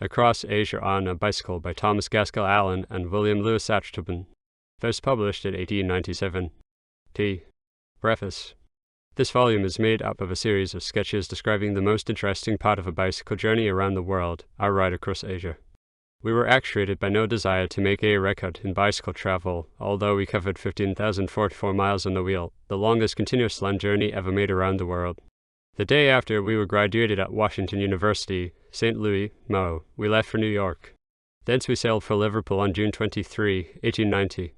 Across Asia on a Bicycle by Thomas Gaskell Allen and William Lewis Sachtleben. First published in 1897. Preface. This volume is made up of a series of sketches describing the most interesting part of a bicycle journey around the world, our ride across Asia. We were actuated by no desire to make a record in bicycle travel, although we covered 15,044 miles on the wheel, the longest continuous land journey ever made around the world. The day after we were graduated at Washington University, St. Louis, Mo, we left for New York. Thence we sailed for Liverpool on June 23, 1890.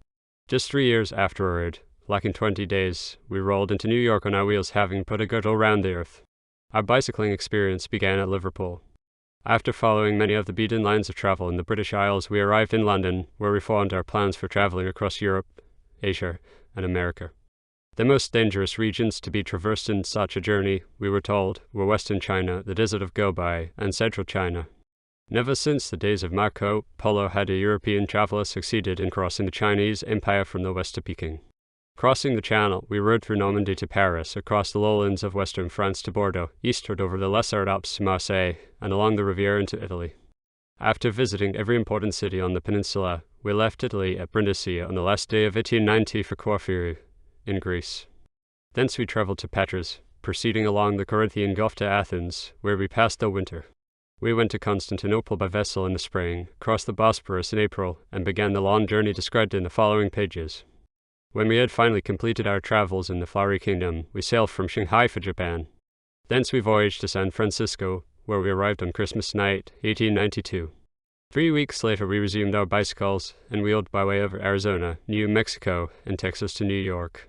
Just 3 years afterward, lacking 20 days, we rolled into New York on our wheels, having put a girdle round the earth. Our bicycling experience began at Liverpool. After following many of the beaten lines of travel in the British Isles, we arrived in London, where we formed our plans for traveling across Europe, Asia, and America. The most dangerous regions to be traversed in such a journey, we were told, were Western China, the Desert of Gobi, and Central China. Never since the days of Marco Polo had a European traveler succeeded in crossing the Chinese Empire from the west to Peking. Crossing the Channel, we rode through Normandy to Paris, across the lowlands of western France to Bordeaux, eastward over the Lesser Alps to Marseille, and along the Riviera into Italy. After visiting every important city on the peninsula, we left Italy at Brindisi on the last day of 1890 for Corfu, in Greece. Thence we travelled to Patras, proceeding along the Corinthian Gulf to Athens, where we passed the winter. We went to Constantinople by vessel in the spring, crossed the Bosporus in April, and began the long journey described in the following pages. When we had finally completed our travels in the Flowery Kingdom, we sailed from Shanghai for Japan. Thence we voyaged to San Francisco, where we arrived on Christmas night, 1892. 3 weeks later we resumed our bicycles and wheeled by way of Arizona, New Mexico, and Texas to New York.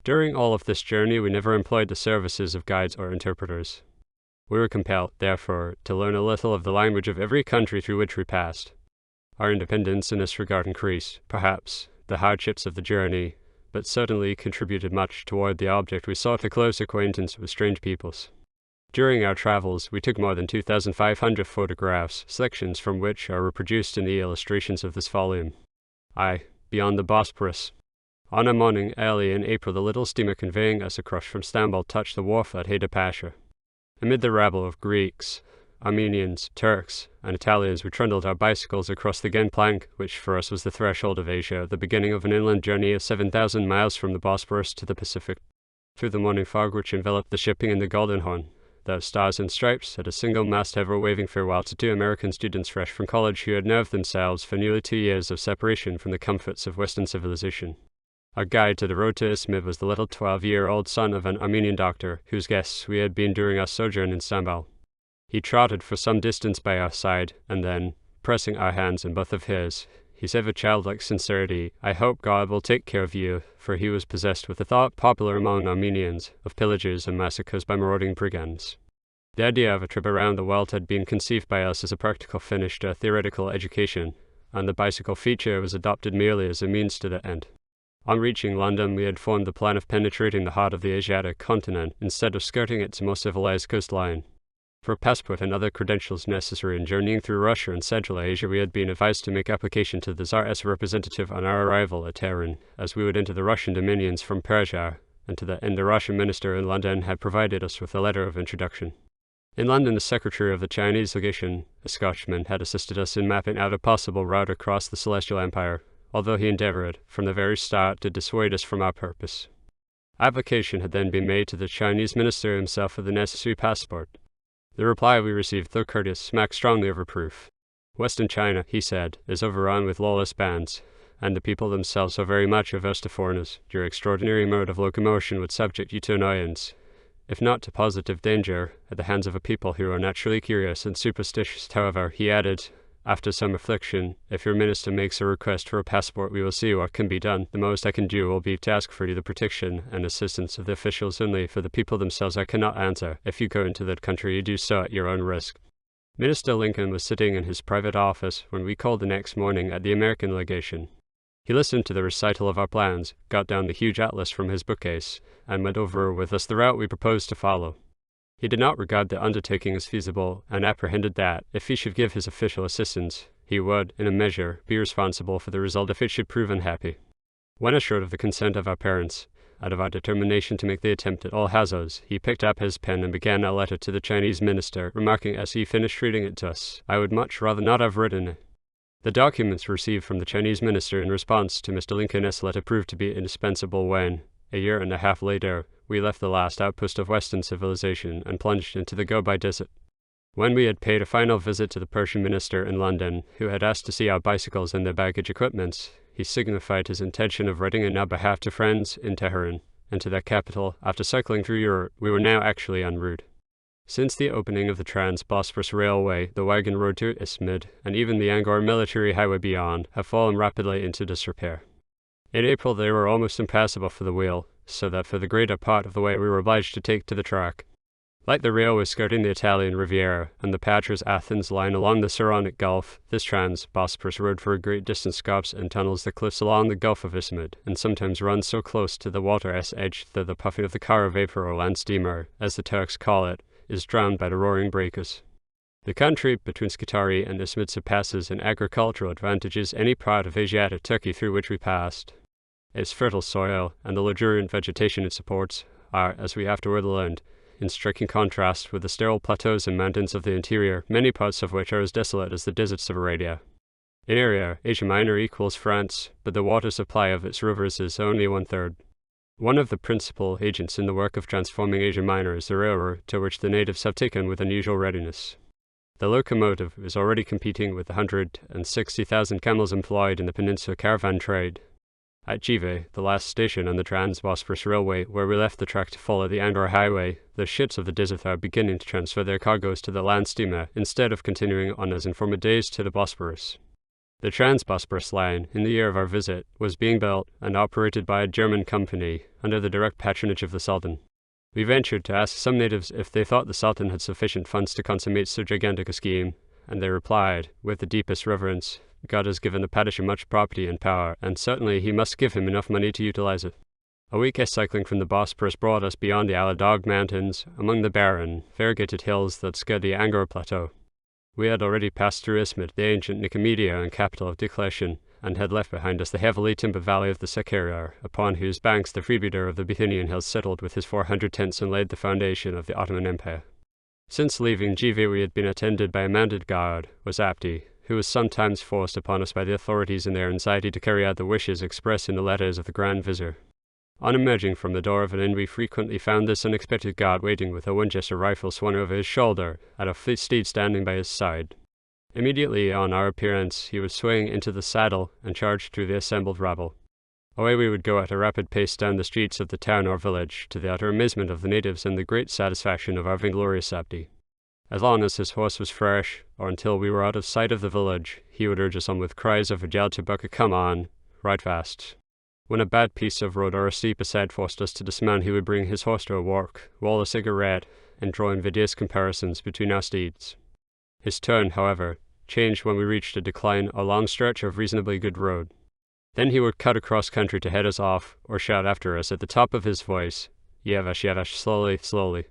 During all of this journey we never employed the services of guides or interpreters. We were compelled, therefore, to learn a little of the language of every country through which we passed. Our independence in this regard increased, perhaps, the hardships of the journey, but certainly contributed much toward the object we sought, a close acquaintance with strange peoples. During our travels, we took more than 2,500 photographs, selections from which are reproduced in the illustrations of this volume. Beyond the Bosporus. On a morning early in April, the little steamer conveying us across from Istanbul touched the wharf at Hayda Pasha. Amid the rabble of Greeks, Armenians, Turks, and Italians, we trundled our bicycles across the gangplank, which for us was the threshold of Asia, the beginning of an inland journey of 7,000 miles from the Bosporus to the Pacific. Through the morning fog which enveloped the shipping in the Golden Horn, the Stars and Stripes at a single masthead were waving farewell to 2 American students fresh from college who had nerved themselves for nearly 2 years of separation from the comforts of Western civilization. Our guide to the road to Izmir was the little 12-year-old son of an Armenian doctor, whose guests we had been during our sojourn in Istanbul. He trotted for some distance by our side, and then, pressing our hands in both of his, he said with childlike sincerity, "I hope God will take care of you," for he was possessed with the thought, popular among Armenians, of pillages and massacres by marauding brigands. The idea of a trip around the world had been conceived by us as a practical finish to a theoretical education, and the bicycle feature was adopted merely as a means to the end. On reaching London, we had formed the plan of penetrating the heart of the Asiatic continent instead of skirting its more civilized coastline. For a passport and other credentials necessary in journeying through Russia and Central Asia, we had been advised to make application to the Tsar as a representative on our arrival at Tehran, as we would enter the Russian dominions from Persia, and to the end the Russian minister in London had provided us with a letter of introduction. In London, the secretary of the Chinese legation, a Scotchman, had assisted us in mapping out a possible route across the Celestial Empire, although he endeavored, from the very start, to dissuade us from our purpose. Application had then been made to the Chinese minister himself for the necessary passport. The reply we received, though courteous, smacked strongly of reproof. Western China, he said, is overrun with lawless bands, and the people themselves are very much averse to foreigners. Your extraordinary mode of locomotion would subject you to annoyance, if not to positive danger, at the hands of a people who are naturally curious and superstitious. However, he added, after some reflection, if your minister makes a request for a passport, we will see what can be done. The most I can do will be to ask for you the protection and assistance of the officials only. For the people themselves I cannot answer. If you go into that country, you do so at your own risk. Minister Lincoln was sitting in his private office when we called the next morning at the American legation. He listened to the recital of our plans, got down the huge atlas from his bookcase, and went over with us the route we proposed to follow. He did not regard the undertaking as feasible, and apprehended that, if he should give his official assistance, he would, in a measure, be responsible for the result if it should prove unhappy. When assured of the consent of our parents, out of our determination to make the attempt at all hazards, he picked up his pen and began a letter to the Chinese minister, remarking as he finished reading it to us, "I would much rather not have written it." The documents received from the Chinese minister in response to Mr. Lincoln's letter proved to be indispensable when, a year and a half later, we left the last outpost of Western civilization and plunged into the Gobi Desert. When we had paid a final visit to the Persian minister in London, who had asked to see our bicycles and their baggage equipment, he signified his intention of writing in our behalf to friends in Tehran and to their capital. After cycling through Europe, we were now actually en route. Since the opening of the Trans-Bosphorus Railway, the wagon road to Izmit, and even the Angora military highway beyond, have fallen rapidly into disrepair. In April they were almost impassable for the wheel, so that for the greater part of the way we were obliged to take to the track. Like the railway skirting the Italian Riviera and the Patras-Athens line along the Saronic Gulf, this Trans-Bosphorus road for a great distance scarps and tunnels the cliffs along the Gulf of Izmit, and sometimes runs so close to the water's edge that the puffing of the Kara vapor or land steamer, as the Turks call it, is drowned by the roaring breakers. The country between Scutari and Izmit surpasses in agricultural advantages any part of Asiatic Turkey through which we passed. Its fertile soil and the luxuriant vegetation it supports are, as we afterward learned, in striking contrast with the sterile plateaus and mountains of the interior, many parts of which are as desolate as the deserts of Arabia. In area, Asia Minor equals France, but the water supply of its rivers is only 1/3. One of the principal agents in the work of transforming Asia Minor is the railroad, to which the natives have taken with unusual readiness. The locomotive is already competing with the 160,000 camels employed in the peninsular caravan trade. At Jive, the last station on the Trans-Bosphorus Railway, where we left the track to follow the Angora Highway, the ships of the desert are beginning to transfer their cargoes to the land steamer instead of continuing on as in former days to the Bosporus. The Trans-Bosporus line, in the year of our visit, was being built and operated by a German company under the direct patronage of the Sultan. We ventured to ask some natives if they thought the Sultan had sufficient funds to consummate so gigantic a scheme, and they replied, with the deepest reverence, "God has given the Padishah much property and power, and certainly he must give him enough money to utilize it." A week's cycling from the Bosporus brought us beyond the Aladog Mountains, among the barren, variegated hills that skirt the Angora Plateau. We had already passed through Izmit, the ancient Nicomedia and capital of Diocletian, and had left behind us the heavily timbered valley of the Sakarya, upon whose banks the freebooter of the Bithynian hills settled with his 400 tents and laid the foundation of the Ottoman Empire. Since leaving Jive we had been attended by a mounted guard, was Abdi, who was sometimes forced upon us by the authorities in their anxiety to carry out the wishes expressed in the letters of the Grand Vizier. On emerging from the door of an inn we frequently found this unexpected guard waiting with a Winchester rifle swung over his shoulder, and a fleet steed standing by his side. Immediately on our appearance he was swaying into the saddle and charged through the assembled rabble. Away we would go at a rapid pace down the streets of the town or village, to the utter amazement of the natives and the great satisfaction of our vainglorious Abdi. As long as his horse was fresh, or until we were out of sight of the village, he would urge us on with cries of "Vajal Tabaka, come on, ride fast." When a bad piece of road or a steep ascent forced us to dismount, he would bring his horse to a walk, roll a cigarette, and draw invidious comparisons between our steeds. His tone, however, changed when we reached a decline or long stretch of reasonably good road. Then he would cut across country to head us off, or shout after us at the top of his voice, "Yevash, Yevash, slowly, slowly."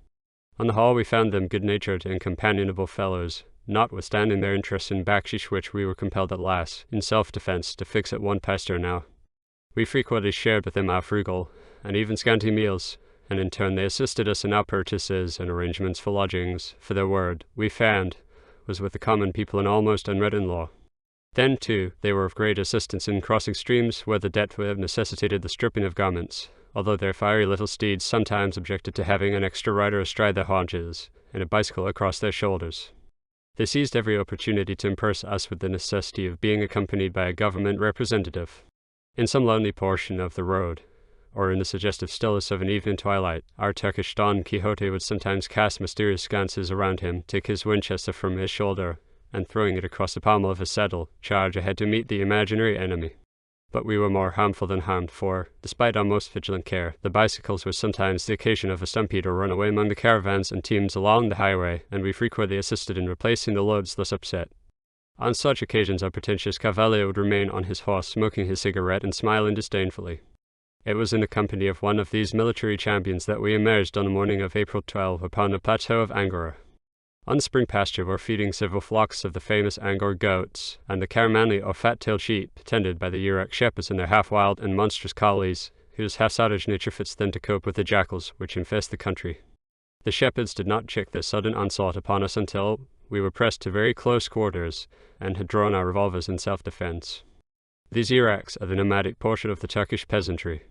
On the whole we found them good-natured and companionable fellows, notwithstanding their interest in bakshish, which we were compelled at last, in self-defence, to fix at 1 piastre now. We frequently shared with them our frugal, and even scanty meals, and in turn they assisted us in our purchases and arrangements for lodgings, for their word, we found, was with the common people an almost unwritten law. Then, too, they were of great assistance in crossing streams where the depth would have necessitated the stripping of garments, although their fiery little steeds sometimes objected to having an extra rider astride their haunches, and a bicycle across their shoulders. They seized every opportunity to impress us with the necessity of being accompanied by a government representative. In some lonely portion of the road, or in the suggestive stillness of an evening twilight, our Turkish Don Quixote would sometimes cast mysterious glances around him, take his Winchester from his shoulder, and throwing it across the pommel of his saddle, charge ahead to meet the imaginary enemy. But we were more harmful than harmed, for, despite our most vigilant care, the bicycles were sometimes the occasion of a stampede or runaway among the caravans and teams along the highway, and we frequently assisted in replacing the loads thus upset. On such occasions our pretentious cavalier would remain on his horse, smoking his cigarette and smiling disdainfully. It was in the company of one of these military champions that we emerged on the morning of April 12 upon the plateau of Angora. On the spring pasture were feeding several flocks of the famous Angora goats, and the Karamanli or fat-tailed sheep, tended by the Urak shepherds and their half-wild and monstrous collies, whose half-savage nature fits then to cope with the jackals which infest the country. The shepherds did not check their sudden onslaught upon us until we were pressed to very close quarters and had drawn our revolvers in self-defense. These Iraks are the nomadic portion of the Turkish peasantry.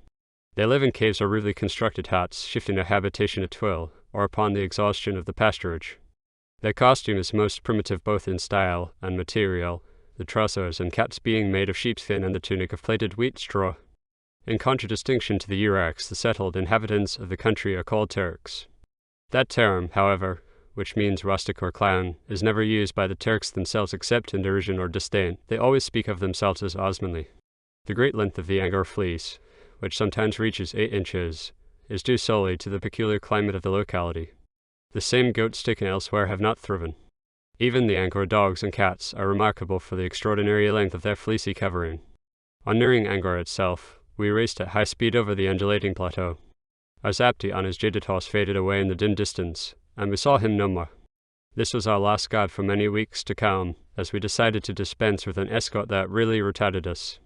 They live in caves or rudely constructed huts, shifting their habitation at will, or upon the exhaustion of the pasturage. Their costume is most primitive both in style and material, the trousers and caps being made of sheepskin and the tunic of plaited wheat straw. In contradistinction to the Iraks, the settled inhabitants of the country are called Turks. That term, however, which means rustic or clown, is never used by the Turks themselves except in derision or disdain. They always speak of themselves as Osmanli. The great length of the Angora fleece, which sometimes reaches 8 inches, is due solely to the peculiar climate of the locality. The same goats taken elsewhere have not thriven. Even the Angora dogs and cats are remarkable for the extraordinary length of their fleecy covering. On nearing Angora itself, we raced at high speed over the undulating plateau. Our Zapti on his jaded horse faded away in the dim distance, and we saw him no more. This was our last guide for many weeks to come, as we decided to dispense with an escort that really retarded us.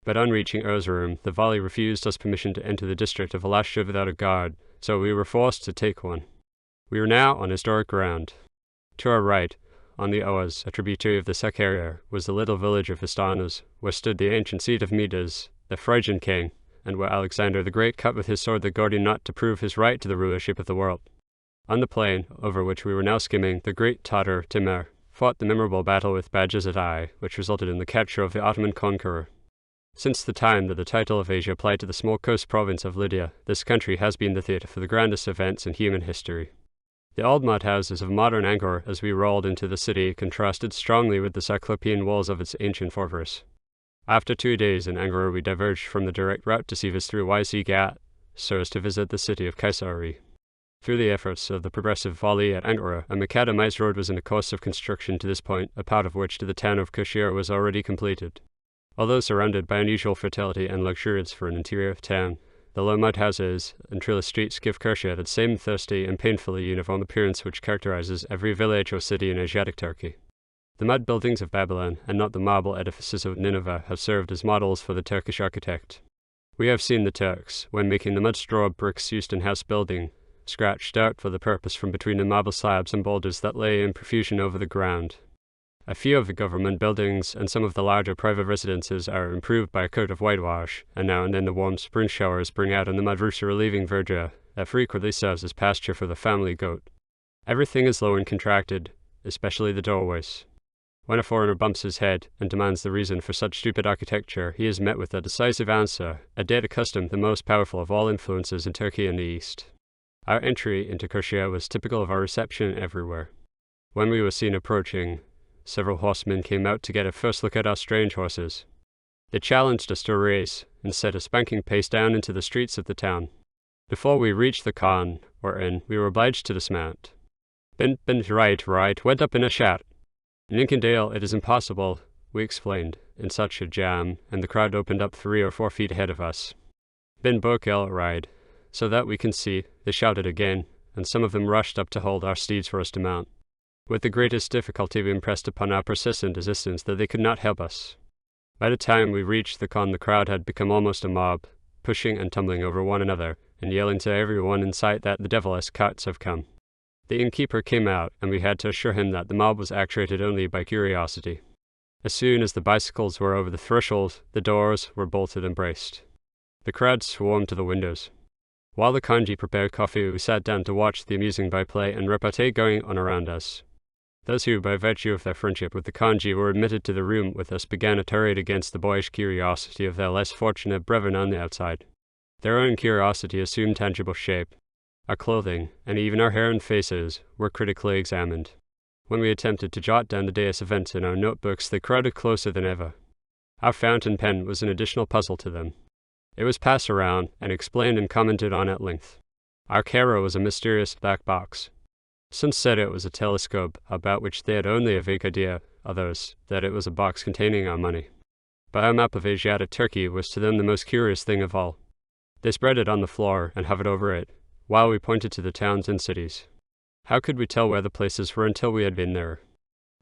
But on reaching Erzurum, the Vali refused us permission to enter the district of Alaşya without a guard, so we were forced to take one. We were now on historic ground. To our right, on the Oğuz, a tributary of the Sakarya, was the little village of Istanos, where stood the ancient seat of Midas, the Phrygian king, and where Alexander the Great cut with his sword the Gordian knot to prove his right to the rulership of the world. On the plain, over which we were now skimming, the great Tatar Timur fought the memorable battle with Bajazet, which resulted in the capture of the Ottoman conqueror. Since the time that the title of Asia applied to the small coast province of Lydia, this country has been the theatre for the grandest events in human history. The old mud houses of modern Angora, as we rolled into the city, contrasted strongly with the cyclopean walls of its ancient fortress. After 2 days in Angora, we diverged from the direct route to Sivas through YZ Gat, so as to visit the city of Kayseri. Through the efforts of the progressive Vali at Angora, a macadamized road was in the course of construction to this point, a part of which to the town of Kashir was already completed. Although surrounded by unusual fertility and luxuriance for an interior town, the low mud houses and treeless streets give Kashir the same thirsty and painfully uniform appearance which characterizes every village or city in Asiatic Turkey. The mud buildings of Babylon, and not the marble edifices of Nineveh, have served as models for the Turkish architect. We have seen the Turks, when making the mud straw bricks used in house building, scratched out for the purpose from between the marble slabs and boulders that lay in profusion over the ground. A few of the government buildings and some of the larger private residences are improved by a coat of whitewash, and now and then the warm spring showers bring out on the mud roofs a relieving verdure that frequently serves as pasture for the family goat. Everything is low and contracted, especially the doorways. When a foreigner bumps his head and demands the reason for such stupid architecture, he is met with a decisive answer, a data custom the most powerful of all influences in Turkey and the East. Our entry into Kashir was typical of our reception everywhere. When we were seen approaching, several horsemen came out to get a first look at our strange horses. They challenged us to a race and set a spanking pace down into the streets of the town. Before we reached the Khan, or inn, we were obliged to dismount. Bin right, went up in a shout. In Lincolndale it is impossible, we explained, in such a jam, and the crowd opened up 3 or 4 feet ahead of us. Bin Bokel ride, so that we can see, they shouted again, and some of them rushed up to hold our steeds for us to mount. With the greatest difficulty we impressed upon our persistent resistance that they could not help us. By the time we reached the Khan, the crowd had become almost a mob, pushing and tumbling over one another, and yelling to everyone in sight that the devilish carts have come. The innkeeper came out, and we had to assure him that the mob was actuated only by curiosity. As soon as the bicycles were over the threshold, the doors were bolted and braced. The crowd swarmed to the windows. While the Kanji prepared coffee, we sat down to watch the amusing byplay and repartee going on around us. Those who, by virtue of their friendship with the Kanji, were admitted to the room with us began a tirade against the boyish curiosity of their less fortunate brethren on the outside. Their own curiosity assumed tangible shape. Our clothing, and even our hair and faces, were critically examined. When we attempted to jot down the day's events in our notebooks, they crowded closer than ever. Our fountain pen was an additional puzzle to them. It was passed around, and explained and commented on at length. Our Cairo was a mysterious black box. Some said it was a telescope, about which they had only a vague idea, others, that it was a box containing our money. But our map of Asiatic Turkey was to them the most curious thing of all. They spread it on the floor and hovered over it, while we pointed to the towns and cities. How could we tell where the places were until we had been there?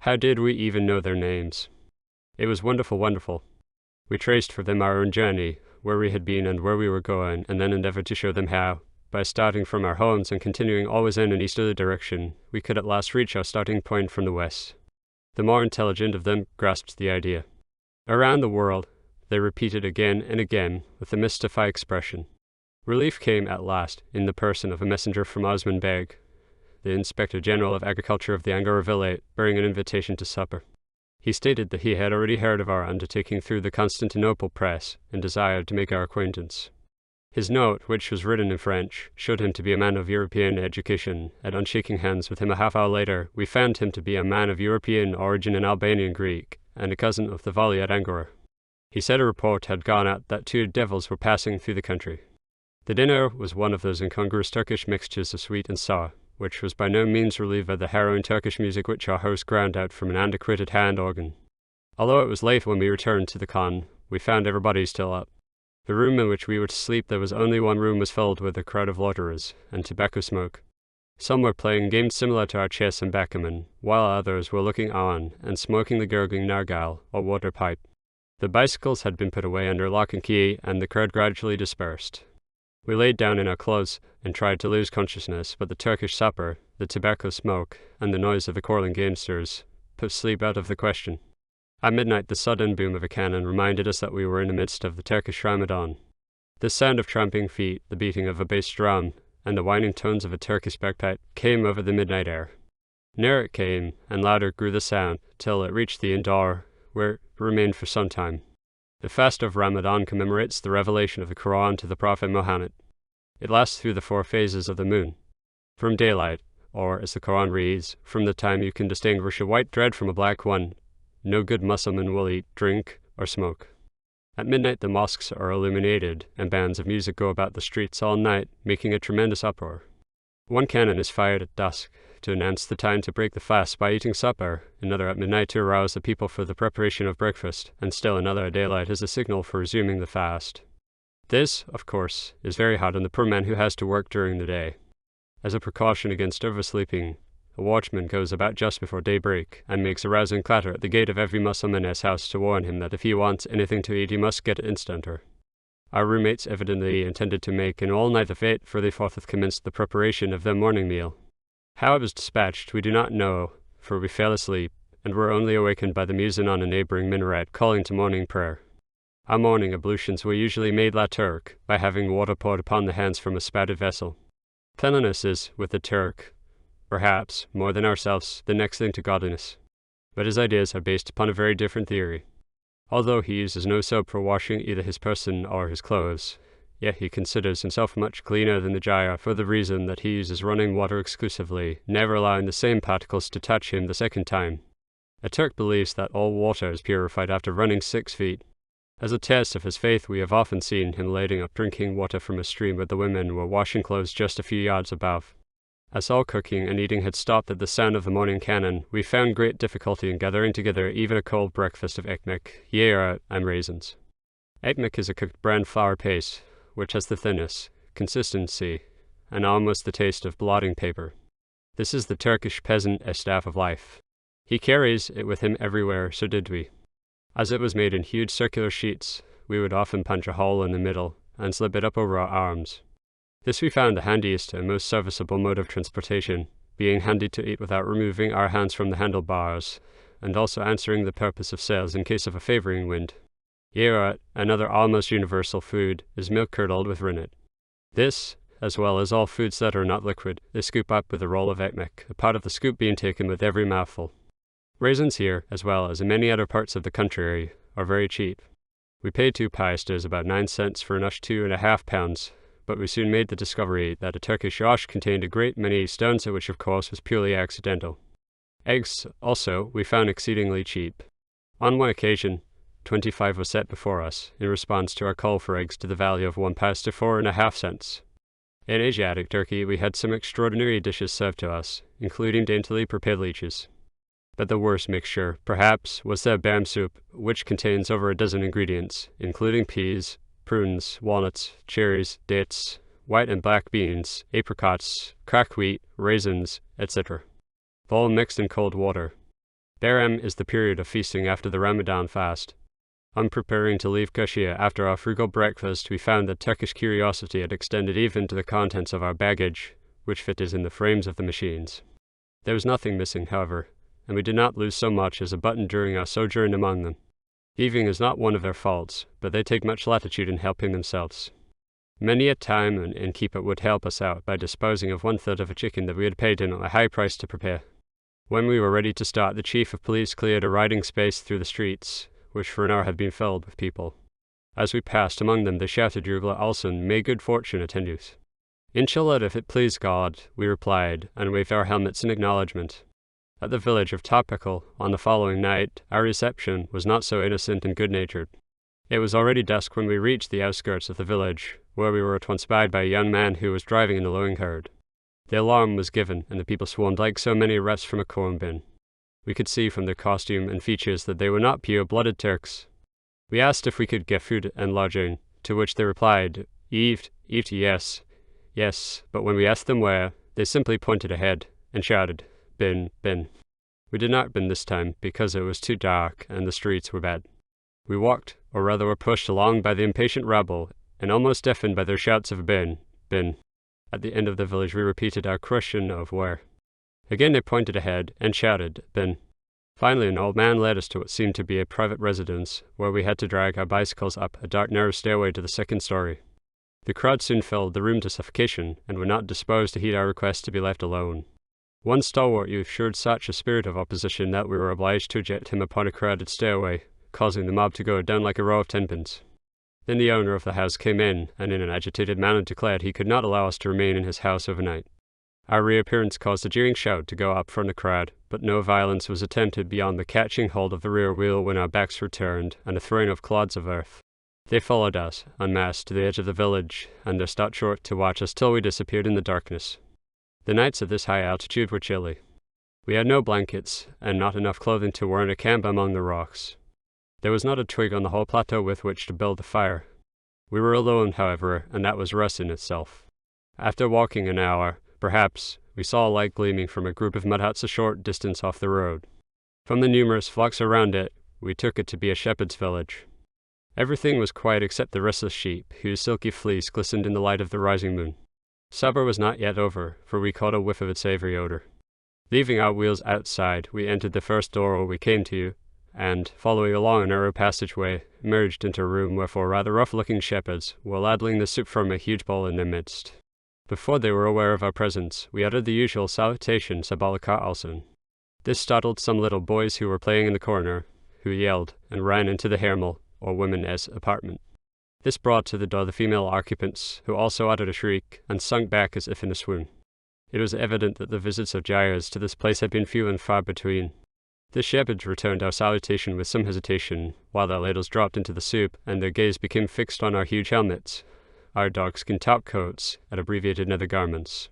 How did we even know their names? It was wonderful, wonderful. We traced for them our own journey, where we had been and where we were going, and then endeavored to show them how, by starting from our homes and continuing always in an easterly direction, we could at last reach our starting point from the west. The more intelligent of them grasped the idea. Around the world, they repeated again and again with a mystified expression. Relief came at last in the person of a messenger from Osman Beg, the Inspector General of Agriculture of the Angora Vilayet, bearing an invitation to supper. He stated that he had already heard of our undertaking through the Constantinople press and desired to make our acquaintance. His note, which was written in French, showed him to be a man of European education, and on shaking hands with him a half hour later, we found him to be a man of European origin and Albanian Greek, and a cousin of the Vali at Angora. He said a report had gone out that 2 devils were passing through the country. The dinner was one of those incongruous Turkish mixtures of sweet and sour, which was by no means relieved by the harrowing Turkish music which our host ground out from an antiquated hand organ. Although it was late when we returned to the khan, we found everybody still up. The room in which we were to sleep, there was only one room, was filled with a crowd of loiterers and tobacco smoke. Some were playing games similar to our chess and backgammon, while others were looking on and smoking the gurgling nargile, or water pipe. The bicycles had been put away under lock and key, and the crowd gradually dispersed. We laid down in our clothes and tried to lose consciousness, but the Turkish supper, the tobacco smoke, and the noise of the quarrelling gamesters put sleep out of the question. At midnight, the sudden boom of a cannon reminded us that we were in the midst of the Turkish Ramadan. The sound of tramping feet, the beating of a bass drum, and the whining tones of a Turkish bagpipe came over the midnight air. Nearer it came, and louder grew the sound, till it reached the inn door, where it remained for some time. The fast of Ramadan commemorates the revelation of the Quran to the Prophet Muhammad. It lasts through the 4 phases of the moon. From daylight, or as the Quran reads, from the time you can distinguish a white thread from a black one, no good Muslim will eat, drink, or smoke. At midnight the mosques are illuminated, and bands of music go about the streets all night, making a tremendous uproar. One cannon is fired at dusk, to announce the time to break the fast by eating supper, another at midnight to arouse the people for the preparation of breakfast, and still another at daylight as a signal for resuming the fast. This, of course, is very hard on the poor man who has to work during the day. As a precaution against oversleeping, a watchman goes about just before daybreak, and makes a rousing clatter at the gate of every Muslim in his house to warn him that if he wants anything to eat he must get it instanter. Our roommates evidently intended to make an all-night of it, for they forthwith commenced the preparation of their morning meal. How it was dispatched we do not know, for we fell asleep, and were only awakened by the muezzin on a neighbouring minaret calling to morning prayer. Our morning ablutions were usually made la Turk, by having water poured upon the hands from a spouted vessel. Cleanliness is, with the Turk, perhaps, more than ourselves, the next thing to godliness. But his ideas are based upon a very different theory. Although he uses no soap for washing either his person or his clothes, yet he considers himself much cleaner than the Jaya, for the reason that he uses running water exclusively, never allowing the same particles to touch him the second time. A Turk believes that all water is purified after running 6 feet. As a test of his faith, we have often seen him lading up drinking water from a stream where the women were washing clothes just a few yards above. As all cooking and eating had stopped at the sound of the morning cannon, we found great difficulty in gathering together even a cold breakfast of ekmek, yaourt, and raisins. Ekmek is a cooked brown flour paste, which has the thinness, consistency, and almost the taste of blotting paper. This is the Turkish peasant staff of life. He carries it with him everywhere, so did we. As it was made in huge circular sheets, we would often punch a hole in the middle and slip it up over our arms. This we found the handiest and most serviceable mode of transportation, being handy to eat without removing our hands from the handlebars, and also answering the purpose of sails in case of a favouring wind. Yaourt, another almost universal food, is milk curdled with rennet. This, as well as all foods that are not liquid, they scoop up with a roll of ekmek, a part of the scoop being taken with every mouthful. Raisins here, as well as in many other parts of the country, are very cheap. We paid 2 piastres, about 9 cents, for an ush 2.5 pounds, but we soon made the discovery that a Turkish osh contained a great many stones, which of course was purely accidental. Eggs, also, we found exceedingly cheap. On one occasion, 25 were set before us, in response to our call for eggs to the value of 1 piastre 4.5 cents. In Asiatic Turkey, we had some extraordinary dishes served to us, including daintily prepared leeches. But the worst mixture, perhaps, was their bam soup, which contains over a dozen ingredients, including peas, prunes, walnuts, cherries, dates, white and black beans, apricots, cracked wheat, raisins, etc. All mixed in cold water. Bayram is the period of feasting after the Ramadan fast. On preparing to leave Kashia after our frugal breakfast, we found that Turkish curiosity had extended even to the contents of our baggage, which fitted in the frames of the machines. There was nothing missing, however, and we did not lose so much as a button during our sojourn among them. Thieving is not one of their faults, but they take much latitude in helping themselves. Many a time an innkeeper would help us out by disposing of 1/3 of a chicken that we had paid him a high price to prepare. When we were ready to start, the chief of police cleared a riding space through the streets, which for an hour had been filled with people. As we passed among them, they shouted Jugla Alson, "May good fortune attend you." "Inshallah, if it please God," we replied, and waved our helmets in acknowledgement. At the village of Topical, on the following night, our reception was not so innocent and good-natured. It was already dusk when we reached the outskirts of the village, where we were at once spied by a young man who was driving in a lowing herd. The alarm was given, and the people swarmed like so many rats from a corn bin. We could see from their costume and features that they were not pure-blooded Turks. We asked if we could get food and lodging, to which they replied, "Eat, yes, yes," but when we asked them where, they simply pointed ahead and shouted, "Bin, bin." We did not bin this time, because it was too dark and the streets were bad. We walked, or rather were pushed along by the impatient rabble, and almost deafened by their shouts of bin, bin. At the end of the village we repeated our question of where. Again they pointed ahead and shouted, "Bin." Finally an old man led us to what seemed to be a private residence, where we had to drag our bicycles up a dark narrow stairway to the second story. The crowd soon filled the room to suffocation, and were not disposed to heed our request to be left alone. One stalwart youth showed such a spirit of opposition that we were obliged to eject him upon a crowded stairway, causing the mob to go down like a row of tenpins. Then the owner of the house came in, and in an agitated manner declared he could not allow us to remain in his house overnight. Our reappearance caused a jeering shout to go up from the crowd, but no violence was attempted beyond the catching hold of the rear wheel when our backs were turned, and a throwing of clods of earth. They followed us, en masse, to the edge of the village, and there stopped short to watch us till we disappeared in the darkness. The nights at this high altitude were chilly. We had no blankets, and not enough clothing to warrant a camp among the rocks. There was not a twig on the whole plateau with which to build a fire. We were alone, however, and that was rest in itself. After walking an hour, perhaps, we saw a light gleaming from a group of mud huts a short distance off the road. From the numerous flocks around it, we took it to be a shepherd's village. Everything was quiet except the restless sheep, whose silky fleece glistened in the light of the rising moon. Supper was not yet over, for we caught a whiff of its savory odor. Leaving our wheels outside, we entered the first door we came to, and, following along a narrow passageway, emerged into a room where 4 rather rough-looking shepherds were ladling the soup from a huge bowl in their midst. Before they were aware of our presence, we uttered the usual salutation, Sabalaka Alson. This startled some little boys who were playing in the corner, who yelled and ran into the hermel, or women's apartment. This brought to the door the female occupants, who also uttered a shriek, and sunk back as if in a swoon. It was evident that the visits of gyres to this place had been few and far between. The shepherds returned our salutation with some hesitation, while their ladles dropped into the soup, and their gaze became fixed on our huge helmets, our dogskin topcoats, and abbreviated nether garments.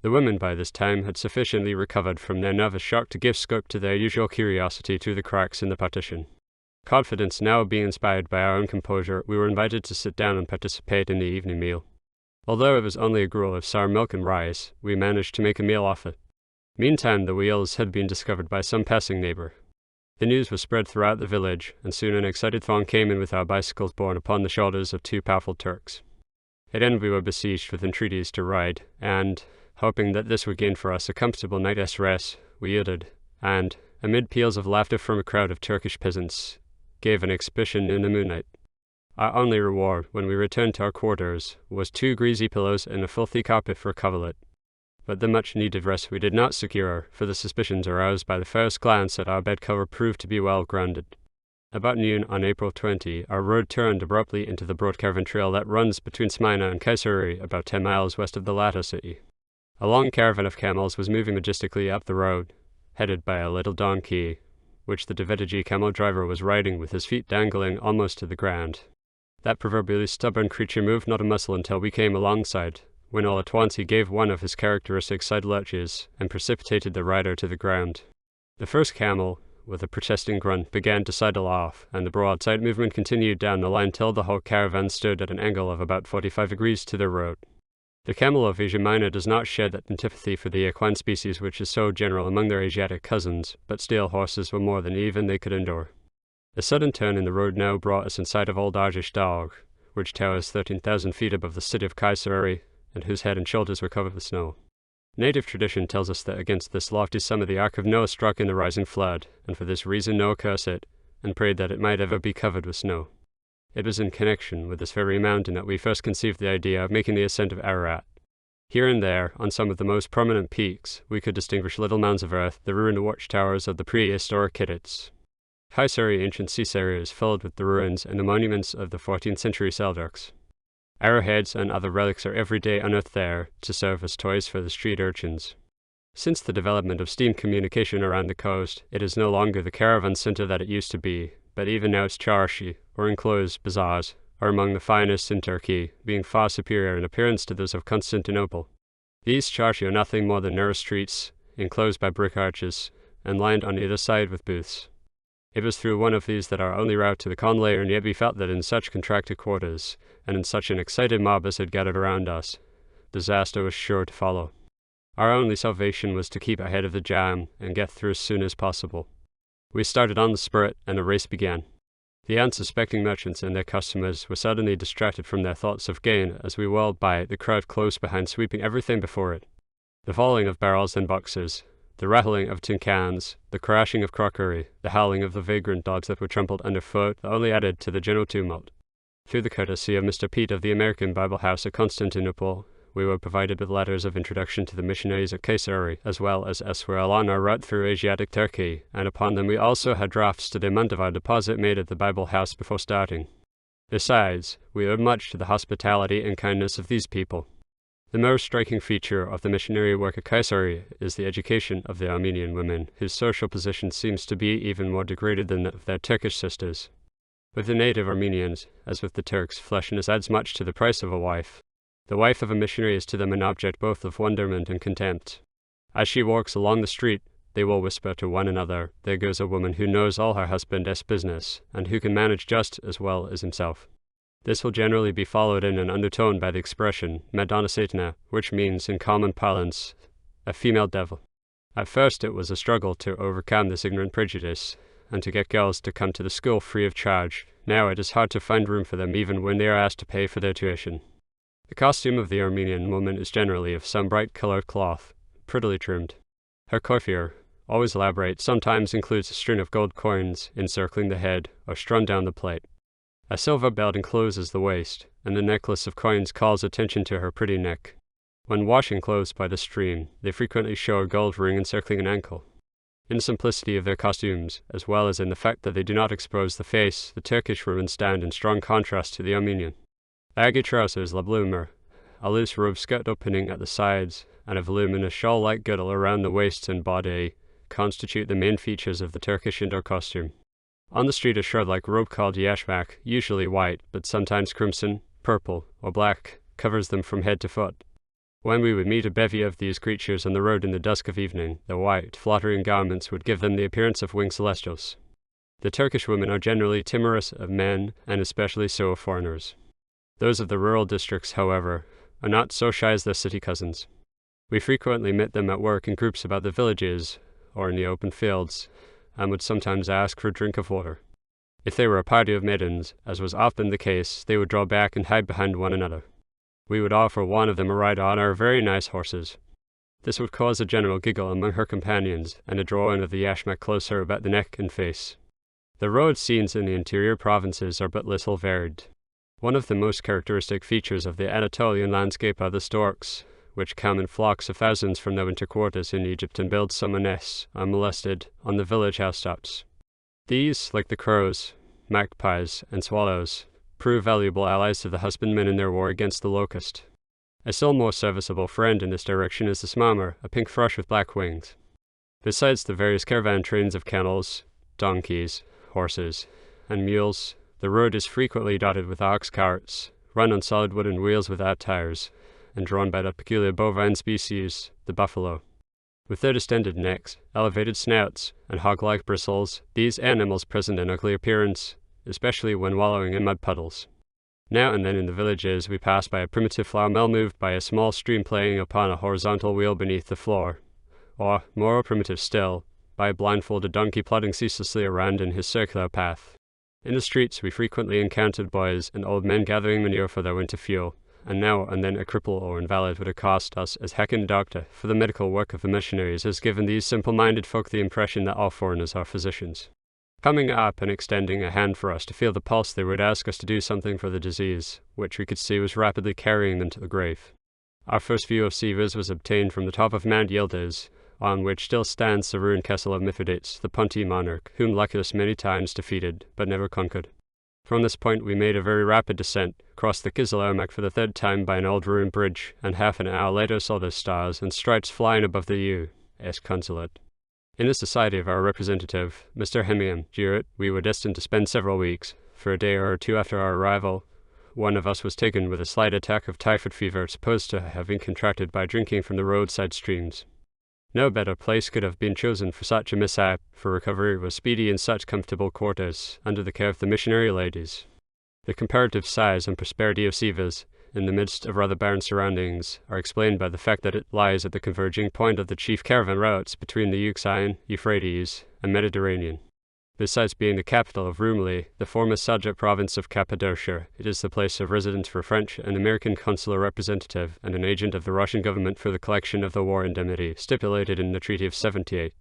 The women by this time had sufficiently recovered from their nervous shock to give scope to their usual curiosity through the cracks in the partition. Confidence now being inspired by our own composure, we were invited to sit down and participate in the evening meal. Although it was only a gruel of sour milk and rice, we managed to make a meal off it. Meantime, the wheels had been discovered by some passing neighbor. The news was spread throughout the village, and soon an excited throng came in with our bicycles borne upon the shoulders of 2 powerful Turks. Again we were besieged with entreaties to ride, and, hoping that this would gain for us a comfortable night's rest, we yielded, and, amid peals of laughter from a crowd of Turkish peasants, gave an exhibition in the moonlight. Our only reward, when we returned to our quarters, was 2 greasy pillows and a filthy carpet for a coverlet. But the much-needed rest we did not secure, for the suspicions aroused by the first glance at our bed-cover proved to be well grounded. About noon on April 20, our road turned abruptly into the broad caravan trail that runs between Smyrna and Kayseri, about 10 miles west of the latter city. A long caravan of camels was moving majestically up the road, headed by a little donkey, which the Davidiji camel driver was riding with his feet dangling almost to the ground. That proverbially stubborn creature moved not a muscle until we came alongside, when all at once he gave one of his characteristic side lurches and precipitated the rider to the ground. The first camel, with a protesting grunt, began to sidle off, and the broadside movement continued down the line till the whole caravan stood at an angle of about 45 degrees to the road. The camel of Asia Minor does not share that antipathy for the equine species which is so general among their Asiatic cousins, but still horses were more than even they could endure. A sudden turn in the road now brought us in sight of Old Irish Dog, which towers 13,000 feet above the city of Kayseri, and whose head and shoulders were covered with snow. Native tradition tells us that against this lofty summit the Ark of Noah struck in the rising flood, and for this reason Noah cursed it, and prayed that it might ever be covered with snow. It was in connection with this very mountain that we first conceived the idea of making the ascent of Ararat. Here and there, on some of the most prominent peaks, we could distinguish little mounds of earth, the ruined watchtowers of the prehistoric Hittites. Kayseri ancient Caesarea is filled with the ruins and the monuments of the 14th century Seljuks. Arrowheads and other relics are every day unearthed there to serve as toys for the street urchins. Since the development of steam communication around the coast, it is no longer the caravan center that it used to be, but even now its çarşı, or enclosed bazaars, are among the finest in Turkey, being far superior in appearance to those of Constantinople. These çarşı are nothing more than narrow streets, enclosed by brick arches, and lined on either side with booths. It was through one of these that our only route to the Khan lay, and yet we felt that in such contracted quarters, and in such an excited mob as had gathered around us, disaster was sure to follow. Our only salvation was to keep ahead of the jam and get through as soon as possible. We started on the spurt, and the race began. The unsuspecting merchants and their customers were suddenly distracted from their thoughts of gain as we whirled by, the crowd close behind, sweeping everything before it. The falling of barrels and boxes, the rattling of tin cans, the crashing of crockery, the howling of the vagrant dogs that were trampled underfoot only added to the general tumult. Through the courtesy of Mr. Pete of the American Bible House at Constantinople, we were provided with letters of introduction to the missionaries at Kayseri, as well as elsewhere along our route through Asiatic Turkey, and upon them we also had drafts to the amount of our deposit made at the Bible House before starting. Besides, we owed much to the hospitality and kindness of these people. The most striking feature of the missionary work at Kayseri is the education of the Armenian women, whose social position seems to be even more degraded than that of their Turkish sisters. With the native Armenians, as with the Turks, fleshiness adds much to the price of a wife. The wife of a missionary is to them an object both of wonderment and contempt. As she walks along the street, they will whisper to one another, "There goes a woman who knows all her husband's business, and who can manage just as well as himself." This will generally be followed in an undertone by the expression, Madonna Satana, which means, in common parlance, a female devil. At first it was a struggle to overcome this ignorant prejudice, and to get girls to come to the school free of charge. Now it is hard to find room for them even when they are asked to pay for their tuition. The costume of the Armenian woman is generally of some bright-colored cloth, prettily trimmed. Her coiffure, always elaborate, sometimes includes a string of gold coins encircling the head or strung down the plait. A silver belt encloses the waist, and the necklace of coins calls attention to her pretty neck. When washing clothes by the stream, they frequently show a gold ring encircling an ankle. In the simplicity of their costumes, as well as in the fact that they do not expose the face, the Turkish women stand in strong contrast to the Armenian. Baggy trousers, la bloomer, a loose robe skirt opening at the sides, and a voluminous shawl-like girdle around the waist and body constitute the main features of the Turkish indoor costume. On the street a shroud-like robe called yashmak, usually white, but sometimes crimson, purple, or black, covers them from head to foot. When we would meet a bevy of these creatures on the road in the dusk of evening, their white, fluttering garments would give them the appearance of winged celestials. The Turkish women are generally timorous of men, and especially so of foreigners. Those of the rural districts, however, are not so shy as their city cousins. We frequently met them at work in groups about the villages, or in the open fields, and would sometimes ask for a drink of water. If they were a party of maidens, as was often the case, they would draw back and hide behind one another. We would offer one of them a ride on our very nice horses. This would cause a general giggle among her companions, and a drawing of the yashmak closer about the neck and face. The road scenes in the interior provinces are but little varied. One of the most characteristic features of the Anatolian landscape are the storks, which come in flocks of thousands from their winter quarters in Egypt and build summer nests, unmolested, on the village housetops. These, like the crows, magpies, and swallows, prove valuable allies to the husbandmen in their war against the locust. A still more serviceable friend in this direction is the smammer, a pink thrush with black wings. Besides the various caravan trains of camels, donkeys, horses, and mules, the road is frequently dotted with ox carts, run on solid wooden wheels without tires, and drawn by the peculiar bovine species, the buffalo. With their distended necks, elevated snouts, and hog-like bristles, these animals present an ugly appearance, especially when wallowing in mud puddles. Now and then in the villages we pass by a primitive flour mill moved by a small stream playing upon a horizontal wheel beneath the floor, or, more primitive still, by a blindfolded donkey plodding ceaselessly around in his circular path. In the streets we frequently encountered boys and old men gathering manure for their winter fuel, and now and then a cripple or invalid would accost us as heckin' doctor, for the medical work of the missionaries has given these simple-minded folk the impression that all foreigners are physicians. Coming up and extending a hand for us to feel the pulse, they would ask us to do something for the disease, which we could see was rapidly carrying them to the grave. Our first view of Sivas was obtained from the top of Mount Yildiz, on which still stands the ruined castle of Mithridates, the Punti monarch, whom Lucullus many times defeated, but never conquered. From this point we made a very rapid descent, crossed the Kizil for the third time by an old ruined bridge, and half an hour later saw the stars and stripes flying above the U.S. consulate. In the society of our representative, Mr. Hemian Jewett, we were destined to spend several weeks. For a day or two after our arrival, one of us was taken with a slight attack of typhoid fever, supposed to have been contracted by drinking from the roadside streams. No better place could have been chosen for such a mishap, for recovery was speedy in such comfortable quarters, under the care of the missionary ladies. The comparative size and prosperity of Sivas, in the midst of rather barren surroundings, are explained by the fact that it lies at the converging point of the chief caravan routes between the Euxine, Euphrates, and Mediterranean. Besides being the capital of Rumeli, the former Seljuk province of Cappadocia, it is the place of residence for French and American consular representative and an agent of the Russian government for the collection of the war indemnity stipulated in the Treaty of '78.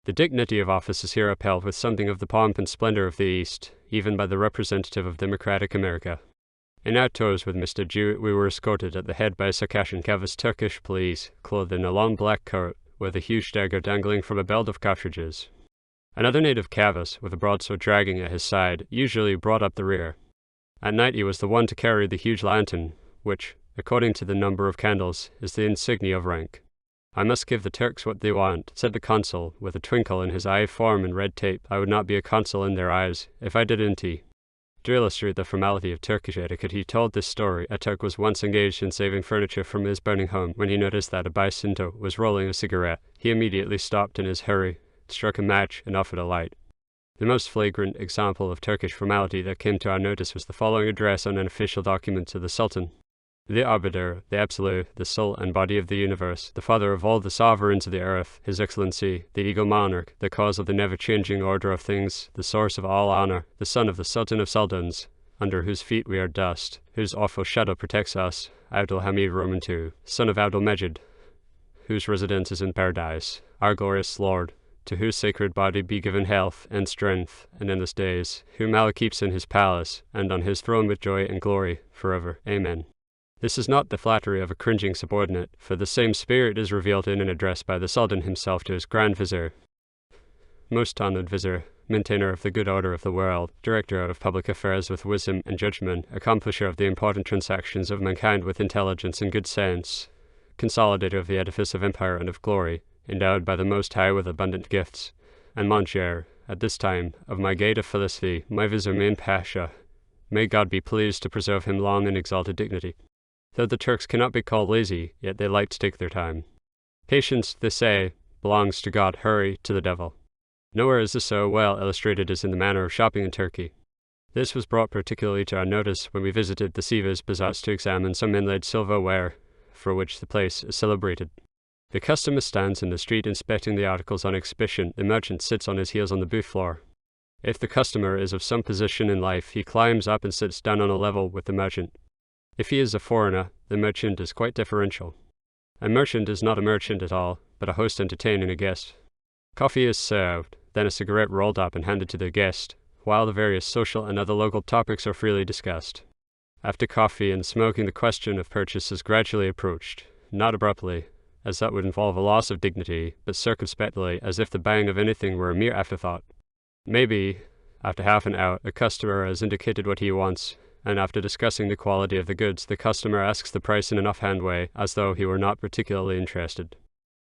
The dignity of office is here upheld with something of the pomp and splendor of the East, even by the representative of democratic America. In our tours with Mr. Jewett we were escorted at the head by a Circassian Kavas Turkish police, clothed in a long black coat, with a huge dagger dangling from a belt of cartridges. Another native Kavas, with a broadsword dragging at his side, usually brought up the rear. At night he was the one to carry the huge lantern, which, according to the number of candles, is the insignia of rank. "I must give the Turks what they want," said the consul, with a twinkle in his eye. Form and red tape, I would not be a consul in their eyes, if I didn't. To illustrate the formality of Turkish etiquette, he told this story. A Turk was once engaged in saving furniture from his burning home. When he noticed that a Bicinto was rolling a cigarette, he immediately stopped in his hurry, struck a match, and offered a light. The most flagrant example of Turkish formality that came to our notice was the following address on an official document to the Sultan. "The Arbiter, the Absolute, the soul and body of the universe, the father of all the sovereigns of the earth, His Excellency, the Eagle Monarch, the cause of the never-changing order of things, the source of all honor, the son of the Sultan of Sultans, under whose feet we are dust, whose awful shadow protects us, Abdul Hamid Roman II, son of Abdul Mejid, whose residence is in paradise, our glorious Lord, to whose sacred body be given health and strength and endless days, whom Allah keeps in his palace, and on his throne with joy and glory, forever. Amen." This is not the flattery of a cringing subordinate, for the same spirit is revealed in an address by the Sultan himself to his Grand Vizier. "Most honored Vizier, maintainer of the good order of the world, director of public affairs with wisdom and judgment, accomplisher of the important transactions of mankind with intelligence and good sense, consolidator of the edifice of empire and of glory, endowed by the Most High with abundant gifts, and Moncher, at this time, of my gate of felicity, my Vizier Main Pasha, may God be pleased to preserve him long in exalted dignity. Though the Turks cannot be called lazy, yet they like to take their time. Patience, they say, belongs to God, hurry to the devil. Nowhere is this so well illustrated as in the manner of shopping in Turkey. This was brought particularly to our notice when we visited the Sivas bazaars to examine some inlaid silverware, for which the place is celebrated. The customer stands in the street inspecting the articles on exhibition. The merchant sits on his heels on the booth floor. If the customer is of some position in life, he climbs up and sits down on a level with the merchant. If he is a foreigner, the merchant is quite deferential. A merchant is not a merchant at all, but a host entertaining a guest. Coffee is served, then a cigarette rolled up and handed to the guest, while the various social and other local topics are freely discussed. After coffee and smoking, the question of purchase is gradually approached, not abruptly, as that would involve a loss of dignity, but circumspectly, as if the buying of anything were a mere afterthought. Maybe, after half an hour, the customer has indicated what he wants, and after discussing the quality of the goods, the customer asks the price in an offhand way, as though he were not particularly interested.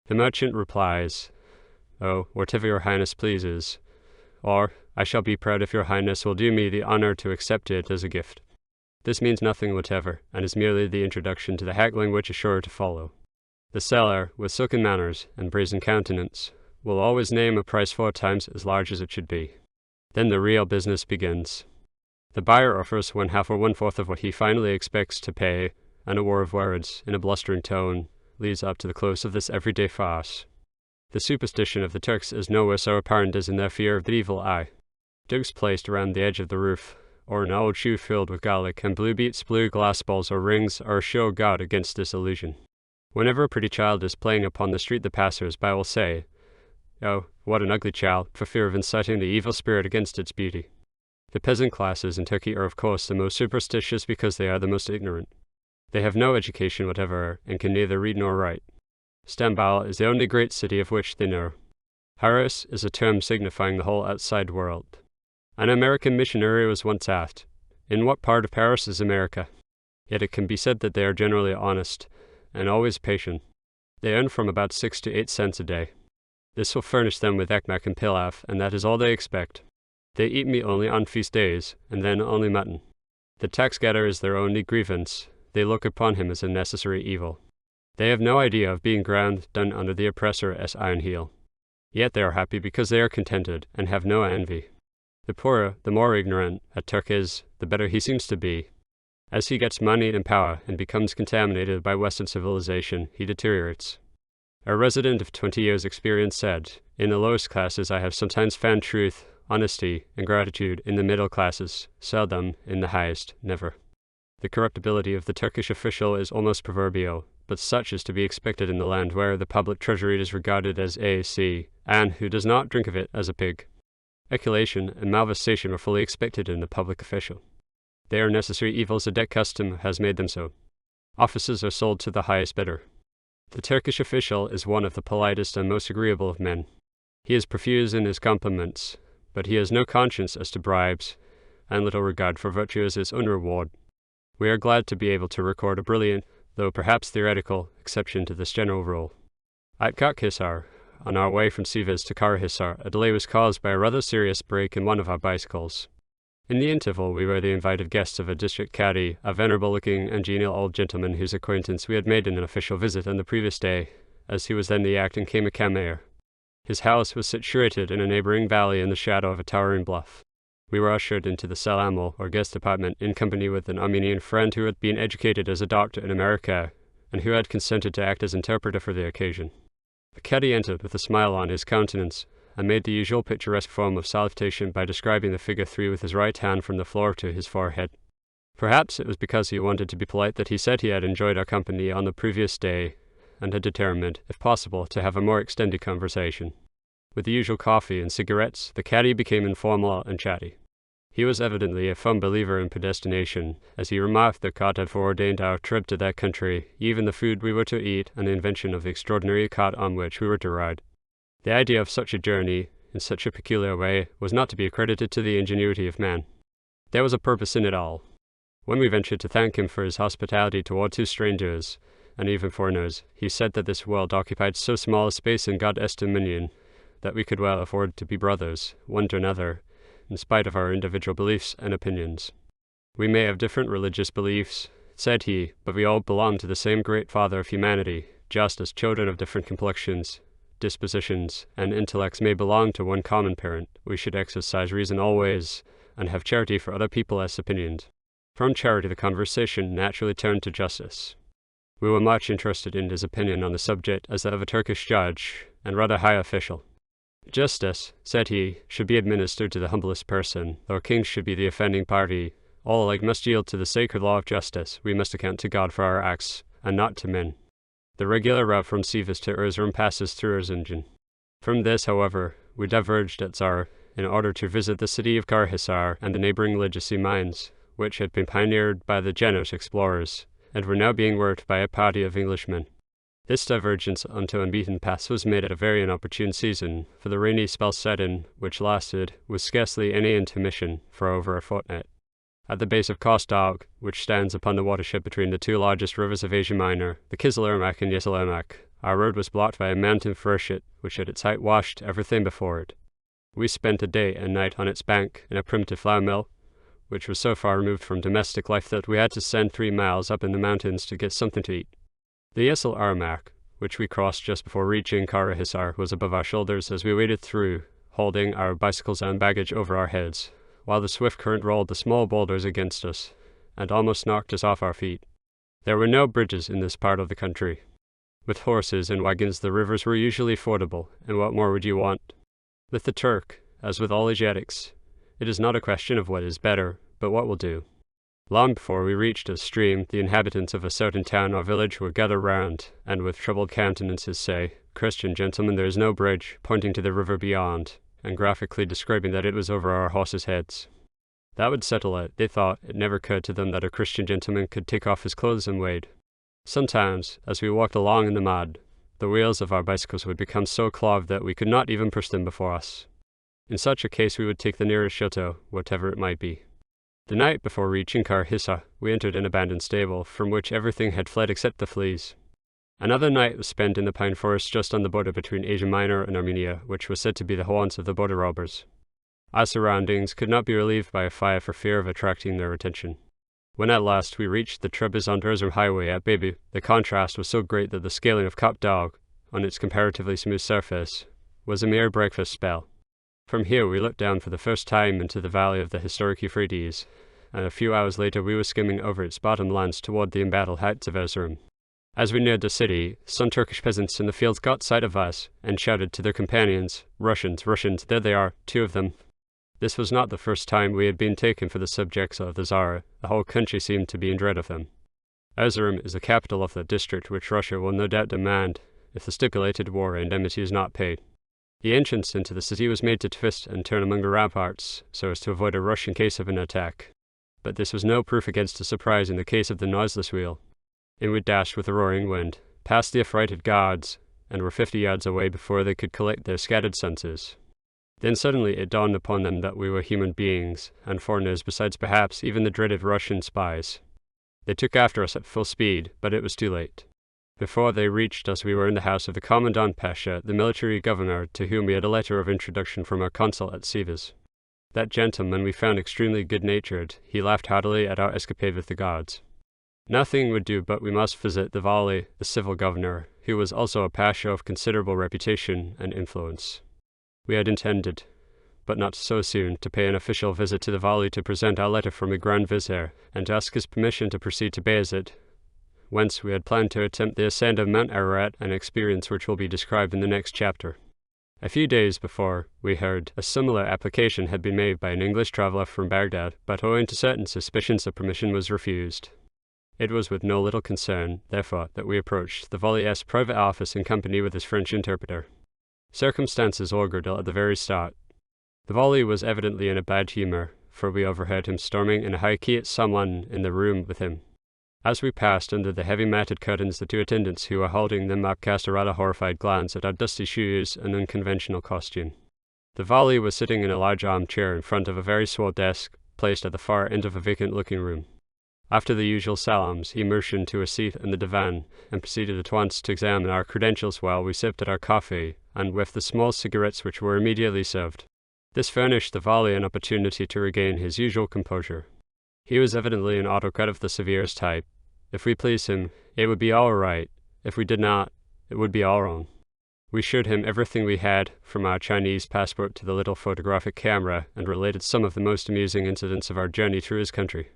The merchant replies, "Oh, whatever your highness pleases," or, "I shall be proud if your highness will do me the honor to accept it as a gift." This means nothing whatever, and is merely the introduction to the haggling which is sure to follow. The seller, with silken manners and brazen countenance, will always name a price 4 times as large as it should be. Then the real business begins. The buyer offers 1/2 or 1/4 of what he finally expects to pay, and a war of words, in a blustering tone, leads up to the close of this everyday farce. The superstition of the Turks is nowhere so apparent as in their fear of the evil eye. Dugs placed around the edge of the roof, or an old shoe filled with garlic and blue beets, blue glass balls or rings are a sure guard against this illusion. Whenever a pretty child is playing upon the street, the passers-by will say, "Oh, what an ugly child," for fear of inciting the evil spirit against its beauty. The peasant classes in Turkey are of course the most superstitious because they are the most ignorant. They have no education whatever and can neither read nor write. Stambul is the only great city of which they know. Paris is a term signifying the whole outside world. An American missionary was once asked, "In what part of Paris is America?" Yet it can be said that they are generally honest, and always patient. They earn from about 6 to 8 cents a day. This will furnish them with ekmek and pilaf, and that is all they expect. They eat meat only on feast days, and then only mutton. The tax-gatherer is their only grievance. They look upon him as a necessary evil. They have no idea of being ground down under the oppressor as iron heel. Yet they are happy because they are contented, and have no envy. The poorer, the more ignorant a Turk is, the better he seems to be. As he gets money and power, and becomes contaminated by Western civilization, he deteriorates. A resident of 20 years' experience said, "In the lowest classes I have sometimes found truth, honesty, and gratitude. In the middle classes, seldom; in the highest, never." The corruptibility of the Turkish official is almost proverbial, but such is to be expected in the land where the public treasury is regarded as A.C., and who does not drink of it as a pig. Peculation and malversation are fully expected in the public official. They are necessary evils. A debt custom has made them so. Offices are sold to the highest bidder. The Turkish official is one of the politest and most agreeable of men. He is profuse in his compliments, but he has no conscience as to bribes, and little regard for virtue as his own reward. We are glad to be able to record a brilliant, though perhaps theoretical, exception to this general rule. At Kakhisar, on our way from Sivas to Karahisar, a delay was caused by a rather serious break in one of our bicycles. In the interval, we were the invited guests of a district caddy, a venerable-looking and genial old gentleman whose acquaintance we had made in an official visit on the previous day, as he was then the acting Kaymakam mayor. His house was situated in a neighboring valley in the shadow of a towering bluff. We were ushered into the Salamul, or guest apartment, in company with an Armenian friend who had been educated as a doctor in America, and who had consented to act as interpreter for the occasion. The caddy entered with a smile on his countenance, and made the usual picturesque form of salutation by describing the figure 3 with his right hand from the floor to his forehead. Perhaps it was because he wanted to be polite that he said he had enjoyed our company on the previous day, and had determined, if possible, to have a more extended conversation. With the usual coffee and cigarettes, the caddy became informal and chatty. He was evidently a firm believer in predestination, as he remarked that God had foreordained our trip to that country, even the food we were to eat, and the invention of the extraordinary cart on which we were to ride. The idea of such a journey, in such a peculiar way, was not to be accredited to the ingenuity of man. There was a purpose in it all. When we ventured to thank him for his hospitality toward 2 strangers, and even foreigners, he said that this world occupied so small a space in God's dominion, that we could well afford to be brothers, one to another, in spite of our individual beliefs and opinions. We may have different religious beliefs, said he, but we all belong to the same great Father of humanity, just as children of different complexions, dispositions, and intellects may belong to one common parent. We should exercise reason always, and have charity for other people as opinions. From charity the conversation naturally turned to justice. We were much interested in his opinion on the subject as that of a Turkish judge, and rather high official. Justice, said he, should be administered to the humblest person, though kings should be the offending party. All alike must yield to the sacred law of justice. We must account to God for our acts, and not to men. The regular route from Sivas to Erzurum passes through Erzincan. From this, however, we diverged at Zar, in order to visit the city of Karahisar and the neighboring legacy mines, which had been pioneered by the Janos explorers, and were now being worked by a party of Englishmen. This divergence onto unbeaten paths was made at a very inopportune season, for the rainy spell set in, which lasted, with scarcely any intermission, for over a fortnight. At the base of Kostalk, which stands upon the watershed between the 2 largest rivers of Asia Minor, the Kızılırmak and Yeşilırmak, our road was blocked by a mountain freshet, which at its height washed everything before it. We spent a day and night on its bank, in a primitive flour mill, which was so far removed from domestic life that we had to send 3 miles up in the mountains to get something to eat. The Yeşilırmak, which we crossed just before reaching Karahisar, was above our shoulders as we waded through, holding our bicycles and baggage over our heads, while the swift current rolled the small boulders against us, and almost knocked us off our feet. There were no bridges in this part of the country. With horses and wagons the rivers were usually fordable, and what more would you want? With the Turk, as with all Asiatics, It is not a question of what is better, but what will do. Long before we reached a stream, the inhabitants of a certain town or village would gather round, and with troubled countenances say, "Christian gentlemen, there is no bridge," pointing to the river beyond, and graphically describing that it was over our horses' heads. That would settle it. They thought it never occurred to them that a Christian gentleman could take off his clothes and wade. Sometimes, as we walked along in the mud, the wheels of our bicycles would become so clogged that we could not even push them before us. In such a case we would take the nearest chateau, whatever it might be. The night before reaching Karhissa, we entered an abandoned stable, from which everything had fled except the fleas. Another night was spent in the pine forest just on the border between Asia Minor and Armenia, which was said to be the haunts of the border robbers. Our surroundings could not be relieved by a fire for fear of attracting their attention. When at last we reached the Trebizond-Erzurum highway at Baby, the contrast was so great that the scaling of Kop Dagh, on its comparatively smooth surface, was a mere breakfast spell. From here we looked down for the first time into the valley of the historic Euphrates, and a few hours later we were skimming over its bottomlands toward the embattled heights of Erzurum. As we neared the city, some Turkish peasants in the fields caught sight of us and shouted to their companions, "Russians, Russians, there they are, 2 of them." This was not the first time we had been taken for the subjects of the Tsar. The whole country seemed to be in dread of them. Erzurum is the capital of the district which Russia will no doubt demand if the stipulated war indemnity is not paid. The entrance into the city was made to twist and turn among the ramparts, so as to avoid a rush in case of an attack. But this was no proof against a surprise in the case of the noiseless wheel. In we dashed with a roaring wind, past the affrighted guards, and were 50 yards away before they could collect their scattered senses. Then suddenly it dawned upon them that we were human beings, and foreigners besides perhaps even the dreaded Russian spies. They took after us at full speed, but it was too late. Before they reached us we were in the house of the Commandant Pasha, the military governor, to whom we had a letter of introduction from our consul at Sivas. That gentleman we found extremely good-natured. He laughed heartily at our escapade with the guards. Nothing would do but we must visit the Vali, the civil governor, who was also a pasha of considerable reputation and influence. We had intended, but not so soon, to pay an official visit to the Vali to present our letter from the Grand Vizier, and to ask his permission to proceed to Bayezid, whence we had planned to attempt the ascent of Mount Ararat, an experience which will be described in the next chapter. A few days before, we heard a similar application had been made by an English traveller from Baghdad, but owing to certain suspicions the permission was refused. It was with no little concern, therefore, that we approached the Vali's private office in company with his French interpreter. Circumstances augured ill at the very start. The Vali was evidently in a bad humour, for we overheard him storming in a high key at someone in the room with him. As we passed under the heavy matted curtains, the 2 attendants who were holding them up cast a rather horrified glance at our dusty shoes and unconventional costume. The Vali was sitting in a large armchair in front of a very small desk, placed at the far end of a vacant-looking room. After the usual salams, he motioned to a seat in the divan, and proceeded at once to examine our credentials while we sipped at our coffee, and with the small cigarettes which were immediately served. This furnished the Vali an opportunity to regain his usual composure. He was evidently an autocrat of the severest type. If we pleased him, it would be all right. If we did not, it would be all wrong. We showed him everything we had, from our Chinese passport to the little photographic camera, and related some of the most amusing incidents of our journey through his country.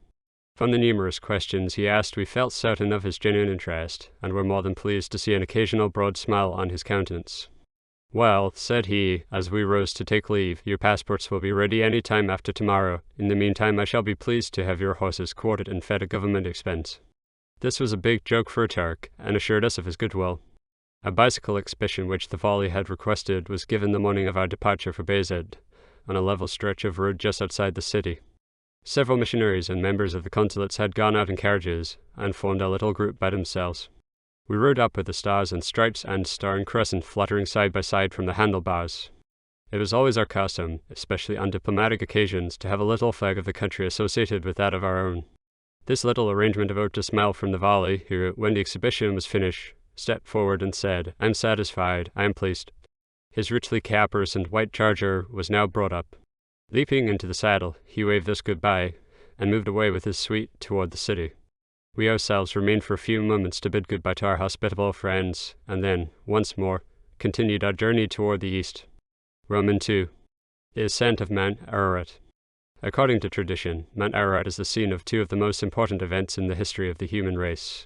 From the numerous questions he asked, we felt certain of his genuine interest, and were more than pleased to see an occasional broad smile on his countenance. "Well," said he, as we rose to take leave, "your passports will be ready any time after tomorrow. In the meantime I shall be pleased to have your horses quartered and fed at government expense." This was a big joke for a Turk, and assured us of his goodwill. A bicycle expedition which the Vali had requested was given the morning of our departure for Bayezid, on a level stretch of road just outside the city. Several missionaries and members of the consulates had gone out in carriages, and formed a little group by themselves. We rode up with the stars and stripes and star and crescent fluttering side by side from the handlebars. It was always our custom, especially on diplomatic occasions, to have a little flag of the country associated with that of our own. This little arrangement evoked a smile from the Vali, who, when the exhibition was finished, stepped forward and said, "I am satisfied, I am pleased." His richly caparisoned white charger was now brought up. Leaping into the saddle, he waved us goodbye, and moved away with his suite toward the city. We ourselves remained for a few moments to bid goodbye to our hospitable friends, and then, once more, continued our journey toward the east. Roman II. The ascent of Mount Ararat. According to tradition, Mount Ararat is the scene of 2 of the most important events in the history of the human race.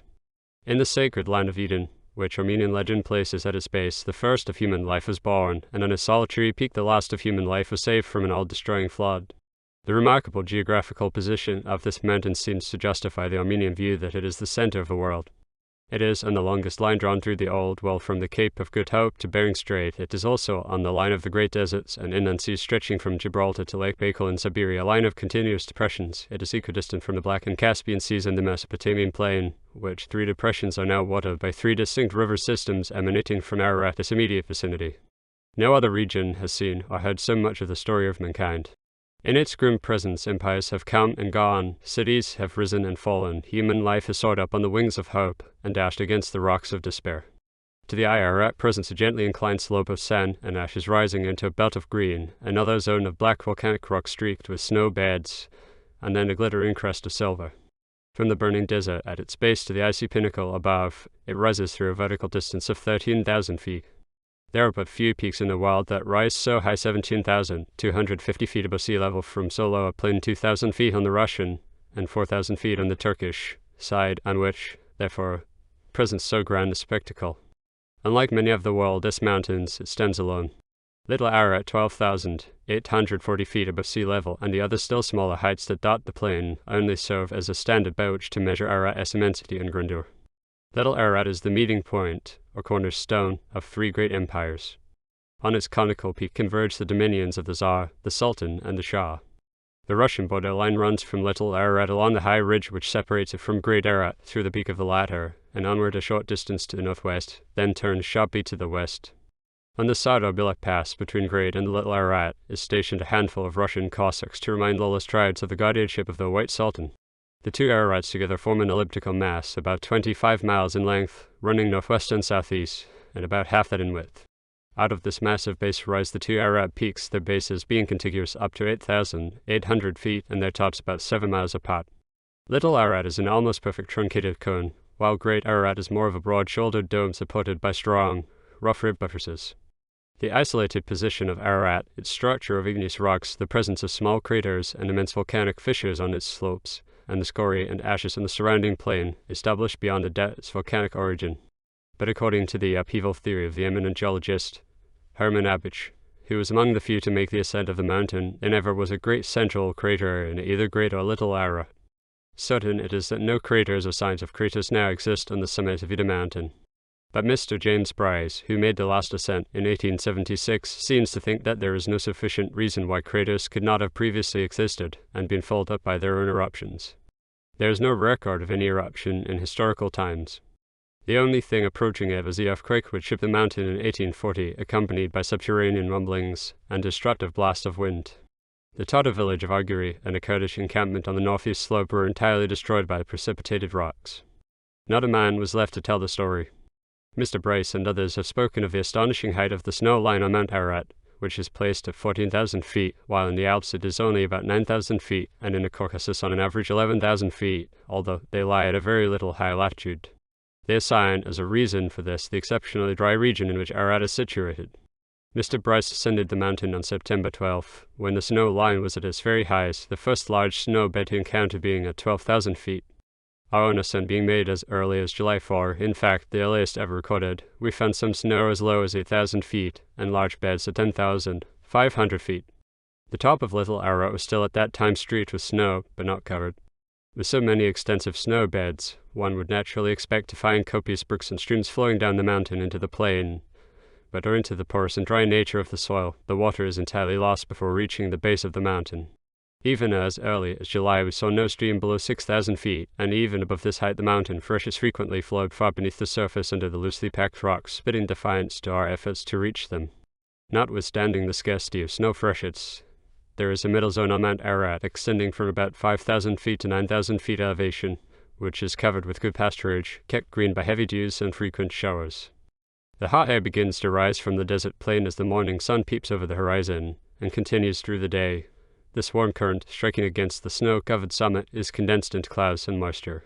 In the sacred land of Eden, which Armenian legend places at its base, the first of human life was born, and on a solitary peak the last of human life was saved from an all-destroying flood. The remarkable geographical position of this mountain seems to justify the Armenian view that it is the center of the world. It is on the longest line drawn through the old world from the Cape of Good Hope to Bering Strait. It is also on the line of the Great Deserts and inland seas stretching from Gibraltar to Lake Baikal in Siberia, a line of continuous depressions. It is equidistant from the Black and Caspian Seas and the Mesopotamian Plain, which 3 depressions are now watered by 3 distinct river systems emanating from Ararat, this immediate vicinity. No other region has seen or heard so much of the story of mankind. In its grim presence, empires have come and gone, cities have risen and fallen, human life has soared up on the wings of hope and dashed against the rocks of despair. To the eye, Ararat presents a gently inclined slope of sand and ashes rising into a belt of green, another zone of black volcanic rock streaked with snow beds, and then a glittering crest of silver. From the burning desert at its base to the icy pinnacle above, it rises through a vertical distance of 13,000 feet. There are but few peaks in the world that rise so high, 17,250 feet above sea level, from so low a plain 2,000 feet on the Russian and 4,000 feet on the Turkish side, on which, therefore, presents so grand a spectacle. Unlike many of the world's mountains, it stands alone. Little Ararat, 12,840 feet above sea level, and the other still smaller heights that dot the plain only serve as a standard by which to measure Ararat's immensity and grandeur. Little Ararat is the meeting point, or cornerstone, of 3 great empires. On its conical peak converge the dominions of the Tsar, the Sultan, and the Shah. The Russian borderline runs from Little Ararat along the high ridge which separates it from Great Ararat through the peak of the latter, and onward a short distance to the northwest, then turns sharply to the west. On the Sardar Bilek Pass between Great and Little Ararat is stationed a handful of Russian Cossacks to remind lawless tribes of the guardianship of the White Sultan. The 2 Ararats together form an elliptical mass, about 25 miles in length, running northwest and southeast, and about half that in width. Out of this massive base rise the 2 Ararat peaks, their bases being contiguous up to 8,800 feet and their tops about 7 miles apart. Little Ararat is an almost perfect truncated cone, while Great Ararat is more of a broad-shouldered dome supported by strong, rough-ribbed buttresses. The isolated position of Ararat, its structure of igneous rocks, the presence of small craters and immense volcanic fissures on its slopes, and the scoria and ashes in the surrounding plain, established beyond a doubt its volcanic origin. But according to the upheaval theory of the eminent geologist Hermann Abich, who was among the few to make the ascent of the mountain, there never was a great central crater in either Great or Little Ararat. Certain it is that no craters or signs of craters now exist on the summit of either mountain. But Mr. James Bryce, who made the last ascent in 1876, seems to think that there is no sufficient reason why craters could not have previously existed and been filled up by their own eruptions. There is no record of any eruption in historical times. The only thing approaching it was the earthquake which shook the mountain in 1840, accompanied by subterranean rumblings and destructive blasts of wind. The Tatar village of Arguri and a Kurdish encampment on the northeast slope were entirely destroyed by precipitated rocks. Not a man was left to tell the story. Mr. Bryce and others have spoken of the astonishing height of the snow line on Mount Ararat, which is placed at 14,000 feet, while in the Alps it is only about 9,000 feet, and in the Caucasus on an average 11,000 feet, although they lie at a very little high latitude. They assign as a reason for this the exceptionally dry region in which Ararat is situated. Mr. Bryce ascended the mountain on September 12, when the snow line was at its very highest, the first large snow bed to encounter being at 12,000 feet. Our own ascent being made as early as July 4, in fact the earliest ever recorded, we found some snow as low as 8,000 feet and large beds at 10,500 feet. The top of Little Ararat was still at that time streaked with snow, but not covered. With so many extensive snow beds, one would naturally expect to find copious brooks and streams flowing down the mountain into the plain, but owing to the porous and dry nature of the soil, the water is entirely lost before reaching the base of the mountain. Even as early as July we saw no stream below 6,000 feet, and even above this height the mountain freshets frequently flowed far beneath the surface under the loosely packed rocks, bidding defiance to our efforts to reach them. Notwithstanding the scarcity of snow freshets, there is a middle zone on Mount Ararat extending from about 5,000 feet to 9,000 feet elevation, which is covered with good pasturage, kept green by heavy dews and frequent showers. The hot air begins to rise from the desert plain as the morning sun peeps over the horizon, and continues through the day. This warm current, striking against the snow-covered summit, is condensed into clouds and moisture.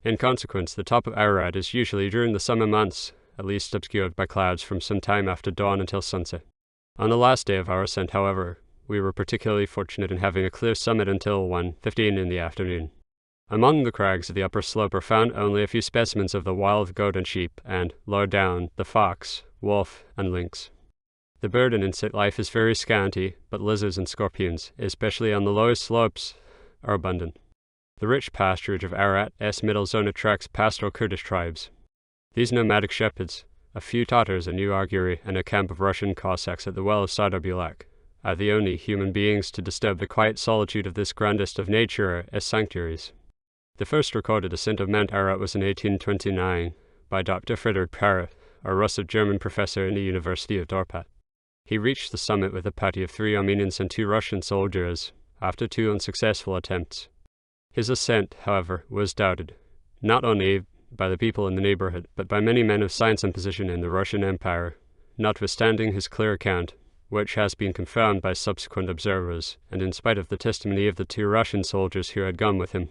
In consequence, the top of Ararat is usually, during the summer months, at least obscured by clouds from some time after dawn until sunset. On the last day of our ascent, however, we were particularly fortunate in having a clear summit until 1:15 in the afternoon. Among the crags of the upper slope are found only a few specimens of the wild goat and sheep, and, lower down, the fox, wolf, and lynx. The bird and insect life is very scanty, but lizards and scorpions, especially on the lowest slopes, are abundant. The rich pasturage of Ararat's middle zone attracts pastoral Kurdish tribes. These nomadic shepherds, a few Tatars, a new augury, and a camp of Russian Cossacks at the well of Sadar-Bulak, are the only human beings to disturb the quiet solitude of this grandest of nature as sanctuaries. The first recorded ascent of Mount Ararat was in 1829 by Dr. Friedrich Parrot, a Russo German professor in the University of Dorpat. He reached the summit with a party of 3 Armenians and 2 Russian soldiers, after 2 unsuccessful attempts. His ascent, however, was doubted, not only by the people in the neighborhood, but by many men of science and position in the Russian Empire, notwithstanding his clear account, which has been confirmed by subsequent observers, and in spite of the testimony of the 2 Russian soldiers who had gone with him.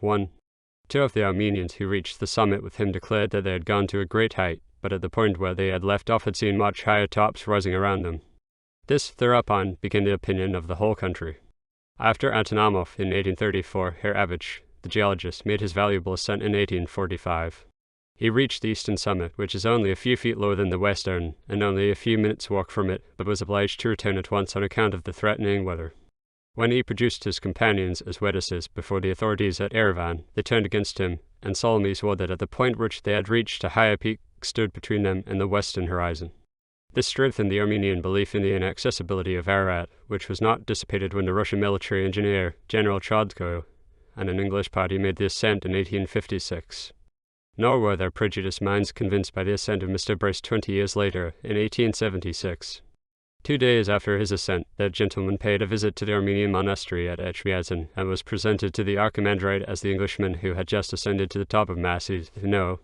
2 of the Armenians who reached the summit with him declared that they had gone to a great height, but at the point where they had left off had seen much higher tops rising around them. This thereupon became the opinion of the whole country. After Antonamov in 1834, Herr Avich, the geologist, made his valuable ascent in 1845. He reached the eastern summit, which is only a few feet lower than the western, and only a few minutes' walk from it, but was obliged to return at once on account of the threatening weather. When he produced his companions as witnesses before the authorities at Yerevan, they turned against him, and solemnly swore that at the point which they had reached a higher peak stood between them and the western horizon. This strengthened the Armenian belief in the inaccessibility of Ararat, which was not dissipated when the Russian military engineer, General Chodko, and an English party made the ascent in 1856. Nor were their prejudiced minds convinced by the ascent of Mr. Bryce 20 years later, in 1876. 2 days after his ascent, that gentleman paid a visit to the Armenian monastery at Echmiadzin, and was presented to the archimandrite as the Englishman who had just ascended to the top of Masses. No,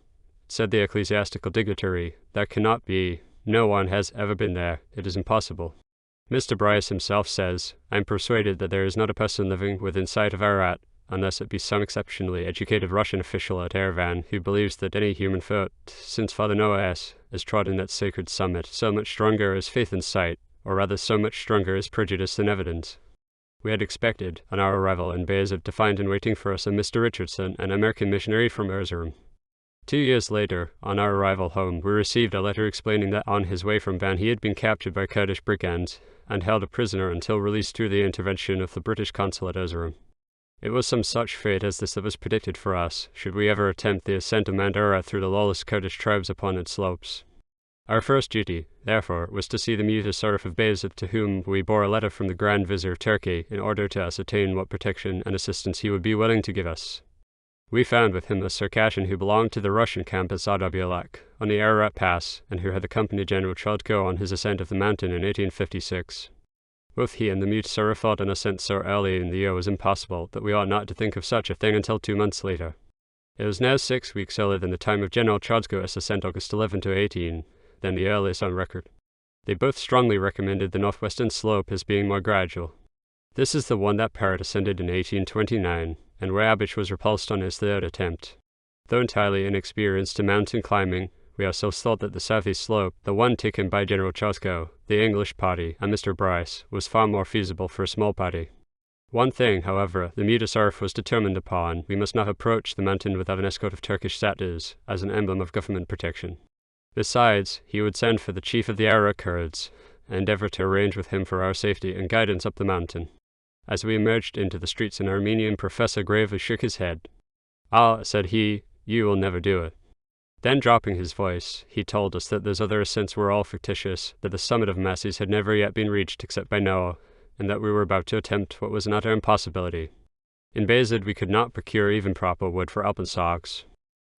said the ecclesiastical dignitary, that cannot be. No one has ever been there. It is impossible. Mr. Bryce himself says, I am persuaded that there is not a person living within sight of Ararat, unless it be some exceptionally educated Russian official at Yerevan who believes that any human foot, since Father Noah's, has trodden that sacred summit, so much stronger is faith in sight, or rather so much stronger is prejudice than evidence. We had expected, on our arrival in Bayazid, to find in waiting for us a Mr. Richardson, an American missionary from Erzurum. 2 years later, on our arrival home, we received a letter explaining that on his way from Van he had been captured by Kurdish brigands, and held a prisoner until released through the intervention of the British consul at Erzurum. It was some such fate as this that was predicted for us, should we ever attempt the ascent of Mount Ararat through the lawless Kurdish tribes upon its slopes. Our first duty, therefore, was to see the Mutasarrif of Bayazid, to whom we bore a letter from the Grand Vizier of Turkey, in order to ascertain what protection and assistance he would be willing to give us. We found with him a Circassian who belonged to the Russian camp at Sadar-Bulak, on the Ararat Pass, and who had accompanied General Chodko on his ascent of the mountain in 1856. Both he and the Mutasarrif thought an ascent so early in the year was impossible, that we ought not to think of such a thing until 2 months later. It was now 6 weeks earlier than the time of General Chodko's ascent, August 11 to 18, than the earliest on record. They both strongly recommended the northwestern slope as being more gradual. This is the one that Parrot ascended in 1829, and where Abich was repulsed on his 3rd attempt. Though entirely inexperienced in mountain climbing, we ourselves thought that the southeast slope, the one taken by General Chodko, the English party, and Mr. Bryce, was far more feasible for a small party. One thing, however, the Mutasarrif was determined upon: we must not approach the mountain without an escort of Turkish satyrs, as an emblem of government protection. Besides, he would send for the chief of the Ararat Kurds, and endeavor to arrange with him for our safety and guidance up the mountain. As we emerged into the streets, an Armenian professor gravely shook his head. Ah, said he, you will never do it. Then, dropping his voice, he told us that those other ascents were all fictitious, that the summit of Masses had never yet been reached except by Noah, and that we were about to attempt what was an utter impossibility. In Bayazid we could not procure even proper wood for alpenstocks.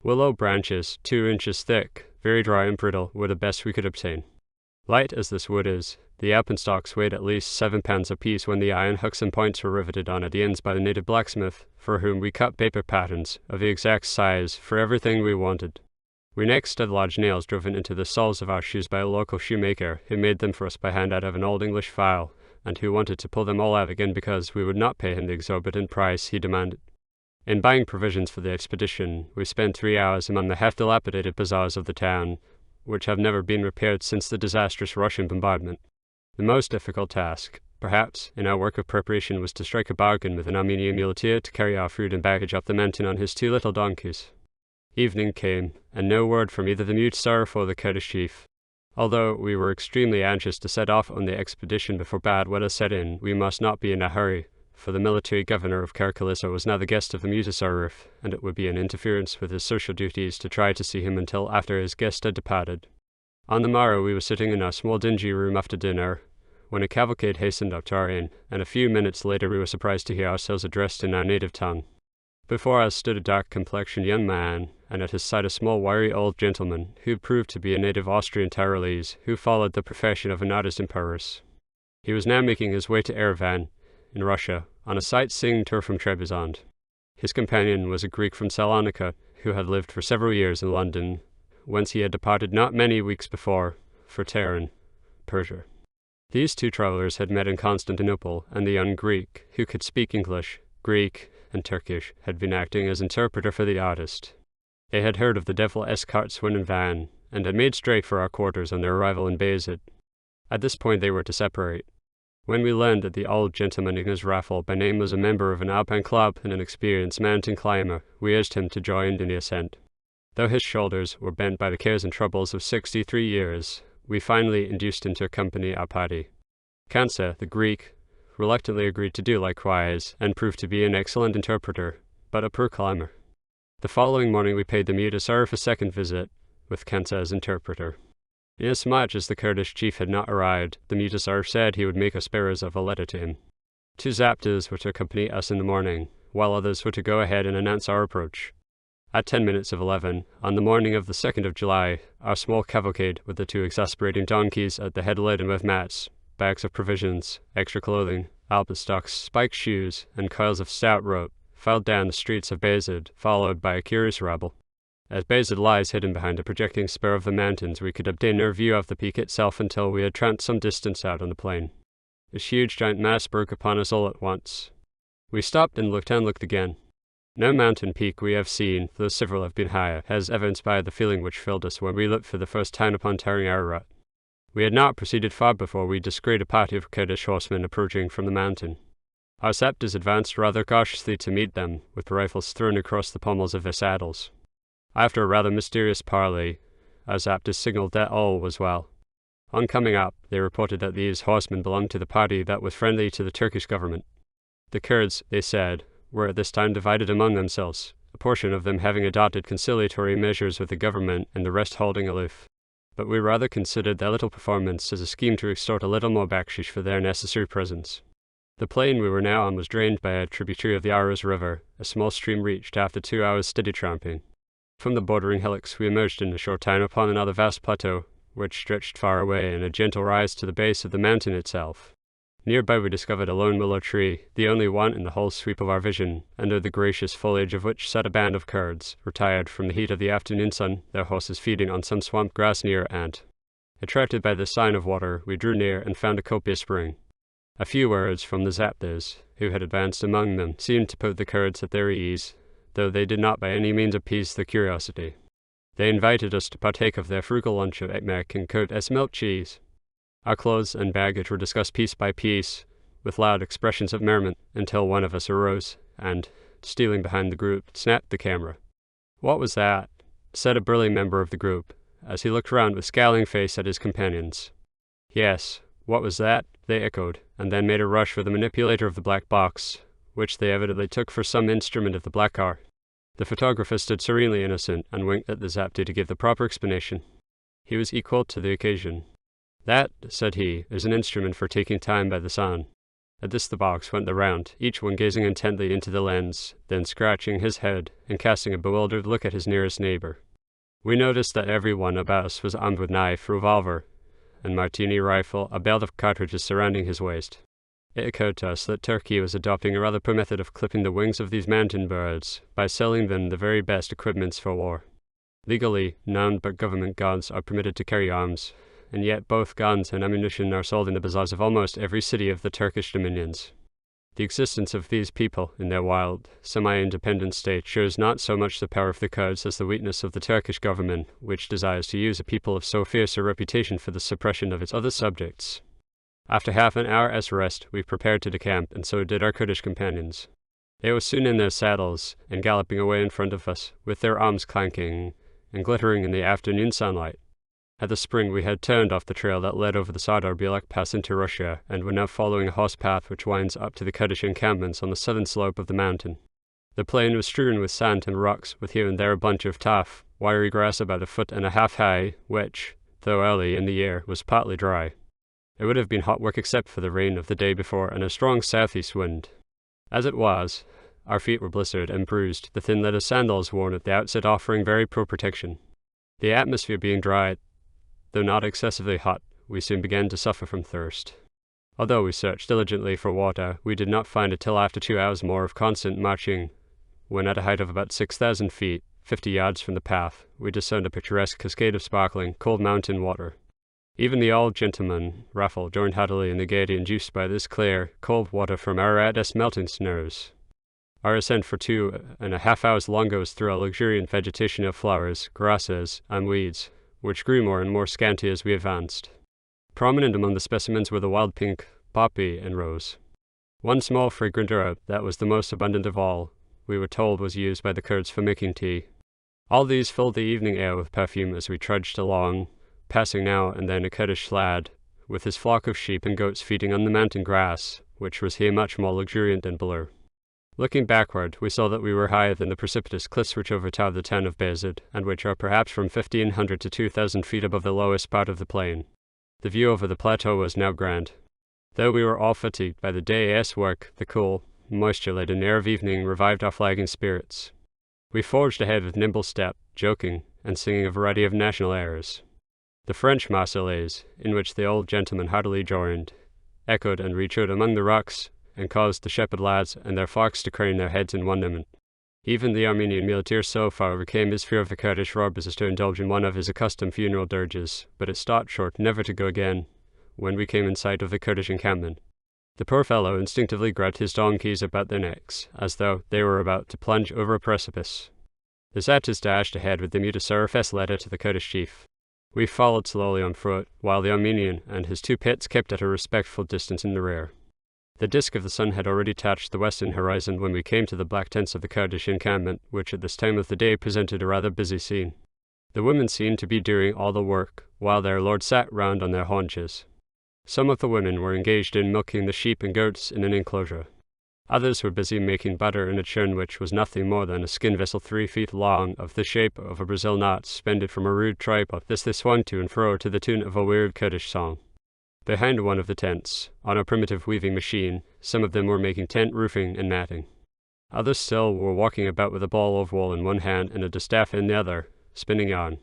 Willow branches, 2 inches thick, very dry and brittle, were the best we could obtain. Light as this wood is, the alpenstocks weighed at least 7 pounds apiece when the iron hooks and points were riveted on at the ends by the native blacksmith, for whom we cut paper patterns, of the exact size, for everything we wanted. We next had large nails driven into the soles of our shoes by a local shoemaker, who made them for us by hand out of an old English file, and who wanted to pull them all out again because we would not pay him the exorbitant price he demanded. In buying provisions for the expedition, we spent 3 hours among the half-dilapidated bazaars of the town, which have never been repaired since the disastrous Russian bombardment. The most difficult task, perhaps, in our work of preparation was to strike a bargain with an Armenian muleteer to carry our fruit and baggage up the mountain on his 2 little donkeys. Evening came, and no word from either the Mutasarrif or the Kurdish chief. Although we were extremely anxious to set off on the expedition before bad weather set in, we must not be in a hurry, for the military governor of Carcalissa was now the guest of the Mutasarrif, and it would be an interference with his social duties to try to see him until after his guest had departed. On the morrow we were sitting in our small dingy room after dinner, when a cavalcade hastened up to our inn, and a few minutes later we were surprised to hear ourselves addressed in our native tongue. Before us stood a dark-complexioned young man, and at his side a small wiry old gentleman, who proved to be a native Austrian Tyrolese, who followed the profession of an artist in Paris. He was now making his way to Erevan, in Russia, on a sightseeing tour from Trebizond. His companion was a Greek from Salonika, who had lived for several years in London, whence he had departed not many weeks before, for Tehran, Persia. These two travellers had met in Constantinople, and the young Greek, who could speak English, Greek, and Turkish, had been acting as interpreter for the artist. They had heard of the devil Eskartswin and Van, and had made straight for our quarters on their arrival in Bayezid. At this point they were to separate. When we learned that the old gentleman in his raffle by name was a member of an Alpine club and an experienced mountain climber, we urged him to join in the ascent. Though his shoulders were bent by the cares and troubles of 63 years, we finally induced him to accompany our party. Kansa, the Greek, reluctantly agreed to do likewise, and proved to be an excellent interpreter, but a poor climber. The following morning we paid the Mutasarrif a second visit, with Kansa as interpreter. Inasmuch as the Kurdish chief had not arrived, the Mutasarrif said he would make us bearers of a letter to him. 2 Zaptas were to accompany us in the morning, while others were to go ahead and announce our approach. At 10 minutes of 11, on the morning of the 2nd of July, our small cavalcade, with the 2 exasperating donkeys at the head laden with mats, bags of provisions, extra clothing, alpenstocks, spiked shoes, and coils of stout rope, filed down the streets of Bayezid, followed by a curious rabble. As Bayezid lies hidden behind a projecting spur of the mountains, we could obtain no view of the peak itself until we had tramped some distance out on the plain. This huge giant mass broke upon us all at once. We stopped and looked again. No mountain peak we have seen, though several have been higher, has ever inspired the feeling which filled us when we looked for the first time upon towering Ararat. We had not proceeded far before we descried a party of Kurdish horsemen approaching from the mountain. Our Zaptas advanced rather cautiously to meet them, with rifles thrown across the pommels of their saddles. After a rather mysterious parley, our Zaptas signaled that all was well. On coming up, they reported that these horsemen belonged to the party that was friendly to the Turkish government. The Kurds, they said, were at this time divided among themselves, a portion of them having adopted conciliatory measures with the government and the rest holding aloof. But we rather considered their little performance as a scheme to extort a little more bakshish for their necessary presence. The plain we were now on was drained by a tributary of the Aras River, a small stream reached after 2 hours' steady tramping. From the bordering hillocks we emerged in a short time upon another vast plateau, which stretched far away in a gentle rise to the base of the mountain itself. Nearby we discovered a lone willow tree, the only one in the whole sweep of our vision, under the gracious foliage of which sat a band of Kurds, retired from the heat of the afternoon sun, their horses feeding on some swamp grass near at hand. Attracted by the sign of water, we drew near and found a copious spring. A few words from the Zaptas, who had advanced among them, seemed to put the Kurds at their ease, though they did not by any means appease their curiosity. They invited us to partake of their frugal lunch of ekmek and cooked as milk cheese. Our clothes and baggage were discussed piece by piece, with loud expressions of merriment, until one of us arose, and, stealing behind the group, snapped the camera. "What was that?" said a burly member of the group, as he looked round with scowling face at his companions. "Yes, what was that?" they echoed, and then made a rush for the manipulator of the black box, which they evidently took for some instrument of the black art. The photographer stood serenely innocent, and winked at the Zapti to give the proper explanation. He was equal to the occasion. "That," said he, "is an instrument for taking time by the sun." At this the box went the round, each one gazing intently into the lens, then scratching his head and casting a bewildered look at his nearest neighbor. We noticed that every one about us was armed with knife, revolver, and martini rifle, a belt of cartridges surrounding his waist. It occurred to us that Turkey was adopting a rather poor method of clipping the wings of these mountain birds by selling them the very best equipments for war. Legally, none but government guards are permitted to carry arms, and yet both guns and ammunition are sold in the bazaars of almost every city of the Turkish dominions. The existence of these people in their wild, semi-independent state shows not so much the power of the Kurds as the weakness of the Turkish government, which desires to use a people of so fierce a reputation for the suppression of its other subjects. After half an hour's rest, we prepared to decamp, and so did our Kurdish companions. They were soon in their saddles, and galloping away in front of us, with their arms clanking and glittering in the afternoon sunlight. At the spring we had turned off the trail that led over the Sardar Bielak Pass into Russia, and were now following a horse path which winds up to the Kurdish encampments on the southern slope of the mountain. The plain was strewn with sand and rocks, with here and there a bunch of tough, wiry grass about 1.5 feet high, which, though early in the year, was partly dry. It would have been hot work except for the rain of the day before and a strong southeast wind. As it was, our feet were blistered and bruised, the thin leather sandals worn at the outset offering very poor protection. The atmosphere being dry, though not excessively hot, we soon began to suffer from thirst. Although we searched diligently for water, we did not find it till after 2 hours more of constant marching, when at a height of about 6,000 feet, 50 yards from the path, we discerned a picturesque cascade of sparkling, cold mountain water. Even the old gentleman, Raffle, joined heartily in the gaiety induced by this clear, cold water from Ararat's melting snows. Our ascent for 2.5 hours longer was through a luxuriant vegetation of flowers, grasses, and weeds, which grew more and more scanty as we advanced. Prominent among the specimens were the wild pink, poppy, and rose. One small fragrant herb, that was the most abundant of all, we were told was used by the Kurds for making tea. All these filled the evening air with perfume as we trudged along, passing now and then a Kurdish lad, with his flock of sheep and goats feeding on the mountain grass, which was here much more luxuriant than below. Looking backward, we saw that we were higher than the precipitous cliffs which overtower the town of Bayezid, and which are perhaps from 1,500 to 2,000 feet above the lowest part of the plain. The view over the plateau was now grand. Though we were all fatigued by the day's work, the cool, moisture-laden air of evening revived our flagging spirits. We forged ahead with nimble step, joking, and singing a variety of national airs. The French Marseillaise, in which the old gentleman heartily joined, echoed and reechoed among the rocks, and caused the shepherd lads and their flocks to crane their heads in wonderment. Even the Armenian muleteer so far overcame his fear of the Kurdish robbers as to indulge in one of his accustomed funeral dirges, but it stopped short never to go again when we came in sight of the Kurdish encampment. The poor fellow instinctively grabbed his donkeys about their necks, as though they were about to plunge over a precipice. The Zatis dashed ahead with the Mutasarrif's letter to the Kurdish chief. We followed slowly on foot, while the Armenian and his 2 pits kept at a respectful distance in the rear. The disk of the sun had already touched the western horizon when we came to the black tents of the Kurdish encampment, which at this time of the day presented a rather busy scene. The women seemed to be doing all the work, while their lord sat round on their haunches. Some of the women were engaged in milking the sheep and goats in an enclosure. Others were busy making butter in a churn which was nothing more than a skin vessel 3 feet long, of the shape of a Brazil knot, suspended from a rude tripod. This swung to and fro to the tune of a weird Kurdish song. Behind one of the tents, on a primitive weaving machine, some of them were making tent roofing and matting. Others still were walking about with a ball of wool in one hand and a distaff in the other, spinning yarn.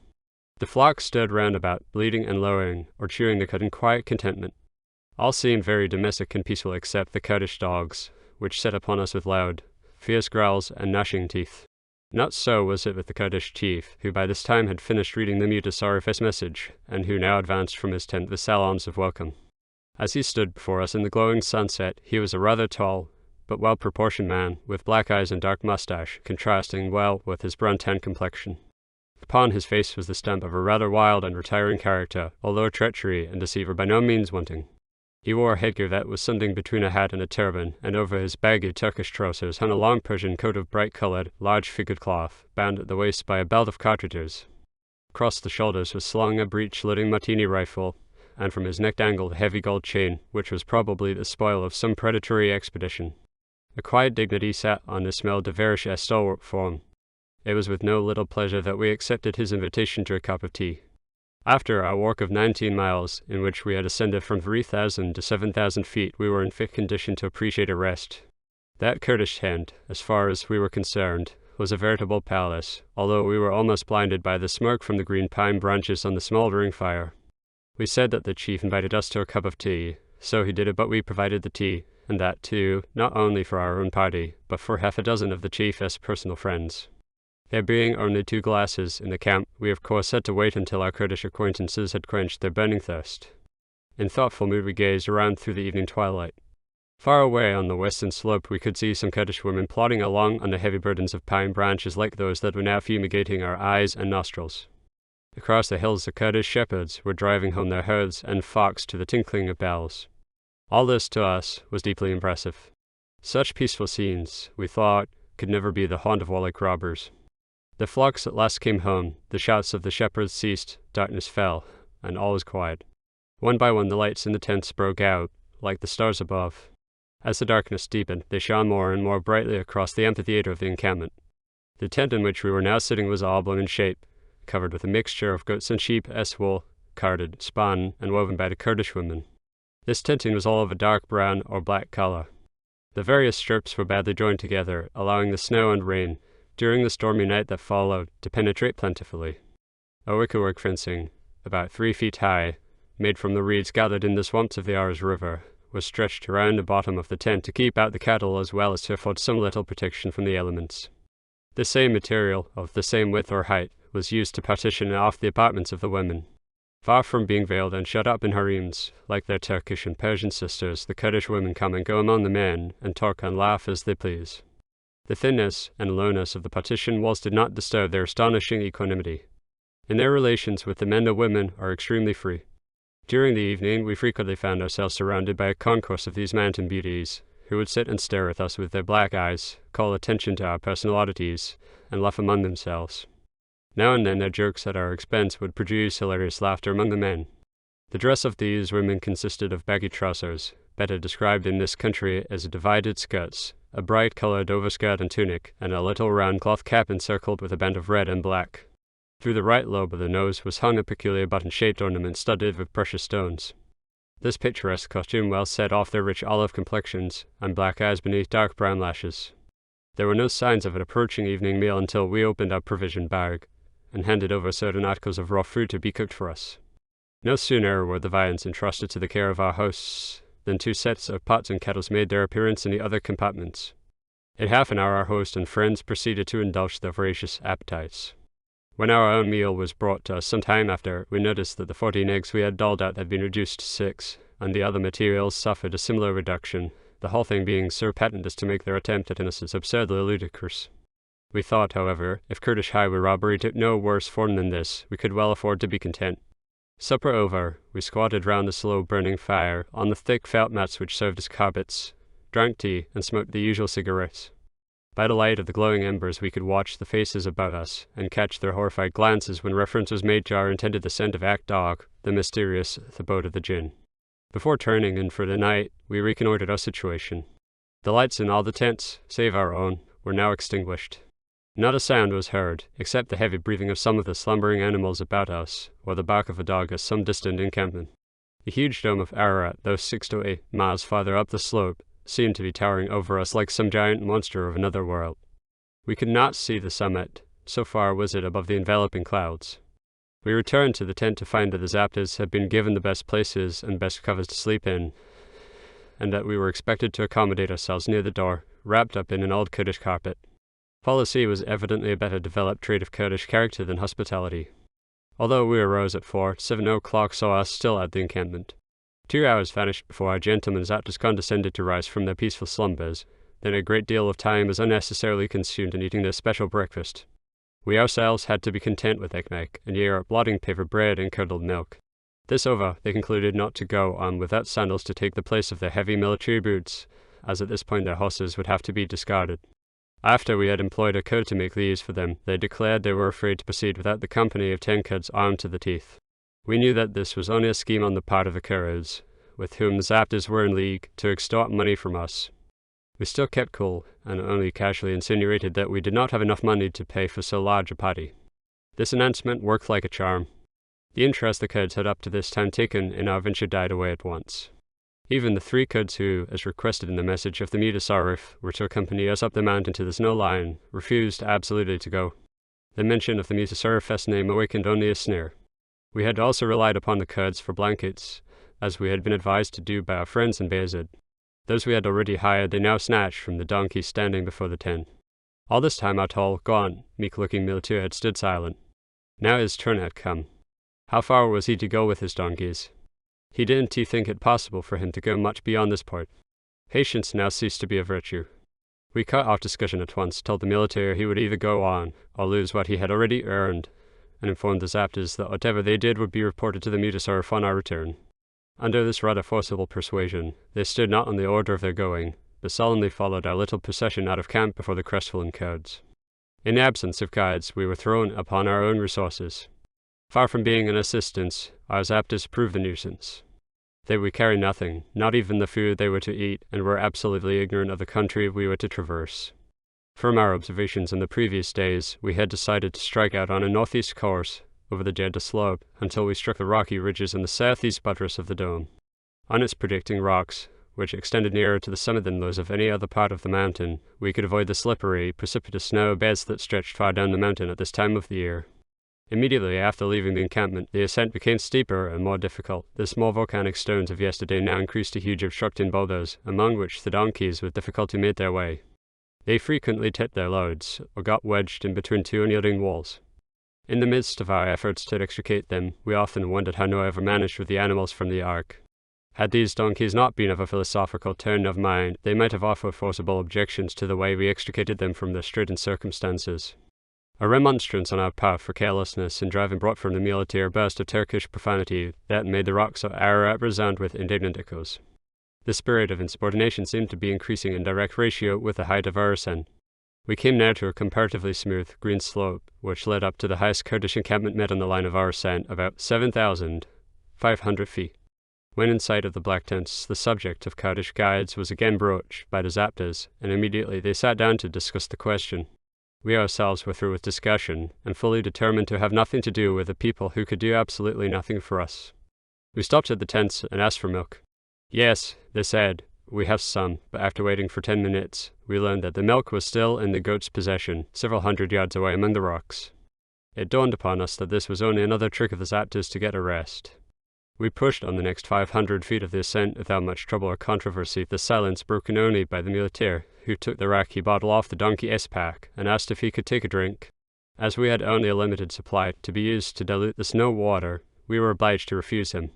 The flock stood round about, bleating and lowing, or chewing the cud in quiet contentment. All seemed very domestic and peaceful except the Kurdish dogs, which set upon us with loud, fierce growls and gnashing teeth. Not so was it with the Kurdish chief, who by this time had finished reading the Mutasarrif's message, and who now advanced from his tent with salaams of welcome. As he stood before us in the glowing sunset, he was a rather tall, but well-proportioned man, with black eyes and dark moustache, contrasting well with his brown-tanned complexion. Upon his face was the stamp of a rather wild and retiring character, although treachery and deceit were by no means wanting. He wore a headgear that was something between a hat and a turban, and over his baggy Turkish trousers hung a long Persian coat of bright-coloured, large-figured cloth, bound at the waist by a belt of cartridges. Across the shoulders was slung a breech-loading Martini rifle, and from his neck dangled a heavy gold chain, which was probably the spoil of some predatory expedition. A quiet dignity sat on his small, devilish, stalwart form. It was with no little pleasure that we accepted his invitation to a cup of tea. After our walk of 19 miles, in which we had ascended from 3,000 to 7,000 feet, we were in fit condition to appreciate a rest. That Kurdish tent, as far as we were concerned, was a veritable palace, although we were almost blinded by the smoke from the green pine branches on the smouldering fire. We said that the chief invited us to a cup of tea, so he did it, but we provided the tea, and that too, not only for our own party, but for 6 of the chief's personal friends. There being only 2 glasses in the camp, we of course had to wait until our Kurdish acquaintances had quenched their burning thirst. In thoughtful mood we gazed around through the evening twilight. Far away on the western slope we could see some Kurdish women plodding along under heavy burdens of pine branches like those that were now fumigating our eyes and nostrils. Across the hills the Kurdish shepherds were driving home their herds and flocks to the tinkling of bells. All this to us was deeply impressive. Such peaceful scenes, we thought, could never be the haunt of warlike robbers. The flocks at last came home, the shouts of the shepherds ceased, darkness fell, and all was quiet. One by one the lights in the tents broke out, like the stars above. As the darkness deepened, they shone more and more brightly across the amphitheater of the encampment. The tent in which we were now sitting was oblong in shape, covered with a mixture of goats and sheep, wool, carded, spun, and woven by the Kurdish women. This tenting was all of a dark brown or black colour. The various strips were badly joined together, allowing the snow and rain, during the stormy night that followed, to penetrate plentifully. A wickerwork fencing, about 3 feet high, made from the reeds gathered in the swamps of the Ars River, was stretched around the bottom of the tent to keep out the cattle as well as to afford some little protection from the elements. The same material, of the same width or height, was used to partition off the apartments of the women. Far from being veiled and shut up in harems, like their Turkish and Persian sisters, the Kurdish women come and go among the men, and talk and laugh as they please. The thinness and lowness of the partition walls did not disturb their astonishing equanimity. In their relations with the men, the women are extremely free. During the evening, we frequently found ourselves surrounded by a concourse of these mountain beauties, who would sit and stare at us with their black eyes, call attention to our personal oddities, and laugh among themselves. Now and then their jokes at our expense would produce hilarious laughter among the men. The dress of these women consisted of baggy trousers, better described in this country as divided skirts, a bright-coloured overskirt and tunic, and a little round cloth cap encircled with a band of red and black. Through the right lobe of the nose was hung a peculiar button-shaped ornament studded with precious stones. This picturesque costume well set off their rich olive complexions and black eyes beneath dark brown lashes. There were no signs of an approaching evening meal until we opened our provision bag, and handed over certain articles of raw food to be cooked for us. No sooner were the viands entrusted to the care of our hosts than 2 sets of pots and kettles made their appearance in the other compartments. In half an hour our host and friends proceeded to indulge their voracious appetites. When our own meal was brought to us some time after, we noticed that the 14 eggs we had doled out had been reduced to 6, and the other materials suffered a similar reduction, the whole thing being so patent as to make their attempt at innocence absurdly ludicrous. We thought, however, if Kurdish highway robbery took no worse form than this, we could well afford to be content. Supper over, we squatted round the slow-burning fire, on the thick felt mats which served as carpets, drank tea, and smoked the usual cigarettes. By the light of the glowing embers we could watch the faces about us, and catch their horrified glances when reference was made to our intended descent of Act Dog, the mysterious abode of the Jinn. Before turning in for the night, we reconnoitred our situation. The lights in all the tents, save our own, were now extinguished. Not a sound was heard, except the heavy breathing of some of the slumbering animals about us, or the bark of a dog at some distant encampment. The huge dome of Ararat, though 6 to 8 miles farther up the slope, seemed to be towering over us like some giant monster of another world. We could not see the summit, so far was it above the enveloping clouds. We returned to the tent to find that the Zaptas had been given the best places and best covers to sleep in, and that we were expected to accommodate ourselves near the door, wrapped up in an old Kurdish carpet. Policy was evidently a better developed trait of Kurdish character than hospitality. Although we arose at 4, 7 o'clock saw us still at the encampment. 2 hours vanished before our gentlemen Zaptas condescended to rise from their peaceful slumbers. Then a great deal of time was unnecessarily consumed in eating their special breakfast. We ourselves had to be content with ekmek, and yea, blotting paper bread and curdled milk. This over, they concluded not to go on without sandals to take the place of their heavy military boots, as at this point their horses would have to be discarded. After we had employed a Kurd to make these for them, they declared they were afraid to proceed without the company of 10 Kurds armed to the teeth. We knew that this was only a scheme on the part of the Kurds, with whom the Zaptas were in league, to extort money from us. We still kept cool, and only casually insinuated that we did not have enough money to pay for so large a party. This announcement worked like a charm. The interest the Kurds had up to this time taken in our venture died away at once. Even the 3 Kurds who, as requested in the message of the Mutasarrif, were to accompany us up the mountain to the snow line, refused absolutely to go. The mention of the Mutasarrif's name awakened only a sneer. We had also relied upon the Kurds for blankets, as we had been advised to do by our friends in Bayezid. Those we had already hired they now snatched from the donkey standing before the tent. All this time our tall, gaunt, meek-looking muleteer had stood silent. Now his turn had come. How far was he to go with his donkeys? He didn't think it possible for him to go much beyond this point. Patience now ceased to be a virtue. We cut off discussion at once, told the muleteer he would either go on, or lose what he had already earned, and informed the Zaptas that whatever they did would be reported to the Mutasarrif on our return. Under this rather forcible persuasion, they stood not on the order of their going, but solemnly followed our little procession out of camp before the crestfallen Kurds. In the absence of guides, we were thrown upon our own resources. Far from being an assistance, our Zaptas proved a nuisance. They would carry nothing, not even the food they were to eat, and were absolutely ignorant of the country we were to traverse. From our observations in the previous days, we had decided to strike out on a northeast course over the Jeddah slope until we struck the rocky ridges in the southeast buttress of the dome. On its projecting rocks, which extended nearer to the summit than those of any other part of the mountain, we could avoid the slippery, precipitous snow beds that stretched far down the mountain at this time of the year. Immediately after leaving the encampment, the ascent became steeper and more difficult. The small volcanic stones of yesterday now increased to huge obstructing boulders, among which the donkeys with difficulty made their way. They frequently tipped their loads, or got wedged in between two unyielding walls. In the midst of our efforts to extricate them, we often wondered how Noah ever managed with the animals from the ark. Had these donkeys not been of a philosophical turn of mind, they might have offered forcible objections to the way we extricated them from their straitened circumstances. A remonstrance on our part for carelessness in driving brought from the muleteer a burst of Turkish profanity that made the rocks of Ararat resound with indignant echoes. The spirit of insubordination seemed to be increasing in direct ratio with the height of our ascent. We came now to a comparatively smooth, green slope, which led up to the highest Kurdish encampment met on the line of our ascent, about 7,500 feet. When in sight of the black tents, the subject of Kurdish guides was again broached by the Zaptas, and immediately they sat down to discuss the question. We ourselves were through with discussion, and fully determined to have nothing to do with a people who could do absolutely nothing for us. We stopped at the tents and asked for milk. Yes, they said, we have some, but after waiting for 10 minutes, we learned that the milk was still in the goats' possession, several hundred yards away among the rocks. It dawned upon us that this was only another trick of the Zaptas to get a rest. We pushed on the next 500 feet of the ascent without much trouble or controversy, the silence broken only by the muleteer, who took the raki bottle off the donkey S-pack and asked if he could take a drink. As we had only a limited supply to be used to dilute the snow water, we were obliged to refuse him.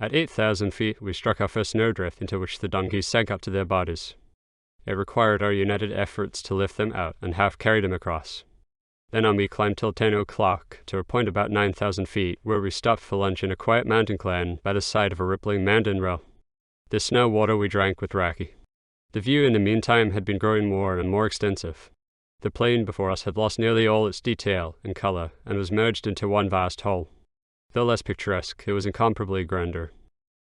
At 8,000 feet, we struck our first snowdrift into which the donkeys sank up to their bodies. It required our united efforts to lift them out and half carry them across. Then on we climbed till 10 o'clock to a point about 9,000 feet, where we stopped for lunch in a quiet mountain glen by the side of a rippling mountain rill. This snow water we drank with raki. The view in the meantime had been growing more and more extensive. The plain before us had lost nearly all its detail and colour, and was merged into one vast whole. Though less picturesque, it was incomparably grander.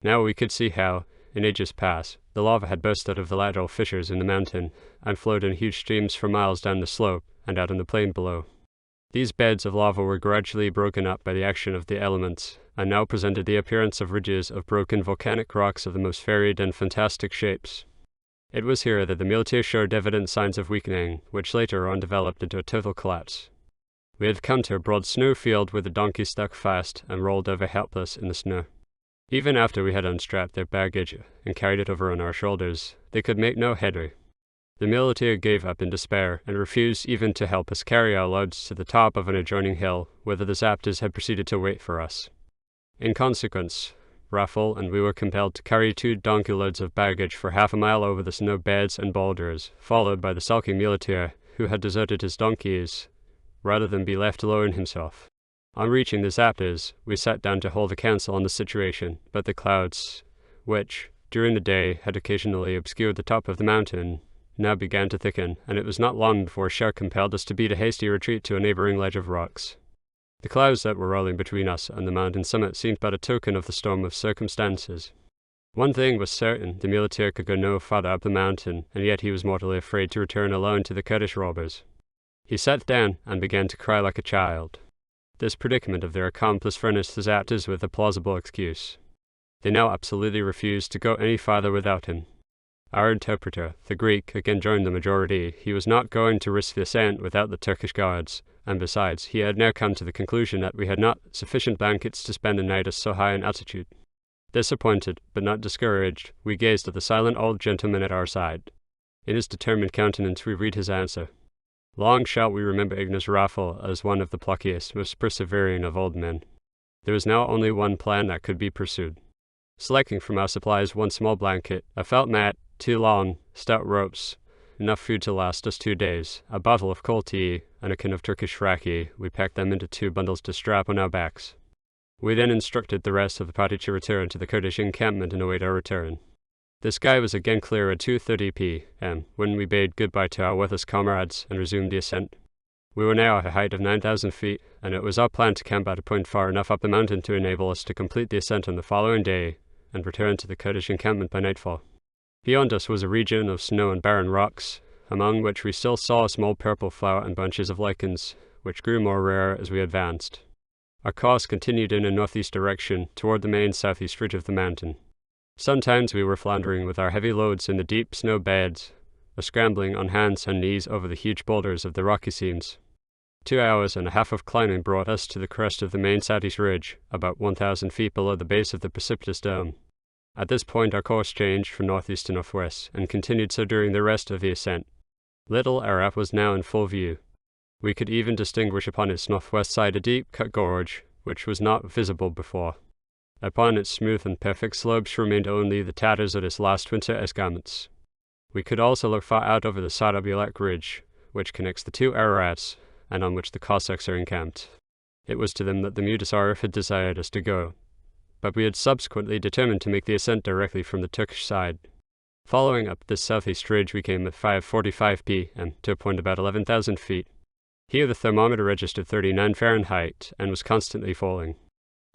Now we could see how, in ages past, the lava had burst out of the lateral fissures in the mountain, and flowed in huge streams for miles down the slope, and out in the plain below. These beds of lava were gradually broken up by the action of the elements, and now presented the appearance of ridges of broken volcanic rocks of the most varied and fantastic shapes. It was here that the muleteer showed evident signs of weakening, which later on developed into a total collapse. We had come to a broad snow field where the donkey stuck fast and rolled over helpless in the snow. Even after we had unstrapped their baggage and carried it over on our shoulders, they could make no headway. The muleteer gave up in despair and refused even to help us carry our loads to the top of an adjoining hill, whither the Zaptas had proceeded to wait for us. In consequence, Raffle and we were compelled to carry 2 donkey loads of baggage for half a mile over the snow beds and boulders, followed by the sulking muleteer, who had deserted his donkeys, rather than be left alone himself. On reaching the Zaptas, we sat down to hold a council on the situation, but the clouds, which, during the day, had occasionally obscured the top of the mountain, now began to thicken, and it was not long before a shout compelled us to beat a hasty retreat to a neighbouring ledge of rocks. The clouds that were rolling between us and the mountain summit seemed but a token of the storm of circumstances. One thing was certain, the muleteer could go no farther up the mountain, and yet he was mortally afraid to return alone to the Kurdish robbers. He sat down and began to cry like a child. This predicament of their accomplice furnished the Zaptas with a plausible excuse. They now absolutely refused to go any farther without him. Our interpreter, the Greek, again joined the majority. He was not going to risk the ascent without the Turkish guards, and besides, he had now come to the conclusion that we had not sufficient blankets to spend the night at so high an altitude. Disappointed, but not discouraged, we gazed at the silent old gentleman at our side. In his determined countenance we read his answer. Long shall we remember Ignace Raffle as one of the pluckiest, most persevering of old men. There was now only one plan that could be pursued. Selecting from our supplies 1 small blanket, a felt mat, 2 long, stout ropes, enough food to last us 2 days, a bottle of cold tea, and a can of Turkish raki, we packed them into 2 bundles to strap on our backs. We then instructed the rest of the party to return to the Kurdish encampment and await our return. The sky was again clear at 2:30 p.m. when we bade goodbye to our worthless comrades and resumed the ascent. We were now at a height of 9,000 feet, and it was our plan to camp at a point far enough up the mountain to enable us to complete the ascent on the following day and return to the Kurdish encampment by nightfall. Beyond us was a region of snow and barren rocks, among which we still saw small purple flower and bunches of lichens, which grew more rare as we advanced. Our course continued in a northeast direction toward the main southeast ridge of the mountain. Sometimes we were floundering with our heavy loads in the deep snow beds, or scrambling on hands and knees over the huge boulders of the rocky seams. 2 hours and a half of climbing brought us to the crest of the main southeast ridge, about 1,000 feet below the base of the precipitous dome. At this point our course changed from northeast to northwest, and continued so during the rest of the ascent. Little Arap was now in full view. We could even distinguish upon its northwest side a deep-cut gorge, which was not visible before. Upon its smooth and perfect slopes remained only the tatters of its last winter escarpments. We could also look far out over the Sarabulak ridge, which connects the two Ararats, and on which the Cossacks are encamped. It was to them that the Mutasarif had desired us to go, but we had subsequently determined to make the ascent directly from the Turkish side. Following up this southeast ridge, we came at 5:45 p.m. to a point about 11,000 feet. Here the thermometer registered 39 Fahrenheit and was constantly falling.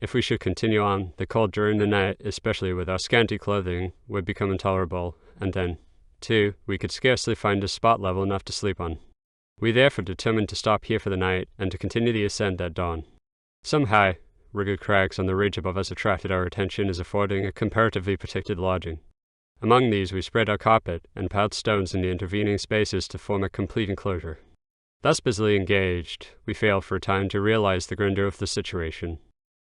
If we should continue on, the cold during the night, especially with our scanty clothing, would become intolerable, and then, too, we could scarcely find a spot level enough to sleep on. We therefore determined to stop here for the night and to continue the ascent at dawn. Some high, rugged crags on the ridge above us attracted our attention as affording a comparatively protected lodging. Among these we spread our carpet and piled stones in the intervening spaces to form a complete enclosure. Thus busily engaged, we failed for a time to realize the grandeur of the situation.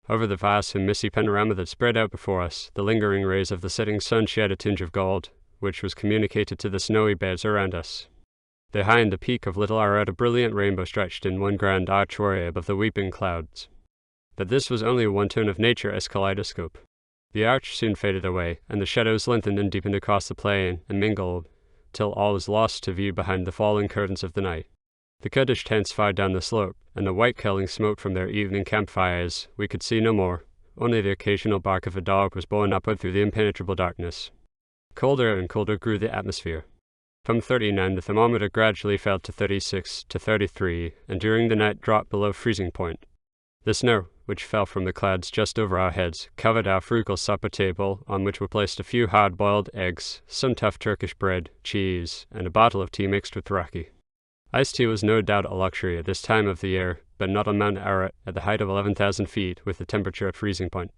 Over the vast and misty panorama that spread out before us, the lingering rays of the setting sun shed a tinge of gold, which was communicated to the snowy beds around us. Behind the peak of Little Ararat a brilliant rainbow stretched in one grand archway above the weeping clouds. But this was only one turn of nature as kaleidoscope. The arch soon faded away, and the shadows lengthened and deepened across the plain and mingled, till all was lost to view behind the falling curtains of the night. The Kurdish tents far down the slope, and the white curling smoke from their evening campfires, we could see no more. Only the occasional bark of a dog was borne upward through the impenetrable darkness. Colder and colder grew the atmosphere. From 39 the thermometer gradually fell to 36 to 33, and during the night dropped below freezing point. The snow, which fell from the clouds just over our heads, covered our frugal supper table, on which were placed a few hard-boiled eggs, some tough Turkish bread, cheese, and a bottle of tea mixed with raki. Iced tea was no doubt a luxury at this time of the year, but not on Mount Ararat at the height of 11,000 feet with the temperature at freezing point.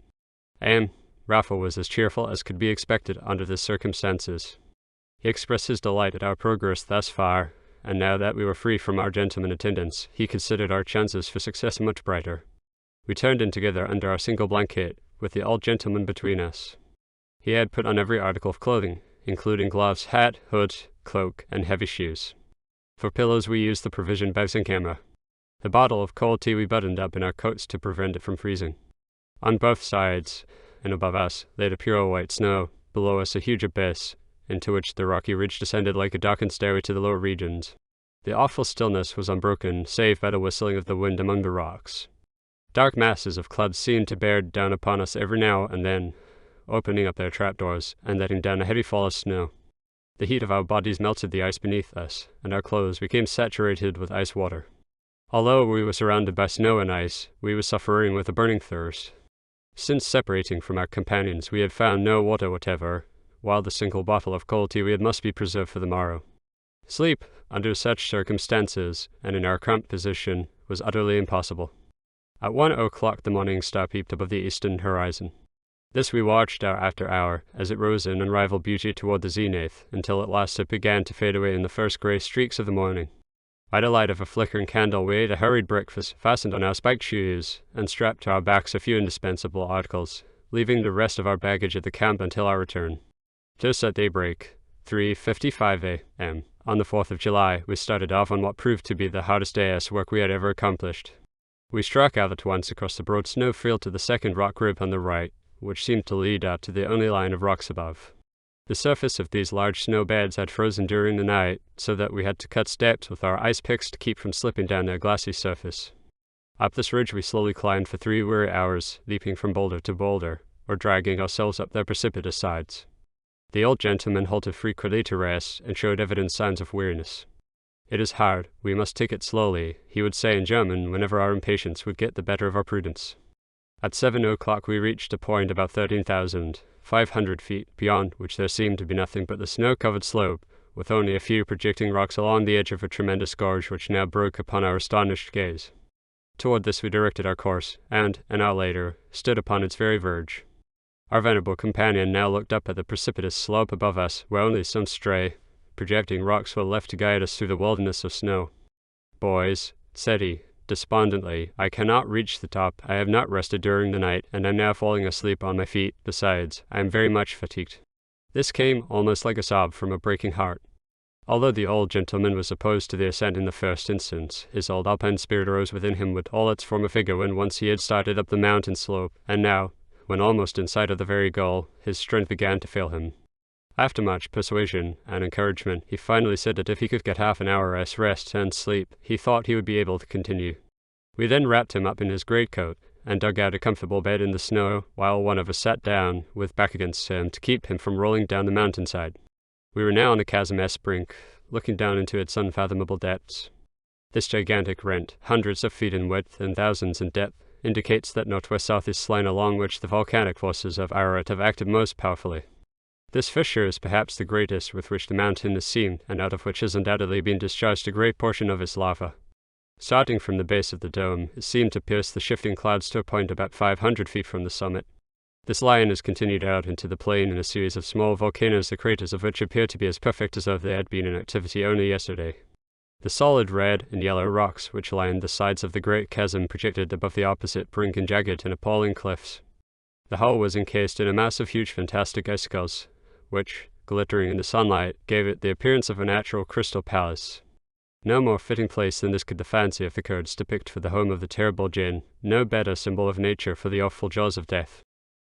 Raffle was as cheerful as could be expected under the circumstances. He expressed his delight at our progress thus far, and now that we were free from our gentlemen attendants, he considered our chances for success much brighter. We turned in together under our single blanket, with the old gentleman between us. He had put on every article of clothing, including gloves, hat, hood, cloak, and heavy shoes. For pillows we used the provision bags and camera. The bottle of cold tea we buttoned up in our coats to prevent it from freezing. On both sides, and above us, lay the pure white snow, below us a huge abyss, into which the rocky ridge descended like a darkened stairway to the lower regions. The awful stillness was unbroken, save by the whistling of the wind among the rocks. Dark masses of clouds seemed to bear down upon us every now and then, opening up their trapdoors, and letting down a heavy fall of snow. The heat of our bodies melted the ice beneath us, and our clothes became saturated with ice water. Although we were surrounded by snow and ice, we were suffering with a burning thirst. Since separating from our companions, we had found no water whatever, while the single bottle of cold tea we had must be preserved for the morrow. Sleep, under such circumstances, and in our cramped position, was utterly impossible. At 1 o'clock the morning star peeped above the eastern horizon. This we watched hour after hour, as it rose in unrivaled beauty toward the zenith, until at last it began to fade away in the first grey streaks of the morning. By the light of a flickering candle we ate a hurried breakfast, fastened on our spiked shoes, and strapped to our backs a few indispensable articles, leaving the rest of our baggage at the camp until our return. Just at daybreak, 3:55 a.m., on the 4th of July, we started off on what proved to be the hardest day's work we had ever accomplished. We struck out at once across the broad snow field to the second rock rib on the right, which seemed to lead out to the only line of rocks above. The surface of these large snow beds had frozen during the night, so that we had to cut steps with our ice picks to keep from slipping down their glassy surface. Up this ridge we slowly climbed for 3 weary hours, leaping from boulder to boulder, or dragging ourselves up their precipitous sides. The old gentleman halted frequently to rest, and showed evident signs of weariness. "It is hard, we must take it slowly," he would say in German whenever our impatience would get the better of our prudence. At 7 o'clock we reached a point about 13,500 feet beyond which there seemed to be nothing but the snow-covered slope, with only a few projecting rocks along the edge of a tremendous gorge which now broke upon our astonished gaze. Toward this we directed our course, and, an hour later, stood upon its very verge. Our venerable companion now looked up at the precipitous slope above us, where only some stray, projecting rocks were left to guide us through the wilderness of snow. "Boys," said he, despondently, "I cannot reach the top. I have not rested during the night, and am now falling asleep on my feet. Besides, I am very much fatigued." This came almost like a sob from a breaking heart. Although the old gentleman was opposed to the ascent in the first instance, his old alpine spirit arose within him with all its former vigor when once he had started up the mountain slope, and now, when almost in sight of the very goal, his strength began to fail him. After much persuasion and encouragement, he finally said that if he could get half an hour's rest and sleep, he thought he would be able to continue. We then wrapped him up in his greatcoat, and dug out a comfortable bed in the snow, while one of us sat down, with back against him, to keep him from rolling down the mountainside. We were now on the chasm-S brink, looking down into its unfathomable depths. This gigantic rent, hundreds of feet in width and thousands in depth, indicates that northwest-south is line along which the volcanic forces of Ararat have acted most powerfully. This fissure is perhaps the greatest with which the mountain is seen, and out of which has undoubtedly been discharged a great portion of its lava. Starting from the base of the dome, it seemed to pierce the shifting clouds to a point about 500 feet from the summit. This line is continued out into the plain in a series of small volcanoes, the craters of which appear to be as perfect as though they had been in activity only yesterday. The solid red and yellow rocks which lined the sides of the great chasm projected above the opposite brink in jagged and appalling cliffs. The hull was encased in a mass of huge fantastic icicles, which, glittering in the sunlight, gave it the appearance of a natural crystal palace. No more fitting place than this could the fancy of the Kurds depict for the home of the terrible Jinn, no better symbol of nature for the awful jaws of death.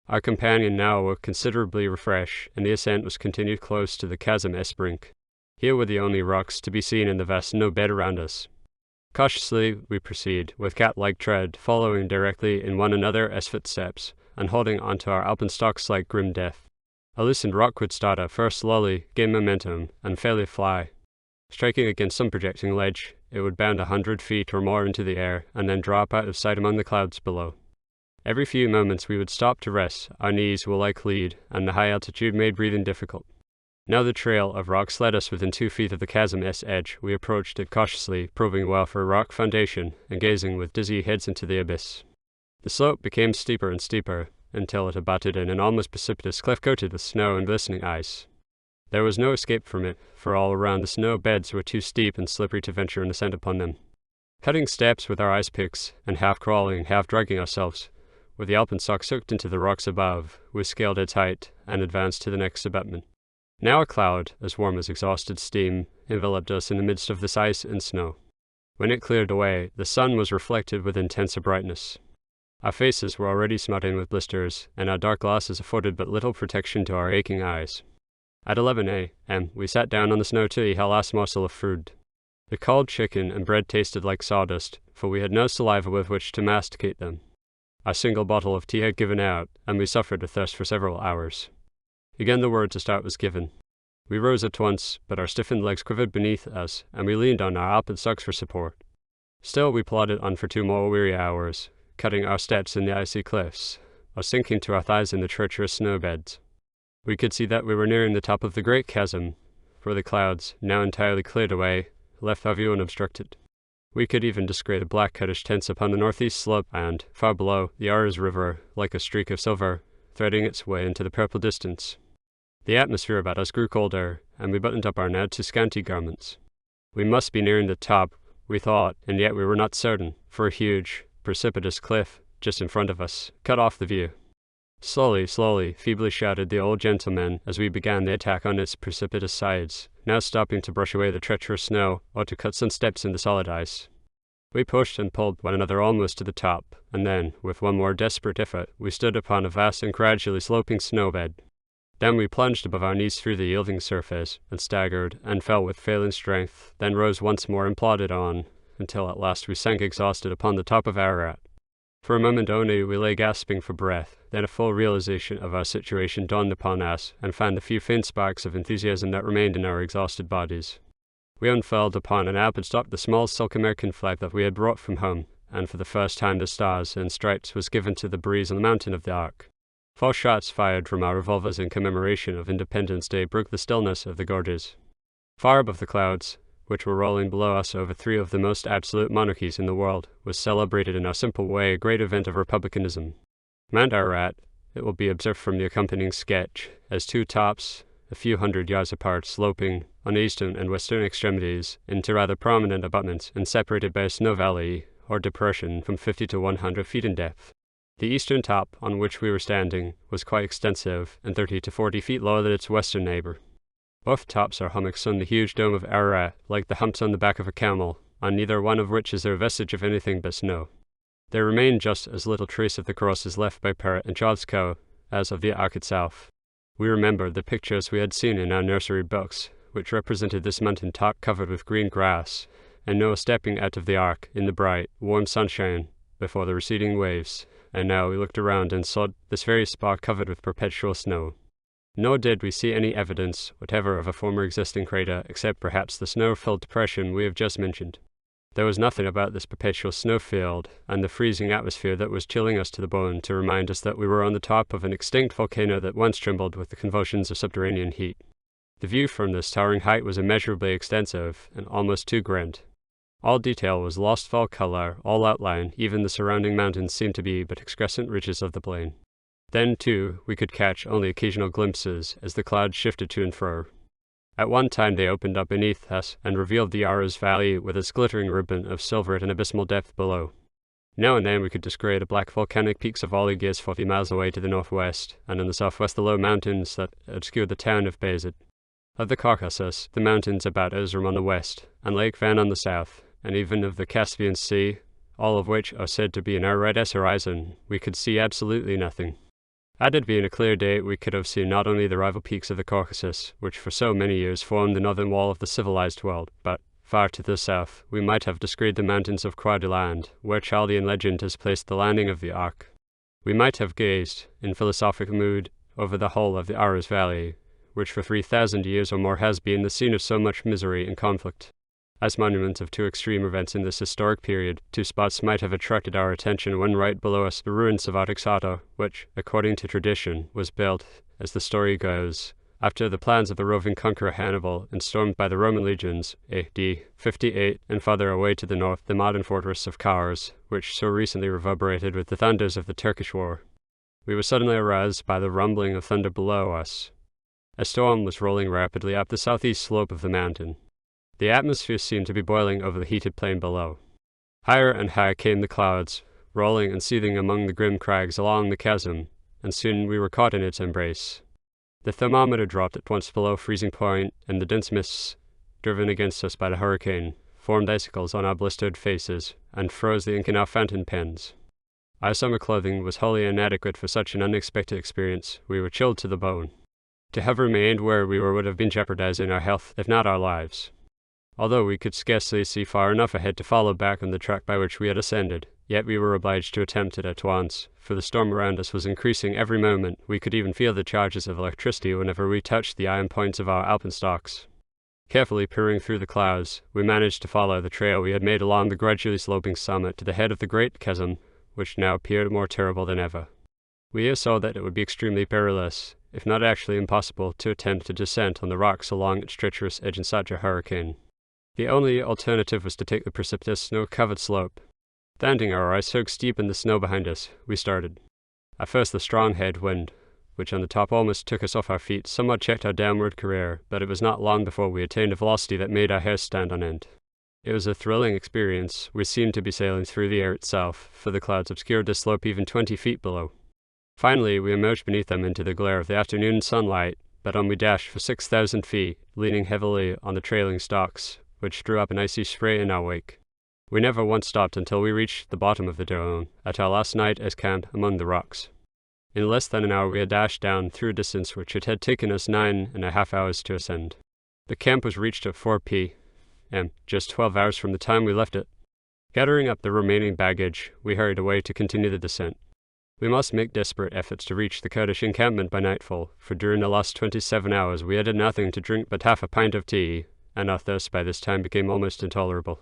Our companion now were considerably refreshed, and the ascent was continued close to the chasm-S brink. Here were the only rocks to be seen in the vast snow bed around us. Cautiously we proceed, with cat-like tread, following directly in one another as footsteps, and holding onto our alpenstocks like grim death. A loosened rock would start at first slowly, gain momentum, and fairly fly. Striking against some projecting ledge, it would bound 100 feet or more into the air, and then drop out of sight among the clouds below. Every few moments we would stop to rest, our knees were like lead, and the high altitude made breathing difficult. Now the trail of rocks led us within 2 feet of the chasm-S edge. We approached it cautiously, probing well for a rock foundation, and gazing with dizzy heads into the abyss. The slope became steeper and steeper, until it abutted in an almost precipitous cliff coated with snow and glistening ice. There was no escape from it, for all around the snow beds were too steep and slippery to venture an ascent upon them. Cutting steps with our ice picks, and half crawling, half dragging ourselves, with the alpenstock soaked into the rocks above, we scaled its height, and advanced to the next abutment. Now a cloud, as warm as exhausted steam, enveloped us in the midst of this ice and snow. When it cleared away, the sun was reflected with intenser brightness. Our faces were already smutting with blisters, and our dark glasses afforded but little protection to our aching eyes. At 11 a.m. we sat down on the snow to eat our last morsel of food. The cold chicken and bread tasted like sawdust, for we had no saliva with which to masticate them. Our single bottle of tea had given out, and we suffered a thirst for several hours. Again the word to start was given. We rose at once, but our stiffened legs quivered beneath us, and we leaned on our alpenstocks for support. Still we plodded on for 2 more weary hours, cutting our steps in the icy cliffs, or sinking to our thighs in the treacherous snow beds. We could see that we were nearing the top of the great chasm, for the clouds, now entirely cleared away, left our view unobstructed. We could even descry the black Kurdish tents upon the northeast slope, and, far below, the Aras River, like a streak of silver, threading its way into the purple distance. The atmosphere about us grew colder, and we buttoned up our now too scanty garments. We must be nearing the top, we thought, and yet we were not certain, for a huge, precipitous cliff, just in front of us, cut off the view. Slowly, slowly, feebly shouted the old gentleman as we began the attack on its precipitous sides, now stopping to brush away the treacherous snow or to cut some steps in the solid ice. We pushed and pulled one another almost to the top, and then, with one more desperate effort, we stood upon a vast and gradually sloping snow bed. Then we plunged above our knees through the yielding surface, and staggered, and fell with failing strength, then rose once more and plodded on, until at last we sank exhausted upon the top of Ararat. For a moment only we lay gasping for breath, then a full realization of our situation dawned upon us, and fanned the few faint sparks of enthusiasm that remained in our exhausted bodies. We unfurled upon an alpenstock the small silk American flag that we had brought from home, and for the first time the stars and stripes was given to the breeze on the mountain of the Ark. 4 shots fired from our revolvers in commemoration of Independence Day broke the stillness of the gorges. Far above the clouds, which were rolling below us over 3 of the most absolute monarchies in the world, was celebrated in our simple way a great event of republicanism. Mount Ararat, it will be observed from the accompanying sketch, as 2 tops, a few hundred yards apart, sloping on eastern and western extremities into rather prominent abutments and separated by a snow valley or depression from 50 to 100 feet in depth. The eastern top, on which we were standing, was quite extensive and 30 to 40 feet lower than its western neighbor. Both tops are hummocks on the huge dome of Ararat, like the humps on the back of a camel, on neither one of which is there a vestige of anything but snow. There remained just as little trace of the crosses left by Parrot and Gaskell as of the Ark itself. We remembered the pictures we had seen in our nursery books, which represented this mountain top covered with green grass, and Noah stepping out of the Ark in the bright, warm sunshine before the receding waves, and now we looked around and saw this very spot covered with perpetual snow. Nor did we see any evidence whatever of a former existing crater, except perhaps the snow-filled depression we have just mentioned. There was nothing about this perpetual snowfield and the freezing atmosphere that was chilling us to the bone to remind us that we were on the top of an extinct volcano that once trembled with the convulsions of subterranean heat. The view from this towering height was immeasurably extensive and almost too grand. All detail was lost of all color, all outline, even the surrounding mountains seemed to be but excrescent ridges of the plain. Then, too, we could catch only occasional glimpses as the clouds shifted to and fro. At one time they opened up beneath us and revealed the Aras Valley with its glittering ribbon of silver at an abysmal depth below. Now and then we could descry the black volcanic peaks of Oligas 40 miles away to the northwest, and in the southwest the low mountains that obscured the town of Bayezid. Of the Caucasus, the mountains about Erzurum on the west, and Lake Van on the south, and even of the Caspian Sea, all of which are said to be in Ararat's horizon, we could see absolutely nothing. Had it been a clear day, we could have seen not only the rival peaks of the Caucasus, which for so many years formed the northern wall of the civilized world, but, far to the south, we might have descried the mountains of Croix-de-Land, where Chaldean legend has placed the landing of the Ark. We might have gazed, in philosophic mood, over the whole of the Aras Valley, which for 3,000 years or more has been the scene of so much misery and conflict. As monuments of 2 extreme events in this historic period, 2 spots might have attracted our attention when right below us the ruins of Artaxata, which, according to tradition, was built, as the story goes, after the plans of the roving conqueror Hannibal and stormed by the Roman legions, AD 58, and farther away to the north the modern fortress of Kars, which so recently reverberated with the thunders of the Turkish War. We were suddenly aroused by the rumbling of thunder below us. A storm was rolling rapidly up the southeast slope of the mountain. The atmosphere seemed to be boiling over the heated plain below. Higher and higher came the clouds, rolling and seething among the grim crags along the chasm, and soon we were caught in its embrace. The thermometer dropped at once below freezing point, and the dense mists, driven against us by the hurricane, formed icicles on our blistered faces, and froze the ink in our fountain pens. Our summer clothing was wholly inadequate for such an unexpected experience. We were chilled to the bone. To have remained where we were would have been jeopardizing our health, if not our lives. Although we could scarcely see far enough ahead to follow back on the track by which we had ascended, yet we were obliged to attempt it at once, for the storm around us was increasing every moment. We could even feel the charges of electricity whenever we touched the iron points of our alpenstocks. Carefully peering through the clouds, we managed to follow the trail we had made along the gradually sloping summit to the head of the great chasm, which now appeared more terrible than ever. We here saw that it would be extremely perilous, if not actually impossible, to attempt a descent on the rocks along its treacherous edge in such a hurricane. The only alternative was to take the precipitous, snow-covered slope. Standing our eyes so steep in the snow behind us, we started. At first the strong head wind, which on the top almost took us off our feet, somewhat checked our downward career, but it was not long before we attained a velocity that made our hair stand on end. It was a thrilling experience. We seemed to be sailing through the air itself, for the clouds obscured the slope even 20 feet below. Finally, we emerged beneath them into the glare of the afternoon sunlight, but on we dashed for 6,000 feet, leaning heavily on the trailing stalks, which drew up an icy spray in our wake. We never once stopped until we reached the bottom of the dome, at our last night as camp among the rocks. In less than an hour we had dashed down through a distance which it had taken us 9.5 hours to ascend. The camp was reached at 4 p.m., just 12 hours from the time we left it. Gathering up the remaining baggage, we hurried away to continue the descent. We must make desperate efforts to reach the Kurdish encampment by nightfall, for during the last 27 hours we had had nothing to drink but half a pint of tea, and our thirst by this time became almost intolerable.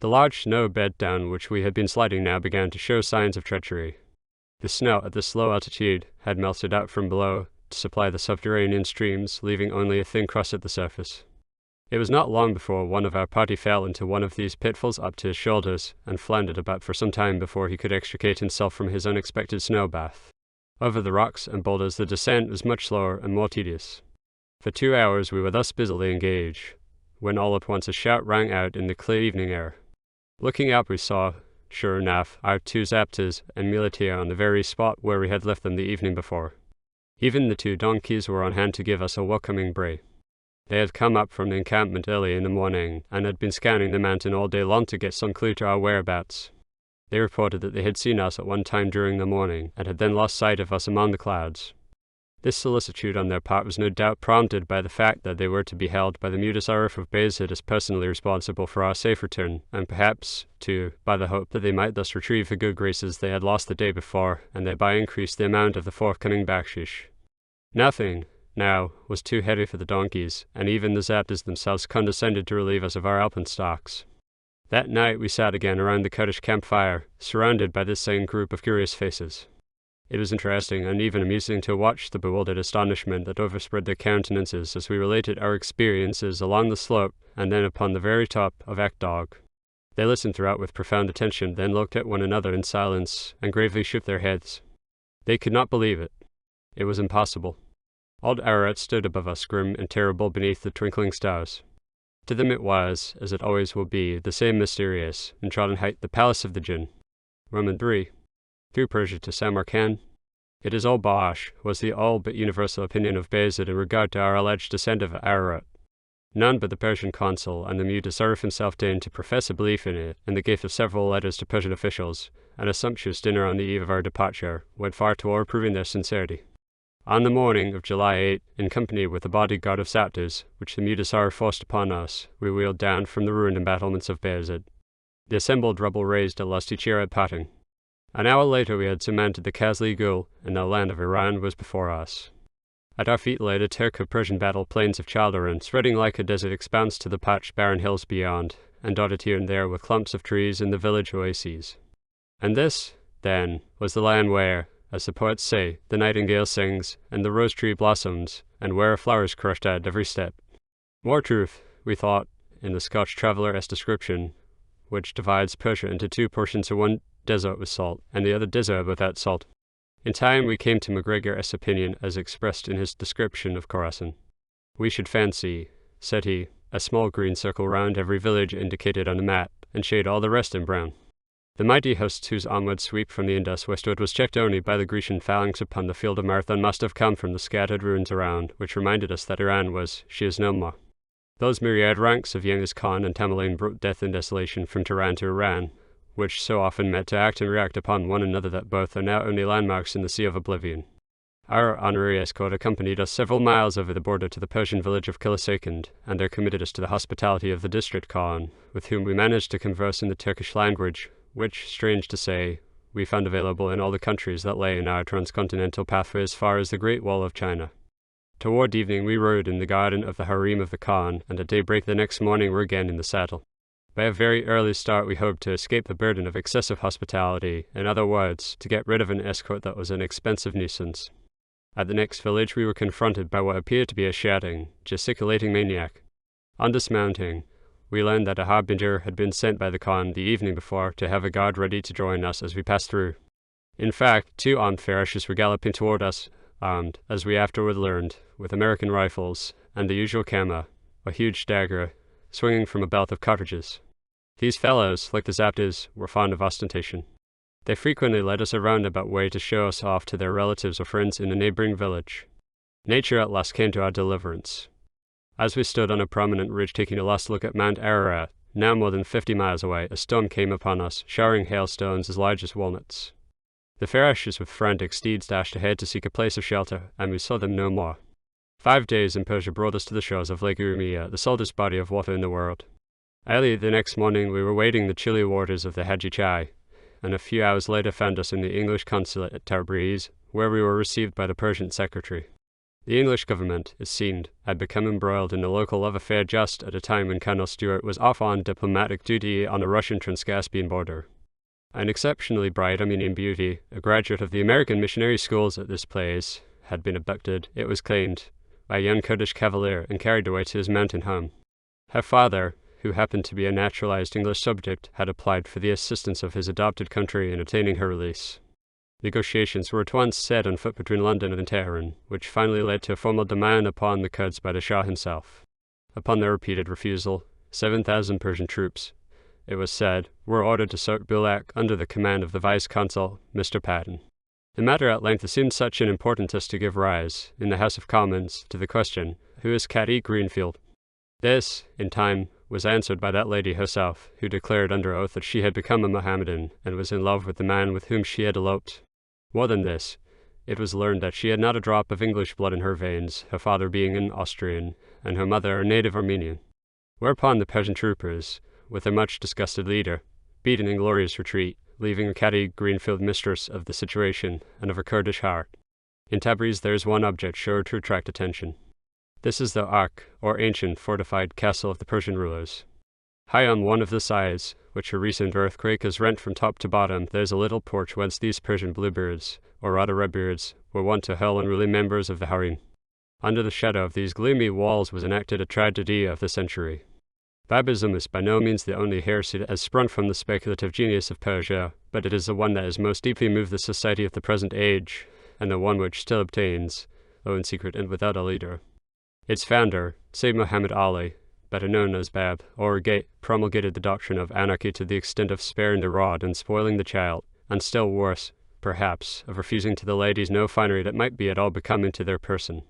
The large snow bed down which we had been sliding now began to show signs of treachery. The snow at this low altitude had melted out from below to supply the subterranean streams, leaving only a thin crust at the surface. It was not long before one of our party fell into one of these pitfalls up to his shoulders, and floundered about for some time before he could extricate himself from his unexpected snow bath. Over the rocks and boulders the descent was much slower and more tedious. For 2 hours we were thus busily engaged, when all at once a shout rang out in the clear evening air. Looking up we saw, sure enough, our 2 zapters and muleteer on the very spot where we had left them the evening before. Even the 2 donkeys were on hand to give us a welcoming bray. They had come up from the encampment early in the morning, and had been scanning the mountain all day long to get some clue to our whereabouts. They reported that they had seen us at one time during the morning, and had then lost sight of us among the clouds. This solicitude on their part was no doubt prompted by the fact that they were to be held by the Mutasarif of Bayezid as personally responsible for our safe return, and perhaps, too, by the hope that they might thus retrieve the good graces they had lost the day before, and thereby increase the amount of the forthcoming bakshish. Nothing, now, was too heavy for the donkeys, and even the zapters themselves condescended to relieve us of our alpenstocks. That night we sat again around the Kurdish campfire, surrounded by this same group of curious faces. It was interesting and even amusing to watch the bewildered astonishment that overspread their countenances as we related our experiences along the slope and then upon the very top of Ekdog. They listened throughout with profound attention, then looked at one another in silence and gravely shook their heads. They could not believe it. It was impossible. Old Ararat stood above us, grim and terrible beneath the twinkling stars. To them it was, as it always will be, the same mysterious, untrodden height, the palace of the Jinn. Roman 3. Through Persia to Samarkand. It is all bosh, was the all but universal opinion of Bayezid in regard to our alleged descent of Ararat. None but the Persian consul and the Mutasarif himself deigned to profess a belief in it, and the gift of several letters to Persian officials, and a sumptuous dinner on the eve of our departure, went far toward proving their sincerity. On the morning of July 8, in company with a bodyguard of sapters, which the Mutasarif forced upon us, we wheeled down from the ruined embattlements of Bayezid. The assembled rebel raised a lusty cheer at parting. An hour later we had surmounted the Kazli Gul, and the land of Iran was before us. At our feet lay the Turco-Persian battle plains of Chaldiran, spreading like a desert expanse to the parched barren hills beyond, and dotted here and there with clumps of trees and the village oases. And this, then, was the land where, as the poets say, the nightingale sings, and the rose tree blossoms, and where flowers crushed at every step. More truth, we thought, in the Scotch traveller's description, which divides Persia into 2 portions of one desert with salt, and the other desert without salt. In time we came to MacGregor's opinion as expressed in his description of Khorasan. We should fancy, said he, a small green circle round every village indicated on the map, and shade all the rest in brown. The mighty host whose onward sweep from the Indus westward was checked only by the Grecian phalanx upon the field of Marathon must have come from the scattered ruins around, which reminded us that Iran was, she is no more. Those myriad ranks of Genghis Khan and Tamerlane brought death and desolation from Tehran to Iran, which so often met to act and react upon one another that both are now only landmarks in the sea of oblivion. Our honorary escort accompanied us several miles over the border to the Persian village of Kilisakand, and there committed us to the hospitality of the district Khan, with whom we managed to converse in the Turkish language, which, strange to say, we found available in all the countries that lay in our transcontinental pathway as far as the Great Wall of China. Toward evening we rode in the garden of the harem of the Khan, and at daybreak the next morning were again in the saddle. By a very early start we hoped to escape the burden of excessive hospitality, in other words, to get rid of an escort that was an expensive nuisance. At the next village we were confronted by what appeared to be a shouting, gesticulating maniac. On dismounting, we learned that a harbinger had been sent by the Khan the evening before to have a guard ready to join us as we passed through. In fact, 2 armed ferocious were galloping toward us, armed, as we afterward learned, with American rifles, and the usual kama, a huge dagger, swinging from a belt of cartridges. These fellows, like the zapters, were fond of ostentation. They frequently led us a roundabout way to show us off to their relatives or friends in a neighboring village. Nature at last came to our deliverance. As we stood on a prominent ridge taking a last look at Mount Ararat, now more than 50 miles away, a storm came upon us, showering hailstones as large as walnuts. The ferocious with frantic steeds dashed ahead to seek a place of shelter, and we saw them no more. 5 days in Persia brought us to the shores of Lake Urmia, the saltest body of water in the world. Early the next morning we were wading the chilly waters of the Haji Chai, and a few hours later found us in the English consulate at Tabriz, where we were received by the Persian secretary. The English government, it seemed, had become embroiled in a local love affair just at a time when Colonel Stuart was off on diplomatic duty on the Russian Trans-Caspian border. An exceptionally bright Armenian beauty, a graduate of the American missionary schools at this place, had been abducted, it was claimed, by a young Kurdish cavalier and carried away to his mountain home. Her father, who happened to be a naturalized English subject, had applied for the assistance of his adopted country in obtaining her release. Negotiations were at once set on foot between London and Tehran, which finally led to a formal demand upon the Kurds by the Shah himself. Upon their repeated refusal, 7,000 Persian troops, it was said, were ordered to Sirk Bulak under the command of the Vice-Consul, Mr. Patton. The matter at length assumed such an importance as to give rise, in the House of Commons, to the question, who is Cady Greenfield? This, in time, was answered by that lady herself, who declared under oath that she had become a Mohammedan and was in love with the man with whom she had eloped. More than this, it was learned that she had not a drop of English blood in her veins, her father being an Austrian, and her mother a native Armenian. Whereupon the Persian troopers, with their much disgusted leader, beat an inglorious retreat, leaving Cady Greenfield mistress of the situation and of her Kurdish heart. In Tabriz there is one object sure to attract attention. This is the Ark, or ancient fortified castle of the Persian rulers. High on one of the sides, which a recent earthquake has rent from top to bottom, there is a little porch whence these Persian bluebeards, or rather redbeards, were wont to hurl unruly members of the harem. Under the shadow of these gloomy walls was enacted a tragedy of the century. Babism is by no means the only heresy that has sprung from the speculative genius of Persia, but it is the one that has most deeply moved the society of the present age, and the one which still obtains, though in secret and without a leader. Its founder, Sayyid Muhammad Ali, better known as Bab, or Gate, promulgated the doctrine of anarchy to the extent of sparing the rod and spoiling the child, and still worse, perhaps, of refusing to the ladies no finery that might be at all becoming to their person.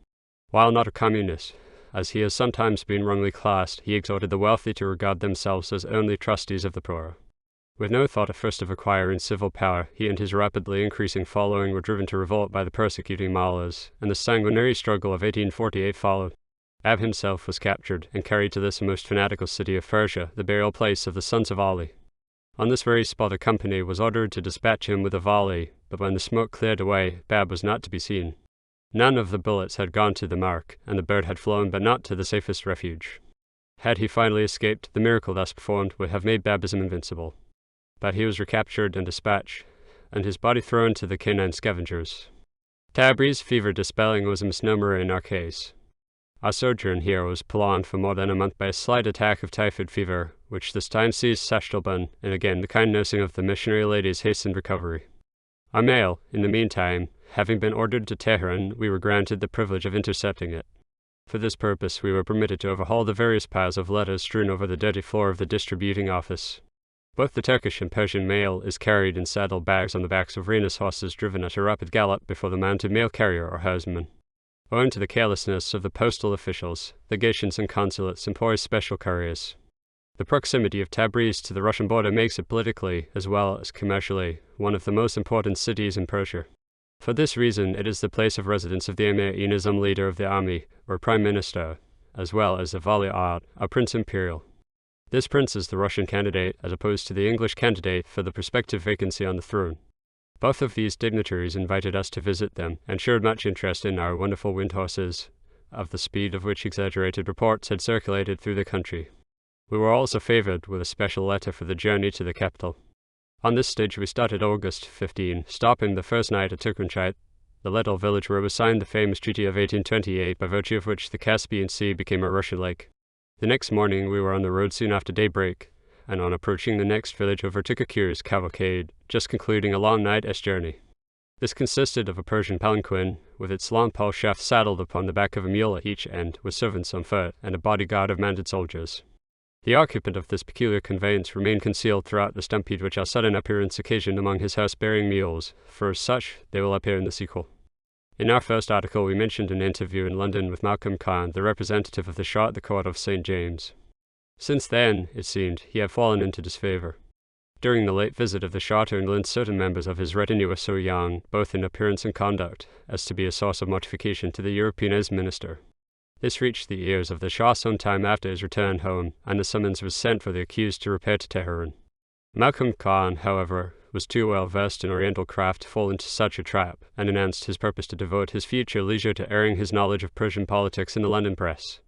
While not a communist, as he has sometimes been wrongly classed, he exhorted the wealthy to regard themselves as only trustees of the poor. With no thought at first of acquiring civil power, he and his rapidly increasing following were driven to revolt by the persecuting mullahs, and the sanguinary struggle of 1848 followed. Ab himself was captured and carried to this most fanatical city of Persia, the burial place of the sons of Ali. On this very spot a company was ordered to dispatch him with a volley, but when the smoke cleared away, Bab was not to be seen. None of the bullets had gone to the mark, and the bird had flown but not to the safest refuge. Had he finally escaped, the miracle thus performed would have made Babism invincible. But he was recaptured and dispatched, and his body thrown to the canine scavengers. Tabriz fever dispelling was a misnomer in our case. Our sojourn here was prolonged for more than a month by a slight attack of typhoid fever, which this time seized Sachtleben, and again the kind nursing of the missionary ladies hastened recovery. Our mail, in the meantime, having been ordered to Tehran, we were granted the privilege of intercepting it. For this purpose we were permitted to overhaul the various piles of letters strewn over the dirty floor of the distributing office. Both the Turkish and Persian mail is carried in saddle bags on the backs of Rhenus horses driven at a rapid gallop before the mounted mail carrier or houseman. Owing to the carelessness of the postal officials, legations and consulates employ special couriers. The proximity of Tabriz to the Russian border makes it politically, as well as commercially, one of the most important cities in Persia. For this reason, it is the place of residence of the Emir-i-Nizam leader of the army, or prime minister, as well as the Vali-Ahd, or prince imperial. This prince is the Russian candidate, as opposed to the English candidate for the prospective vacancy on the throne. Both of these dignitaries invited us to visit them, and showed much interest in our wonderful wind horses, of the speed of which exaggerated reports had circulated through the country. We were also favored with a special letter for the journey to the capital. On this stage we started August 15, stopping the first night at Turkenchait, the little village where was signed the famous Treaty of 1828, by virtue of which the Caspian Sea became a Russian lake. The next morning we were on the road soon after daybreak, and on approaching the next village overtook a curious cavalcade, just concluding a long night's journey. This consisted of a Persian palanquin, with its long pole shaft saddled upon the back of a mule at each end, with servants on foot, and a bodyguard of mounted soldiers. The occupant of this peculiar conveyance remained concealed throughout the stampede which our sudden appearance occasioned among his house-bearing mules, for as such they will appear in the sequel. In our first article we mentioned an interview in London with Malcolm Khan, the representative of the Shah at the court of St. James. Since then, it seemed, he had fallen into disfavor. During the late visit of the Shah to England, certain members of his retinue were so young, both in appearance and conduct, as to be a source of mortification to the European minister. This reached the ears of the Shah some time after his return home, and a summons was sent for the accused to repair to Tehran. Malcolm Khan, however, was too well versed in Oriental craft to fall into such a trap, and announced his purpose to devote his future leisure to airing his knowledge of Persian politics in the London press.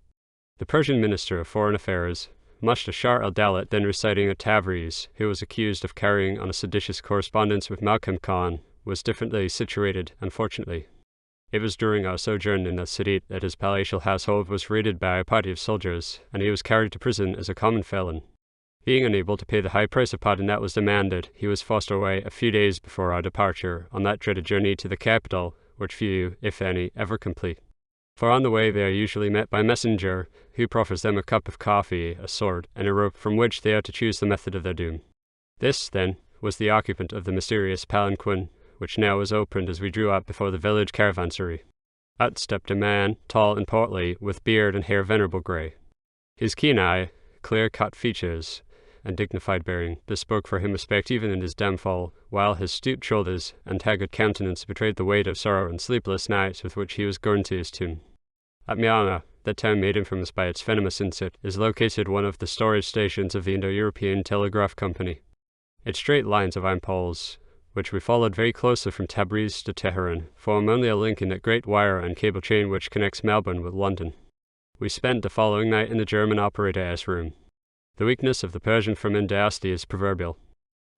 The Persian Minister of Foreign Affairs, Mushta Shah al-Dawlat, then residing at Tabriz, who was accused of carrying on a seditious correspondence with Malcolm Khan, was differently situated, unfortunately. It was during our sojourn in the city that his palatial household was raided by a party of soldiers, and he was carried to prison as a common felon. Being unable to pay the high price of pardon that was demanded, he was forced away a few days before our departure on that dreaded journey to the capital, which few, if any, ever complete. For on the way they are usually met by a messenger, who proffers them a cup of coffee, a sword, and a rope from which they are to choose the method of their doom. This, then, was the occupant of the mysterious palanquin, which now was opened as we drew up before the village caravansary. Out stepped a man, tall and portly, with beard and hair venerable grey. His keen eye, clear-cut features, and dignified bearing bespoke for him respect even in his downfall, while his stooped shoulders and haggard countenance betrayed the weight of sorrow and sleepless nights with which he was going to his tomb. At Miana, that town made infamous by its venomous insect, is located one of the storage stations of the Indo-European Telegraph Company. Its straight lines of iron poles, which we followed very closely from Tabriz to Tehran, form only a link in that great wire and cable chain which connects Melbourne with London. We spent the following night in the German operator's room. The weakness of the Persian Fremen dynasty is proverbial.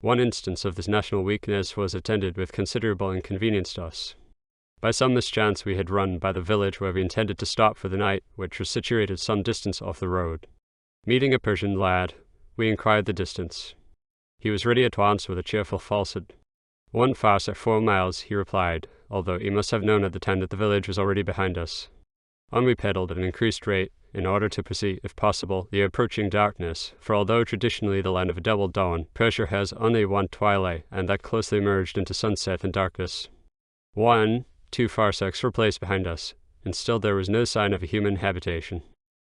One instance of this national weakness was attended with considerable inconvenience to us. By some mischance we had run by the village where we intended to stop for the night, which was situated some distance off the road. Meeting a Persian lad, we inquired the distance. He was ready at once with a cheerful falsehood. 1 farsakh 4 miles, he replied, although he must have known at the time that the village was already behind us. On we pedalled at an increased rate, in order to perceive, if possible, the approaching darkness, for although traditionally the land of a double dawn, Persia has only one twilight, and that closely merged into sunset and darkness. 2 farsakhs were placed behind us, and still there was no sign of a human habitation.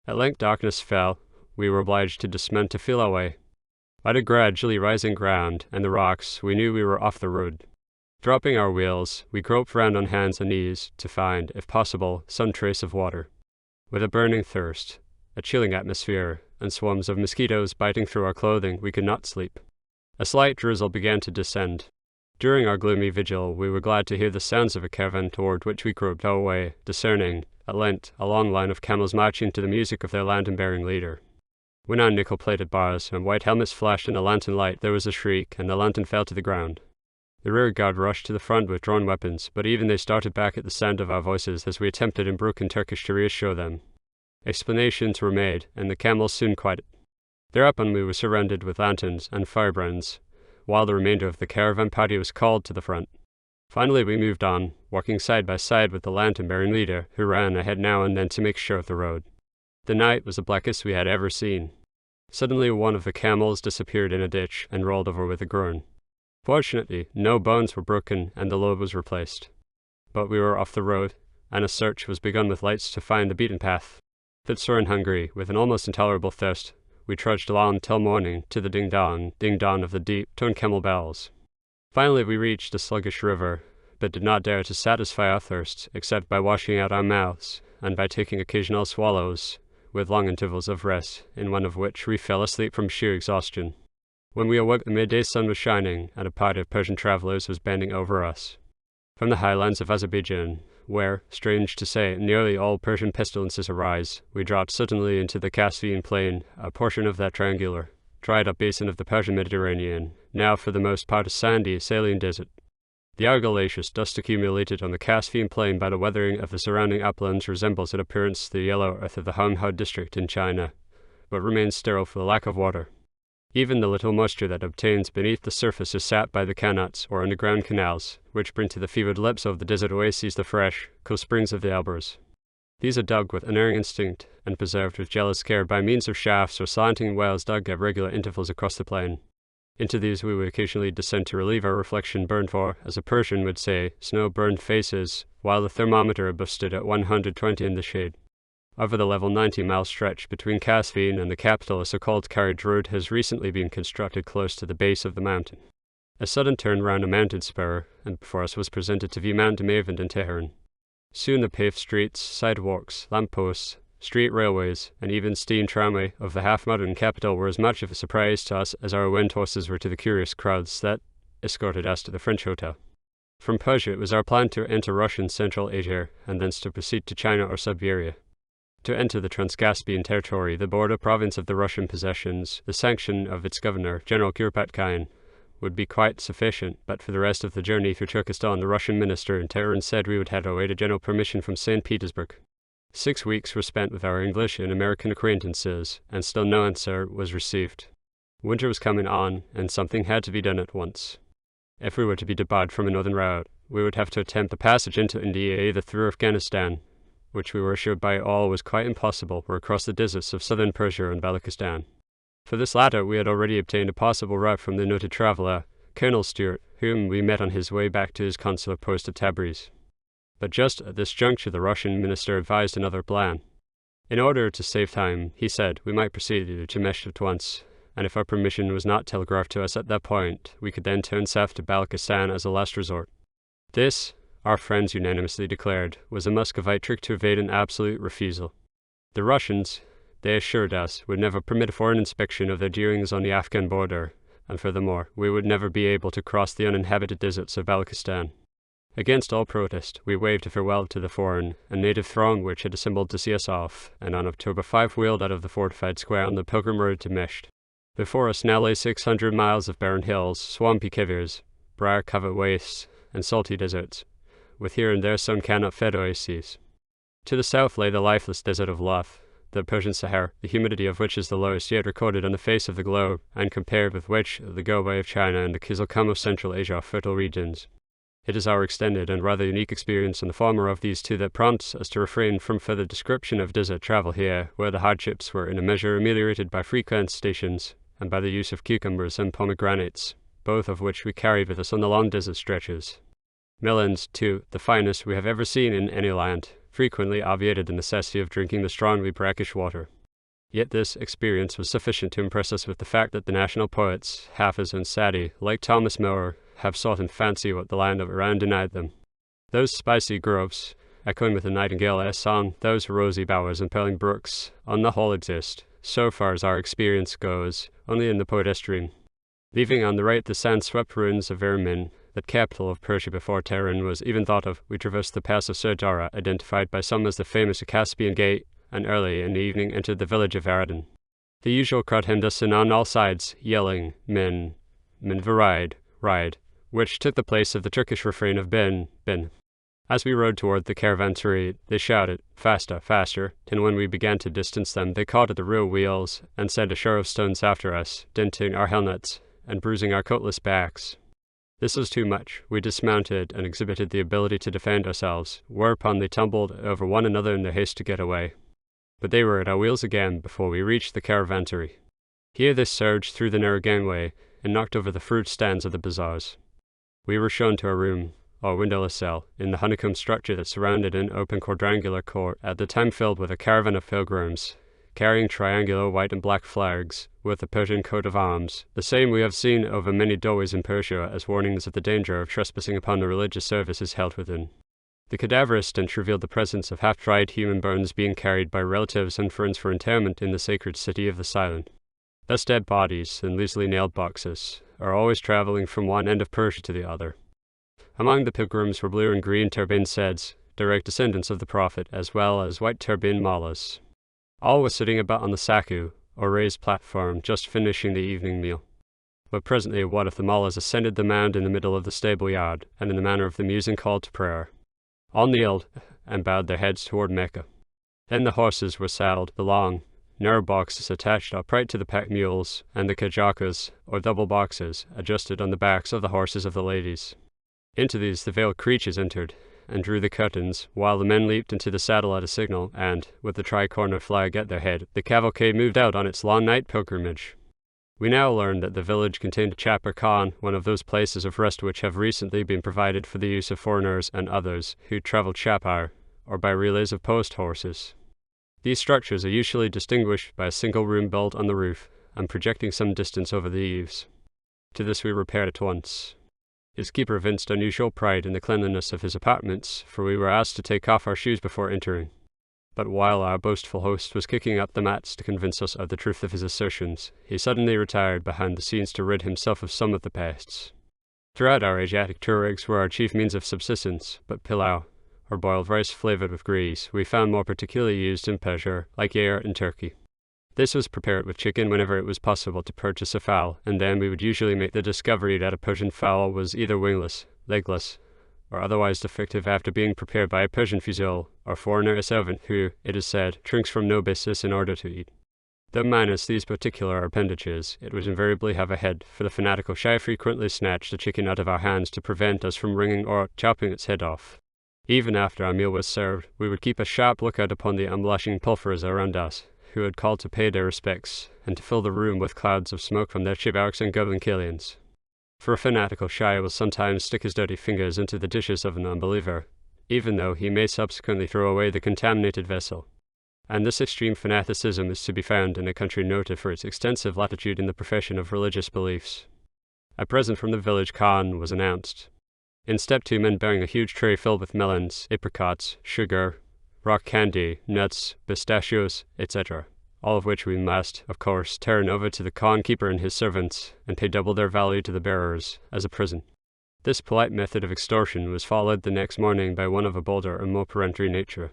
At length darkness fell, we were obliged to dismount to feel our way. By the gradually rising ground and the rocks, we knew we were off the road. Dropping our wheels, we groped round on hands and knees to find, if possible, some trace of water. With a burning thirst, a chilling atmosphere, and swarms of mosquitoes biting through our clothing, we could not sleep. A slight drizzle began to descend. During our gloomy vigil, we were glad to hear the sounds of a caravan toward which we groped our way, discerning, at length, a long line of camels marching to the music of their lantern-bearing leader. When our nickel-plated bars and white helmets flashed in the lantern light, there was a shriek, and the lantern fell to the ground. The rear guard rushed to the front with drawn weapons, but even they started back at the sound of our voices as we attempted in broken Turkish to reassure them. Explanations were made, and the camels soon quieted. Thereupon we were surrounded with lanterns and firebrands, while the remainder of the caravan party was called to the front. Finally we moved on, walking side by side with the lantern-bearing leader, who ran ahead now and then to make sure of the road. The night was the blackest we had ever seen. Suddenly one of the camels disappeared in a ditch and rolled over with a groan. Fortunately, no bones were broken and the load was replaced. But we were off the road, and a search was begun with lights to find the beaten path. Footsore and hungry, with an almost intolerable thirst, we trudged along till morning to the ding-dong of the deep-toned camel bells. Finally we reached a sluggish river, but did not dare to satisfy our thirst except by washing out our mouths, and by taking occasional swallows, with long intervals of rest, in one of which we fell asleep from sheer exhaustion. When we awoke, the midday sun was shining, and a party of Persian travelers was bending over us. From the highlands of Azerbaijan, where, strange to say, nearly all Persian pestilences arise, we dropped suddenly into the Caspian plain, a portion of that triangular, dried-up basin of the Persian Mediterranean, now for the most part a sandy, saline desert. The argillaceous dust accumulated on the Caspian plain by the weathering of the surrounding uplands resembles in appearance the yellow earth of the Hanghao district in China, but remains sterile for the lack of water. Even the little moisture that obtains beneath the surface is sapped by the qanats, or underground canals, which bring to the fevered lips of the desert oases the fresh, cool springs of the Elburz. These are dug with unerring instinct, and preserved with jealous care by means of shafts or slanting wells dug at regular intervals across the plain. Into these we would occasionally descend to relieve our reflection burned for, as a Persian would say, snow-burned faces, while the thermometer above stood at 120 in the shade. Over the level 90-mile stretch between Caspian and the capital, a so-called carriage road has recently been constructed close to the base of the mountain. A sudden turn round a mountain spur, and before us was presented to view Mount Demavend in Tehran. Soon the paved streets, sidewalks, lamp-posts, street railways, and even steam tramway of the half-modern capital were as much of a surprise to us as our wind horses were to the curious crowds that, escorted us to the French hotel. From Persia, it was our plan to enter Russian Central Asia and thence to proceed to China or Siberia. To enter the Transcaspian territory, the border province of the Russian possessions, the sanction of its governor, General Kuropatkin, would be quite sufficient, but for the rest of the journey through Turkestan, the Russian minister in Tehran said we would have to await a general permission from St. Petersburg. 6 weeks were spent with our English and American acquaintances, and still no answer was received. Winter was coming on, and something had to be done at once. If we were to be debarred from a northern route, we would have to attempt the passage into India either through Afghanistan, which we were assured by all was quite impossible, or across the deserts of southern Persia and Balochistan. For this latter, we had already obtained a possible route from the noted traveller, Colonel Stewart, whom we met on his way back to his consular post at Tabriz. But just at this juncture, the Russian minister advised another plan. In order to save time, he said, we might proceed to Meshed at once, and if our permission was not telegraphed to us at that point, we could then turn south to Balochistan as a last resort. This, our friends unanimously declared, was a Muscovite trick to evade an absolute refusal. The Russians, they assured us, would never permit a foreign inspection of their doings on the Afghan border, and furthermore, we would never be able to cross the uninhabited deserts of Balochistan. Against all protest, we waved a farewell to the foreign and native throng which had assembled to see us off, and on October 5 wheeled out of the fortified square on the pilgrim road to Meshed. Before us now lay 600 miles of barren hills, swampy kivirs, briar-covered wastes, and salty deserts, with here and there some cannot-fed oases. To the south lay the lifeless desert of Luf, the Persian Sahara, the humidity of which is the lowest yet recorded on the face of the globe, and compared with which the Gobi of China and the Kizilkum of Central Asia are fertile regions. It is our extended and rather unique experience in the former of these two that prompts us to refrain from further description of desert travel here, where the hardships were in a measure ameliorated by frequent stations, and by the use of cucumbers and pomegranates, both of which we carried with us on the long desert stretches. Melons, too, the finest we have ever seen in any land, frequently obviated the necessity of drinking the strongly brackish water. Yet this experience was sufficient to impress us with the fact that the national poets, Hafiz and Sadi, like Thomas Moore, have sought in fancy what the land of Iran denied them. Those spicy groves, echoing with the nightingale's song, those rosy bowers and purling brooks, on the whole exist, so far as our experience goes, only in the poet's dream. Leaving on the right the sand-swept ruins of Ermin, that capital of Persia before Tehran was even thought of, we traversed the pass of Serdara, identified by some as the famous Caspian Gate, and early in the evening entered the village of Aradin. The usual crowd hemmed us in on all sides, yelling, "Min, min varide, ride," which took the place of the Turkish refrain of bin, bin. As we rode toward the caravanserai, they shouted, faster, faster, and when we began to distance them, they caught at the rear wheels and sent a shower of stones after us, denting our helmets and bruising our coatless backs. This was too much. We dismounted and exhibited the ability to defend ourselves, whereupon they tumbled over one another in their haste to get away. But they were at our wheels again before we reached the caravanserai. Here they surged through the narrow gangway and knocked over the fruit stands of the bazaars. We were shown to a room, or windowless cell, in the honeycomb structure that surrounded an open quadrangular court, at the time filled with a caravan of pilgrims, carrying triangular white and black flags, with the Persian coat of arms, the same we have seen over many doorways in Persia as warnings of the danger of trespassing upon the religious services held within. The cadaverous stench revealed the presence of half-dried human bones being carried by relatives and friends for interment in the sacred city of the silent. Thus dead bodies, in loosely nailed boxes, are always traveling from one end of Persia to the other. Among the pilgrims were blue and green turbaned Seds, direct descendants of the Prophet, as well as white turbaned mullahs. All were sitting about on the saku, or raised platform, just finishing the evening meal. But presently one of the mullahs ascended the mound in the middle of the stable yard, and in the manner of the musing called to prayer. All kneeled, and bowed their heads toward Mecca. Then the horses were saddled, the long, narrow boxes attached upright to the pack mules, and the kajakas, or double boxes, adjusted on the backs of the horses of the ladies. Into these the veiled creatures entered, and drew the curtains, while the men leaped into the saddle at a signal, and, with the tri-corner flag at their head, the cavalcade moved out on its long night pilgrimage. We now learned that the village contained a Chapar Khan, one of those places of rest which have recently been provided for the use of foreigners and others who travel chapar, or by relays of post horses. These structures are usually distinguished by a single room built on the roof, and projecting some distance over the eaves. To this we repaired at once. Its keeper evinced unusual pride in the cleanliness of his apartments, for we were asked to take off our shoes before entering. But while our boastful host was kicking up the mats to convince us of the truth of his assertions, he suddenly retired behind the scenes to rid himself of some of the pests. Throughout our Asiatic tourigs were our chief means of subsistence, but pilau, or boiled rice flavoured with grease, we found more particularly used in Persia, like yair in Turkey. This was prepared with chicken whenever it was possible to purchase a fowl, and then we would usually make the discovery that a Persian fowl was either wingless, legless, or otherwise defective after being prepared by a Persian fusil, or foreigner servant who, it is said, drinks from no basis in order to eat. Though minus these particular appendages, it would invariably have a head, for the fanatical Shai frequently snatched the chicken out of our hands to prevent us from wringing or chopping its head off. Even after our meal was served, we would keep a sharp lookout upon the unblushing pilferers around us, who had called to pay their respects, and to fill the room with clouds of smoke from their chibarks and goblin killians. For a fanatical Shai will sometimes stick his dirty fingers into the dishes of an unbeliever, even though he may subsequently throw away the contaminated vessel. And this extreme fanaticism is to be found in a country noted for its extensive latitude in the profession of religious beliefs. A present from the village Khan was announced. In stepped 2 men bearing a huge tray filled with melons, apricots, sugar, rock candy, nuts, pistachios, etc., all of which we must, of course, turn over to the Khan keeper and his servants, and pay double their value to the bearers, as a present. This polite method of extortion was followed the next morning by one of a bolder and more peremptory nature.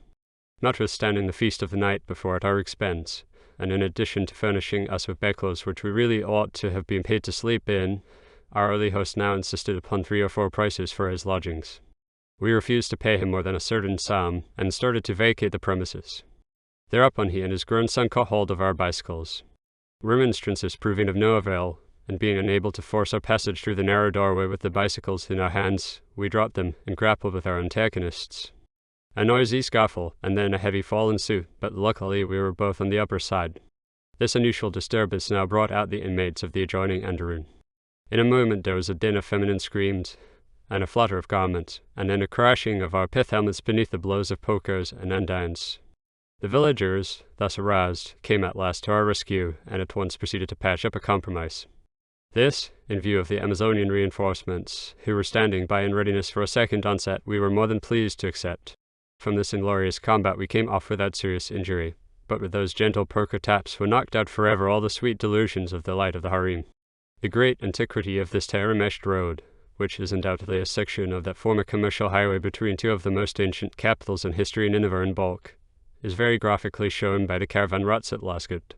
Notwithstanding the feast of the night before at our expense, and in addition to furnishing us with bedclothes which we really ought to have been paid to sleep in, our early host now insisted upon 3 or 4 prices for his lodgings. We refused to pay him more than a certain sum, and started to vacate the premises. Thereupon he and his grown son caught hold of our bicycles. Remonstrances proving of no avail, and being unable to force our passage through the narrow doorway with the bicycles in our hands, we dropped them and grappled with our antagonists. A noisy scuffle, and then a heavy fall ensued, but luckily we were both on the upper side. This unusual disturbance now brought out the inmates of the adjoining anderoon. In a moment there was a din of feminine screams, and a flutter of garments, and then a crashing of our pith helmets beneath the blows of pokers and undines. The villagers, thus aroused, came at last to our rescue, and at once proceeded to patch up a compromise. This, in view of the Amazonian reinforcements, who were standing by in readiness for a second onset, we were more than pleased to accept. From this inglorious combat we came off without serious injury, but with those gentle poker taps were knocked out forever all the sweet delusions of the light of the harem. The great antiquity of this terra-meshed road, which is undoubtedly a section of that former commercial highway between 2 of the most ancient capitals in history in Nineveh and bulk, is very graphically shown by the caravan ruts at Lasgird.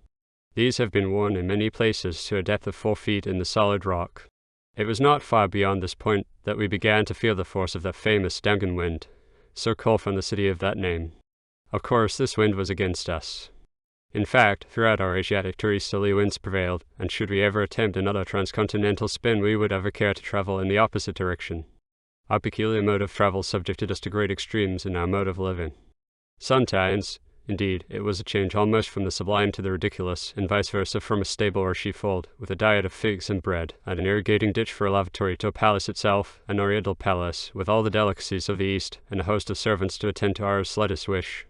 These have been worn in many places to a depth of 4 feet in the solid rock. It was not far beyond this point that we began to feel the force of that famous Damgan wind, so called from the city of that name. Of course, this wind was against us. In fact, throughout our Asiatic tour easterly winds prevailed, and should we ever attempt another transcontinental spin we would ever care to travel in the opposite direction. Our peculiar mode of travel subjected us to great extremes in our mode of living. Sometimes, indeed, it was a change almost from the sublime to the ridiculous, and vice versa from a stable or sheepfold, with a diet of figs and bread, and an irrigating ditch for a lavatory, to a palace itself, an oriental palace, with all the delicacies of the East, and a host of servants to attend to our slightest wish.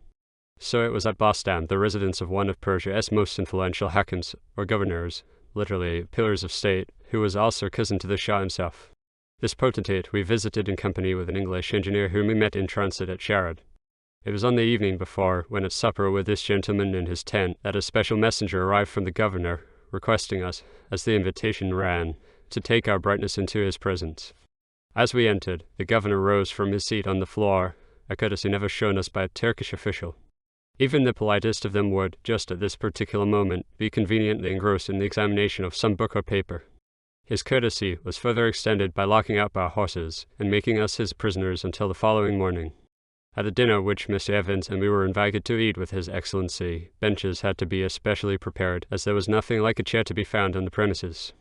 So it was at Bostam, the residence of one of Persia's most influential hakims, or governors, literally pillars of state, who was also cousin to the Shah himself. This potentate we visited in company with an English engineer whom we met in transit at Sharad. It was on the evening before, when at supper with this gentleman in his tent, that a special messenger arrived from the governor, requesting us, as the invitation ran, to take our brightness into his presence. As we entered, the governor rose from his seat on the floor, a courtesy never shown us by a Turkish official. Even the politest of them would, just at this particular moment, be conveniently engrossed in the examination of some book or paper. His courtesy was further extended by locking up our horses, and making us his prisoners until the following morning. At the dinner which Mr. Evans and we were invited to eat with His Excellency, benches had to be especially prepared, as there was nothing like a chair to be found on the premises.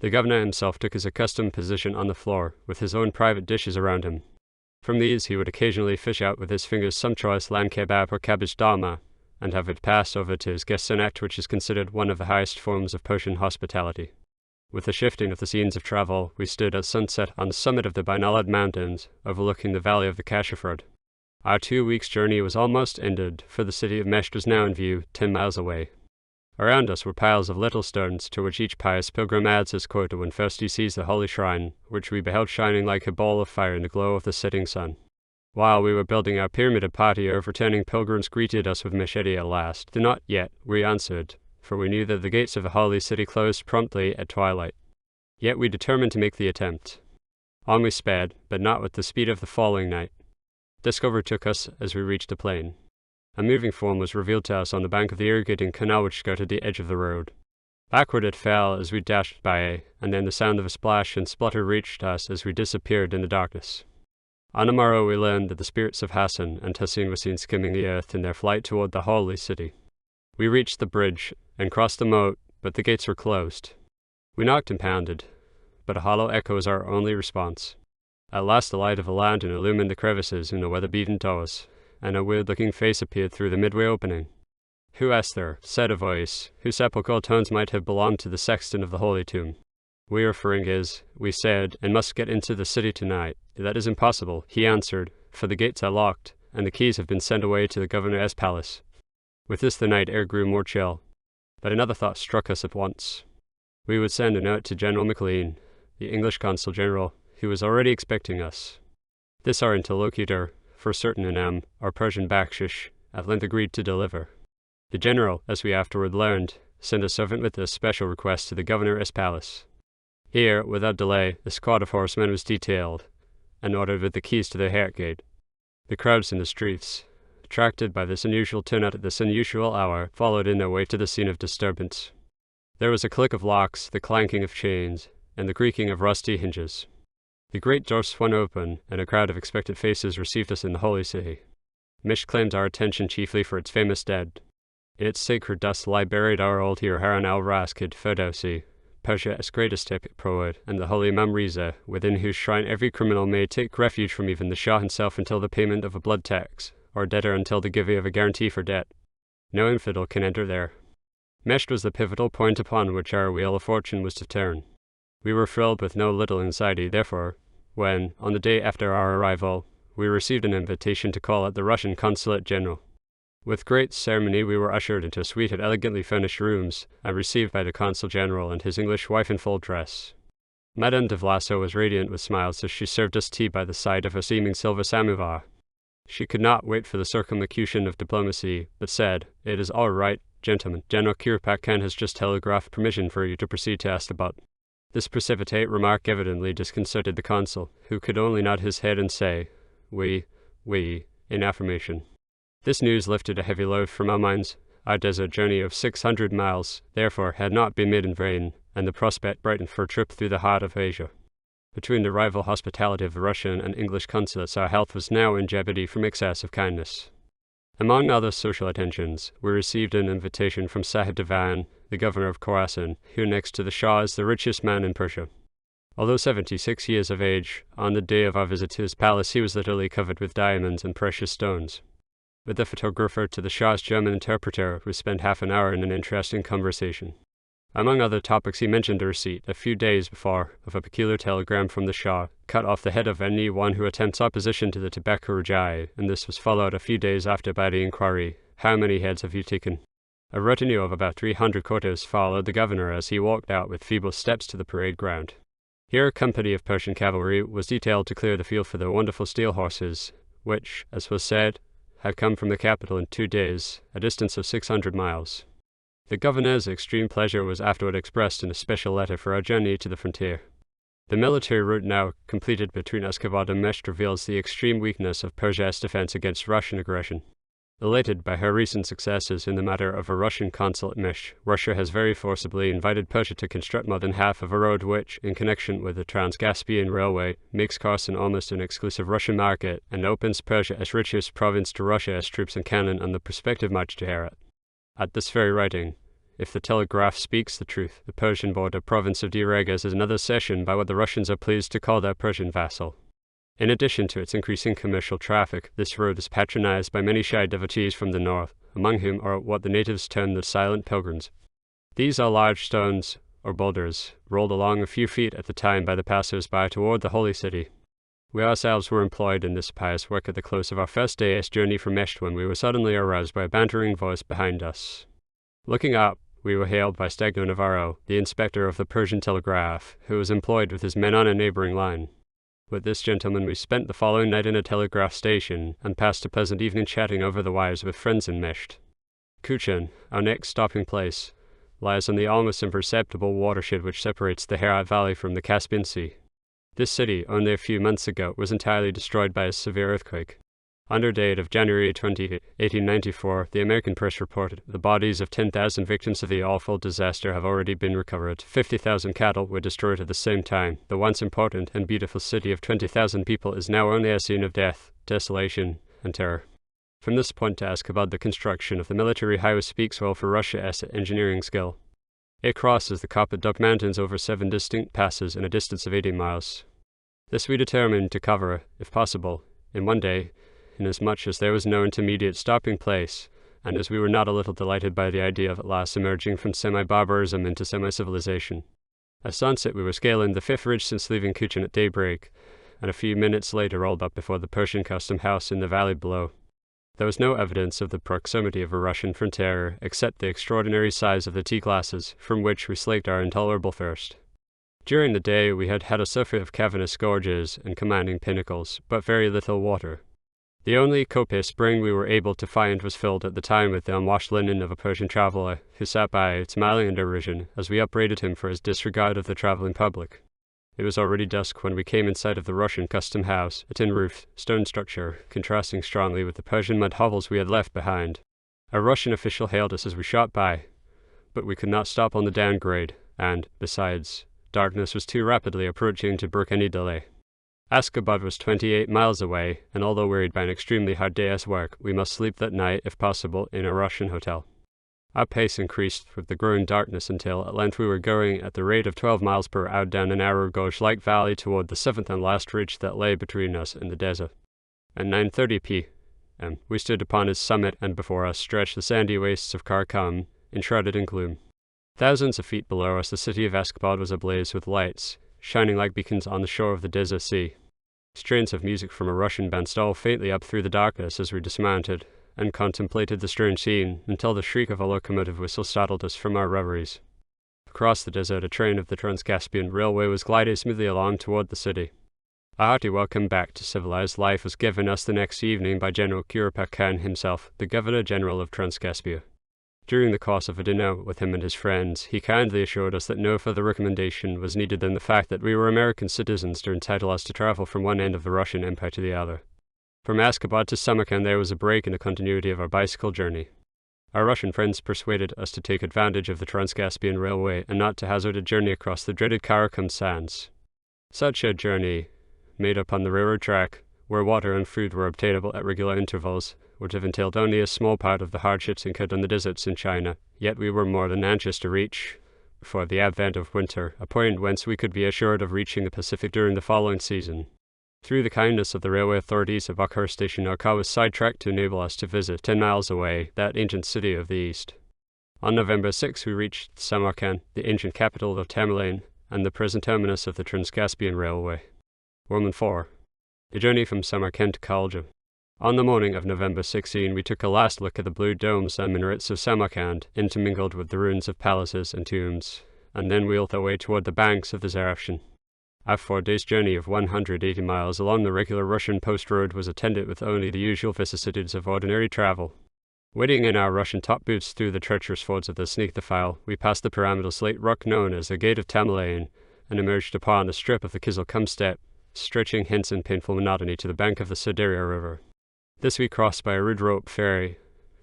The governor himself took his accustomed position on the floor, with his own private dishes around him. From these he would occasionally fish out with his fingers some choice lamb kebab or cabbage dalma, and have it passed over to his guest sonnet, which is considered one of the highest forms of Persian hospitality. With the shifting of the scenes of travel, we stood at sunset on the summit of the Bainalad Mountains, overlooking the valley of the Kashafrud. Our 2 weeks' journey was almost ended, for the city of Mesht was now in view, 10 miles away. Around us were piles of little stones, to which each pious pilgrim adds his quota when first he sees the holy shrine, which we beheld shining like a ball of fire in the glow of the setting sun. While we were building our pyramided patio, returning pilgrims greeted us with machete at last. Not yet, we answered, for we knew that the gates of the holy city closed promptly at twilight. Yet we determined to make the attempt. On we sped, but not with the speed of the falling night. Dusk overtook us as we reached the plain. A moving form was revealed to us on the bank of the irrigating canal which skirted the edge of the road. Backward it fell as we dashed by, and then the sound of a splash and splutter reached us as we disappeared in the darkness. On the morrow we learned that the spirits of Hassan and Tassin were seen skimming the earth in their flight toward the holy city. We reached the bridge and crossed the moat, but the gates were closed. We knocked and pounded, but a hollow echo was our only response. At last the light of a lantern illumined the crevices in the weather-beaten towers, and a weird-looking face appeared through the midway opening. "Who is there?" said a voice, whose sepulchral tones might have belonged to the sexton of the holy tomb. "We are Feringhiz," we said, "and must get into the city tonight." "That is impossible," he answered, "for the gates are locked, and the keys have been sent away to the governor's palace." With this the night air grew more chill, but another thought struck us at once. We would send a note to General Maclean, the English consul general, who was already expecting us. This our interlocutor, for certain Anam, our Persian bakshish, at length agreed to deliver. The general, as we afterward learned, sent a servant with a special request to the governor's palace. Here, without delay, a squad of horsemen was detailed, and ordered with the keys to the Hertgate. The crowds in the streets, attracted by this unusual turnout at this unusual hour, followed in their way to the scene of disturbance. There was a click of locks, the clanking of chains, and the creaking of rusty hinges. The great door swung open, and a crowd of expectant faces received us in the holy city. Misht claimed our attention chiefly for its famous dead. In its sacred dust lie buried our old hero Harun al-Rashid Ferdowsi, Persia's greatest epic poet, and the holy Imam Riza, within whose shrine every criminal may take refuge from even the Shah himself until the payment of a blood tax, or a debtor until the giving of a guarantee for debt. No infidel can enter there. Meshed was the pivotal point upon which our wheel of fortune was to turn. We were filled with no little anxiety, therefore, when, on the day after our arrival, we received an invitation to call at the Russian Consulate General. With great ceremony we were ushered into a suite of elegantly furnished rooms, and received by the Consul General and his English wife in full dress. Madame de Vlasso was radiant with smiles as she served us tea by the side of a steaming silver samovar. She could not wait for the circumlocution of diplomacy, but said, "It is all right, gentlemen. General Kuropatkin has just telegraphed permission for you to proceed to Astabat." This precipitate remark evidently disconcerted the consul, who could only nod his head and say, we, in affirmation. This news lifted a heavy load from our minds. Our desert journey of 600 miles, therefore, had not been made in vain, and the prospect brightened for a trip through the heart of Asia. Between the rival hospitality of the Russian and English consulates, our health was now in jeopardy from excess of kindness. Among other social attentions, we received an invitation from Sahib Divan, the governor of Khorasan, who next to the Shah is the richest man in Persia. Although 76 years of age, on the day of our visit to his palace he was literally covered with diamonds and precious stones. With the photographer to the Shah's German interpreter, we spent half an hour in an interesting conversation. Among other topics he mentioned a receipt, a few days before, of a peculiar telegram from the Shah, cut off the head of any one who attempts opposition to the Tibet Rajai, and this was followed a few days after by the inquiry, "How many heads have you taken?" A retinue of about 300 courtiers followed the governor as he walked out with feeble steps to the parade ground. Here a company of Persian cavalry was detailed to clear the field for their wonderful steel horses, which, as was said, had come from the capital in 2 days, a distance of 600 miles. The governor's extreme pleasure was afterward expressed in a special letter for our journey to the frontier. The military route now completed between Askabad and Mesht reveals the extreme weakness of Persia's defense against Russian aggression. Elated by her recent successes in the matter of a Russian consul at Mesht, Russia has very forcibly invited Persia to construct more than half of a road which, in connection with the Trans-Caspian Railway, makes Kherson almost an exclusive Russian market and opens Persia as richest province to Russia as troops and cannon on the prospective march to Herat. At this very writing, if the telegraph speaks the truth, the Persian border province of Diregas is another cession by what the Russians are pleased to call their Persian vassal. In addition to its increasing commercial traffic, this road is patronized by many shy devotees from the north, among whom are what the natives term the silent pilgrims. These are large stones, or boulders, rolled along a few feet at a time by the passers-by toward the holy city. We ourselves were employed in this pious work at the close of our first day's journey from Mesht when we were suddenly aroused by a bantering voice behind us. Looking up, we were hailed by Stagno Navarro, the inspector of the Persian telegraph, who was employed with his men on a neighboring line. With this gentleman we spent the following night in a telegraph station, and passed a pleasant evening chatting over the wires with friends in Mesht. Kuchen, our next stopping place, lies on the almost imperceptible watershed which separates the Herat Valley from the Caspian Sea. This city, only a few months ago, was entirely destroyed by a severe earthquake. Under date of January 20, 1894, the American press reported the bodies of 10,000 victims of the awful disaster have already been recovered. 50,000 cattle were destroyed at the same time. The once important and beautiful city of 20,000 people is now only a scene of death, desolation, and terror. From this point to Askabad, the construction of the military highway speaks well for Russia's engineering skill. It crosses the Kappadok Mountains over 7 distinct passes in a distance of 80 miles. This we determined to cover, if possible, in one day, inasmuch as there was no intermediate stopping place, and as we were not a little delighted by the idea of at last emerging from semi-barbarism into semi-civilization. At sunset we were scaling the 5th ridge since leaving Kuchin at daybreak, and a few minutes later rolled up before the Persian custom house in the valley below. There was no evidence of the proximity of a Russian frontier, except the extraordinary size of the tea glasses, from which we slaked our intolerable thirst. During the day we had had a surfeit of cavernous gorges and commanding pinnacles, but very little water. The only copious spring we were able to find was filled at the time with the unwashed linen of a Persian traveller, who sat by, smiling in derision, as we upbraided him for his disregard of the travelling public. It was already dusk when we came in sight of the Russian custom house, a tin-roofed, stone structure, contrasting strongly with the Persian mud hovels we had left behind. A Russian official hailed us as we shot by, but we could not stop on the downgrade, and, besides, darkness was too rapidly approaching to brook any delay. Askabad was 28 miles away, and although wearied by an extremely hard day's work, we must sleep that night, if possible, in a Russian hotel. Our pace increased with the growing darkness until, at length, we were going at the rate of 12 miles per hour down a narrow gauge-like valley toward the 7th and last ridge that lay between us and the desert. At 9:30 p.m., we stood upon its summit, and before us stretched the sandy wastes of Karakum, enshrouded in gloom. Thousands of feet below us, the city of Askabad was ablaze with lights, shining like beacons on the shore of the desert sea. Strains of music from a Russian band stole faintly up through the darkness as we dismounted, and contemplated the strange scene until the shriek of a locomotive whistle startled us from our reveries. Across the desert, a train of the Trans-Caspian Railway was gliding smoothly along toward the city. A hearty welcome back to civilized life was given us the next evening by General Kuropak Khan himself, the Governor-General of Transcaspia. During the course of a dinner with him and his friends, he kindly assured us that no further recommendation was needed than the fact that we were American citizens to entitle us to travel from one end of the Russian Empire to the other. From Askabad to Samarkand there was a break in the continuity of our bicycle journey. Our Russian friends persuaded us to take advantage of the Trans-Caspian Railway and not to hazard a journey across the dreaded Karakum sands. Such a journey, made upon the railroad track, where water and food were obtainable at regular intervals, would have entailed only a small part of the hardships incurred on the deserts in China, yet we were more than anxious to reach, before the advent of winter, a point whence we could be assured of reaching the Pacific during the following season. Through the kindness of the railway authorities of Bukhara Station, our car was sidetracked to enable us to visit, 10 miles away, that ancient city of the east. On November 6, we reached Samarkand, the ancient capital of Tamerlane, and the present terminus of the Trans-Caspian Railway. Woman 4. The journey from Samarkand to Khalja. On the morning of November 16, we took a last look at the blue domes and minarets of Samarkand, intermingled with the ruins of palaces and tombs, and then wheeled our way toward the banks of the Zarafshan. Our 4 days' journey of 180 miles along the regular Russian post road was attended with only the usual vicissitudes of ordinary travel. Wading in our Russian top boots through the treacherous fords of the Snake Defile, we passed the pyramidal slate rock known as the Gate of Tamerlane, and emerged upon a strip of the Kizilkum steppe, stretching hence in painful monotony to the bank of the Sideria River. This we crossed by a rude rope ferry,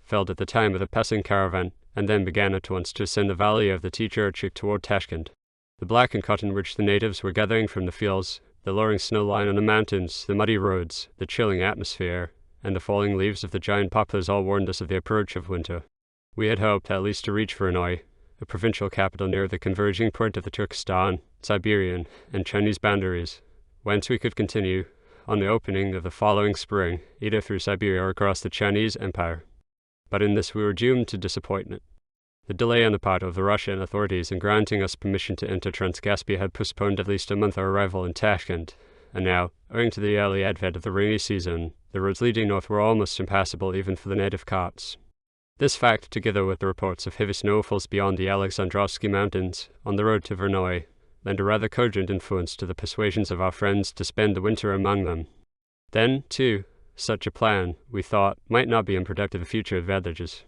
felled at the time of the passing caravan, and then began at once to ascend the valley of the Teacherchik toward Tashkent. The blackened cotton which the natives were gathering from the fields, the lowering snow line on the mountains, the muddy roads, the chilling atmosphere, and the falling leaves of the giant poplars all warned us of the approach of winter. We had hoped at least to reach Voronoi, a provincial capital near the converging point of the Turkestan, Siberian, and Chinese boundaries, whence we could continue, on the opening of the following spring, either through Siberia or across the Chinese Empire. But in this we were doomed to disappointment. The delay on the part of the Russian authorities in granting us permission to enter Transcaspia had postponed at least a month our arrival in Tashkent, and now, owing to the early advent of the rainy season, the roads leading north were almost impassable even for the native carts. This fact, together with the reports of heavy snowfalls beyond the Alexandrovsky Mountains, on the road to Voronoi, lent a rather cogent influence to the persuasions of our friends to spend the winter among them. Then, too, such a plan, we thought, might not be unproductive of future advantages.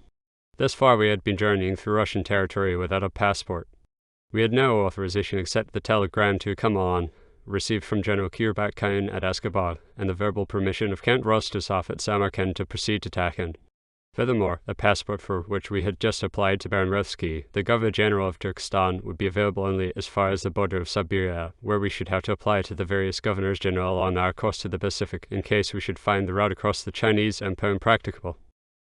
Thus far we had been journeying through Russian territory without a passport. We had no authorization except the telegram to come on, received from General Kirbak Khan at Askabad, and the verbal permission of Count Rostosov at Samarkand to proceed to Tashkent. Furthermore, a passport for which we had just applied to Baron Revsky, the Governor-General of Turkestan, would be available only as far as the border of Siberia, where we should have to apply to the various Governors-General on our course to the Pacific in case we should find the route across the Chinese Empire impracticable.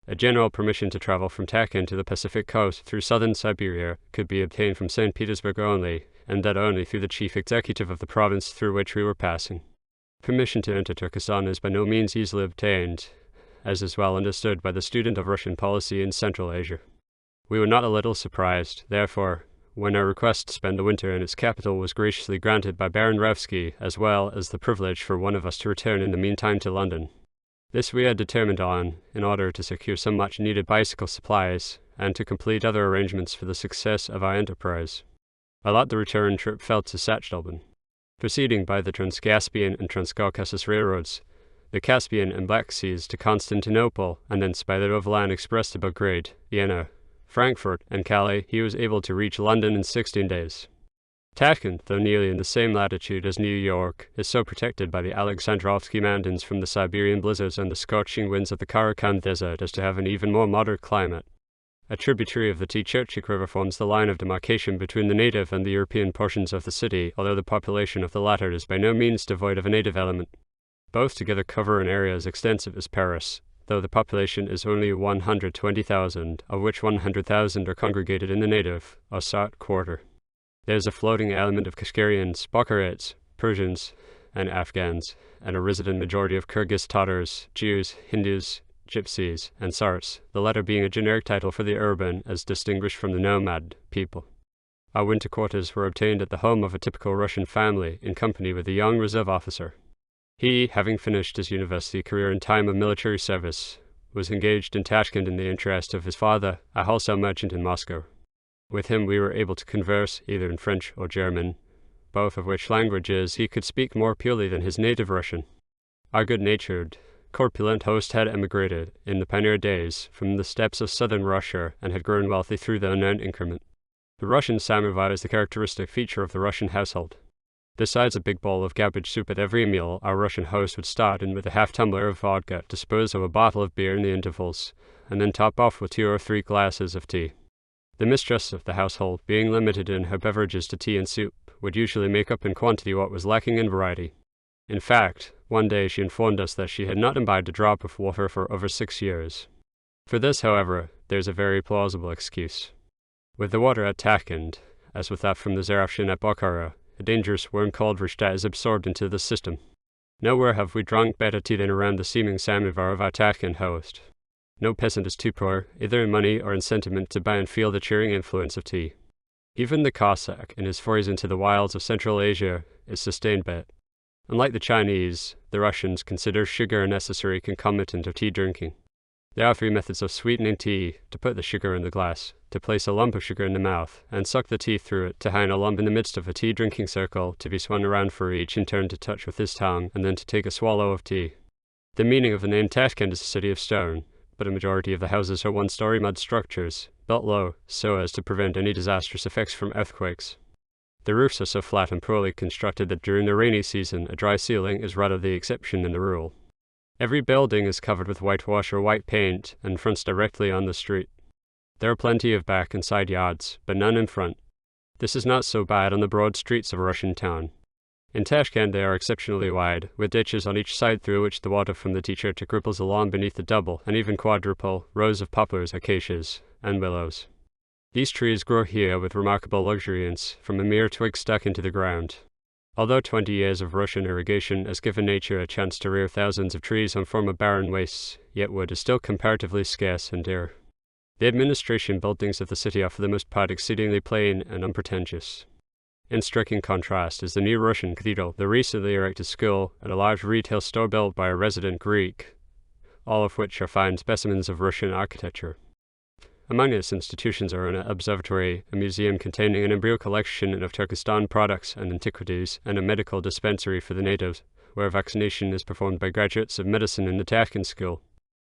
A general permission to travel from Tashkent to the Pacific coast through southern Siberia could be obtained from St. Petersburg only, and that only through the chief executive of the province through which we were passing. Permission to enter Turkestan is by no means easily obtained, as is well understood by the student of Russian policy in Central Asia. We were not a little surprised, therefore, when our request to spend the winter in its capital was graciously granted by Baron Revsky, as well as the privilege for one of us to return in the meantime to London. This we had determined on, in order to secure some much-needed bicycle supplies, and to complete other arrangements for the success of our enterprise. I lot the return trip fell to Sachtleben. Proceeding by the Trans-Caspian and Trans-Caucasus railroads, the Caspian and Black Seas to Constantinople, and thence by the overland express to Belgrade, Vienna, Frankfurt, and Calais, he was able to reach London in 16 days. Tashkent, though nearly in the same latitude as New York, is so protected by the Alexandrovsky Mountains from the Siberian blizzards and the scorching winds of the Karakum Desert as to have an even more moderate climate. A tributary of the Tcherchik River forms the line of demarcation between the native and the European portions of the city, although the population of the latter is by no means devoid of a native element. Both together cover an area as extensive as Paris, though the population is only 120,000, of which 100,000 are congregated in the native, or Sart quarter. There is a floating element of Kashgarians, Bokharets, Persians, and Afghans, and a resident majority of Kyrgyz Tatars, Jews, Hindus, Gypsies, and Sarts, the latter being a generic title for the urban as distinguished from the nomad people. Our winter quarters were obtained at the home of a typical Russian family in company with a young reserve officer. He, having finished his university career in time of military service, was engaged in Tashkent in the interest of his father, a wholesale merchant in Moscow. With him we were able to converse either in French or German, both of which languages he could speak more purely than his native Russian. Our good-natured, corpulent host had emigrated, in the pioneer days, from the steppes of southern Russia and had grown wealthy through the unknown increment. The Russian samovar is the characteristic feature of the Russian household. Besides a big bowl of cabbage soup at every meal, our Russian host would start in with a half-tumbler of vodka, dispose of a bottle of beer in the intervals, and then top off with 2 or 3 glasses of tea. The mistress of the household, being limited in her beverages to tea and soup, would usually make up in quantity what was lacking in variety. In fact, one day she informed us that she had not imbibed a drop of water for over 6 years. For this, however, there is a very plausible excuse. With the water at Tashkent, as with that from the Zarafshan at Bokhara, a dangerous worm called Rishta is absorbed into the system. Nowhere have we drunk better tea than around the seeming samovar of our Tashkent host. No peasant is too poor, either in money or in sentiment, to buy and feel the cheering influence of tea. Even the Cossack, in his forays into the wilds of Central Asia, is sustained by it. Unlike the Chinese, the Russians consider sugar a necessary concomitant of tea drinking. There are 3 methods of sweetening tea: to put the sugar in the glass, to place a lump of sugar in the mouth, and suck the tea through it, to hang a lump in the midst of a tea-drinking circle, to be spun around for each in turn to touch with his tongue, and then to take a swallow of tea. The meaning of the name Tashkent is a city of stone, but a majority of the houses are one-story mud structures, built low, so as to prevent any disastrous effects from earthquakes. The roofs are so flat and poorly constructed that during the rainy season a dry ceiling is rather the exception than the rule. Every building is covered with whitewash or white paint and fronts directly on the street. There are plenty of back and side yards, but none in front. This is not so bad on the broad streets of a Russian town. In Tashkent they are exceptionally wide, with ditches on each side through which the water from the Tcherchik ripples along beneath the double, and even quadruple, rows of poplars, acacias, and willows. These trees grow here with remarkable luxuriance, from a mere twig stuck into the ground. Although 20 years of Russian irrigation has given nature a chance to rear thousands of trees on former barren wastes, yet wood is still comparatively scarce and dear. The administration buildings of the city are for the most part exceedingly plain and unpretentious. In striking contrast is the new Russian cathedral, the recently erected school, and a large retail store built by a resident Greek, all of which are fine specimens of Russian architecture. Among its institutions are an observatory, a museum containing an embryo collection of Turkestan products and antiquities, and a medical dispensary for the natives, where vaccination is performed by graduates of medicine in the Tashkent school.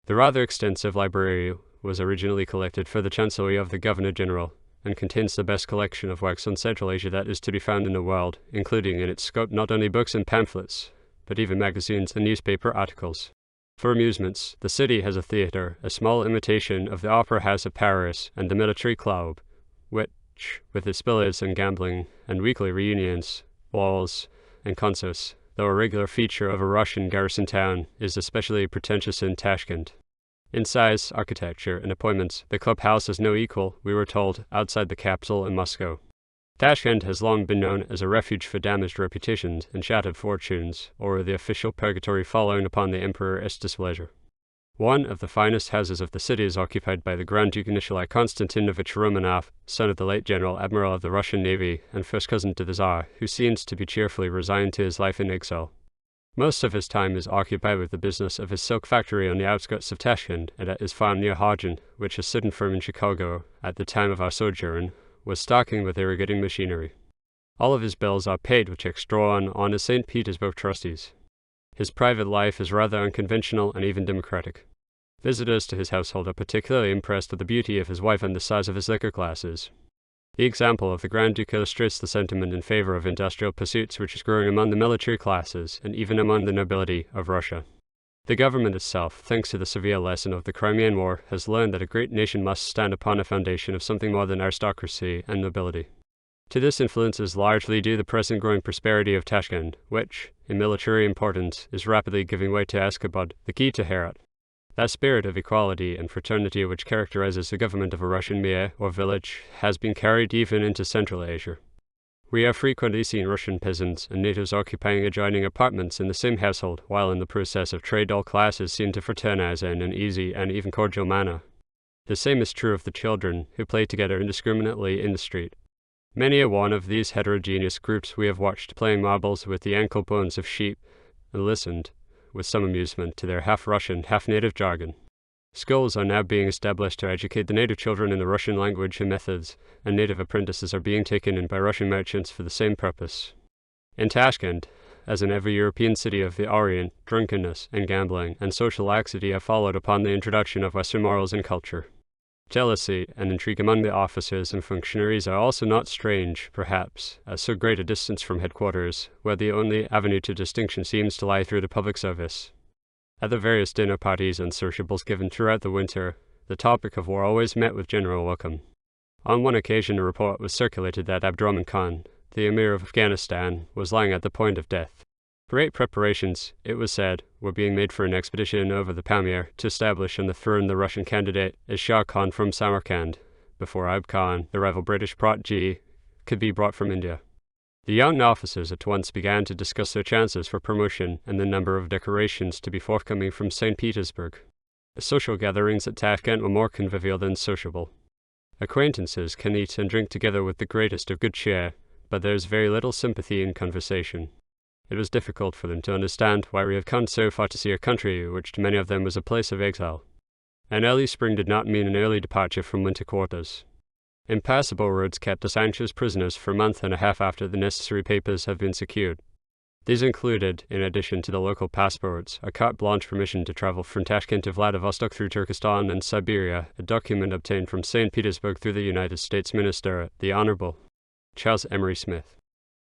The rather extensive library was originally collected for the chancellery of the Governor-General, and contains the best collection of works on Central Asia that is to be found in the world, including in its scope not only books and pamphlets, but even magazines and newspaper articles. For amusements, the city has a theatre, a small imitation of the Opera House of Paris, and the Military Club, which, with its billiards and gambling, and weekly reunions, balls, and concerts, though a regular feature of a Russian garrison town, is especially pretentious in Tashkent. In size, architecture, and appointments, the clubhouse has no equal, we were told, outside the capital in Moscow. Tashkent has long been known as a refuge for damaged reputations and shattered fortunes, or the official purgatory following upon the emperor's displeasure. One of the finest houses of the city is occupied by the Grand Duke Nikolai Konstantinovich Romanov, son of the late General Admiral of the Russian Navy and first cousin to the Tsar, who seems to be cheerfully resigned to his life in exile. Most of his time is occupied with the business of his silk factory on the outskirts of Tashkent and at his farm near Hodgen, which a certain firm in Chicago, at the time of our sojourn, was stocking with irrigating machinery. All of his bills are paid with checks drawn on his St. Petersburg trustees. His private life is rather unconventional and even democratic. Visitors to his household are particularly impressed with the beauty of his wife and the size of his liquor glasses. The example of the Grand Duke illustrates the sentiment in favor of industrial pursuits which is growing among the military classes and even among the nobility of Russia. The government itself, thanks to the severe lesson of the Crimean War, has learned that a great nation must stand upon a foundation of something more than aristocracy and nobility. To this influence is largely due the present growing prosperity of Tashkent, which, in military importance, is rapidly giving way to Ashgabat, the key to Herat. That spirit of equality and fraternity which characterizes the government of a Russian mir or village has been carried even into Central Asia. We have frequently seen Russian peasants and natives occupying adjoining apartments in the same household, while in the process of trade all classes seem to fraternize in an easy and even cordial manner. The same is true of the children, who play together indiscriminately in the street. Many a one of these heterogeneous groups we have watched playing marbles with the ankle bones of sheep, and listened, with some amusement, to their half-Russian, half-native jargon. Schools are now being established to educate the native children in the Russian language and methods, and native apprentices are being taken in by Russian merchants for the same purpose. In Tashkent, as in every European city of the Orient, drunkenness and gambling and social laxity have followed upon the introduction of Western morals and culture. Jealousy and intrigue among the officers and functionaries are also not strange, perhaps, at so great a distance from headquarters, where the only avenue to distinction seems to lie through the public service. At the various dinner parties and sociables given throughout the winter, the topic of war always met with general welcome. On one occasion a report was circulated that Abdurrahman Khan, the Emir of Afghanistan, was lying at the point of death. Great preparations, it was said, were being made for an expedition over the Pamir to establish on the throne the Russian candidate as Shah Khan from Samarkand, before Ayub Khan, the rival British protege, could be brought from India. The young officers at once began to discuss their chances for promotion and the number of decorations to be forthcoming from St. Petersburg. The social gatherings at Tashkent were more convivial than sociable. Acquaintances can eat and drink together with the greatest of good cheer, but there is very little sympathy in conversation. It was difficult for them to understand why we have come so far to see a country which to many of them was a place of exile. An early spring did not mean an early departure from winter quarters. Impassable roads kept us anxious prisoners for a month and a half after the necessary papers have been secured. These included, in addition to the local passports, a carte blanche permission to travel from Tashkent to Vladivostok through Turkestan and Siberia, a document obtained from St. Petersburg through the United States Minister, the Honorable Charles Emery Smith.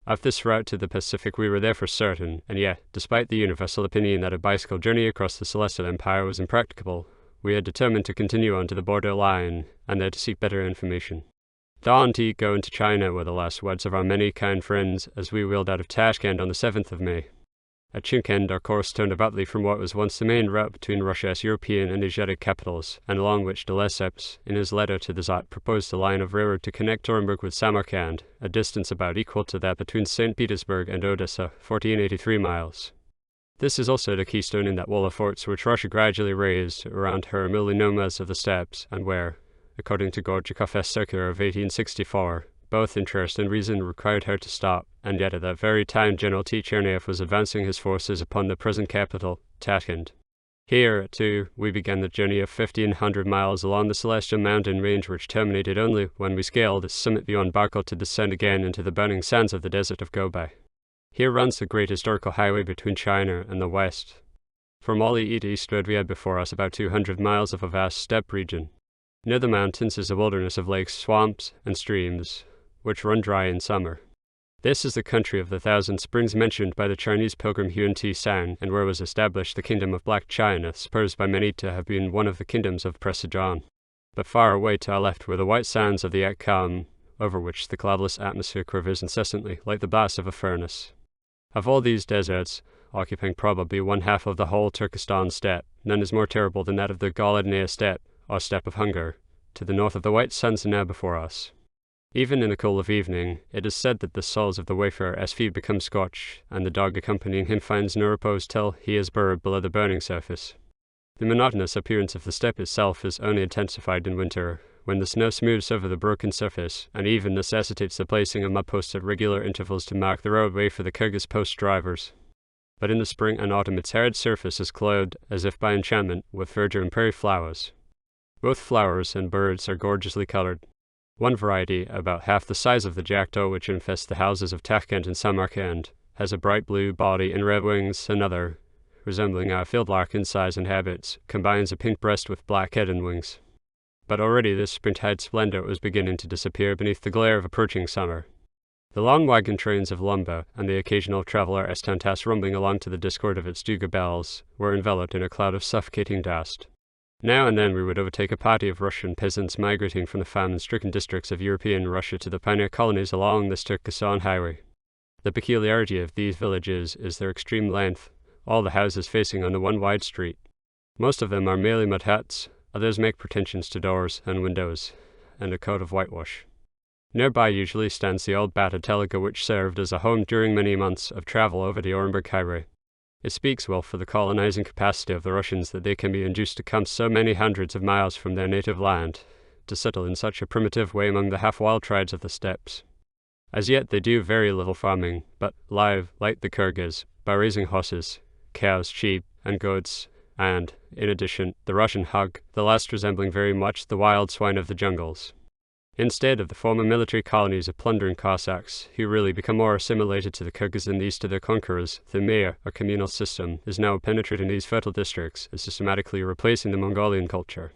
Of this route to the Pacific we were therefore certain, and yet, despite the universal opinion that a bicycle journey across the Celestial Empire was impracticable, we had determined to continue on to the border line, and there to seek better information. The Auntie go into China were the last words of our many kind friends as we wheeled out of Tashkent on the 7th of May. At Chimkent our course turned abruptly from what was once the main route between Russia's European and Asiatic capitals, and along which de Lesseps, in his letter to the Tsar, proposed a line of railroad to connect Orenburg with Samarkand, a distance about equal to that between St. Petersburg and Odessa, 1483 miles. This is also the keystone in that wall of forts which Russia gradually raised around her milinomas of the steppes, and where, according to Gortchakov's circular of 1864, both interest and reason required her to stop, and yet at that very time General T. Chernihiv was advancing his forces upon the present capital, Tashkent. Here, too, we began the journey of 1,500 miles along the Celestial Mountain range, which terminated only when we scaled its summit beyond Bakhmut to descend again into the burning sands of the desert of Gobi. Here runs the great historical highway between China and the West. From Oli eastward we had before us about 200 miles of a vast steppe region. Near the mountains is a wilderness of lakes, swamps, and streams, which run dry in summer. This is the country of the thousand springs mentioned by the Chinese pilgrim Huan Ti Sang, and where was established the kingdom of Black China, supposed by many to have been one of the kingdoms of Prestigion. But far away to our left were the white sands of the Akkam, over which the cloudless atmosphere quivers incessantly, like the blast of a furnace. Of all these deserts, occupying probably one half of the whole Turkestan steppe, none is more terrible than that of the Goladnaya steppe, or steppe of hunger, to the north of the white suns now before us. Even in the cool of evening, it is said that the soles of the wayfarer as feet become scorched, and the dog accompanying him finds no repose till he is burrowed below the burning surface. The monotonous appearance of the steppe itself is only intensified in winter, when the snow smooths over the broken surface, and even necessitates the placing of mud posts at regular intervals to mark the roadway for the Kyrgyz post drivers. But in the spring and autumn its arid surface is clothed, as if by enchantment, with verdure and prairie flowers. Both flowers and birds are gorgeously colored. One variety, about half the size of the jackdaw which infests the houses of Tashkent and Samarkand, has a bright blue body and red wings. Another, resembling a field lark in size and habits, combines a pink breast with black head and wings. But already this springtide splendor was beginning to disappear beneath the glare of approaching summer. The long wagon trains of lumber, and the occasional traveller as Tantas rumbling along to the discord of its duga bells, were enveloped in a cloud of suffocating dust. Now and then we would overtake a party of Russian peasants migrating from the famine-stricken districts of European Russia to the pioneer colonies along this Turkestan highway. The peculiarity of these villages is their extreme length, all the houses facing on the one wide street. Most of them are merely mud huts, others make pretensions to doors and windows, and a coat of whitewash. Nearby usually stands the old battered teliga which served as a home during many months of travel over the Orenburg highway. It speaks well for the colonizing capacity of the Russians that they can be induced to come so many hundreds of miles from their native land, to settle in such a primitive way among the half-wild tribes of the steppes. As yet they do very little farming, but live, like the Kyrgyz, by raising horses, cows, sheep, and goats, and, in addition, the Russian hog, the last resembling very much the wild swine of the jungles. Instead of the former military colonies of plundering Cossacks, who really become more assimilated to the Kyrgyz than these to their conquerors, the Mir, or communal system, is now penetrating these fertile districts and systematically replacing the Mongolian culture.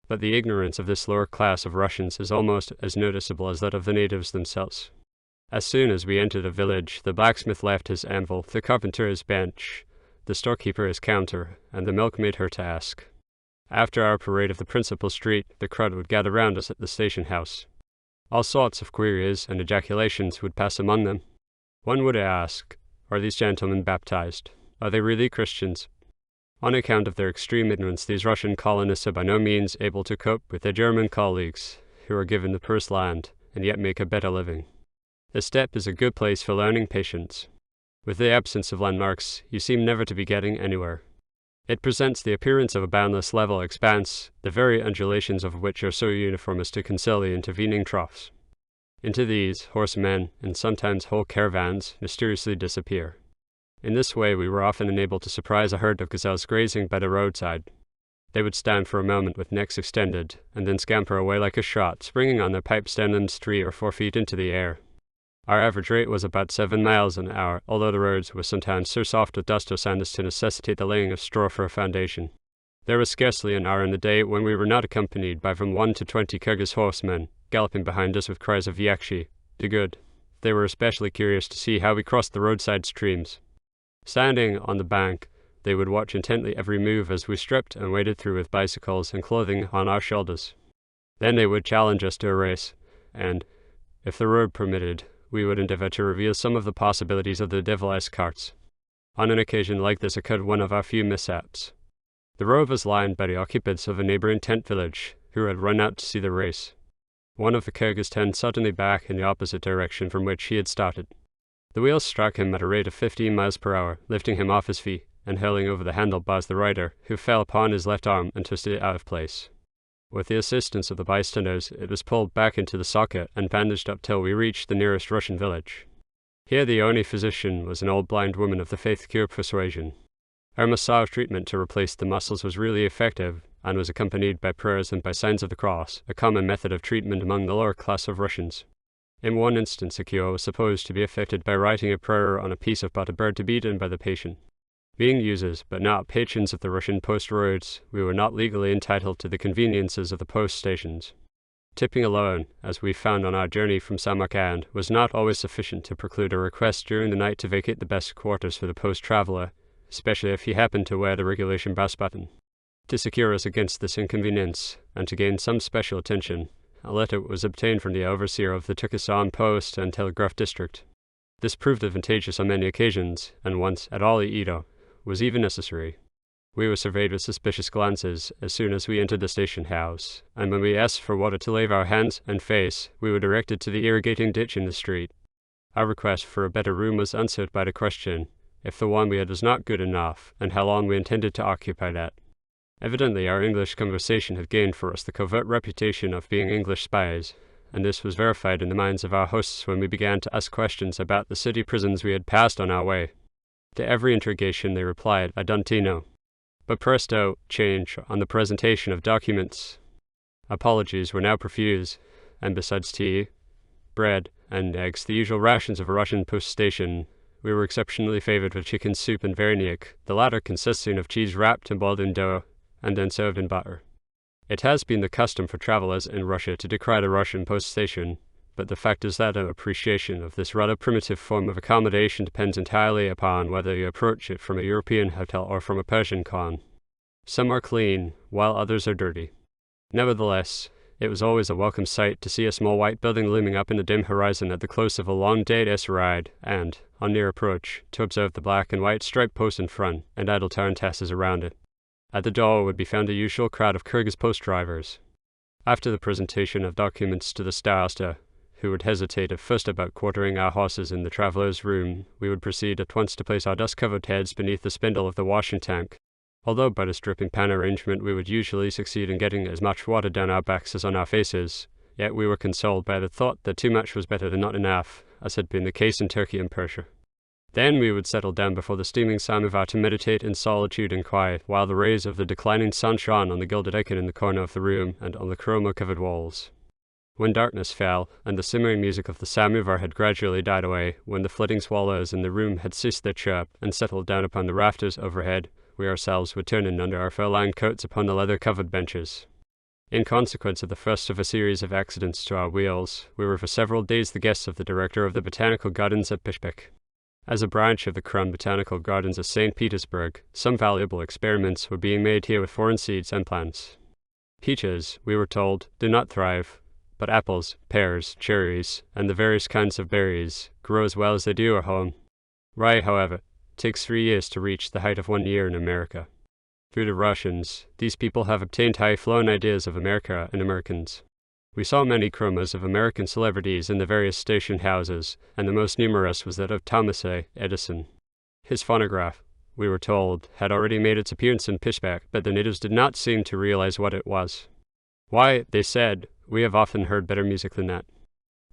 But the ignorance of this lower class of Russians is almost as noticeable as that of the natives themselves. As soon as we entered a village, the blacksmith left his anvil, the carpenter his bench, the storekeeper his counter, and the milkmaid her task. After our parade of the principal street, the crowd would gather round us at the station house. All sorts of queries and ejaculations would pass among them. One would ask, "Are these gentlemen baptized? Are they really Christians?" On account of their extreme ignorance, these Russian colonists are by no means able to cope with their German colleagues, who are given the poorest land, and yet make a better living. The steppe is a good place for learning patience. With the absence of landmarks, you seem never to be getting anywhere. It presents the appearance of a boundless level expanse, the very undulations of which are so uniform as to conceal the intervening troughs. Into these, horsemen, and sometimes whole caravans, mysteriously disappear. In this way we were often enabled to surprise a herd of gazelles grazing by the roadside. They would stand for a moment with necks extended, and then scamper away like a shot, springing on their pipe stems 3 or 4 feet into the air. Our average rate was about 7 miles an hour, although the roads were sometimes so soft with dust or sand as to necessitate the laying of straw for a foundation. There was scarcely an hour in the day when we were not accompanied by from 1 to 20 Kyrgyz horsemen, galloping behind us with cries of Yakshi, the good. They were especially curious to see how we crossed the roadside streams. Standing on the bank, they would watch intently every move as we stripped and waded through with bicycles and clothing on our shoulders. Then they would challenge us to a race, and, if the road permitted, we would endeavor to reveal some of the possibilities of the devilesque carts. On an occasion like this occurred one of our few mishaps. The road was lined by the occupants of a neighboring tent village, who had run out to see the race. One of the Kyrgyz turned suddenly back in the opposite direction from which he had started. The wheels struck him at a rate of 15 miles per hour, lifting him off his feet, and hurling over the handlebars the rider, who fell upon his left arm and twisted it out of place. With the assistance of the bystanders, it was pulled back into the socket and bandaged up till we reached the nearest Russian village. Here the only physician was an old blind woman of the faith cure persuasion. Our massage treatment to replace the muscles was really effective, and was accompanied by prayers and by signs of the cross, a common method of treatment among the lower class of Russians. In one instance, a cure was supposed to be effected by writing a prayer on a piece of buttered bread to be eaten by the patient. Being users, but not patrons of the Russian post roads, we were not legally entitled to the conveniences of the post stations. Tipping alone, as we found on our journey from Samarkand, was not always sufficient to preclude a request during the night to vacate the best quarters for the post traveller, especially if he happened to wear the regulation brass button. To secure us against this inconvenience, and to gain some special attention, a letter was obtained from the overseer of the Turkestan Post and Telegraph District. This proved advantageous on many occasions, and once, at Edo, was even necessary. We were surveyed with suspicious glances as soon as we entered the station house, and when we asked for water to lave our hands and face, we were directed to the irrigating ditch in the street. Our request for a better room was answered by the question if the one we had was not good enough, and how long we intended to occupy that. Evidently our English conversation had gained for us the covert reputation of being English spies, and this was verified in the minds of our hosts when we began to ask questions about the city prisons we had passed on our way. To every interrogation they replied, "I don't know." But presto, change on the presentation of documents. Apologies were now profuse, and besides tea, bread, and eggs, the usual rations of a Russian post station, we were exceptionally favored with chicken soup and verniak, the latter consisting of cheese wrapped and boiled in dough, and then served in butter. It has been the custom for travelers in Russia to decry the Russian post station, but the fact is that an appreciation of this rather primitive form of accommodation depends entirely upon whether you approach it from a European hotel or from a Persian khan. Some are clean, while others are dirty. Nevertheless, it was always a welcome sight to see a small white building looming up in the dim horizon at the close of a long day's ride, and, on near approach, to observe the black and white striped post in front, and idle tarantasses around it. At the door would be found the usual crowd of Kyrgyz post drivers. After the presentation of documents to the starosta, who would hesitate at first about quartering our horses in the traveller's room, we would proceed at once to place our dust-covered heads beneath the spindle of the washing tank. Although by this dripping pan arrangement we would usually succeed in getting as much water down our backs as on our faces, yet we were consoled by the thought that too much was better than not enough, as had been the case in Turkey and Persia. Then we would settle down before the steaming samovar to meditate in solitude and quiet, while the rays of the declining sun shone on the gilded icon in the corner of the room and on the chroma-covered walls. When darkness fell, and the simmering music of the samovar had gradually died away, when the flitting swallows in the room had ceased their chirp and settled down upon the rafters overhead, we ourselves would turn in under our fur-lined coats upon the leather-covered benches. In consequence of the first of a series of accidents to our wheels, we were for several days the guests of the director of the Botanical Gardens at Pishpek. As a branch of the Krum Botanical Gardens of St. Petersburg, some valuable experiments were being made here with foreign seeds and plants. Peaches, we were told, do not thrive, but apples, pears, cherries, and the various kinds of berries grow as well as they do at home. Rye, however, takes 3 years to reach the height of 1 year in America. Through the Russians, these people have obtained high-flown ideas of America and Americans. We saw many chromas of American celebrities in the various station houses, and the most numerous was that of Thomas A. Edison. His phonograph, we were told, had already made its appearance in Pishpek, but the natives did not seem to realize what it was. Why, they said, we have often heard better music than that.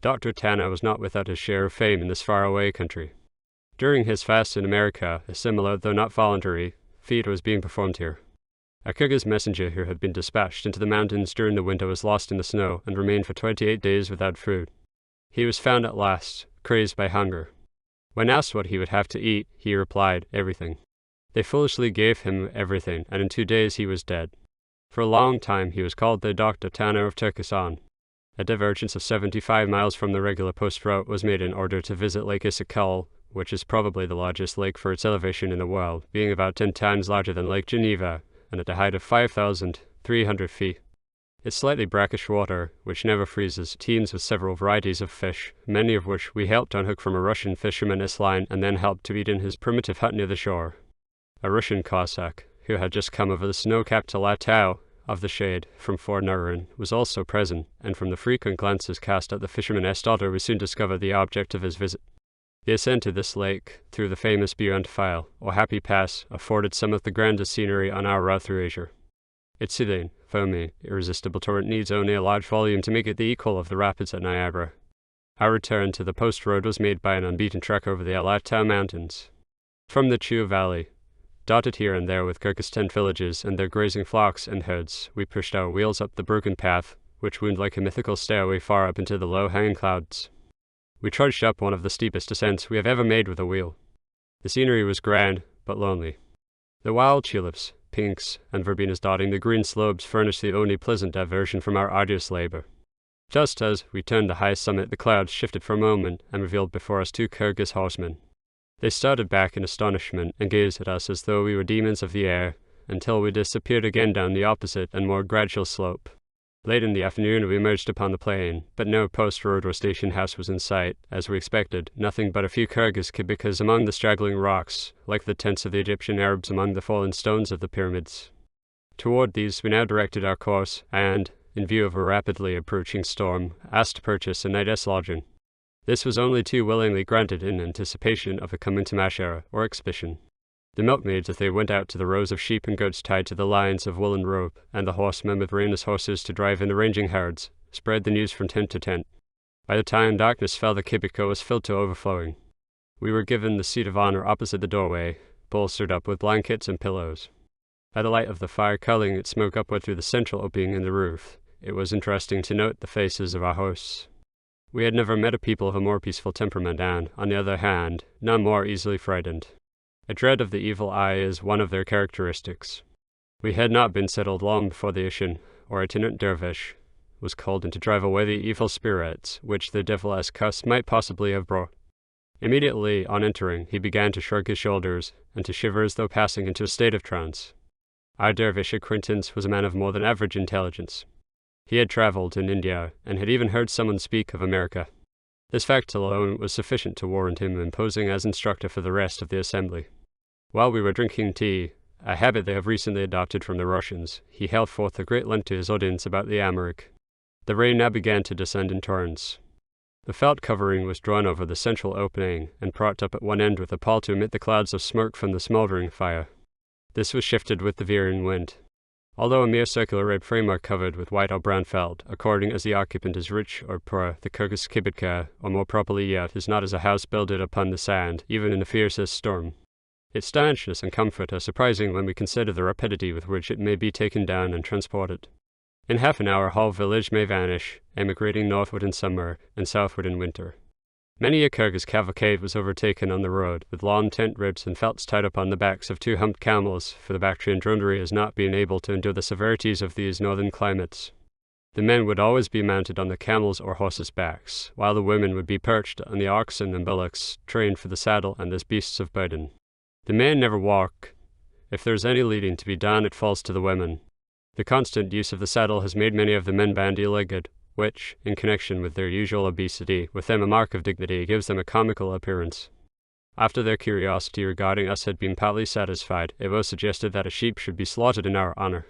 Dr. Tanner was not without his share of fame in this faraway country. During his fast in America, a similar, though not voluntary, feat was being performed here. A Kyrgyz messenger who had been dispatched into the mountains during the winter was lost in the snow and remained for 28 days without food. He was found at last, crazed by hunger. When asked what he would have to eat, he replied, everything. They foolishly gave him everything, and in 2 days he was dead. For a long time he was called the Dr. Tanner of Turkestan. A divergence of 75 miles from the regular post route was made in order to visit Lake Gaskell, which is probably the largest lake for its elevation in the world, being about 10 times larger than Lake Geneva, and at a height of 5,300 feet. Its slightly brackish water, which never freezes, teems with several varieties of fish, many of which we helped unhook from a Russian fisherman's line and then helped to eat in his primitive hut near the shore. A Russian Cossack, who had just come over the snow-capped Latau of the shade from Fort Nurin, was also present, and from the frequent glances cast at the fisherman's daughter we soon discovered the object of his visit. The ascent to this lake, through the famous Beyond File, or Happy Pass, afforded some of the grandest scenery on our route through Asia. Its seething, foamy, irresistible torrent needs only a large volume to make it the equal of the rapids at Niagara. Our return to the post road was made by an unbeaten trek over the Alatau Mountains. From the Chu Valley, dotted here and there with Kyrgyz tent villages and their grazing flocks and herds, we pushed our wheels up the broken path, which wound like a mythical stairway far up into the low-hanging clouds. We trudged up one of the steepest descents we have ever made with a wheel. The scenery was grand, but lonely. The wild tulips, pinks, and verbenas dotting the green slopes furnished the only pleasant diversion from our arduous labor. Just as we turned the high summit, the clouds shifted for a moment and revealed before us 2 Kyrgyz horsemen. They started back in astonishment and gazed at us as though we were demons of the air, until we disappeared again down the opposite and more gradual slope. Late in the afternoon we emerged upon the plain, but no post road or station house was in sight, as we expected, nothing but a few Kyrgyz kibikas among the straggling rocks, like the tents of the Egyptian Arabs among the fallen stones of the pyramids. Toward these we now directed our course, and, in view of a rapidly approaching storm, asked to purchase a night's lodging. This was only too willingly granted in anticipation of a coming tamashara, or exhibition. The milkmaids, as they went out to the rows of sheep and goats tied to the lines of woolen rope, and the horsemen with reinless horses to drive in the ranging herds, spread the news from tent to tent. By the time darkness fell, the kibika was filled to overflowing. We were given the seat of honor opposite the doorway, bolstered up with blankets and pillows. By the light of the fire curling its smoke upward through the central opening in the roof, it was interesting to note the faces of our hosts. We had never met a people of a more peaceful temperament and, on the other hand, none more easily frightened. A dread of the evil eye is one of their characteristics. We had not been settled long before the Ishin, or itinerant dervish, was called in to drive away the evil spirits which the devil-esque cuss might possibly have brought. Immediately on entering, he began to shrug his shoulders and to shiver as though passing into a state of trance. Our dervish acquaintance was a man of more than average intelligence. He had travelled in India, and had even heard someone speak of America. This fact alone was sufficient to warrant him in posing as instructor for the rest of the assembly. While we were drinking tea, a habit they have recently adopted from the Russians, he held forth a great length to his audience about the Amharic. The rain now began to descend in torrents. The felt covering was drawn over the central opening, and propped up at one end with a pall to emit the clouds of smoke from the smouldering fire. This was shifted with the veering wind. Although a mere circular red framework covered with white or brown felt, according as the occupant is rich or poor, the Kyrgyz kibitka, or more properly yet, is not as a house builded upon the sand, even in the fiercest storm. Its stanchness and comfort are surprising when we consider the rapidity with which it may be taken down and transported. In half an hour, whole village may vanish, emigrating northward in summer and southward in winter. Many a Kyrgyz cavalcade was overtaken on the road, with long tent ribs and felts tied up on the backs of 2 humped camels, for the Bactrian dromedary has not been able to endure the severities of these northern climates. The men would always be mounted on the camels' or horses' backs, while the women would be perched on the oxen and bullocks, trained for the saddle and as beasts of burden. The men never walk. If there is any leading to be done, it falls to the women. The constant use of the saddle has made many of the men bandy-legged, which, in connection with their usual obesity, with them a mark of dignity, gives them a comical appearance. After their curiosity regarding us had been partly satisfied, it was suggested that a sheep should be slaughtered in our honor.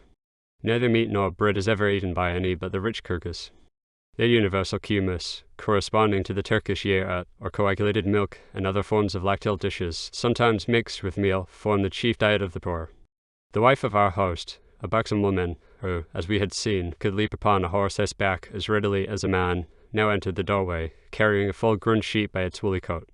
Neither meat nor bread is ever eaten by any but the rich Kyrgyz. Their universal kumis, corresponding to the Turkish yerat, or coagulated milk, and other forms of lactile dishes, sometimes mixed with meal, form the chief diet of the poor. The wife of our host, a buxom woman, who, as we had seen, could leap upon a horse's back as readily as a man, now entered the doorway, carrying a full-grown sheep by its woolly coat.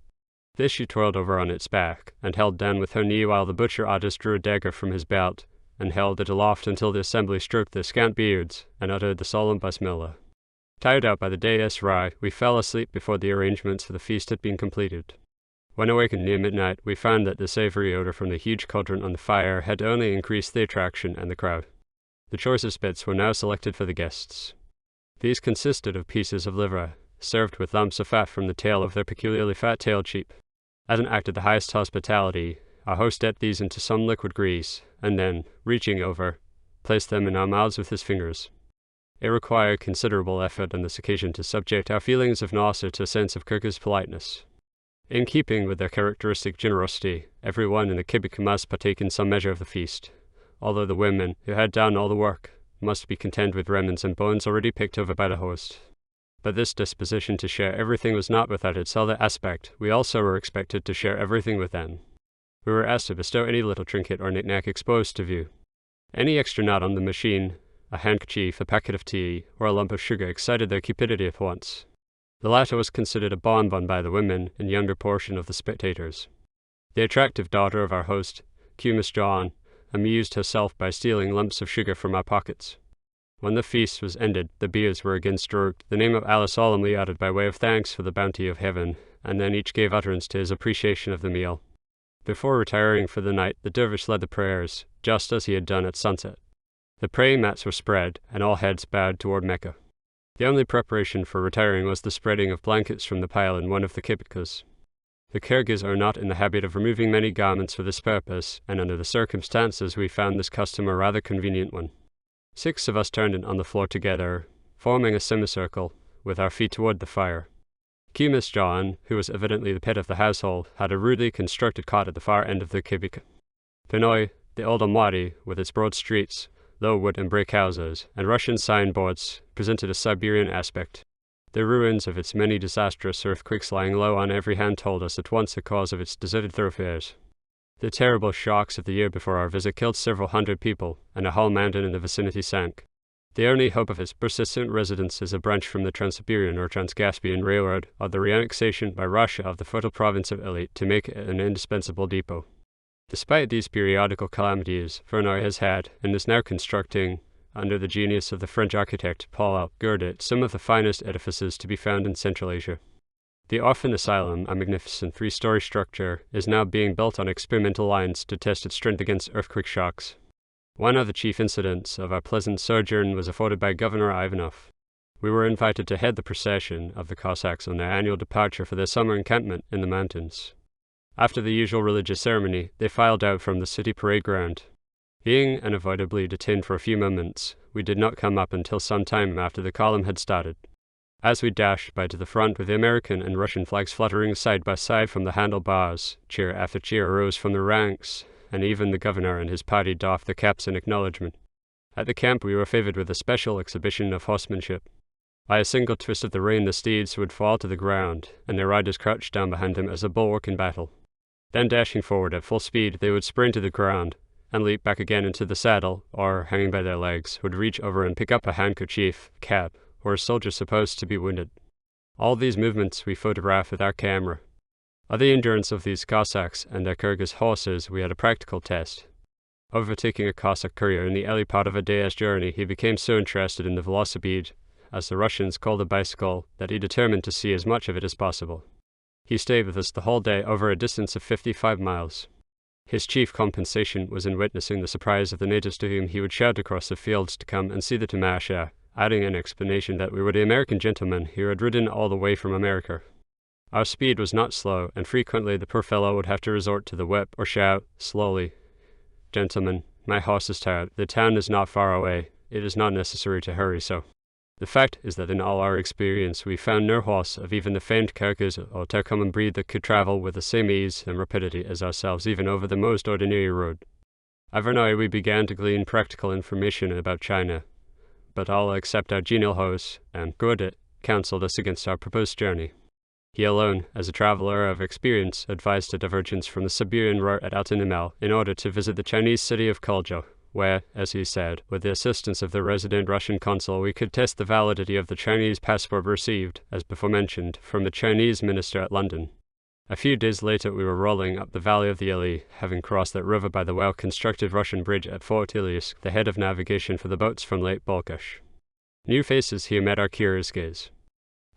This she twirled over on its back, and held down with her knee while the butcher artist drew a dagger from his belt, and held it aloft until the assembly stroked their scant beards, and uttered the solemn basmillah. Tired out by the day's ride, we fell asleep before the arrangements for the feast had been completed. When awakened near midnight, we found that the savory odor from the huge cauldron on the fire had only increased the attraction and the crowd. The choicest bits were now selected for the guests. These consisted of pieces of liver, served with lumps of fat from the tail of their peculiarly fat-tailed sheep. As an act of the highest hospitality, our host dipped these into some liquid grease, and then, reaching over, placed them in our mouths with his fingers. It required considerable effort on this occasion to subject our feelings of nausea to a sense of Kyrgyz politeness. In keeping with their characteristic generosity, every one in the kibika must partake in some measure of the feast, although the women, who had done all the work, must be content with remnants and bones already picked over by the host. But this disposition to share everything was not without its other aspect. We also were expected to share everything with them. We were asked to bestow any little trinket or knick-knack exposed to view. Any extra nut on the machine, a handkerchief, a packet of tea, or a lump of sugar excited their cupidity at once. The latter was considered a bonbon by the women and younger portion of the spectators. The attractive daughter of our host, Kumis John, amused herself by stealing lumps of sugar from our pockets. When the feast was ended, the beards were again stroked, the name of Allah solemnly uttered by way of thanks for the bounty of heaven, and then each gave utterance to his appreciation of the meal. Before retiring for the night, the dervish led the prayers, just as he had done at sunset. The praying mats were spread, and all heads bowed toward Mecca. The only preparation for retiring was the spreading of blankets from the pile in one of the kibitkas. The Kyrgyz are not in the habit of removing many garments for this purpose, and under the circumstances we found this custom a rather convenient one. 6 of us turned in on the floor together, forming a semicircle, with our feet toward the fire. Kumis John, who was evidently the pet of the household, had a rudely constructed cot at the far end of the kibitka. Pinoy, the old Almaty, with its broad streets, low wood and brick houses, and Russian signboards, presented a Siberian aspect. The ruins of its many disastrous earthquakes lying low on every hand told us at once the cause of its deserted thoroughfares. The terrible shocks of the year before our visit killed several hundred people, and a whole mountain in the vicinity sank. The only hope of its persistent residents is a branch from the Trans-Siberian or Trans-Caspian Railroad, or the reannexation by Russia of the fertile province of Illy to make it an indispensable depot. Despite these periodical calamities, Verneuil has had, and is now constructing, under the genius of the French architect Paul Gurdet, some of the finest edifices to be found in Central Asia. The Orphan Asylum, a magnificent 3-story structure, is now being built on experimental lines to test its strength against earthquake shocks. One of the chief incidents of our pleasant sojourn was afforded by Governor Ivanov. We were invited to head the procession of the Cossacks on their annual departure for their summer encampment in the mountains. After the usual religious ceremony, they filed out from the city parade ground. Being unavoidably detained for a few moments, we did not come up until some time after the column had started. As we dashed by to the front with the American and Russian flags fluttering side by side from the handlebars, cheer after cheer arose from the ranks, and even the governor and his party doffed their caps in acknowledgment. At the camp we were favored with a special exhibition of horsemanship. By a single twist of the rein the steeds would fall to the ground, and their riders crouched down behind them as a bulwark in battle. Then dashing forward at full speed, they would spring to the ground, and leap back again into the saddle, or, hanging by their legs, would reach over and pick up a handkerchief, cap, or a soldier supposed to be wounded. All these movements we photographed with our camera. Of the endurance of these Cossacks and their Kyrgyz horses we had a practical test. Overtaking a Cossack courier in the early part of a day's journey, he became so interested in the velocipede, as the Russians call the bicycle, that he determined to see as much of it as possible. He stayed with us the whole day over a distance of 55 miles. His chief compensation was in witnessing the surprise of the natives to whom he would shout across the fields to come and see the tamasha, adding an explanation that we were the American gentlemen who had ridden all the way from America. Our speed was not slow, and frequently the poor fellow would have to resort to the whip or shout, slowly, "Gentlemen, my horse is tired. The town is not far away. It is not necessary to hurry so." The fact is that in all our experience we found no horse of even the famed Kyrgyz or Turcoman breed that could travel with the same ease and rapidity as ourselves even over the most ordinary road. At Verneuil we began to glean practical information about China, but all except our genial host, and Gurdet, counseled us against our proposed journey. He alone, as a traveler of experience, advised a divergence from the Siberian route at Altinimel in order to visit the Chinese city of Koljo, where, as he said, with the assistance of the resident Russian consul, we could test the validity of the Chinese passport received, as before mentioned, from the Chinese minister at London. A few days later we were rolling up the valley of the Ili, having crossed that river by the well-constructed Russian bridge at Fort Ilysk, the head of navigation for the boats from Lake Balkash. New faces here met our curious gaze.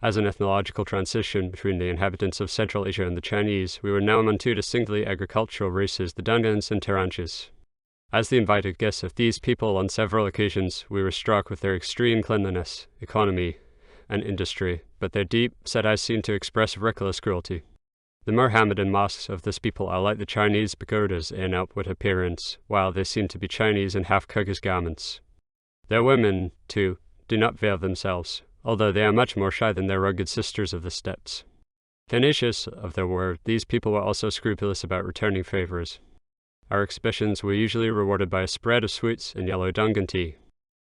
As an ethnological transition between the inhabitants of Central Asia and the Chinese, we were now among 2 distinctly agricultural races, the Dungans and Taranchis. As the invited guests of these people on several occasions, we were struck with their extreme cleanliness, economy, and industry, but their deep, set eyes seemed to express reckless cruelty. The Mohammedan mosques of this people are like the Chinese pagodas in outward appearance, while they seem to be Chinese in half-Kyrgyz garments. Their women, too, do not veil themselves, although they are much more shy than their rugged sisters of the steppes. Tenacious of their word, these people were also scrupulous about returning favors. Our exhibitions were usually rewarded by a spread of sweets and yellow Dungan tea.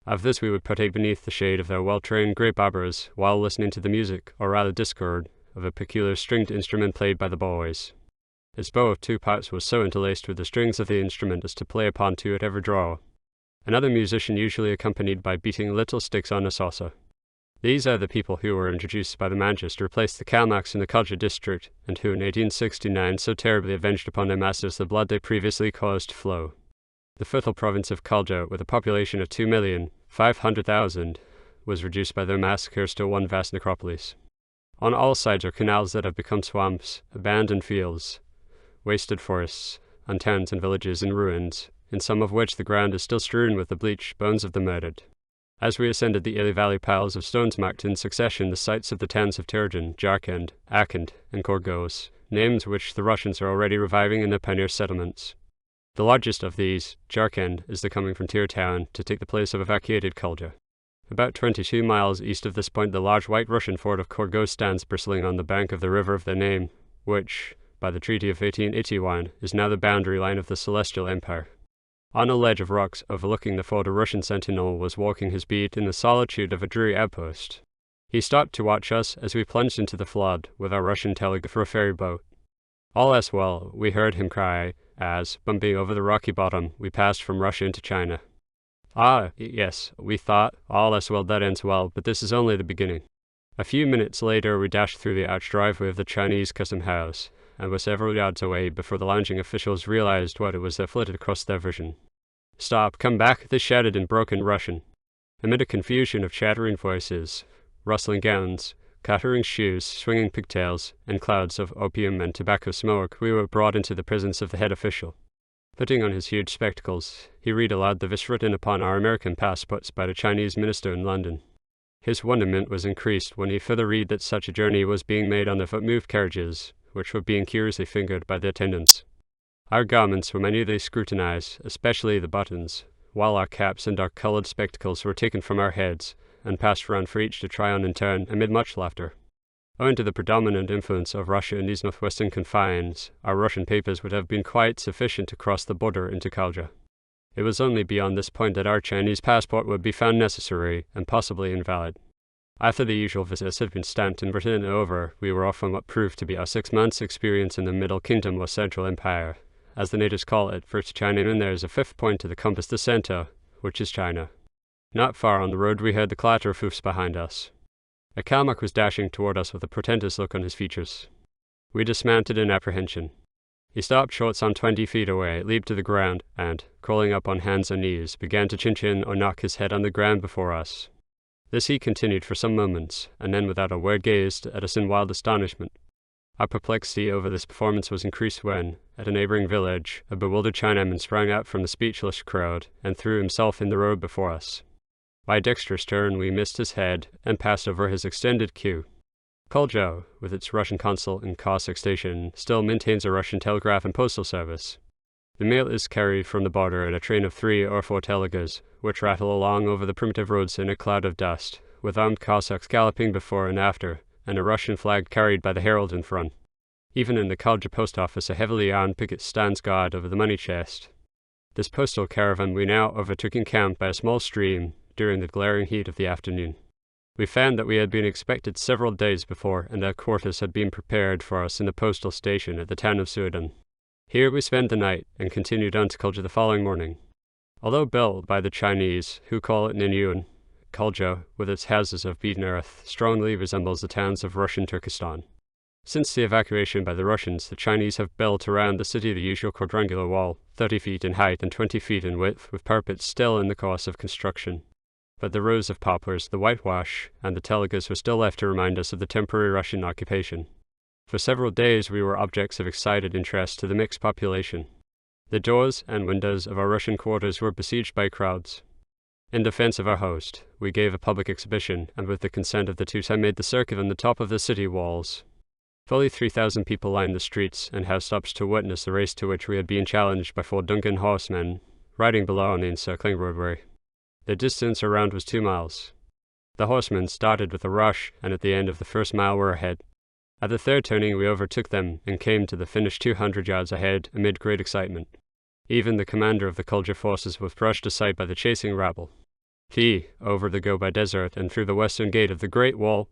Of this we would partake beneath the shade of their well-trained grey barbers, while listening to the music, or rather discord, of a peculiar stringed instrument played by the boys. Its bow of 2 parts was so interlaced with the strings of the instrument as to play upon 2 at every draw. Another musician usually accompanied by beating little sticks on a saucer. These are the people who were introduced by the Manchus to replace the Kalmyks in the Kolja district, and who in 1869 so terribly avenged upon their masters the blood they previously caused to flow. The fertile province of Kolja, with a population of 2,500,000, was reduced by their massacres to one vast necropolis. On all sides are canals that have become swamps, abandoned fields, wasted forests, and towns and villages in ruins, in some of which the ground is still strewn with the bleached bones of the murdered. As we ascended the Ili Valley, piles of stones marked in succession the sites of the towns of Turgen, Jarkand, Akand, and Korgos, names which the Russians are already reviving in their pioneer settlements. The largest of these, Jarkand, is the coming frontier town to take the place of evacuated Kulja. About 22 miles east of this point, the large white Russian fort of Korgos stands bristling on the bank of the river of their name, which, by the Treaty of 1881, is now the boundary line of the Celestial Empire. On a ledge of rocks overlooking the fort, a Russian sentinel was walking his beat in the solitude of a dreary outpost. He stopped to watch us as we plunged into the flood with our Russian telegraph ferry boat. All as well, we heard him cry, as, bumping over the rocky bottom, we passed from Russia into China. Ah, yes, we thought, all as well that ends well, but this is only the beginning. A few minutes later, we dashed through the arched driveway of the Chinese custom house, and were several yards away before the lounging officials realized what it was that flitted across their vision. "Stop, come back," they shouted in broken Russian. Amid a confusion of chattering voices, rustling gowns, clattering shoes, swinging pigtails, and clouds of opium and tobacco smoke, we were brought into the presence of the head official. Putting on his huge spectacles, he read aloud the verse written upon our American passports by the Chinese minister in London. His wonderment was increased when he further read that such a journey was being made on the foot-moved carriages, which were being curiously fingered by the attendants. Our garments were minutely scrutinized, especially the buttons, while our caps and dark-colored spectacles were taken from our heads and passed round for each to try on in turn, amid much laughter. Owing to the predominant influence of Russia in these northwestern confines, our Russian papers would have been quite sufficient to cross the border into Kulja. It was only beyond this point that our Chinese passport would be found necessary and possibly invalid. After the usual visits had been stamped and written over, we were off on what proved to be our 6 months' experience in the Middle Kingdom or Central Empire, as the natives call it, for to China, and there is a fifth point to the compass, the center, which is China. Not far on the road we heard the clatter of hoofs behind us. A Kalmuk was dashing toward us with a portentous look on his features. We dismounted in apprehension. He stopped short some 20 feet away, leaped to the ground, and, crawling up on hands and knees, began to chin-chin or knock his head on the ground before us. This he continued for some moments, and then without a word gazed at us in wild astonishment. Our perplexity over this performance was increased when, at a neighboring village, a bewildered Chinaman sprang out from the speechless crowd and threw himself in the road before us. By a dexterous turn, we missed his head and passed over his extended queue. Kulja, with its Russian consul and Cossack station, still maintains a Russian telegraph and postal service. The mail is carried from the border in a train of 3 or 4 telegas, which rattle along over the primitive roads in a cloud of dust, with armed Cossacks galloping before and after, and a Russian flag carried by the herald in front. Even in the Kulja post office, a heavily armed picket stands guard over the money chest. This postal caravan we now overtook encamped by a small stream during the glaring heat of the afternoon. We found that we had been expected several days before, and that quarters had been prepared for us in the postal station at the town of Sudan. Here we spent the night, and continued on to Kulja the following morning. Although built by the Chinese, who call it Ninyuan, Kulja, with its houses of beaten earth, strongly resembles the towns of Russian Turkestan. Since the evacuation by the Russians, the Chinese have built around the city the usual quadrangular wall, 30 feet in height and 20 feet in width, with parapets still in the course of construction. But the rows of poplars, the whitewash, and the telegas were still left to remind us of the temporary Russian occupation. For several days we were objects of excited interest to the mixed population. The doors and windows of our Russian quarters were besieged by crowds. In defense of our host, we gave a public exhibition, and with the consent of the Teuton made the circuit on the top of the city walls. Fully 3,000 people lined the streets and housetops to witness the race to which we had been challenged by 4 Duncan horsemen, riding below on the encircling roadway. The distance around was 2 miles. The horsemen started with a rush, and at the end of the first mile were ahead. At the third turning we overtook them, and came to the finish 200 yards ahead, amid great excitement. Even the commander of the Kulja forces was brushed aside by the chasing rabble. Flee over the Gobi Desert and through the western gate of the Great Wall.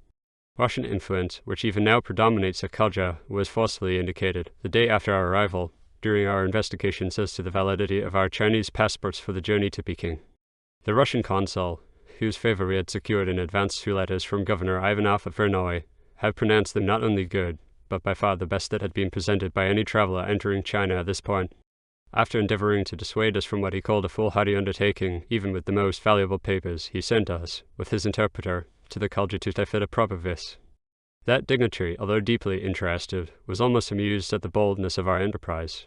Russian influence, which even now predominates at Kulja, was forcefully indicated, the day after our arrival, during our investigations as to the validity of our Chinese passports for the journey to Peking. The Russian consul, whose favor we had secured in advance through letters from Governor Ivanov of Vernoy, had pronounced them not only good, but by far the best that had been presented by any traveller entering China at this point. After endeavouring to dissuade us from what he called a foolhardy undertaking, even with the most valuable papers, he sent us, with his interpreter, to the Kulja to fit a proper vis. That dignitary, although deeply interested, was almost amused at the boldness of our enterprise.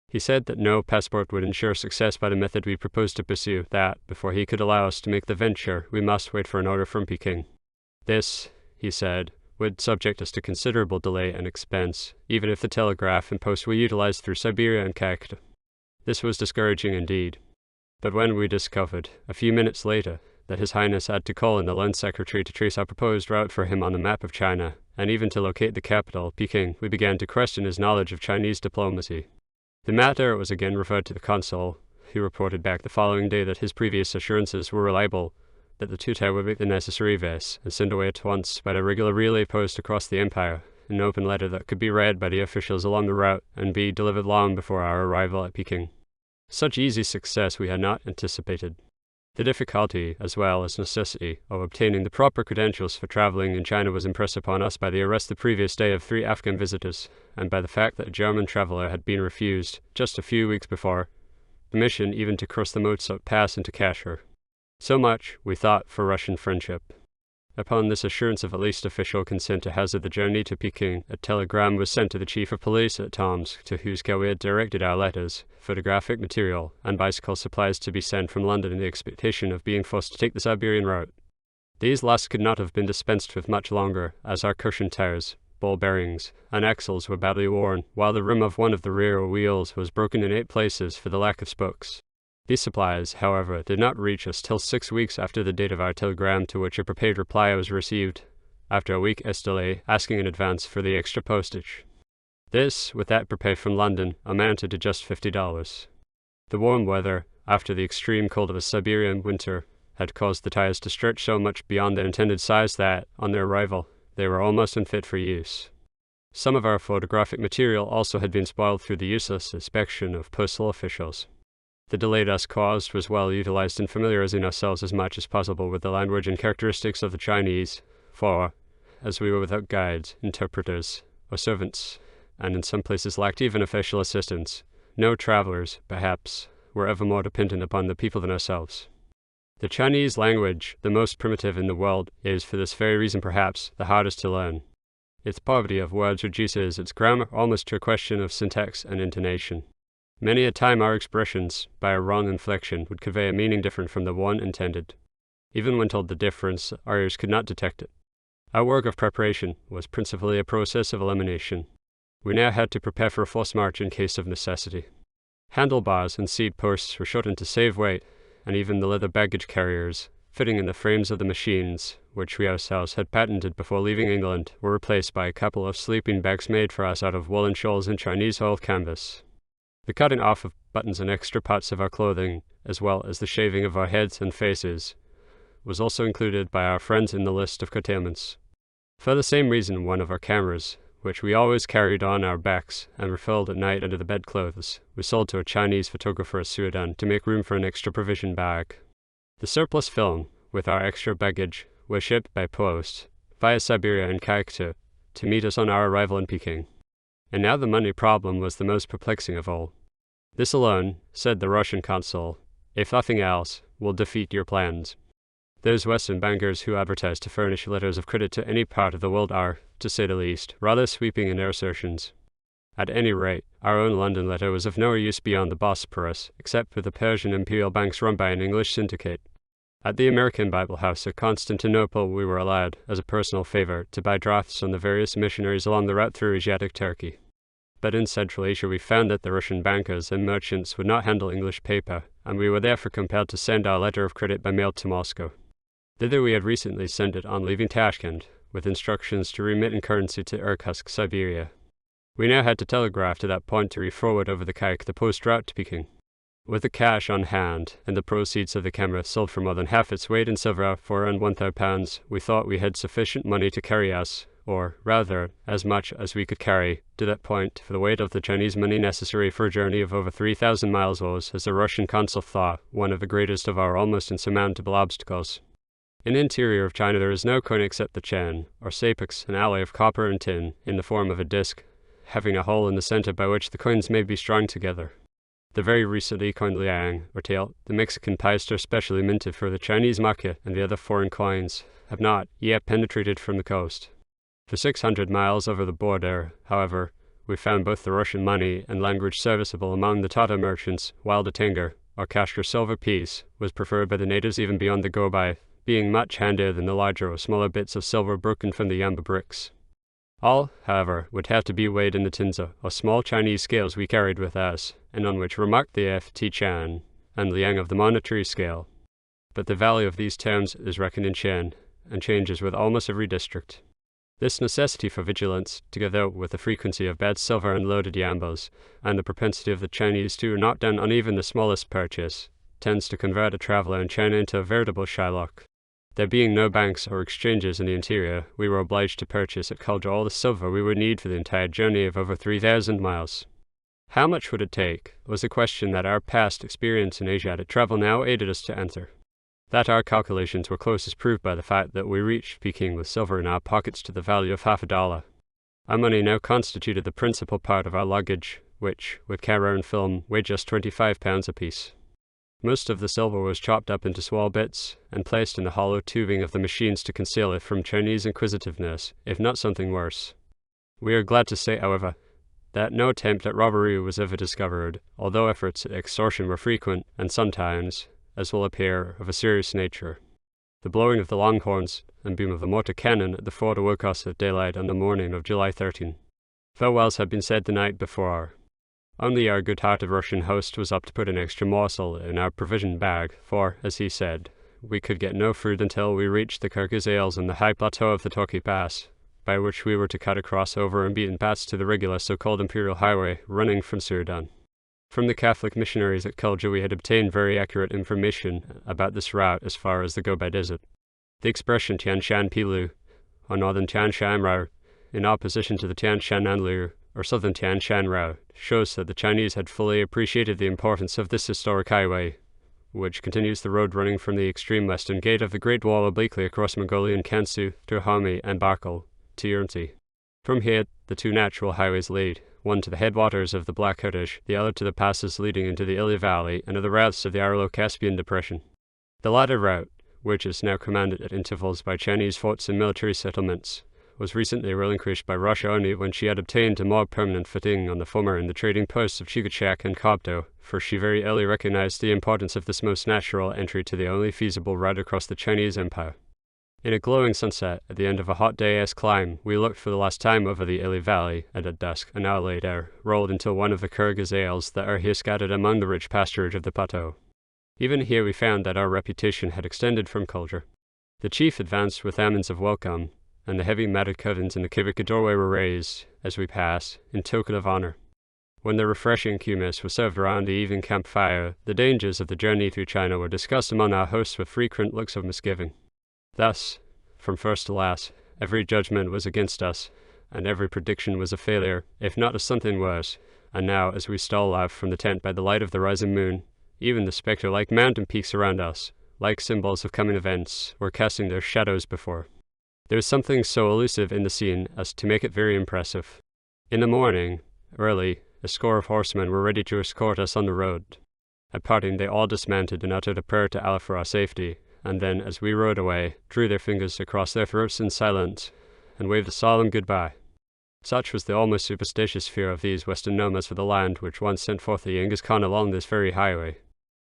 He said that no passport would ensure success by the method we proposed to pursue, that, before he could allow us to make the venture, we must wait for an order from Peking. This, he said, would subject us to considerable delay and expense, even if the telegraph and post were utilized through Siberia and Kakta. This was discouraging indeed. But when we discovered, a few minutes later, that His Highness had to call in the Land Secretary to trace our proposed route for him on the map of China, and even to locate the capital, Peking, we began to question his knowledge of Chinese diplomacy. The matter was again referred to the consul, who reported back the following day that his previous assurances were reliable, that the tutor would make the necessary vest and send away at once by the regular relay post across the empire, an open letter that could be read by the officials along the route and be delivered long before our arrival at Peking. Such easy success we had not anticipated. The difficulty, as well as necessity, of obtaining the proper credentials for traveling in China was impressed upon us by the arrest the previous day of 3 Afghan visitors, and by the fact that a German traveler had been refused, just a few weeks before, permission even to cross the Mozart Pass into Kashmir. So much, we thought, for Russian friendship. Upon this assurance of at least official consent to hazard the journey to Peking, a telegram was sent to the chief of police at Tomsk, to whose care we had directed our letters, photographic material, and bicycle supplies to be sent from London in the expectation of being forced to take the Siberian route. These last could not have been dispensed with much longer, as our cushion tires, ball bearings, and axles were badly worn, while the rim of one of the rear wheels was broken in 8 places for the lack of spokes. These supplies, however, did not reach us till 6 weeks after the date of our telegram, to which a prepaid reply was received, after a week's delay, asking in advance for the extra postage. This, with that prepaid from London, amounted to just $50. The warm weather, after the extreme cold of a Siberian winter, had caused the tires to stretch so much beyond their intended size that, on their arrival, they were almost unfit for use. Some of our photographic material also had been spoiled through the useless inspection of postal officials. The delay thus caused was well utilized in familiarizing ourselves as much as possible with the language and characteristics of the Chinese, for, as we were without guides, interpreters, or servants, and in some places lacked even official assistance, no travelers, perhaps, were ever more dependent upon the people than ourselves. The Chinese language, the most primitive in the world, is, for this very reason perhaps, the hardest to learn. Its poverty of words reduces its grammar almost to a question of syntax and intonation. Many a time our expressions, by a wrong inflection, would convey a meaning different from the one intended. Even when told the difference, our ears could not detect it. Our work of preparation was principally a process of elimination. We now had to prepare for a forced march in case of necessity. Handlebars and seat posts were shortened to save weight, and even the leather baggage carriers, fitting in the frames of the machines, which we ourselves had patented before leaving England, were replaced by a couple of sleeping bags made for us out of woolen shawls and Chinese oiled canvas. The cutting off of buttons and extra parts of our clothing, as well as the shaving of our heads and faces, was also included by our friends in the list of curtailments. For the same reason, one of our cameras, which we always carried on our backs and refilled at night under the bedclothes, was sold to a Chinese photographer at Sudan to make room for an extra provision bag. The surplus film, with our extra baggage, was shipped by post, via Siberia and Kakta, to meet us on our arrival in Peking. And now the money problem was the most perplexing of all. This alone, said the Russian consul, if nothing else, will defeat your plans. Those Western bankers who advertise to furnish letters of credit to any part of the world are, to say the least, rather sweeping in their assertions. At any rate, our own London letter was of no use beyond the Bosporus, except with the Persian imperial banks run by an English syndicate. At the American Bible House at Constantinople we were allowed, as a personal favor, to buy drafts on the various missionaries along the route through Asiatic Turkey. But in Central Asia we found that the Russian bankers and merchants would not handle English paper, and we were therefore compelled to send our letter of credit by mail to Moscow. Thither we had recently sent it on leaving Tashkent, with instructions to remit in currency to Irkutsk, Siberia. We now had to telegraph to that point to re-forward over the Kayak the post route to Peking. With the cash on hand, and the proceeds of the camera sold for more than half its weight in silver for around £1,000, we thought we had sufficient money to carry us, or rather, as much as we could carry, to that point, for the weight of the Chinese money necessary for a journey of over 3,000 miles was, as the Russian consul thought, one of the greatest of our almost insurmountable obstacles. In the interior of China there is no coin except the chen, or sapix, an alloy of copper and tin, in the form of a disc, having a hole in the center by which the coins may be strung together. The very recently coined liang, or tael, the Mexican piaster specially minted for the Chinese market and the other foreign coins, have not yet penetrated from the coast. For 600 miles over the border, however, we found both the Russian money and language serviceable among the Tatar merchants, while the tenge, or Kashgar silver piece, was preferred by the natives even beyond the Gobi, being much handier than the larger or smaller bits of silver broken from the Yamba bricks. All, however, would have to be weighed in the tinza, or small Chinese scales we carried with us, and on which were marked the F.T. Chan and liang of the monetary scale. But the value of these terms is reckoned in Chen, and changes with almost every district. This necessity for vigilance, together with the frequency of bad silver and loaded yambos, and the propensity of the Chinese to knock down on even the smallest purchase, tends to convert a traveller in China into a veritable Shylock. There being no banks or exchanges in the interior, we were obliged to purchase at Culture all the silver we would need for the entire journey of over 3,000 miles. How much would it take, was a question that our past experience in Asiatic travel now aided us to answer. That our calculations were close is proved by the fact that we reached Peking with silver in our pockets to the value of $50. Our money now constituted the principal part of our luggage, which, with camera and film, weighed just 25 pounds apiece. Most of the silver was chopped up into small bits and placed in the hollow tubing of the machines to conceal it from Chinese inquisitiveness, if not something worse. We are glad to say, however, that no attempt at robbery was ever discovered, although efforts at extortion were frequent and sometimes, as will appear, of a serious nature. The blowing of the longhorns and boom of the mortar cannon at the fort awoke us at daylight on the morning of July 13. Farewells had been said the night before. Only our good-hearted Russian host was up to put an extra morsel in our provision bag, for, as he said, we could get no fruit until we reached the Kyrgyz Ales and the high plateau of the Toki Pass, by which we were to cut across over unbeaten paths to the regular so-called Imperial Highway running from Sudan. From the Catholic missionaries at Kulja we had obtained very accurate information about this route as far as the Gobi Desert. The expression Tian Shan Pilu, or Northern Tian Shan Rao, in opposition to the Tian Shan Nanliu, or Southern Tian Shan Rao, shows that the Chinese had fully appreciated the importance of this historic highway, which continues the road running from the extreme western gate of the Great Wall obliquely across Mongolian Kansu to Hami and Bakel to Yurtsi. From here, the two natural highways lead, one to the headwaters of the Black Kurdish, the other to the passes leading into the Ili Valley and other routes of the Aralo-Caspian Depression. The latter route, which is now commanded at intervals by Chinese forts and military settlements, was recently relinquished by Russia only when she had obtained a more permanent footing on the former in the trading posts of Chugachak and Kobdo, for she very early recognized the importance of this most natural entry to the only feasible route across the Chinese Empire. In a glowing sunset, at the end of a hot day's climb, we looked for the last time over the Ili Valley, and at dusk, an hour later, rolled into one of the Kyrgyz ales that are here scattered among the rich pasturage of the plateau. Even here we found that our reputation had extended from culture. The chief advanced with amens of welcome, and the heavy matted curtains in the kivika doorway were raised, as we passed, in token of honor. When the refreshing kumis was served around the evening campfire, the dangers of the journey through China were discussed among our hosts with frequent looks of misgiving. Thus, from first to last, every judgment was against us, and every prediction was a failure, if not of something worse. And now, as we stole out from the tent by the light of the rising moon, even the spectre-like mountain peaks around us, like symbols of coming events, were casting their shadows before. There was something so elusive in the scene as to make it very impressive. In the morning, early, a score of horsemen were ready to escort us on the road. At parting, they all dismounted and uttered a prayer to Allah for our safety, and then, as we rode away, drew their fingers across their throats in silence, and waved a solemn goodbye. Such was the almost superstitious fear of these western nomads for the land which once sent forth the Genghis Khan along this very highway.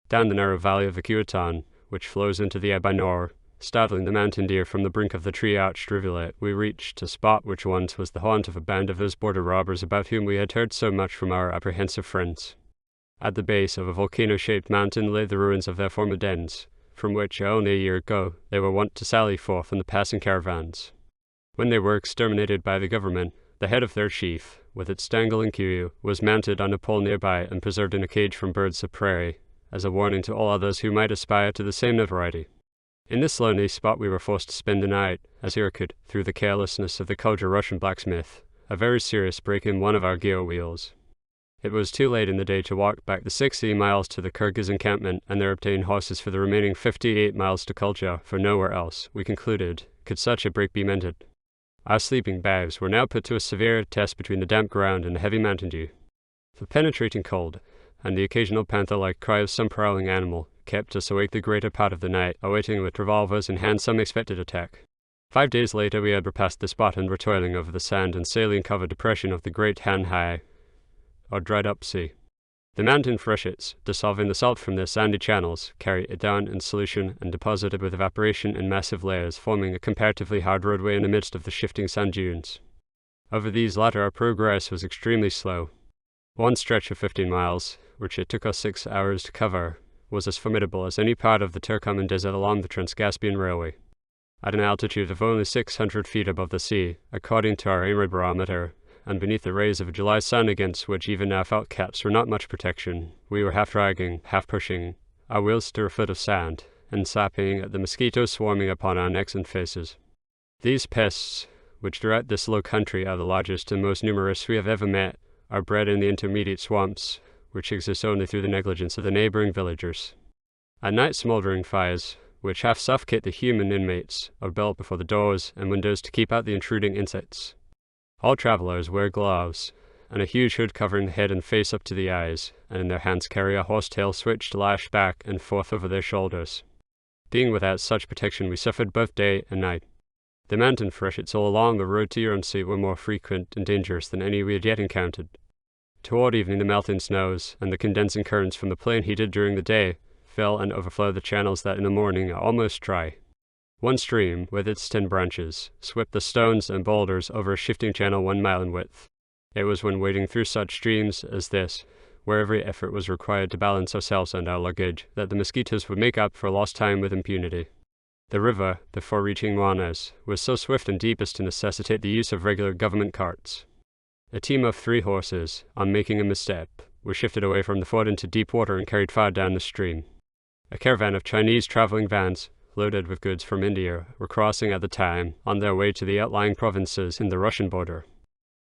Down the narrow valley of the Kuatan, which flows into the Abanor, startling the mountain deer from the brink of the tree-arched rivulet, we reached a spot which once was the haunt of a band of those border robbers about whom we had heard so much from our apprehensive friends. At the base of a volcano-shaped mountain lay the ruins of their former dens, from which only a year ago they were wont to sally forth in the passing caravans. When they were exterminated by the government, the head of their chief, with its dangling queue, was mounted on a pole nearby and preserved in a cage from birds of prey, as a warning to all others who might aspire to the same notoriety. In this lonely spot we were forced to spend the night, as here could, through the carelessness of the Kulja Russian blacksmith, a very serious break in one of our gear wheels. It was too late in the day to walk back the 60 miles to the Kyrgyz encampment and there obtain horses for the remaining 58 miles to Kulja, for nowhere else, we concluded, could such a break be mended. Our sleeping bags were now put to a severe test between the damp ground and the heavy mountain dew. The penetrating cold, and the occasional panther-like cry of some prowling animal, kept us awake the greater part of the night, awaiting with revolvers in hand some expected attack. 5 days later we had repassed the spot and were toiling over the sand and saline-covered depression of the Great Han-hai, or dried-up sea. The mountain freshets, dissolving the salt from their sandy channels, carried it down in solution and deposited with evaporation in massive layers, forming a comparatively hard roadway in the midst of the shifting sand dunes. Over these latter our progress was extremely slow. One stretch of 15 miles, which it took us 6 hours to cover, was as formidable as any part of the Turcoman Desert along the Trans-Caspian Railway. At an altitude of only 600 feet above the sea, according to our aiming barometer, and beneath the rays of a July sun against which even our felt caps were not much protection, we were half dragging, half pushing, our wheels through a foot of sand, and sapping at the mosquitoes swarming upon our necks and faces. These pests, which throughout this low country are the largest and most numerous we have ever met, are bred in the intermediate swamps, which exist only through the negligence of the neighbouring villagers. At night smouldering fires, which half suffocate the human inmates, are built before the doors and windows to keep out the intruding insects. All travellers wear gloves, and a huge hood covering the head and face up to the eyes, and in their hands carry a horsetail switch lashed back and forth over their shoulders. Being without such protection, we suffered both day and night. The mountain freshets all along the road to Urumqi were more frequent and dangerous than any we had yet encountered. Toward evening the melting snows and the condensing currents from the plain heated during the day fell and overflowed the channels that in the morning are almost dry. One stream, with its 10 branches, swept the stones and boulders over a shifting channel 1 mile in width. It was when wading through such streams as this, where every effort was required to balance ourselves and our luggage, that the mosquitoes would make up for lost time with impunity. The river, before reaching Juanes, was so swift and deep as to necessitate the use of regular government carts. A team of 3 horses, on making a misstep, were shifted away from the ford into deep water and carried far down the stream. A caravan of Chinese travelling vans, loaded with goods from India, were crossing at the time, on their way to the outlying provinces in the Russian border.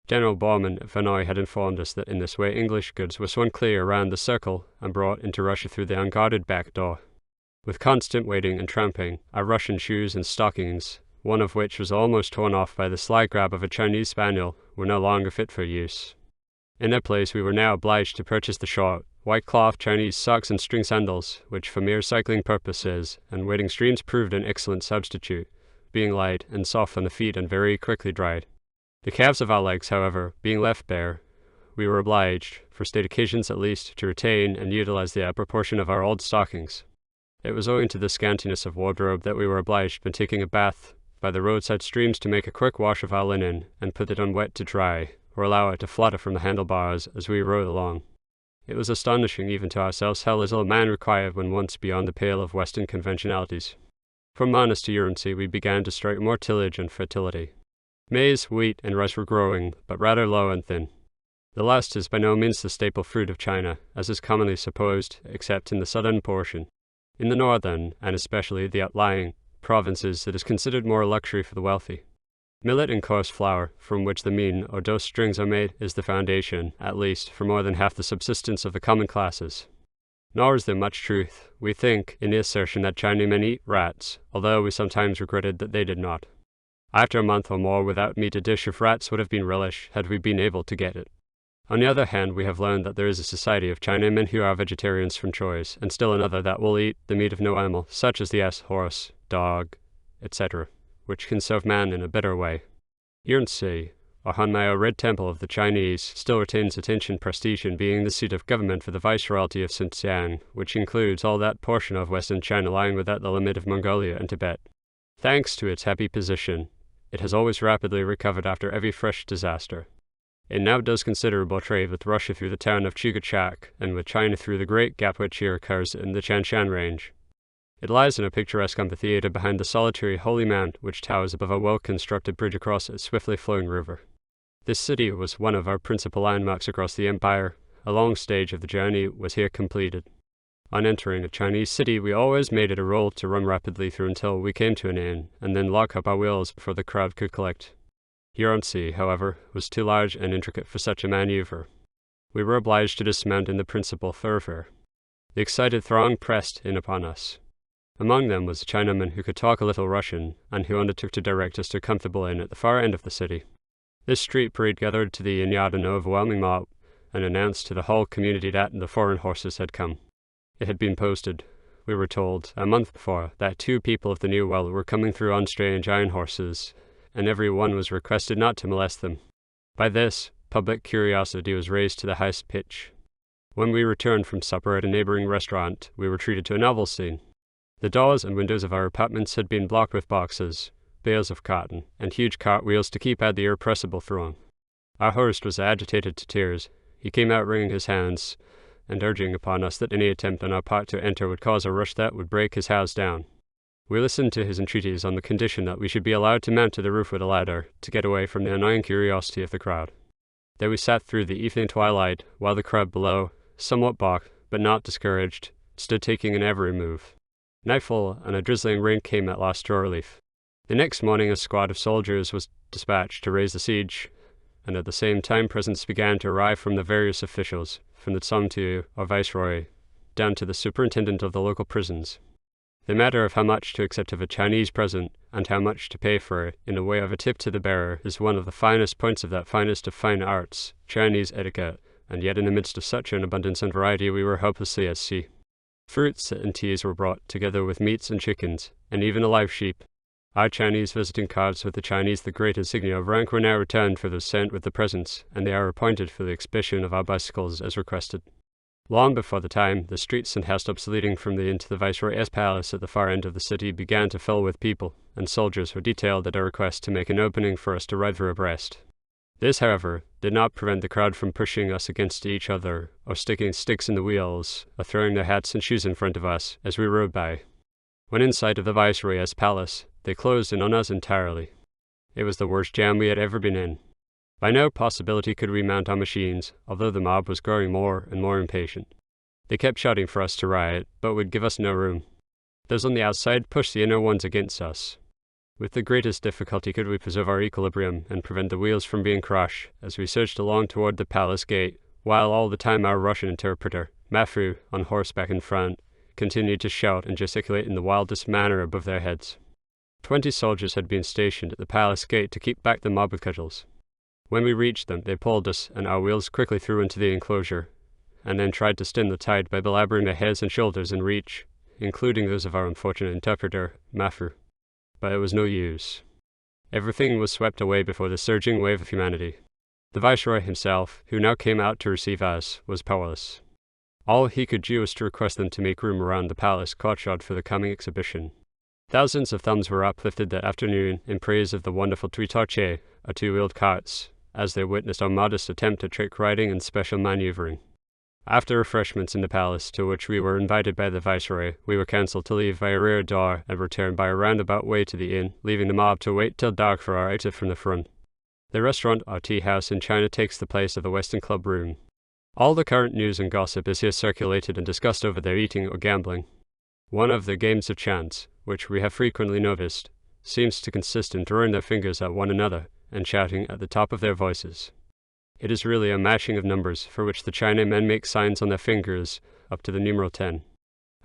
General Bormann of Hanoi had informed us that in this way English goods were swung clear around the circle and brought into Russia through the unguarded back door. With constant waiting and tramping, our Russian shoes and stockings, one of which was almost torn off by the sly grab of a Chinese spaniel, were no longer fit for use. In their place we were now obliged to purchase the short, white cloth Chinese socks and string sandals, which for mere cycling purposes and wading streams proved an excellent substitute, being light and soft on the feet and very quickly dried. The calves of our legs, however, being left bare, we were obliged, for state occasions at least, to retain and utilize the upper portion of our old stockings. It was owing to the scantiness of wardrobe that we were obliged, when taking a bath by the roadside streams, to make a quick wash of our linen and put it on wet to dry, or allow it to flutter from the handlebars as we rode along. It was astonishing even to ourselves how little a man required when once beyond the pale of Western conventionalities. From Manus to Urumqi we began to strike more tillage and fertility. Maize, wheat, and rice were growing, but rather low and thin. The last is by no means the staple fruit of China, as is commonly supposed, except in the southern portion. In the northern, and especially the outlying, provinces it is considered more a luxury for the wealthy. Millet and coarse flour, from which the mean or dose strings are made, is the foundation, at least, for more than half the subsistence of the common classes. Nor is there much truth, we think, in the assertion that Chinamen eat rats, although we sometimes regretted that they did not. After a month or more without meat, a dish of rats would have been relish had we been able to get it. On the other hand, we have learned that there is a society of Chinamen who are vegetarians from choice, and still another that will eat the meat of no animal, such as the ass, horse, dog, etc., which can serve man in a better way. Urumqi, or Hanmai, Red Temple of the Chinese, still retains its ancient prestige in being the seat of government for the Viceroyalty of Xinjiang, which includes all that portion of western China lying without the limit of Mongolia and Tibet. Thanks to its happy position, it has always rapidly recovered after every fresh disaster. It now does considerable trade with Russia through the town of Chugachak, and with China through the great gap which here occurs in the Chanshan Range. It lies in a picturesque amphitheater behind the solitary Holy Mount, which towers above a well-constructed bridge across a swiftly flowing river. This city was one of our principal landmarks across the empire. A long stage of the journey was here completed. On entering a Chinese city, we always made it a rule to run rapidly through until we came to an inn, and then lock up our wheels before the crowd could collect. Urumqi, however, was too large and intricate for such a maneuver. We were obliged to dismount in the principal thoroughfare. The excited throng pressed in upon us. Among them was a Chinaman who could talk a little Russian, and who undertook to direct us to a comfortable inn at the far end of the city. This street parade gathered to the inn yard an overwhelming mob, and announced to the whole community that the foreign horses had come. It had been posted, we were told, a month before, that 2 people of the New World were coming through on strange iron horses, and every one was requested not to molest them. By this, public curiosity was raised to the highest pitch. When we returned from supper at a neighbouring restaurant, we were treated to a novel scene. The doors and windows of our apartments had been blocked with boxes, bales of cotton, and huge cartwheels to keep out the irrepressible throng. Our host was agitated to tears. He came out wringing his hands, and urging upon us that any attempt on our part to enter would cause a rush that would break his house down. We listened to his entreaties on the condition that we should be allowed to mount to the roof with a ladder to get away from the annoying curiosity of the crowd. There we sat through the evening twilight, while the crowd below, somewhat balked, but not discouraged, stood taking in every move. Nightfall and a drizzling rain came at last to our relief. The next morning a squad of soldiers was dispatched to raise the siege, and at the same time presents began to arrive from the various officials, from the Tsangtu, or viceroy, down to the superintendent of the local prisons. The matter of how much to accept of a Chinese present, and how much to pay for it, in the way of a tip to the bearer, is one of the finest points of that finest of fine arts, Chinese etiquette, and yet in the midst of such an abundance and variety we were helplessly at sea. Fruits and teas were brought, together with meats and chickens, and even a live sheep. Our Chinese visiting cards with the Chinese the great insignia of rank were now returned for those sent with the presents, and the hour appointed for the expedition of our bicycles as requested. Long before the time, the streets and housetops leading from the inn to the Viceroy's palace at the far end of the city began to fill with people, and soldiers were detailed at our request to make an opening for us to ride through abreast. This, however, did not prevent the crowd from pushing us against each other, or sticking sticks in the wheels, or throwing their hats and shoes in front of us as we rode by. When in sight of the Viceroy's palace, they closed in on us entirely. It was the worst jam we had ever been in. By no possibility could we mount our machines, although the mob was growing more and more impatient. They kept shouting for us to riot, but would give us no room. Those on the outside pushed the inner ones against us. With the greatest difficulty could we preserve our equilibrium and prevent the wheels from being crushed as we surged along toward the palace gate, while all the time our Russian interpreter, Mafu, on horseback in front, continued to shout and gesticulate in the wildest manner above their heads. 20 soldiers had been stationed at the palace gate to keep back the mob of cudgels. When we reached them, they pulled us and our wheels quickly through into the enclosure, and then tried to stem the tide by belaboring their heads and shoulders in reach, including those of our unfortunate interpreter, Mafu. But it was no use. Everything was swept away before the surging wave of humanity. The Viceroy himself, who now came out to receive us, was powerless. All he could do was to request them to make room around the palace courtyard for the coming exhibition. Thousands of thumbs were uplifted that afternoon in praise of the wonderful tuitorche, or 2-wheeled carts, as they witnessed our modest attempt at trick riding and special maneuvering. After refreshments in the palace, to which we were invited by the Viceroy, we were counselled to leave by a rear door and return by a roundabout way to the inn, leaving the mob to wait till dark for our exit from the front. The restaurant or tea house in China takes the place of the Western Club room. All the current news and gossip is here circulated and discussed over their eating or gambling. One of the games of chance, which we have frequently noticed, seems to consist in throwing their fingers at one another and shouting at the top of their voices. It is really a matching of numbers, for which the Chinamen make signs on their fingers up to the numeral 10.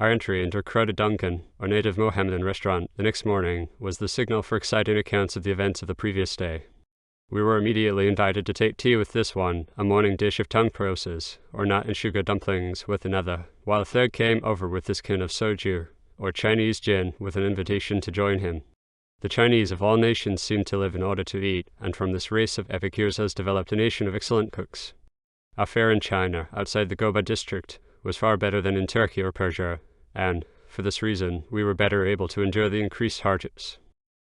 Our entry into a crowded Dunkin, or native Mohammedan restaurant, the next morning was the signal for exciting accounts of the events of the previous day. We were immediately invited to take tea with this one, a morning dish of tongue process, or nut and sugar dumplings with another, while a third came over with this kind of soju, or Chinese gin, with an invitation to join him. The Chinese of all nations seem to live in order to eat, and from this race of epicures has developed a nation of excellent cooks. Our fare in China, outside the Goba district, was far better than in Turkey or Persia, and, for this reason, we were better able to endure the increased hardships.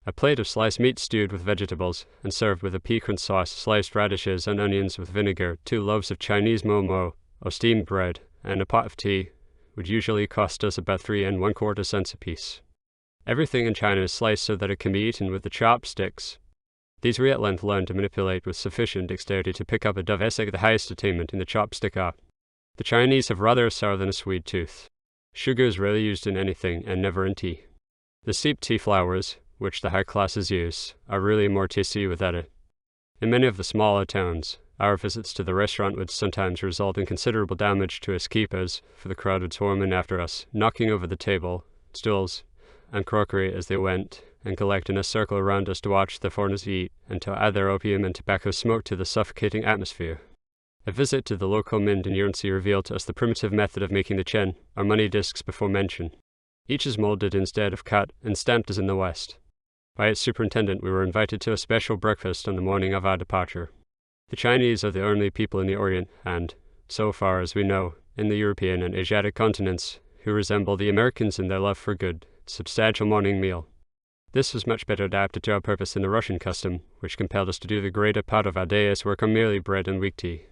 A plate of sliced meat stewed with vegetables, and served with a piquant sauce, sliced radishes and onions with vinegar, 2 loaves of Chinese momo, or steamed bread, and a pot of tea, would usually cost us about 3 1/4 cents apiece. Everything in China is sliced so that it can be eaten with the chopsticks. These we at length learned to manipulate with sufficient dexterity to pick up a dovesek, the highest attainment in the chopstick art. The Chinese have rather a sour than a sweet tooth. Sugar is rarely used in anything, and never in tea. The steeped tea flowers, which the high classes use, are really more tasty without it. In many of the smaller towns, our visits to the restaurant would sometimes result in considerable damage to us keepers, for the crowd would swarm in after us, knocking over the table, stools, and crockery as they went, and collect in a circle around us to watch the foreigners eat, and to add their opium and tobacco smoke to the suffocating atmosphere. A visit to the local Mind in Yurnsey revealed to us the primitive method of making the chen, or money discs before mentioned. Each is molded instead of cut and stamped as in the West. By its superintendent, we were invited to a special breakfast on the morning of our departure. The Chinese are the only people in the Orient and, so far as we know, in the European and Asiatic continents, who resemble the Americans in their love for good, substantial morning meal. This was much better adapted to our purpose than the Russian custom, which compelled us to do the greater part of our day's work on merely bread and weak tea.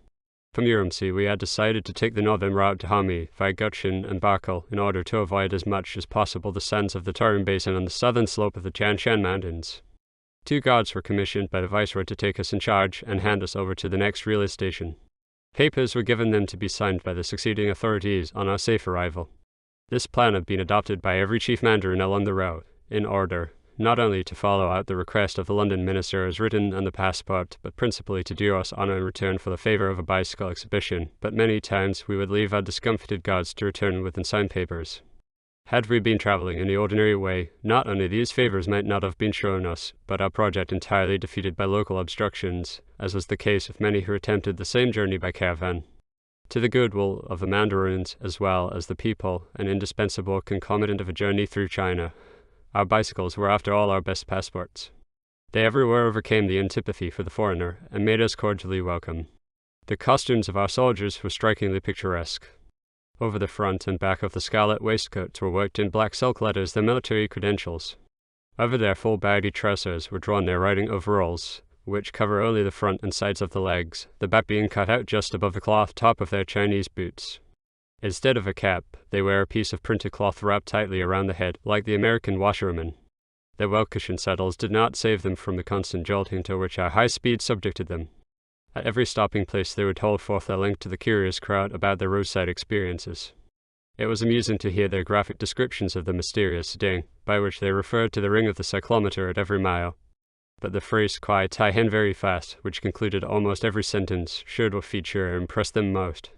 From Urumqi, we had decided to take the northern route to Hami via Gutchen and Bakel in order to avoid as much as possible the sands of the Tarim Basin on the southern slope of the Tian Shan Mountains. 2 guards were commissioned by the viceroy to take us in charge and hand us over to the next relay station. Papers were given them to be signed by the succeeding authorities on our safe arrival. This plan had been adopted by every chief mandarin along the route, in order not only to follow out the request of the London minister as written on the passport, but principally to do us honour in return for the favour of a bicycle exhibition, but many times we would leave our discomfited guards to return with unsigned papers. Had we been travelling in the ordinary way, not only these favours might not have been shown us, but our project entirely defeated by local obstructions, as was the case with many who attempted the same journey by caravan. To the goodwill of the mandarins as well as the people, an indispensable concomitant of a journey through China, our bicycles were after all our best passports. They everywhere overcame the antipathy for the foreigner and made us cordially welcome. The costumes of our soldiers were strikingly picturesque. Over the front and back of the scarlet waistcoats were worked in black silk letters their military credentials. Over their full baggy trousers were drawn their riding overalls, which cover only the front and sides of the legs, the back being cut out just above the cloth top of their Chinese boots. Instead of a cap, they wear a piece of printed cloth wrapped tightly around the head, like the American washerwomen. Their well-cushioned saddles did not save them from the constant jolting to which our high speed subjected them. At every stopping place they would hold forth a link to the curious crowd about their roadside experiences. It was amusing to hear their graphic descriptions of the mysterious ding, by which they referred to the ring of the cyclometer at every mile. But the phrase "Kwai Tai Hen very fast," which concluded almost every sentence, showed what feature impressed them most.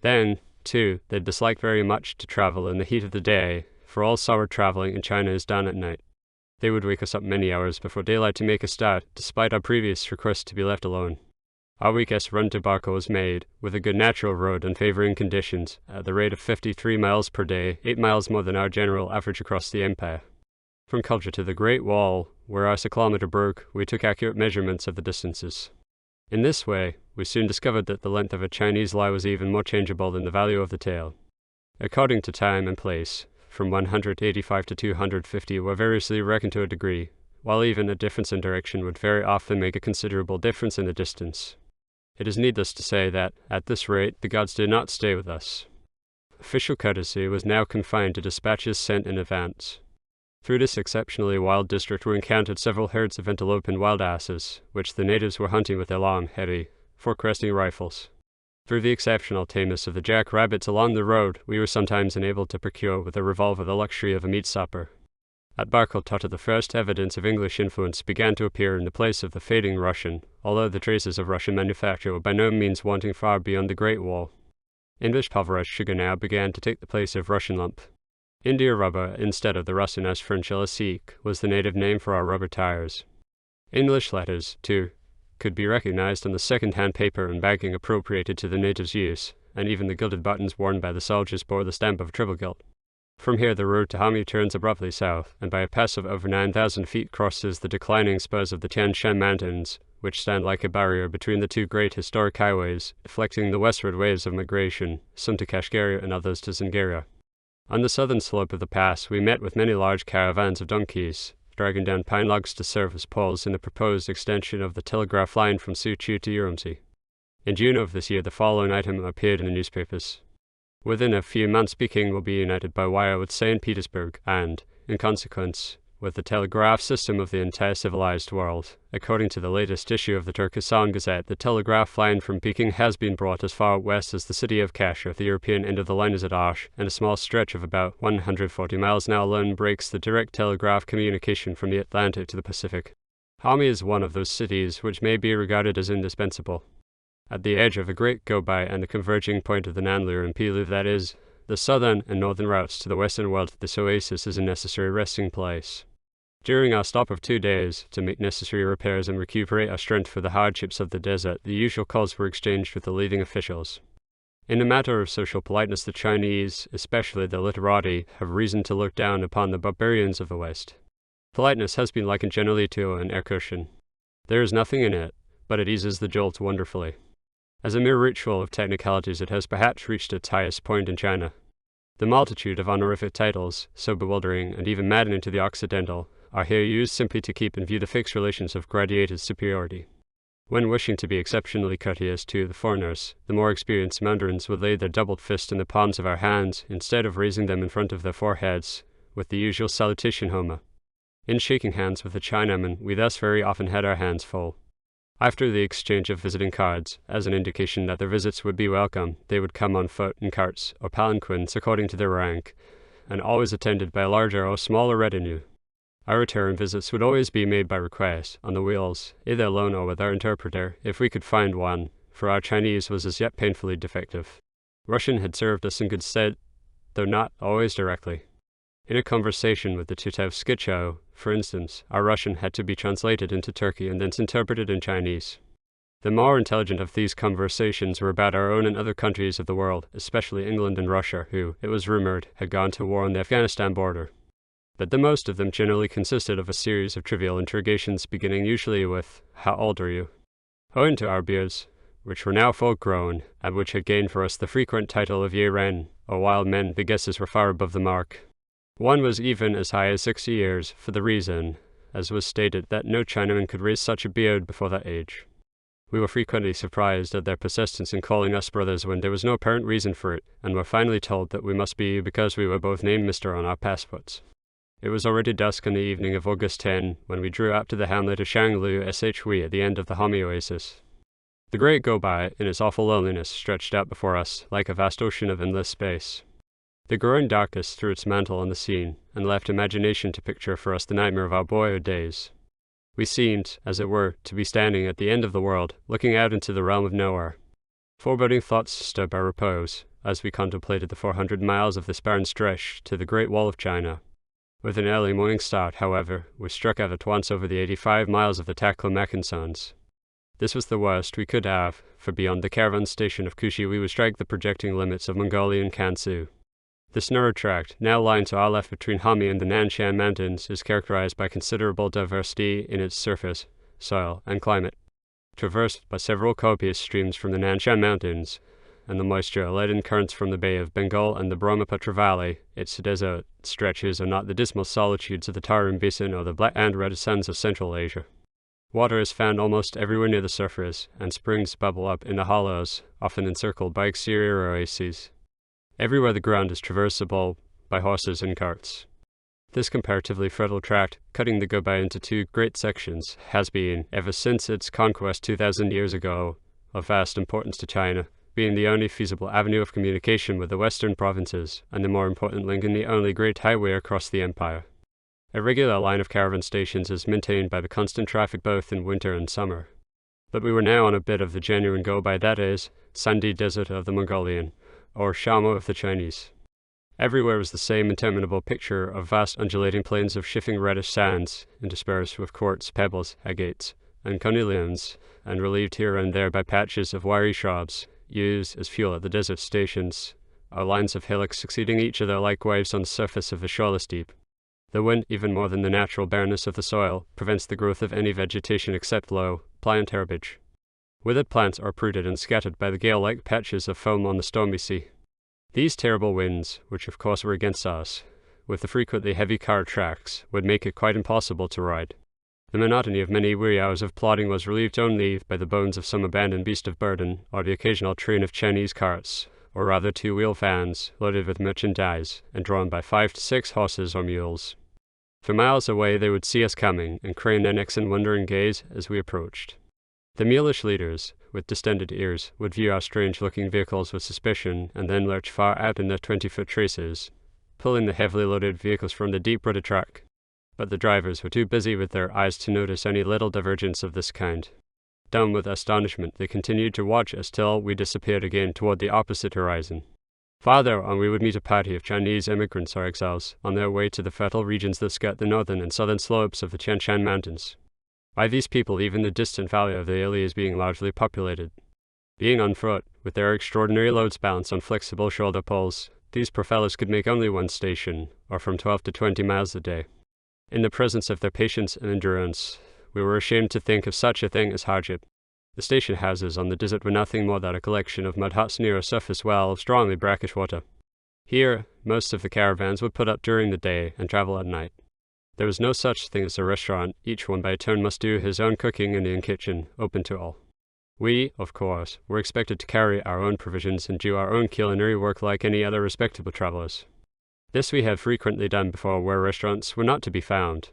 Then, too, they disliked very much to travel in the heat of the day, for all sour travelling in China is done at night. They would wake us up many hours before daylight to make a start, despite our previous request to be left alone. Our weakest run to Bakel was made, with a good natural road and favouring conditions, at the rate of 53 miles per day, 8 miles more than our general average across the empire. From Culture to the Great Wall, where our cyclometer broke, we took accurate measurements of the distances. In this way, we soon discovered that the length of a Chinese lie was even more changeable than the value of the tail. According to time and place, from 185 to 250 were variously reckoned to a degree, while even a difference in direction would very often make a considerable difference in the distance. It is needless to say that, at this rate, the gods did not stay with us. Official courtesy was now confined to dispatches sent in advance. Through this exceptionally wild district we encountered several herds of antelope and wild asses, which the natives were hunting with their long, heavy, fork-resting rifles. Through the exceptional tameness of the jack-rabbits along the road, we were sometimes enabled to procure with a revolver the luxury of a meat supper. At Barkiltata the first evidence of English influence began to appear in the place of the fading Russian, although the traces of Russian manufacture were by no means wanting far beyond the Great Wall. English pulverized sugar now began to take the place of Russian lump. India rubber, instead of the Russianized French Elasique, was the native name for our rubber tires. English letters, too, could be recognized on the second-hand paper and backing appropriated to the natives' use, and even the gilded buttons worn by the soldiers bore the stamp of triple gilt. From here the road to Hami turns abruptly south, and by a pass of over 9,000 feet crosses the declining spurs of the Tian Shan Mountains, which stand like a barrier between the 2 great historic highways, deflecting the westward waves of migration, some to Kashgaria and others to Zingaria. On the southern slope of the pass we met with many large caravans of donkeys, dragging down pine logs to serve as poles in the proposed extension of the telegraph line from Suchu to Urumqi. In June of this year the following item appeared in the newspapers. Within a few months Peking will be united by wire with St. Petersburg and, in consequence, with the telegraph system of the entire civilized world. According to the latest issue of the Turkestan Gazette, the telegraph line from Peking has been brought as far west as the city of Kasia. The European end of the line is at Osh, and a small stretch of about 140 miles now alone breaks the direct telegraph communication from the Atlantic to the Pacific. Hami is one of those cities which may be regarded as indispensable. At the edge of a great go-by and the converging point of the Nanlir and Pilu, that is, the southern and northern routes to the western world, this oasis is a necessary resting place. During our stop of 2 days, to make necessary repairs and recuperate our strength for the hardships of the desert, the usual calls were exchanged with the leading officials. In the matter of social politeness, the Chinese, especially the literati, have reason to look down upon the barbarians of the West. Politeness has been likened generally to an air cushion. There is nothing in it, but it eases the jolt wonderfully. As a mere ritual of technicalities, it has perhaps reached its highest point in China. The multitude of honorific titles, so bewildering and even maddening to the Occidental, are here used simply to keep in view the fixed relations of graduated superiority. When wishing to be exceptionally courteous to the foreigners, the more experienced mandarins would lay their doubled fist in the palms of our hands instead of raising them in front of their foreheads with the usual salutation homa. In shaking hands with the Chinaman, we thus very often had our hands full. After the exchange of visiting cards, as an indication that their visits would be welcome, they would come on foot in carts or palanquins according to their rank, and always attended by a larger or smaller retinue. Our return visits would always be made by request, on the wheels, either alone or with our interpreter, if we could find one, for our Chinese was as yet painfully defective. Russian had served us in good stead, though not always directly. In a conversation with the Tutevskicho, for instance, our Russian had to be translated into Turkey and thence interpreted in Chinese. The more intelligent of these conversations were about our own and other countries of the world, especially England and Russia, who, it was rumored, had gone to war on the Afghanistan border. But the most of them generally consisted of a series of trivial interrogations beginning usually with, "How old are you?" Owing to our beards, which were now full grown, and which had gained for us the frequent title of Ye Ren, or wild men, the guesses were far above the mark. One was even as high as 60 years, for the reason, as was stated, that no Chinaman could raise such a beard before that age. We were frequently surprised at their persistence in calling us brothers when there was no apparent reason for it, and were finally told that we must be because we were both named Mr. on our passports. It was already dusk on the evening of August 10 when we drew up to the hamlet of Shanglu Shui at the end of the Hami oasis. The great Gobi, in its awful loneliness, stretched out before us like a vast ocean of endless space. The growing darkness threw its mantle on the scene, and left imagination to picture for us the nightmare of our boyhood days. We seemed, as it were, to be standing at the end of the world, looking out into the realm of nowhere. Foreboding thoughts disturbed our repose, as we contemplated the 400 miles of this barren stretch to the Great Wall of China. With an early morning start, however, we struck out at once over the 85 miles of the Taklamakansuns. This was the worst we could have, for beyond the caravan station of Kushi we would strike the projecting limits of Mongolian Kansu. This narrow tract, now lying to our left between Hami and the Nanshan Mountains, is characterized by considerable diversity in its surface, soil, and climate. Traversed by several copious streams from the Nanshan Mountains, and the moisture-laden currents from the Bay of Bengal and the Brahmaputra Valley, its desert stretches are not the dismal solitudes of the Tarim Basin or the black and red sands of Central Asia. Water is found almost everywhere near the surface, and springs bubble up in the hollows, often encircled by exterior oases. Everywhere the ground is traversable by horses and carts. This comparatively fertile tract, cutting the Gobi into two great sections, has been, ever since its conquest 2,000 years ago, of vast importance to China, being the only feasible avenue of communication with the western provinces, and the more important link in the only great highway across the empire. A regular line of caravan stations is maintained by the constant traffic both in winter and summer. But we were now on a bit of the genuine Gobi, that is, sandy desert of the Mongolian, or Shamo of the Chinese. Everywhere was the same interminable picture of vast undulating plains of shifting reddish sands, interspersed with quartz, pebbles, agates, and cornelians, and relieved here and there by patches of wiry shrubs, used as fuel at the desert stations, or lines of hillocks succeeding each other like waves on the surface of the shoreless deep. The wind, even more than the natural barrenness of the soil, prevents the growth of any vegetation except low, pliant herbage. Withered plants are uprooted and scattered by the gale-like patches of foam on the stormy sea. These terrible winds, which of course were against us, with the frequently heavy car tracks, would make it quite impossible to ride. The monotony of many weary hours of plodding was relieved only by the bones of some abandoned beast of burden, or the occasional train of Chinese carts, or rather two-wheel vans, loaded with merchandise, and drawn by 5 to 6 horses or mules. For miles away they would see us coming, and crane their necks in wondering gaze as we approached. The mulish leaders, with distended ears, would view our strange-looking vehicles with suspicion, and then lurch far out in their 20-foot traces, pulling the heavily loaded vehicles from the deep-rutted track. But the drivers were too busy with their eyes to notice any little divergence of this kind. Dumb with astonishment, they continued to watch us till we disappeared again toward the opposite horizon. Farther on we would meet a party of Chinese immigrants or exiles, on their way to the fertile regions that skirt the northern and southern slopes of the Tian Shan Mountains. By these people even the distant valley of the Ili is being largely populated. Being on foot, with their extraordinary loads balanced on flexible shoulder poles, these poor fellows could make only one station, or from 12 to 20 miles a day. In the presence of their patience and endurance, we were ashamed to think of such a thing as hardship. The station houses on the desert were nothing more than a collection of mud huts near a surface well of strongly brackish water. Here, most of the caravans would put up during the day and travel at night. There was no such thing as a restaurant. Each one by turn must do his own cooking in the inn kitchen, open to all. We, of course, were expected to carry our own provisions and do our own culinary work like any other respectable travellers. This we had frequently done before, where restaurants were not to be found.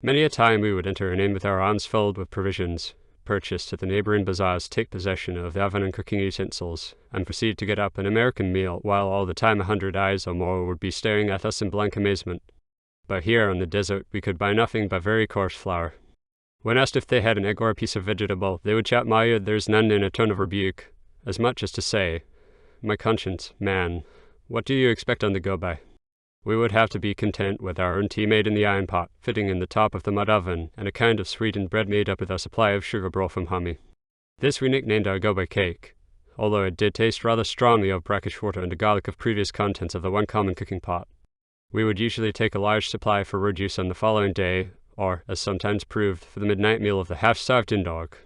Many a time we would enter an inn with our arms filled with provisions, purchased at the neighbouring bazaars, take possession of the oven and cooking utensils, and proceed to get up an American meal, while all the time 100 eyes or more would be staring at us in blank amazement. But here on the desert we could buy nothing but very coarse flour. When asked if they had an egg or a piece of vegetable, they would shout "Maya, there's none," in a tone of rebuke, as much as to say, "My conscience, man, what do you expect on the go-by?" We would have to be content with our own tea made in the iron pot, fitting in the top of the mud oven, and a kind of sweetened bread made up with our supply of sugar bro from Hummy. This we nicknamed our go-by cake, although it did taste rather strongly of brackish water and the garlic of previous contents of the one common cooking pot. We would usually take a large supply for road use on the following day, or, as sometimes proved, for the midnight meal of the half-starved inn-dog.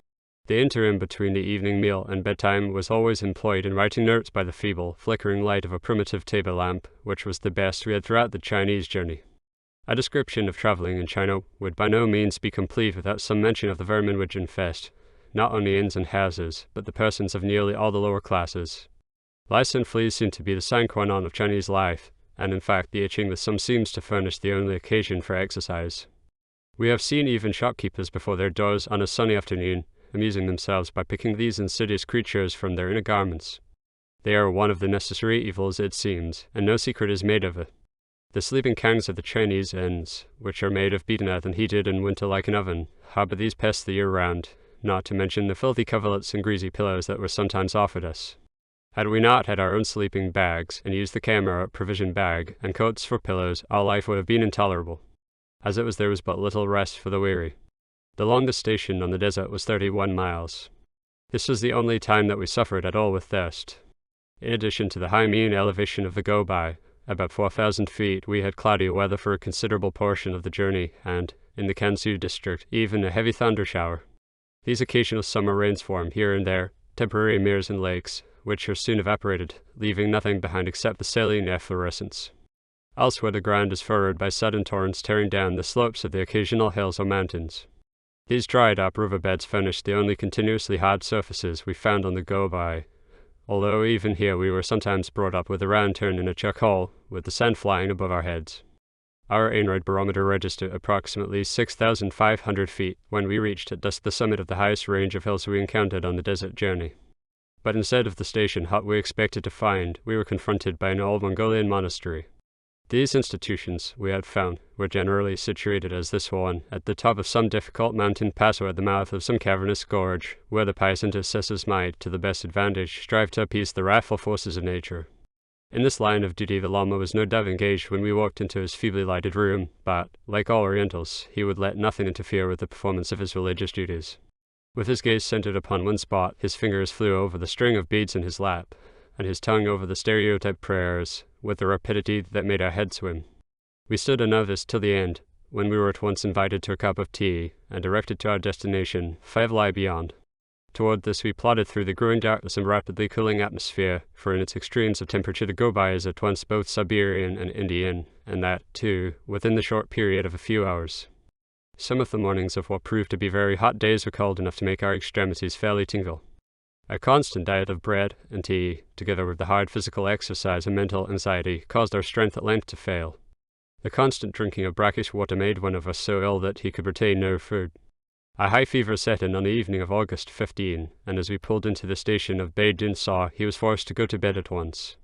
The interim between the evening meal and bedtime was always employed in writing notes by the feeble, flickering light of a primitive table lamp, which was the best we had throughout the Chinese journey. A description of travelling in China would by no means be complete without some mention of the vermin which infest, not only inns and houses, but the persons of nearly all the lower classes. Lice and fleas seem to be the sine qua non of Chinese life, and in fact the itching with some seems to furnish the only occasion for exercise. We have seen even shopkeepers before their doors on a sunny afternoon, amusing themselves by picking these insidious creatures from their inner garments. They are one of the necessary evils, it seems, and no secret is made of it. The sleeping kangs of the Chinese inns, which are made of beaten earth and heated in winter like an oven, harbour these pests the year round, not to mention the filthy coverlets and greasy pillows that were sometimes offered us. Had we not had our own sleeping bags, and used the camera provision bag, and coats for pillows, our life would have been intolerable. As it was, there was but little rest for the weary. The longest station on the desert was 31 miles. This was the only time that we suffered at all with thirst. In addition to the high mean elevation of the go-by, about 4,000 feet, we had cloudy weather for a considerable portion of the journey, and, in the Kansu district, even a heavy thunder shower. These occasional summer rains form, here and there, temporary meres and lakes, which are soon evaporated, leaving nothing behind except the saline efflorescence. Elsewhere the ground is furrowed by sudden torrents tearing down the slopes of the occasional hills or mountains. These dried-up riverbeds furnish the only continuously hard surfaces we found on the go-by, although even here we were sometimes brought up with a round turn in a chuck hole, with the sand flying above our heads. Our aneroid barometer registered approximately 6,500 feet when we reached at dusk the summit of the highest range of hills we encountered on the desert journey. But instead of the station hut we expected to find, we were confronted by an old Mongolian monastery. These institutions, we had found, were generally situated as this one, at the top of some difficult mountain pass or at the mouth of some cavernous gorge, where the pious intercessors might, to the best advantage, strive to appease the wrathful forces of nature. In this line of duty the Lama was no doubt engaged when we walked into his feebly lighted room, but, like all Orientals, he would let nothing interfere with the performance of his religious duties. With his gaze centered upon one spot, his fingers flew over the string of beads in his lap, and his tongue over the stereotyped prayers, with a rapidity that made our heads swim. We stood unnoticed till the end, when we were at once invited to a cup of tea, and directed to our destination, 5 li beyond. Toward this we plodded through the growing darkness and rapidly cooling atmosphere, for in its extremes of temperature the go-by is at once both Siberian and Indian, and that, too, within the short period of a few hours. Some of the mornings of what proved to be very hot days were cold enough to make our extremities fairly tingle. A constant diet of bread and tea, together with the hard physical exercise and mental anxiety, caused our strength at length to fail. The constant drinking of brackish water made one of us so ill that he could retain no food. A high fever set in on the evening of August 15, and as we pulled into the station of Beidun Saw, he was forced to go to bed at once.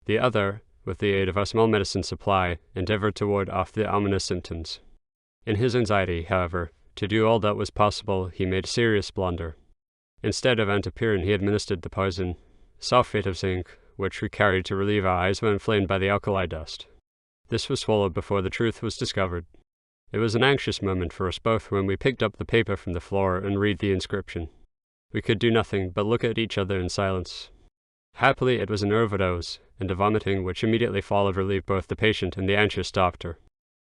The other, with the aid of our small medicine supply, endeavored to ward off the ominous symptoms. In his anxiety, however, to do all that was possible, he made a serious blunder. Instead of antipyrin, he administered the poison, sulfate of zinc, which we carried to relieve our eyes when inflamed by the alkali dust. This was swallowed before the truth was discovered. It was an anxious moment for us both when we picked up the paper from the floor and read the inscription. We could do nothing but look at each other in silence. Happily, it was an overdose, and the vomiting which immediately followed relieved both the patient and the anxious doctor.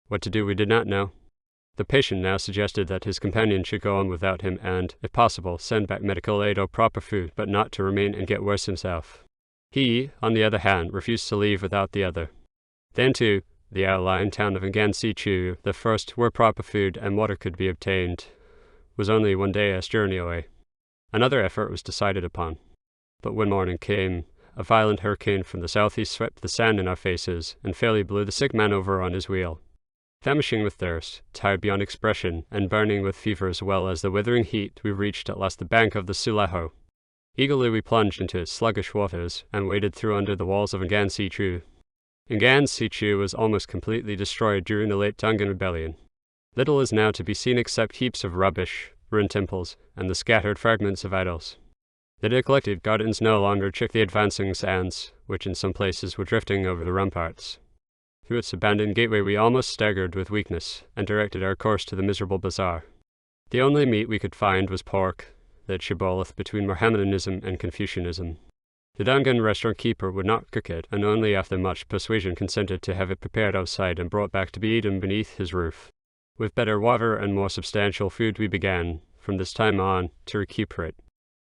What to do we did not know. The patient now suggested that his companion should go on without him and, if possible, send back medical aid or proper food, but not to remain and get worse himself. He, on the other hand, refused to leave without the other. Then, too, the outlying town of Gansi-Chu, the first where proper food and water could be obtained, was only 1 day's journey away. Another effort was decided upon. But when morning came, a violent hurricane from the southeast swept the sand in our faces and fairly blew the sick man over on his wheel. Famishing with thirst, tired beyond expression, and burning with fever as well as the withering heat, we reached at last the bank of the Sulaho. Eagerly we plunged into its sluggish waters and waded through under the walls of Gansi-Chu. Gansi-Chu was almost completely destroyed during the late Tongan Rebellion. Little is now to be seen except heaps of rubbish, ruined temples, and the scattered fragments of idols. The neglected gardens no longer checked the advancing sands, which in some places were drifting over the ramparts. Through its abandoned gateway we almost staggered with weakness, and directed our course to the miserable bazaar. The only meat we could find was pork, that shibboleth between Mohammedanism and Confucianism. The Tongan restaurant keeper would not cook it, and only after much persuasion consented to have it prepared outside and brought back to be eaten beneath his roof. With better water and more substantial food we began, from this time on, to recuperate.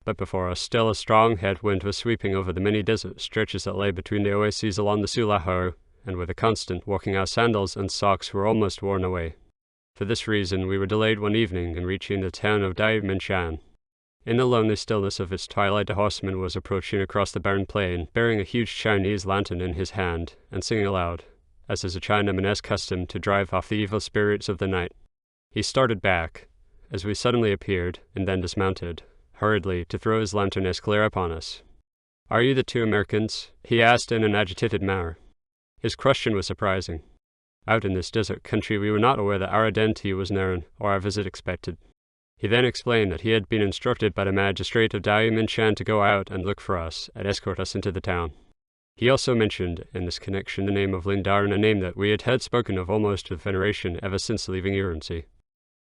But before us still a strong headwind was sweeping over the many desert stretches that lay between the oases along the Sulaho, and with a constant walking our sandals and socks were almost worn away. For this reason we were delayed one evening in reaching the town of Daimenshang. In the lonely stillness of its twilight a horseman was approaching across the barren plain, bearing a huge Chinese lantern in his hand, and singing aloud, as is a Chinaman's custom to drive off the evil spirits of the night. He started back, as we suddenly appeared, and then dismounted, hurriedly, to throw his lantern glare upon us. "Are you the two Americans?" he asked in an agitated manner. His question was surprising. Out in this desert country we were not aware that our identity was known, or our visit expected. He then explained that he had been instructed by the magistrate of Daimenshang to go out and look for us, and escort us into the town. He also mentioned, in this connection, the name of Lindarn, a name that we had heard spoken of almost with veneration ever since leaving Urency.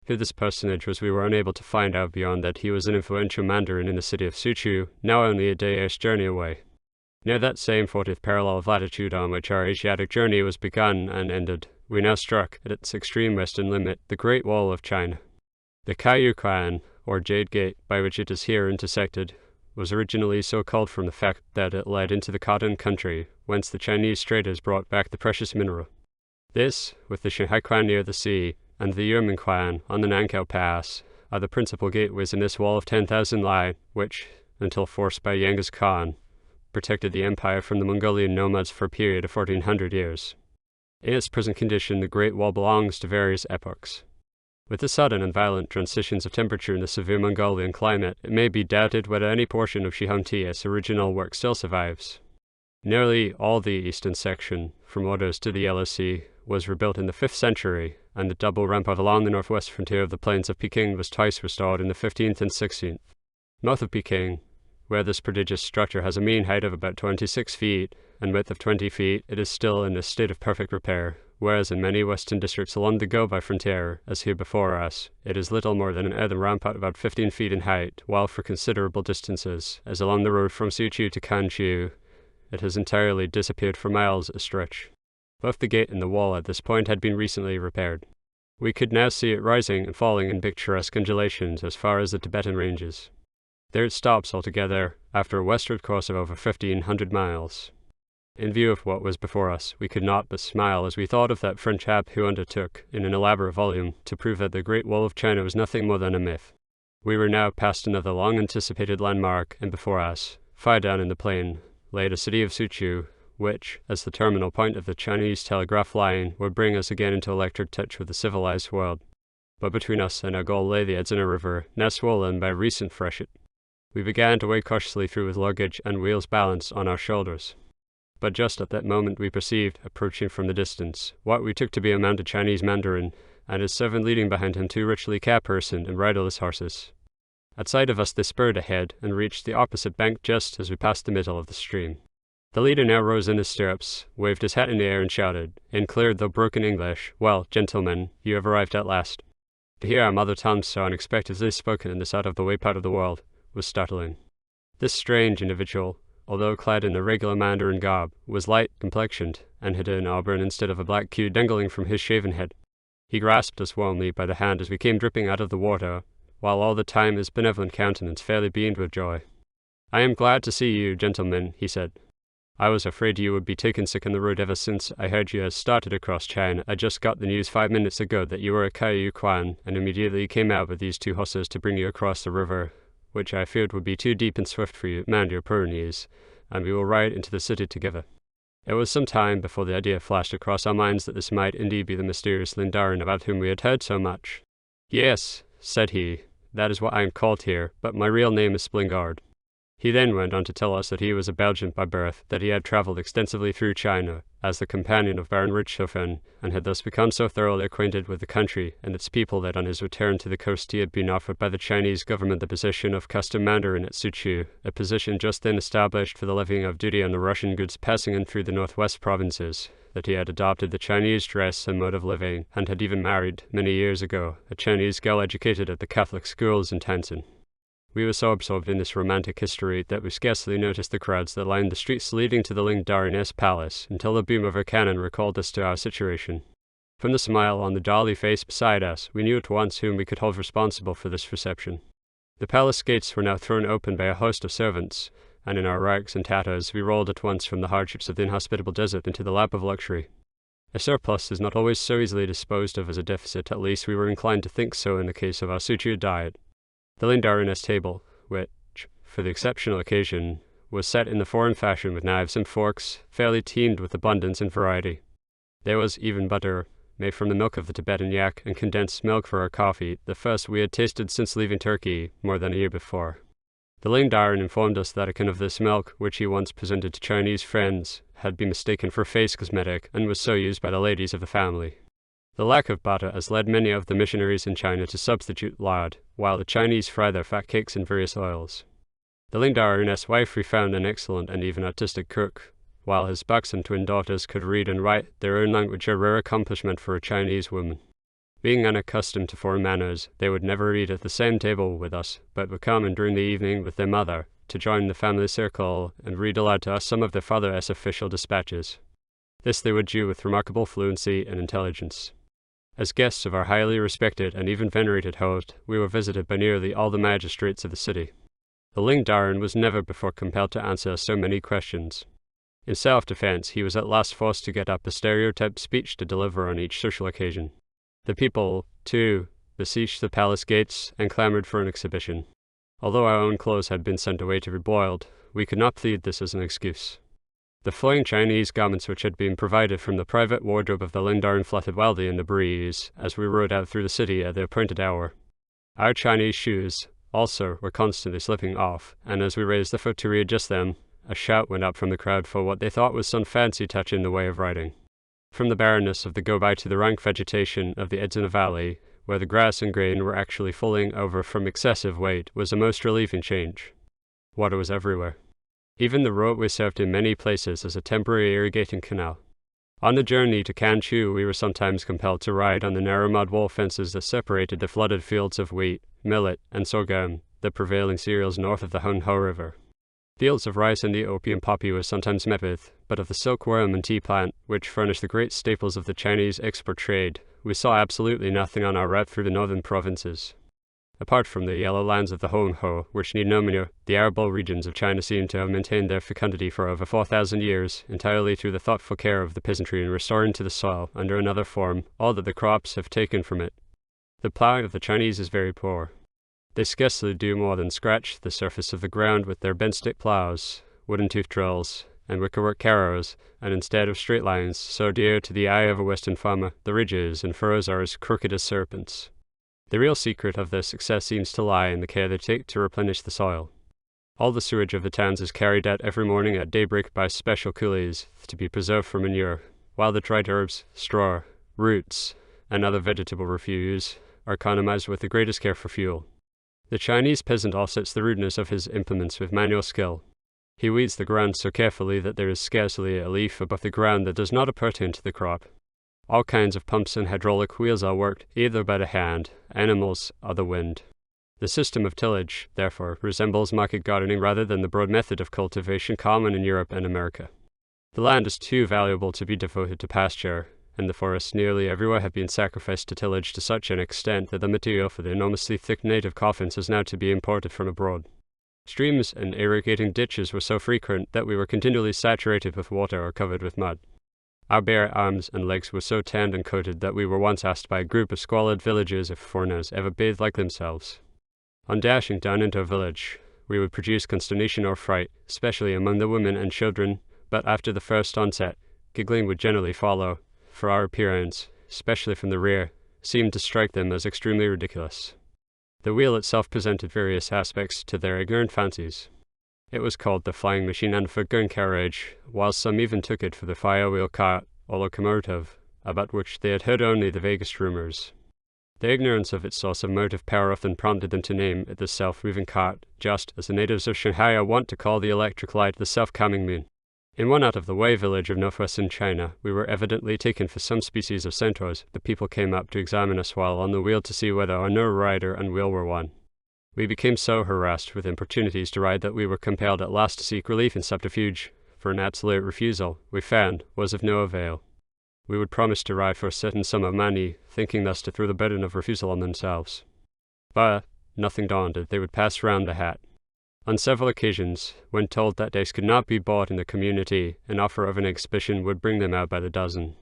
Who this personage was we were unable to find out beyond that he was an influential mandarin in the city of Suchu, now only a day's journey away. Near that same 40th parallel of latitude on which our Asiatic journey was begun and ended, we now struck, at its extreme western limit, the Great Wall of China. The Kaiyukan, or Jade Gate, by which it is here intersected, was originally so called from the fact that it led into the cotton country, whence the Chinese traders brought back the precious mineral. This, with the Shanhaikuan near the sea, and the Yurmenquan on the Nankow Pass, are the principal gateways in this wall of 10,000 li, which, until forced by Genghis Khan, protected the empire from the Mongolian nomads for a period of 1400 years. In its present condition, the Great Wall belongs to various epochs. With the sudden and violent transitions of temperature in the severe Mongolian climate, it may be doubted whether any portion of Shihongti's original work still survives. Nearly all the eastern section, from Ordos to the Yellow Sea, was rebuilt in the 5th century, and the double rampart along the northwest frontier of the plains of Peking was twice restored in the 15th and 16th. North of Peking, where this prodigious structure has a mean height of about 26 feet and width of 20 feet, it is still in a state of perfect repair, whereas in many western districts along the Gobi frontier, as here before us, it is little more than an earthen rampart about 15 feet in height, while for considerable distances, as along the road from Suchu to Kanchu, it has entirely disappeared for miles a stretch. Both the gate and the wall at this point had been recently repaired. We could now see it rising and falling in picturesque undulations as far as the Tibetan ranges. There it stops altogether, after a westward course of over 1,500 miles. In view of what was before us, we could not but smile as we thought of that French chap who undertook, in an elaborate volume, to prove that the Great Wall of China was nothing more than a myth. We were now past another long-anticipated landmark, and before us, far down in the plain, lay the city of Suchu, which, as the terminal point of the Chinese telegraph line, would bring us again into electric touch with the civilized world. But between us and our goal lay the Edzina River, now swollen by a recent freshet. We began to wade cautiously through with luggage and wheels balanced on our shoulders. But just at that moment we perceived, approaching from the distance, what we took to be a mounted Chinese mandarin, and his servant leading behind him 2 richly caparisoned and riderless horses. At sight of us they spurred ahead, and reached the opposite bank just as we passed the middle of the stream. The leader now rose in his stirrups, waved his hat in the air and shouted, in clear though broken English, "Well, gentlemen, you have arrived at last." To hear our mother tongue so unexpectedly spoken in this out-of-the-way part of the world, was startling. This strange individual, although clad in a regular Mandarin garb, was light-complexioned and had an auburn instead of a black queue dangling from his shaven head. He grasped us warmly by the hand as we came dripping out of the water, while all the time his benevolent countenance fairly beamed with joy. "I am glad to see you, gentlemen," he said. "I was afraid you would be taken sick on the road ever since I heard you had started across China. I just got the news 5 minutes ago that you were at Kaiyu and immediately came out with these 2 horses to bring you across the river, which I feared would be too deep and swift for you, mind your poor knees, and we will ride into the city together." It was some time before the idea flashed across our minds that this might indeed be the mysterious Lindarin about whom we had heard so much. "Yes," said he, "that is what I am called here, but my real name is Splingard." He then went on to tell us that he was a Belgian by birth, that he had travelled extensively through China as the companion of Baron Richthofen, and had thus become so thoroughly acquainted with the country and its people that on his return to the coast he had been offered by the Chinese government the position of custom mandarin at Suchu, a position just then established for the levying of duty on the Russian goods passing in through the northwest provinces, that he had adopted the Chinese dress and mode of living, and had even married, many years ago, a Chinese girl educated at the Catholic schools in Tansin. We were so absorbed in this romantic history that we scarcely noticed the crowds that lined the streets leading to the Lindarin's palace until the boom of her cannon recalled us to our situation. From the smile on the jolly face beside us, we knew at once whom we could hold responsible for this reception. The palace gates were now thrown open by a host of servants, and in our rags and tatters we rolled at once from the hardships of the inhospitable desert into the lap of luxury. A surplus is not always so easily disposed of as a deficit, at least we were inclined to think so in the case of our Suchu diet. The Lindarin's table, which, for the exceptional occasion, was set in the foreign fashion with knives and forks, fairly teemed with abundance and variety. There was even butter, made from the milk of the Tibetan yak, and condensed milk for our coffee, the first we had tasted since leaving Turkey more than a year before. The Lindarin informed us that a can of this milk, which he once presented to Chinese friends, had been mistaken for face cosmetic, and was so used by the ladies of the family. The lack of butter has led many of the missionaries in China to substitute lard, while the Chinese fry their fat cakes in various oils. The Lindarin's wife we found an excellent and even artistic cook, while his buxom twin daughters could read and write their own language, a rare accomplishment for a Chinese woman. Being unaccustomed to foreign manners, they would never eat at the same table with us, but would come in during the evening with their mother, to join the family circle and read aloud to us some of their father's official dispatches. This they would do with remarkable fluency and intelligence. As guests of our highly respected and even venerated host, we were visited by nearly all the magistrates of the city. The Lindarin was never before compelled to answer so many questions. In self-defense, he was at last forced to get up a stereotyped speech to deliver on each social occasion. The people, too, besieged the palace gates and clamored for an exhibition. Although our own clothes had been sent away to be boiled, we could not plead this as an excuse. The flowing Chinese garments which had been provided from the private wardrobe of the Lindarin fluttered wildly in the breeze as we rode out through the city at the appointed hour. Our Chinese shoes, also, were constantly slipping off, and as we raised the foot to readjust them, a shout went up from the crowd for what they thought was some fancy touch in the way of riding. From the barrenness of the go-by to the rank vegetation of the Edzina Valley, where the grass and grain were actually falling over from excessive weight, was a most relieving change. Water was everywhere. Even the road was served in many places as a temporary irrigating canal. On the journey to Kanchu, we were sometimes compelled to ride on the narrow mud wall fences that separated the flooded fields of wheat, millet, and sorghum, the prevailing cereals north of the Honghe River. Fields of rice and the opium poppy were sometimes met with, but of the silkworm and tea plant, which furnished the great staples of the Chinese export trade, we saw absolutely nothing on our route through the northern provinces. Apart from the yellow lands of the Honghe, which need no manure, the arable regions of China seem to have maintained their fecundity for over 4,000 years, entirely through the thoughtful care of the peasantry in restoring to the soil, under another form, all that the crops have taken from it. The plowing of the Chinese is very poor. They scarcely do more than scratch the surface of the ground with their bent-stick plows, wooden tooth drills, and wickerwork carrows, and instead of straight lines, so dear to the eye of a Western farmer, the ridges and furrows are as crooked as serpents. The real secret of their success seems to lie in the care they take to replenish the soil. All the sewage of the towns is carried out every morning at daybreak by special coolies to be preserved for manure, while the dried herbs, straw, roots, and other vegetable refuse are economized with the greatest care for fuel. The Chinese peasant offsets the rudeness of his implements with manual skill. He weeds the ground so carefully that there is scarcely a leaf above the ground that does not appertain to the crop. All kinds of pumps and hydraulic wheels are worked either by the hand, animals, or the wind. The system of tillage, therefore, resembles market gardening rather than the broad method of cultivation common in Europe and America. The land is too valuable to be devoted to pasture, and the forests nearly everywhere have been sacrificed to tillage to such an extent that the material for the enormously thick native coffins is now to be imported from abroad. Streams and irrigating ditches were so frequent that we were continually saturated with water or covered with mud. Our bare arms and legs were so tanned and coated that we were once asked by a group of squalid villagers if foreigners ever bathed like themselves. On dashing down into a village, we would produce consternation or fright, especially among the women and children, but after the first onset, giggling would generally follow, for our appearance, especially from the rear, seemed to strike them as extremely ridiculous. The wheel itself presented various aspects to their ignorant fancies. It was called the flying machine and foot-going carriage, while some even took it for the fire-wheel cart or locomotive, about which they had heard only the vaguest rumors. The ignorance of its source of motive power often prompted them to name it the self-moving cart, just as the natives of Shanghai are wont to call the electric light the self-calming moon. In one out-of-the-way village of northwestern China, we were evidently taken for some species of centaurs. The people came up to examine us while on the wheel to see whether or no rider and wheel were one. We became so harassed with importunities to ride that we were compelled at last to seek relief in subterfuge, for an absolute refusal, we found, was of no avail. We would promise to ride for a certain sum of money, thinking thus to throw the burden of refusal on themselves. But, nothing daunted, they would pass round the hat. On several occasions, when told that days could not be bought in the community, an offer of an exhibition would bring them out by the dozen.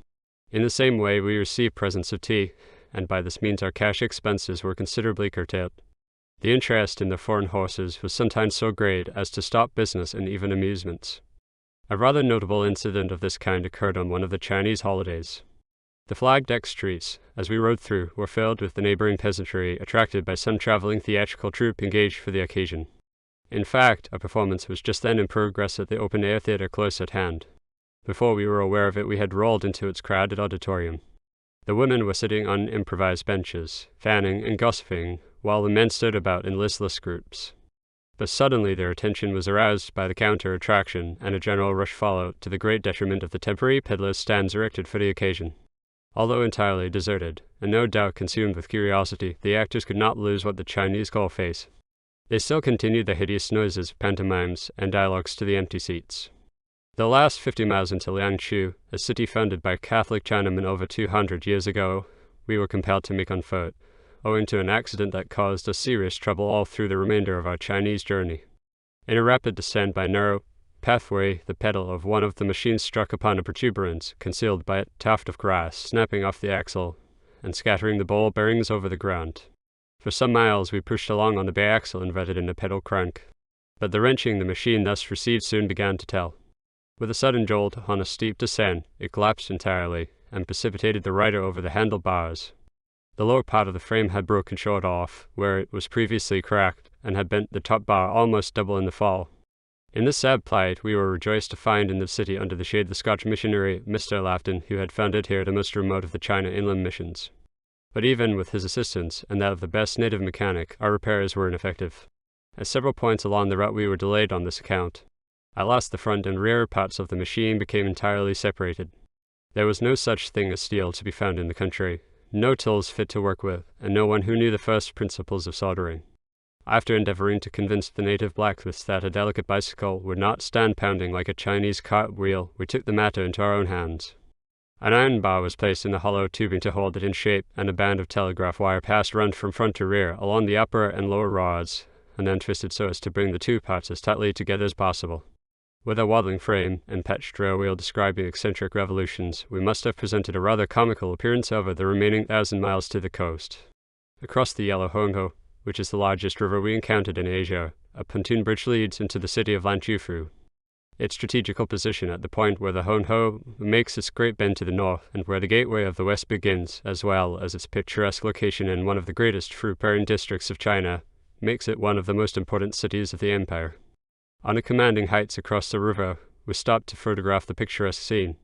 In the same way, we received presents of tea, and by this means our cash expenses were considerably curtailed. The interest in the foreign horses was sometimes so great as to stop business and even amusements. A rather notable incident of this kind occurred on one of the Chinese holidays. The flag-decked streets, as we rode through, were filled with the neighboring peasantry, attracted by some traveling theatrical troupe engaged for the occasion. In fact, a performance was just then in progress at the open-air theatre close at hand. Before we were aware of it, we had rolled into its crowded auditorium. The women were sitting on improvised benches, fanning and gossiping, while the men stood about in listless groups. But suddenly their attention was aroused by the counter-attraction, and a general rush followed, to the great detriment of the temporary peddlers' stands erected for the occasion. Although entirely deserted, and no doubt consumed with curiosity, the actors could not lose what the Chinese call face. They still continued the hideous noises, pantomimes, and dialogues to the empty seats. The last 50 miles into Liangqiu, a city founded by Catholic Chinamen over 200 years ago, we were compelled to make on foot, owing to an accident that caused us serious trouble all through the remainder of our Chinese journey. In a rapid descent by a narrow pathway, the pedal of one of the machines struck upon a protuberance, concealed by a tuft of grass, snapping off the axle, and scattering the ball bearings over the ground. For some miles we pushed along on the bare axle inverted in a pedal crank, but the wrenching the machine thus received soon began to tell. With a sudden jolt on a steep descent, it collapsed entirely, and precipitated the rider over the handlebars. The lower part of the frame had broken short off, where it was previously cracked, and had bent the top bar almost double in the fall. In this sad plight, we were rejoiced to find in the city under the shade the Scotch missionary, Mr. Lafton, who had founded here the most remote of the China inland missions. But even with his assistance, and that of the best native mechanic, our repairs were ineffective. At several points along the route we were delayed on this account. At last the front and rear parts of the machine became entirely separated. There was no such thing as steel to be found in the country, no tools fit to work with, and no one who knew the first principles of soldering. After endeavoring to convince the native blacksmiths that a delicate bicycle would not stand pounding like a Chinese cart wheel, we took the matter into our own hands. An iron bar was placed in the hollow tubing to hold it in shape, and a band of telegraph wire passed round from front to rear along the upper and lower rods, and then twisted so as to bring the two parts as tightly together as possible. With a waddling frame and patched rail wheel describing eccentric revolutions, we must have presented a rather comical appearance over the remaining 1,000 miles to the coast. Across the Yellow Hongho, which is the largest river we encountered in Asia, a pontoon bridge leads into the city of Lanqiu. Its strategical position at the point where the Hongho makes its great bend to the north, and where the gateway of the west begins, as well as its picturesque location in one of the greatest fruit-bearing districts of China, makes it one of the most important cities of the empire. On the commanding heights across the river, we stopped to photograph the picturesque scene.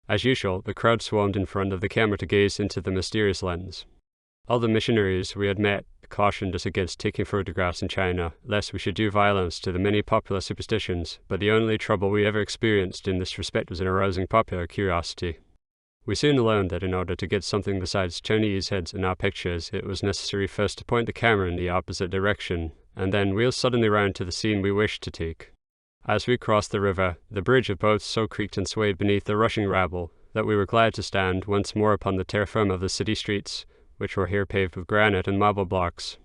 As usual, the crowd swarmed in front of the camera to gaze into the mysterious lens. All the missionaries we had met cautioned us against taking photographs in China, lest we should do violence to the many popular superstitions, but the only trouble we ever experienced in this respect was in arousing popular curiosity. We soon learned that in order to get something besides Chinese heads in our pictures, it was necessary first to point the camera in the opposite direction, and then wheel suddenly round to the scene we wished to take. As we crossed the river, the bridge of boats so creaked and swayed beneath the rushing rabble that we were glad to stand once more upon the terra firma of the city streets, which were here paved with granite and marble blocks.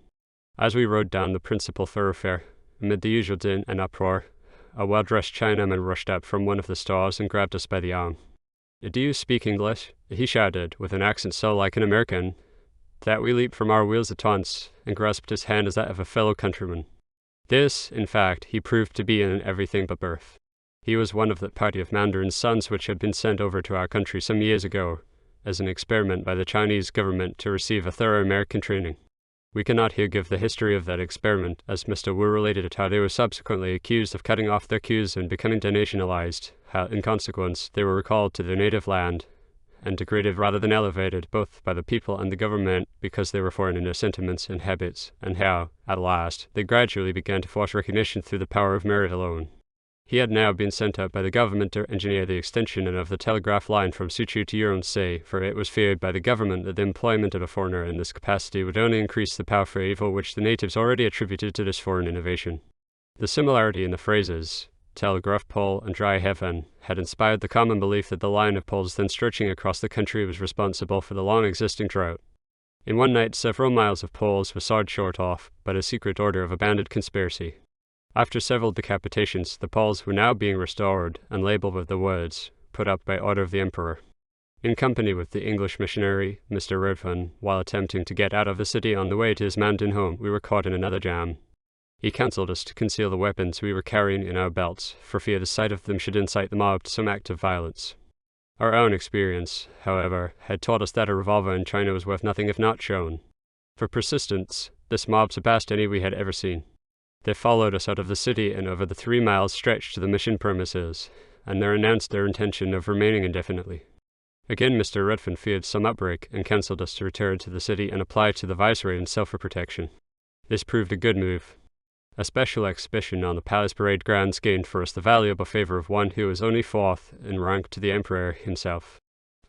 As we rode down the principal thoroughfare, amid the usual din and uproar, a well-dressed Chinaman rushed up from one of the stalls and grabbed us by the arm. "Do you speak English?" he shouted, with an accent so like an American that we leaped from our wheels at once and grasped his hand as that of a fellow countryman. This, in fact, he proved to be in everything but birth. He was one of that party of mandarins' sons which had been sent over to our country some years ago as an experiment by the Chinese government to receive a thorough American training. We cannot here give the history of that experiment, as Mr. Wu related it how they were subsequently accused of cutting off their queues and becoming denationalized, how in consequence they were recalled to their native land, and degraded rather than elevated both by the people and the government because they were foreign in their sentiments and habits, and how, at last, they gradually began to force recognition through the power of merit alone. He had now been sent out by the government to engineer the extension of the telegraph line from Suzhou to Yonsei, for it was feared by the government that the employment of a foreigner in this capacity would only increase the powerful evil which the natives already attributed to this foreign innovation. The similarity in the phrases, telegraph pole and dry heaven, had inspired the common belief that the line of poles then stretching across the country was responsible for the long-existing drought. In one night, several miles of poles were sawed short off by a secret order of a banded conspiracy. After several decapitations, the poles were now being restored and labeled with the words, "Put up by order of the Emperor." In company with the English missionary, Mr. Redfern, while attempting to get out of the city on the way to his Mandan home, we were caught in another jam. He counselled us to conceal the weapons we were carrying in our belts, for fear the sight of them should incite the mob to some act of violence. Our own experience, however, had taught us that a revolver in China was worth nothing if not shown. For persistence, this mob surpassed any we had ever seen. They followed us out of the city and over the 3 miles stretched to the mission premises, and there announced their intention of remaining indefinitely. Again Mr. Redfern feared some outbreak and counselled us to return to the city and apply to the Viceroy himself for protection. This proved a good move. A special exhibition on the palace parade grounds gained for us the valuable favour of one who was only 4th in rank to the Emperor himself.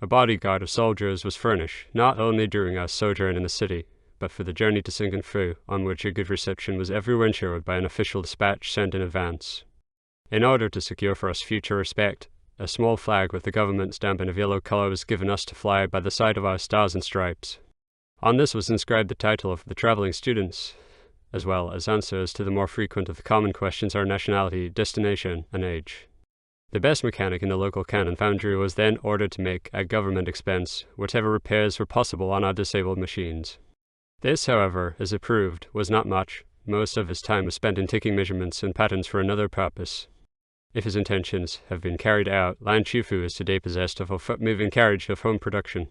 A bodyguard of soldiers was furnished, not only during our sojourn in the city, but for the journey to Singapore, on which a good reception was everywhere ensured by an official dispatch sent in advance. In order to secure for us future respect, a small flag with the government stamp in of yellow colour was given us to fly by the side of our stars and stripes. On this was inscribed the title of the travelling students, as well as answers to the more frequent of the common questions: our nationality, destination, and age. The best mechanic in the local cannon foundry was then ordered to make, at government expense, whatever repairs were possible on our disabled machines. This, however, as it proved, was not much. Most of his time was spent in taking measurements and patterns for another purpose. If his intentions have been carried out, Lan Chufu is today possessed of a foot-moving carriage of home production.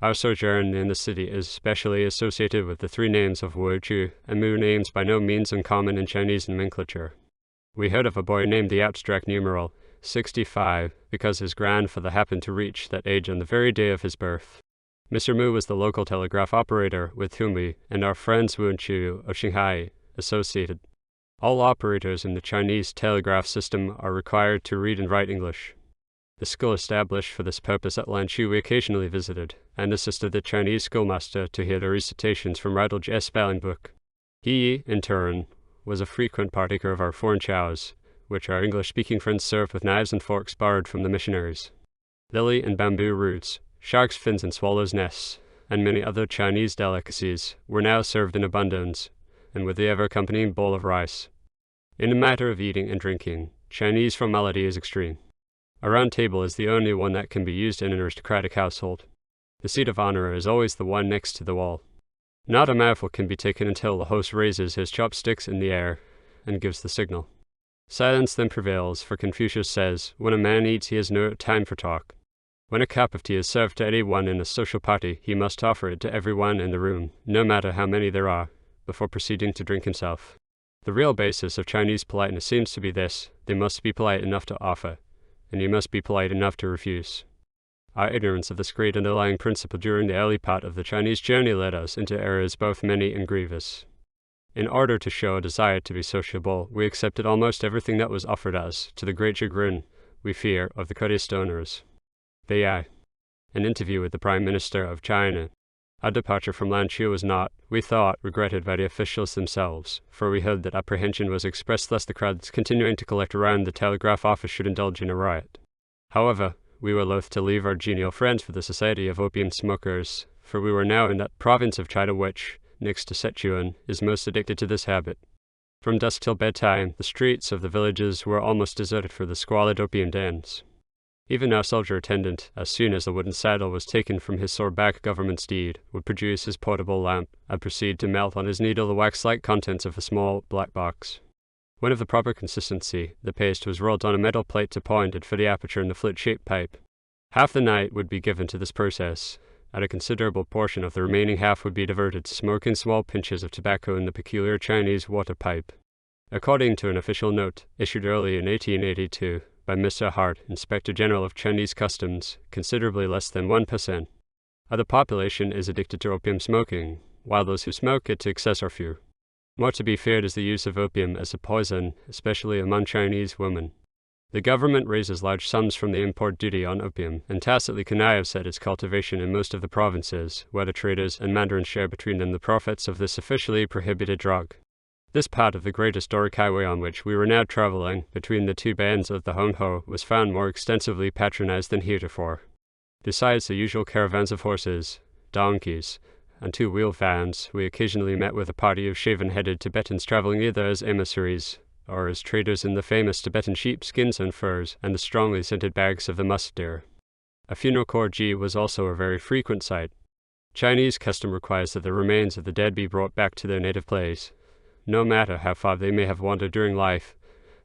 Our sojourn in the city is specially associated with the 3 names of Wu Chu and Mu, names by no means uncommon in Chinese nomenclature. We heard of a boy named the abstract numeral 65 because his grandfather happened to reach that age on the very day of his birth. Mr. Mu was the local telegraph operator with whom we and our friends Wu and Chu of Shanghai associated. All operators in the Chinese telegraph system are required to read and write English. The school established for this purpose at Lanchu we occasionally visited, and assisted the Chinese schoolmaster to hear the recitations from Radlj S. spelling book. He, in turn, was a frequent partaker of our foreign chows, which our English-speaking friends served with knives and forks borrowed from the missionaries. Lily and bamboo roots, shark's fins and swallows' nests, and many other Chinese delicacies were now served in abundance, and with the ever-accompanying bowl of rice. In the matter of eating and drinking, Chinese formality is extreme. A round table is the only one that can be used in an aristocratic household. The seat of honor is always the one next to the wall. Not a mouthful can be taken until the host raises his chopsticks in the air and gives the signal. Silence then prevails, for Confucius says, when a man eats he has no time for talk. When a cup of tea is served to anyone in a social party, he must offer it to everyone in the room, no matter how many there are, before proceeding to drink himself. The real basis of Chinese politeness seems to be this: they must be polite enough to offer, and you must be polite enough to refuse. Our ignorance of this great underlying principle during the early part of the Chinese journey led us into errors both many and grievous. In order to show a desire to be sociable, we accepted almost everything that was offered us, to the great chagrin, we fear, of the courteous donors. In an interview with the Prime Minister of China. Our departure from Lanzhou was not, we thought, regretted by the officials themselves, for we heard that apprehension was expressed lest the crowds continuing to collect around the telegraph office should indulge in a riot. However, we were loath to leave our genial friends for the society of opium smokers, for we were now in that province of China which, next to Sichuan, is most addicted to this habit. From dusk till bedtime, the streets of the villages were almost deserted for the squalid opium dens. Even our soldier attendant, as soon as the wooden saddle was taken from his sore-back government steed, would produce his portable lamp and proceed to melt on his needle the wax-like contents of a small black box. When of the proper consistency, the paste was rolled on a metal plate appointed for the aperture in the flute-shaped pipe. Half the night would be given to this process, and a considerable portion of the remaining half would be diverted to smoking small pinches of tobacco in the peculiar Chinese water pipe. According to an official note, issued early in 1882, by Mr. Hart, Inspector General of Chinese Customs, considerably less than 1% of the population is addicted to opium smoking, while those who smoke it to excess are few. More to be feared is the use of opium as a poison, especially among Chinese women. The government raises large sums from the import duty on opium, and tacitly connives at its cultivation in most of the provinces, where the traders and mandarins share between them the profits of this officially prohibited drug. This part of the great historic highway on which we were now traveling, between the two bends of the Honghe, was found more extensively patronized than heretofore. Besides the usual caravans of horses, donkeys, and two-wheel vans, we occasionally met with a party of shaven-headed Tibetans traveling either as emissaries or as traders in the famous Tibetan sheepskins and furs and the strongly scented bags of the musk deer. A funeral cortege was also a very frequent sight. Chinese custom requires that the remains of the dead be brought back to their native place, no matter how far they may have wandered during life,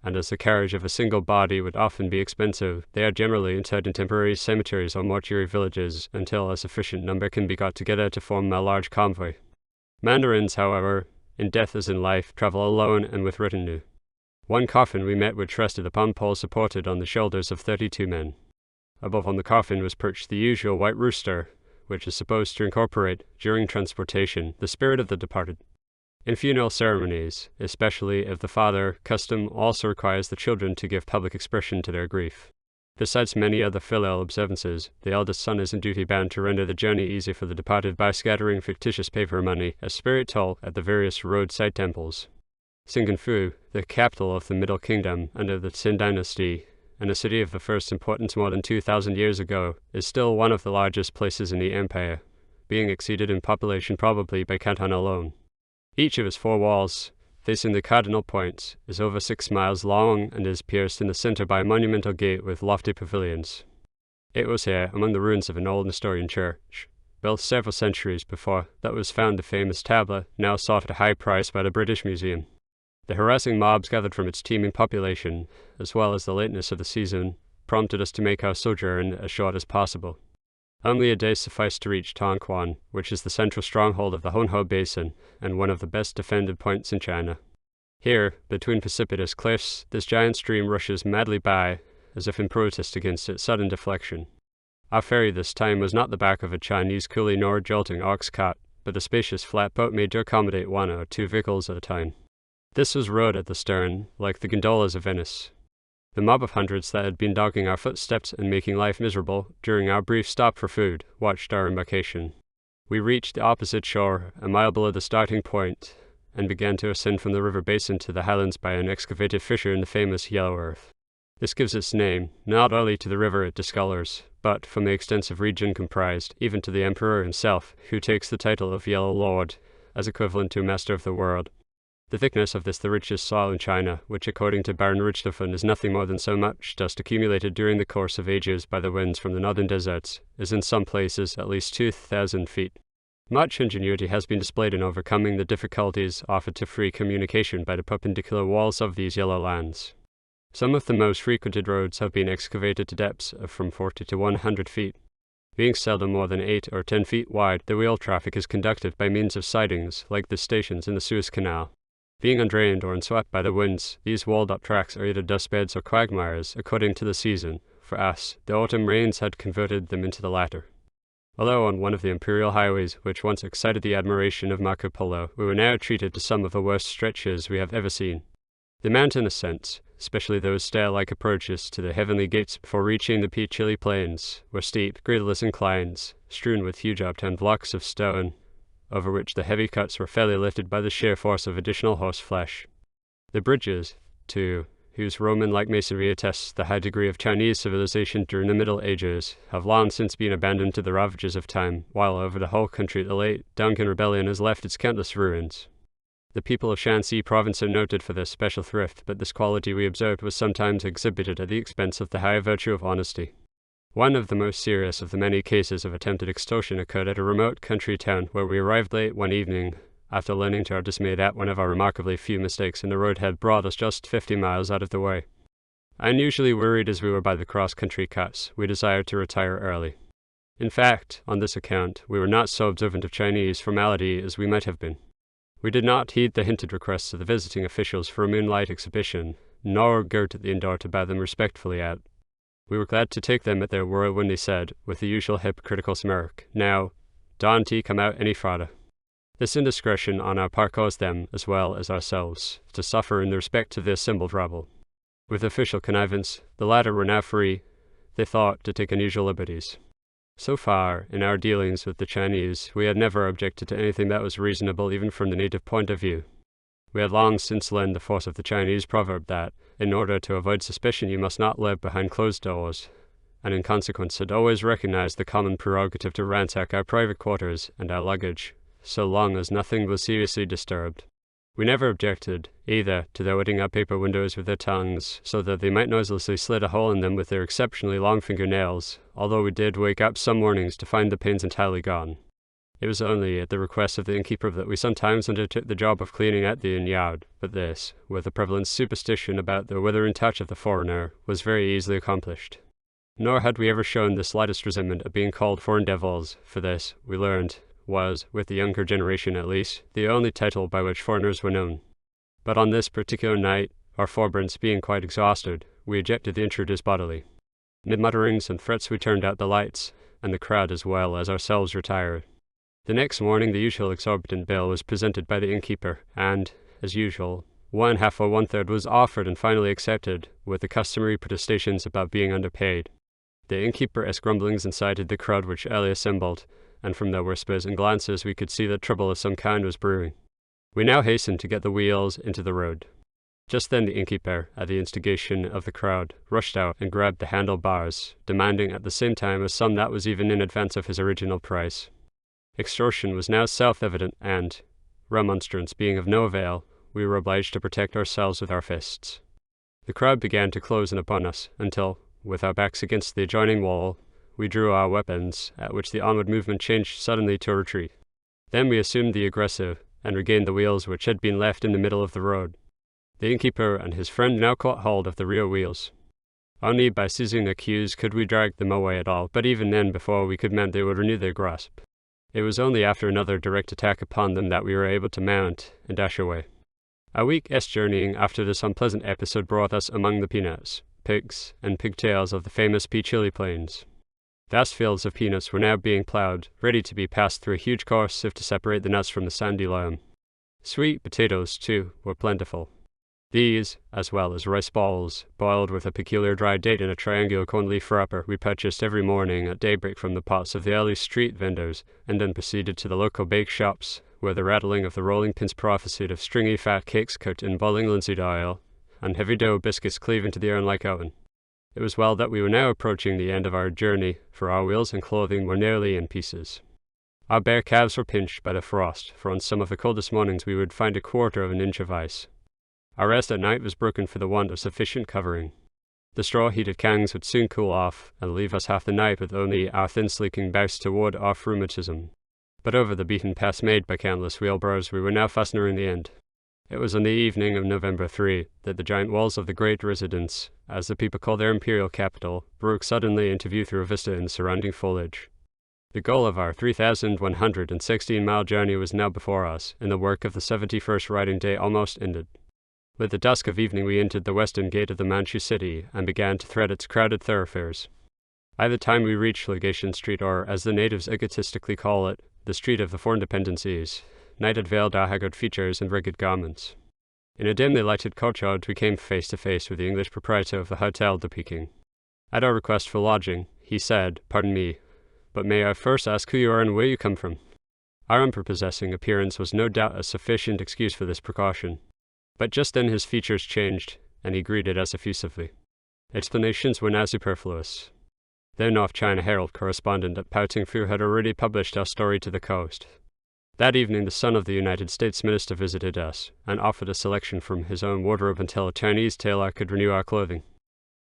and as the carriage of a single body would often be expensive, they are generally interred in temporary cemeteries or mortuary villages until a sufficient number can be got together to form a large convoy. Mandarins, however, in death as in life, travel alone and with retinue. One coffin we met which rested upon poles supported on the shoulders of 32 men. Above on the coffin was perched the usual white rooster, which is supposed to incorporate, during transportation, the spirit of the departed. In funeral ceremonies, especially if the father, custom also requires the children to give public expression to their grief. Besides many other filial observances, the eldest son is in duty bound to render the journey easy for the departed by scattering fictitious paper money as spirit toll at the various roadside temples. Singanfu, the capital of the Middle Kingdom under the Qin dynasty, and a city of the first importance more than 2,000 years ago, is still one of the largest places in the empire, being exceeded in population probably by Canton alone. Each of its 4 walls, facing the cardinal points, is over 6 miles long and is pierced in the center by a monumental gate with lofty pavilions. It was here, among the ruins of an old Nestorian church, built several centuries before, that was found the famous tablet, now sought at a high price by the British Museum. The harassing mobs gathered from its teeming population, as well as the lateness of the season, prompted us to make our sojourn as short as possible. Only a day sufficed to reach Tonquan, which is the central stronghold of the Honghe Basin and one of the best defended points in China. Here, between precipitous cliffs, this giant stream rushes madly by, as if in protest against its sudden deflection. Our ferry this time was not the back of a Chinese coolie nor a jolting ox cart, but a spacious flat boat made to accommodate 1 or 2 vehicles at a time. This was rowed at the stern, like the gondolas of Venice. The mob of hundreds that had been dogging our footsteps and making life miserable during our brief stop for food watched our embarkation. We reached the opposite shore, a mile below the starting point, and began to ascend from the river basin to the highlands by an excavated fissure in the famous yellow earth. This gives its name, not only to the river it discolors, but, from the extensive region comprised, even to the emperor himself, who takes the title of Yellow Lord, as equivalent to Master of the World. The thickness of this the richest soil in China, which according to Baron Richthofen is nothing more than so much dust accumulated during the course of ages by the winds from the northern deserts, is in some places at least 2,000 feet. Much ingenuity has been displayed in overcoming the difficulties offered to free communication by the perpendicular walls of these yellow lands. Some of the most frequented roads have been excavated to depths of from 40 to 100 feet. Being seldom more than 8 or 10 feet wide, the wheel traffic is conducted by means of sidings, like the stations in the Suez Canal. Being undrained or unswept by the winds, these walled-up tracks are either dustbeds or quagmires, according to the season. For us, the autumn rains had converted them into the latter. Although on one of the imperial highways, which once excited the admiration of Marco Polo, we were now treated to some of the worst stretches we have ever seen. The mountain ascents, especially those stair-like approaches to the heavenly gates before reaching the Peachili Plains, were steep, gradeless inclines, strewn with huge upturned blocks of stone, over which the heavy cuts were fairly lifted by the sheer force of additional horse flesh. The bridges, too, whose Roman-like masonry attests the high degree of Chinese civilization during the Middle Ages, have long since been abandoned to the ravages of time, while over the whole country the late Duncan rebellion has left its countless ruins. The people of Shanxi province are noted for their special thrift, but this quality we observed was sometimes exhibited at the expense of the higher virtue of honesty. One of the most serious of the many cases of attempted extortion occurred at a remote country town where we arrived late one evening, after learning to our dismay that one of our remarkably few mistakes in the road had brought us just 50 miles out of the way. Unusually worried as we were by the cross-country cuts, we desired to retire early. In fact, on this account, we were not so observant of Chinese formality as we might have been. We did not heed the hinted requests of the visiting officials for a moonlight exhibition, nor go to the inn door to bow them respectfully out. We were glad to take them at their word when they said, with the usual hypocritical smirk, "Now, don't ye come out any farther." This indiscretion on our part caused them, as well as ourselves, to suffer in respect to the assembled rabble. With official connivance, the latter were now free, they thought, to take unusual liberties. So far, in our dealings with the Chinese, we had never objected to anything that was reasonable even from the native point of view. We had long since learned the force of the Chinese proverb that, in order to avoid suspicion, you must not live behind closed doors, and in consequence had always recognized the common prerogative to ransack our private quarters and our luggage, so long as nothing was seriously disturbed. We never objected, either, to their wetting our paper windows with their tongues, so that they might noiselessly slit a hole in them with their exceptionally long fingernails, although we did wake up some mornings to find the pains entirely gone. It was only at the request of the innkeeper that we sometimes undertook the job of cleaning out the inn-yard, but this, with the prevalent superstition about the withering touch of the foreigner, was very easily accomplished. Nor had we ever shown the slightest resentment at being called foreign devils, for this, we learned, was, with the younger generation at least, the only title by which foreigners were known. But on this particular night, our forbearance being quite exhausted, we ejected the intruders bodily. Mid mutterings and threats we turned out the lights, and the crowd as well as ourselves retired. The next morning the usual exorbitant bill was presented by the innkeeper, and, as usual, 1/2 or 1/3 was offered and finally accepted, with the customary protestations about being underpaid. The innkeeper grumblings incited the crowd which early assembled, and from their whispers and glances we could see that trouble of some kind was brewing. We now hastened to get the wheels into the road. Just then the innkeeper, at the instigation of the crowd, rushed out and grabbed the handlebars, demanding at the same time a sum that was even in advance of his original price. Extortion was now self-evident, and, remonstrance being of no avail, we were obliged to protect ourselves with our fists. The crowd began to close in upon us, until, with our backs against the adjoining wall, we drew our weapons, at which the onward movement changed suddenly to a retreat. Then we assumed the aggressive, and regained the wheels which had been left in the middle of the road. The innkeeper and his friend now caught hold of the rear wheels. Only by seizing their queues could we drag them away at all, but even then, before we could mount, they would renew their grasp. It was only after another direct attack upon them that we were able to mount and dash away. A week's journeying after this unpleasant episode brought us among the peanuts, pigs, and pigtails of the famous Peachili Plains. Vast fields of peanuts were now being ploughed, ready to be passed through a huge coarse sieve to separate the nuts from the sandy loam. Sweet potatoes, too, were plentiful. These, as well as rice balls, boiled with a peculiar dried date in a triangular cone-leaf wrapper, we purchased every morning at daybreak from the pots of the early street vendors, and then proceeded to the local bake shops, where the rattling of the rolling pins prophesied of stringy fat cakes cooked in boiling linseed oil, and heavy dough biscuits cleave into the urn-like oven. It was well that we were now approaching the end of our journey, for our wheels and clothing were nearly in pieces. Our bare calves were pinched by the frost, for on some of the coldest mornings we would find 1/4 of an inch of ice. Our rest at night was broken for the want of sufficient covering. The straw-heated cangs would soon cool off, and leave us half the night with only our thin sleeping bags to ward off rheumatism. But over the beaten paths made by countless wheelbarrows we were now fast nearing the end. It was on the evening of November 3 that the giant walls of the great residence, as the people called their imperial capital, broke suddenly into view through a vista in the surrounding foliage. The goal of our 3,116-mile journey was now before us, and the work of the 71st riding day almost ended. With the dusk of evening we entered the western gate of the Manchu city, and began to thread its crowded thoroughfares. By the time we reached Legation Street, or, as the natives egotistically call it, the Street of the Foreign Dependencies, night had veiled our haggard features and ragged garments. In a dimly lighted courtyard, we came face to face with the English proprietor of the Hotel de Peking. At our request for lodging, he said, "Pardon me, but may I first ask who you are and where you come from?" Our unprepossessing appearance was no doubt a sufficient excuse for this precaution. But just then his features changed, and he greeted us effusively. Explanations were now superfluous. The North China Herald correspondent at Pouting Fu had already published our story to the Coast. That evening the son of the United States minister visited us, and offered a selection from his own wardrobe until a Chinese tailor could renew our clothing.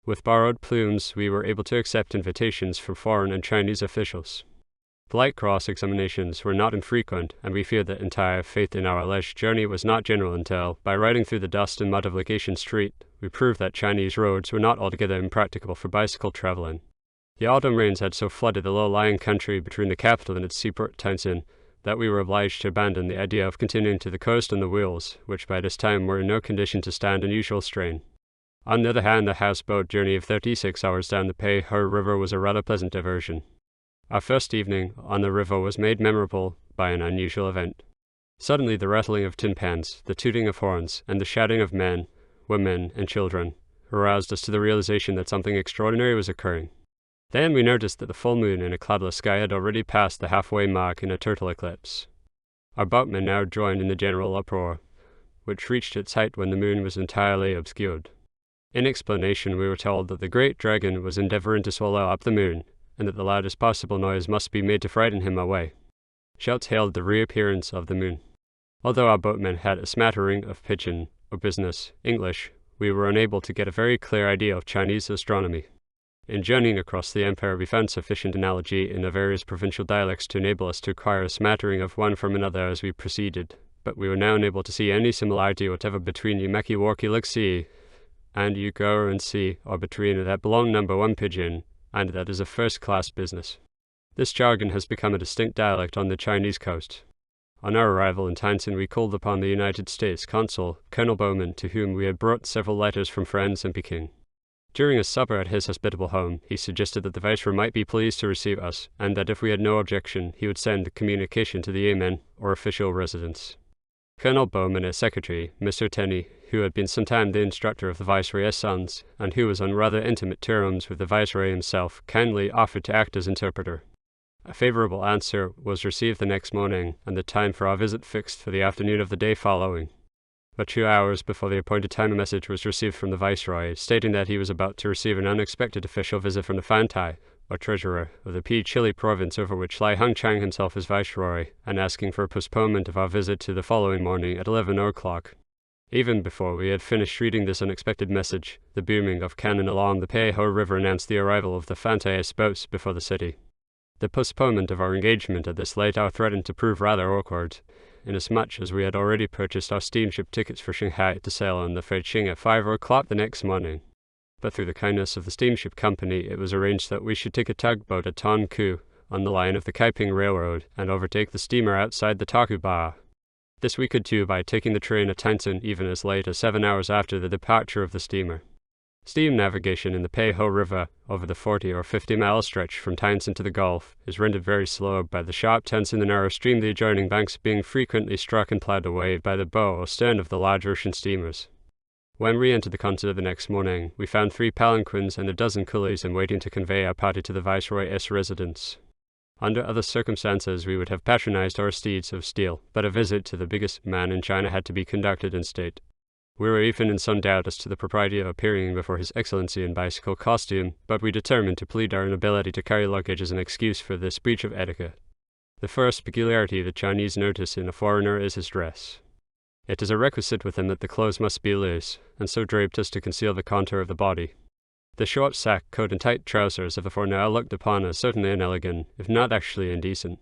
With borrowed plumes, we were able to accept invitations from foreign and Chinese officials. Polite cross-examinations were not infrequent, and we feared that entire faith in our alleged journey was not genuine until, by riding through the dust and mud of Legation Street, we proved that Chinese roads were not altogether impracticable for bicycle traveling. The autumn rains had so flooded the low-lying country between the capital and its seaport Tianjin that we were obliged to abandon the idea of continuing to the coast on the wheels, which by this time were in no condition to stand unusual strain. On the other hand, the houseboat journey of 36 hours down the Pei Ho River was a rather pleasant diversion. Our first evening on the river was made memorable by an unusual event. Suddenly the rattling of tin pans, the tooting of horns, and the shouting of men, women, and children aroused us to the realization that something extraordinary was occurring. Then we noticed that the full moon in a cloudless sky had already passed the halfway mark in a total eclipse. Our boatmen now joined in the general uproar, which reached its height when the moon was entirely obscured. In explanation, we were told that the great dragon was endeavoring to swallow up the moon, and that the loudest possible noise must be made to frighten him away. Shouts hailed the reappearance of the moon. Although our boatmen had a smattering of pidgin, or business, English, we were unable to get a very clear idea of Chinese astronomy. In journeying across the empire, we found sufficient analogy in the various provincial dialects to enable us to acquire a smattering of one from another as we proceeded, but we were now unable to see any similarity whatever between Yumeki Warki Lixi and Yugo and Si, or between that belong number one pidgin, and that is a first-class business. This jargon has become a distinct dialect on the Chinese coast. On our arrival in Tianjin, we called upon the United States consul, Colonel Bowman, to whom we had brought several letters from friends in Peking. During a supper at his hospitable home, he suggested that the Viceroy might be pleased to receive us, and that if we had no objection, he would send the communication to the Yamen, or official residence. Colonel Bowman, his secretary, Mr. Tenney, who had been sometime the instructor of the Viceroy's sons, and who was on rather intimate terms with the Viceroy himself, kindly offered to act as interpreter. A favourable answer was received the next morning, and the time for our visit fixed for the afternoon of the day following. But 2 hours before the appointed time, a message was received from the Viceroy, stating that he was about to receive an unexpected official visit from the Fantai, or treasurer, of the Chili province over which Lai Hongchang himself is Viceroy, and asking for a postponement of our visit to the following morning at 11 o'clock. Even before we had finished reading this unexpected message, the booming of cannon along the Pei Ho River announced the arrival of the Fantai boats before the city. The postponement of our engagement at this late hour threatened to prove rather awkward, inasmuch as we had already purchased our steamship tickets for Shanghai to sail on the Feiqing at 5 o'clock the next morning. But through the kindness of the steamship company, it was arranged that we should take a tugboat at Tonku on the line of the Kaiping Railroad and overtake the steamer outside the Takuba. This we could do by taking the train at Tianjin even as late as 7 hours after the departure of the steamer. Steam navigation in the Pei Ho River over the 40 or 50-mile stretch from Tianjin to the Gulf is rendered very slow by the sharp turns in the narrow stream, the adjoining banks being frequently struck and ploughed away by the bow or stern of the large ocean steamers. When we entered the continent the next morning, we found 3 palanquins and a dozen coolies in waiting to convey our party to the Viceroy's residence. Under other circumstances, we would have patronized our steeds of steel, but a visit to the biggest man in China had to be conducted in state. We were even in some doubt as to the propriety of appearing before His Excellency in bicycle costume, but we determined to plead our inability to carry luggage as an excuse for this breach of etiquette. The first peculiarity the Chinese notice in a foreigner is his dress. It is a requisite with him that the clothes must be loose, and so draped as to conceal the contour of the body. The short sack coat and tight trousers of the foreigner are looked upon as certainly inelegant, if not actually indecent.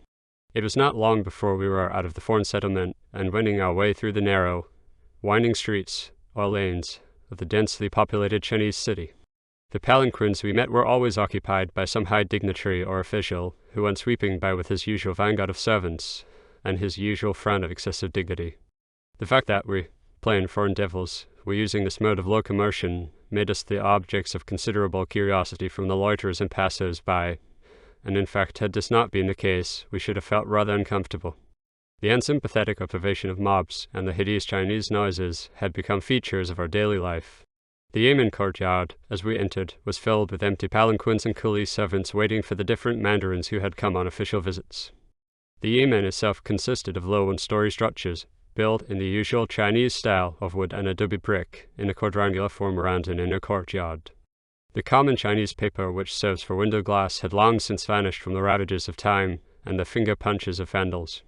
It was not long before we were out of the foreign settlement, and wending our way through the narrow, winding streets, or lanes, of the densely populated Chinese city. The palanquins we met were always occupied by some high dignitary or official, who went sweeping by with his usual vanguard of servants, and his usual frown of excessive dignity. The fact that we, plain foreign devils, were using this mode of locomotion made us the objects of considerable curiosity from the loiterers and passers-by, and in fact, had this not been the case, we should have felt rather uncomfortable. The unsympathetic observation of mobs and the hideous Chinese noises had become features of our daily life. The Yamen courtyard, as we entered, was filled with empty palanquins and coolie servants waiting for the different mandarins who had come on official visits. The Yamen itself consisted of low one-story structures, built in the usual Chinese style of wood and adobe brick, in a quadrangular form around an inner courtyard. The common Chinese paper which serves for window glass had long since vanished from the ravages of time and the finger punches of vandals.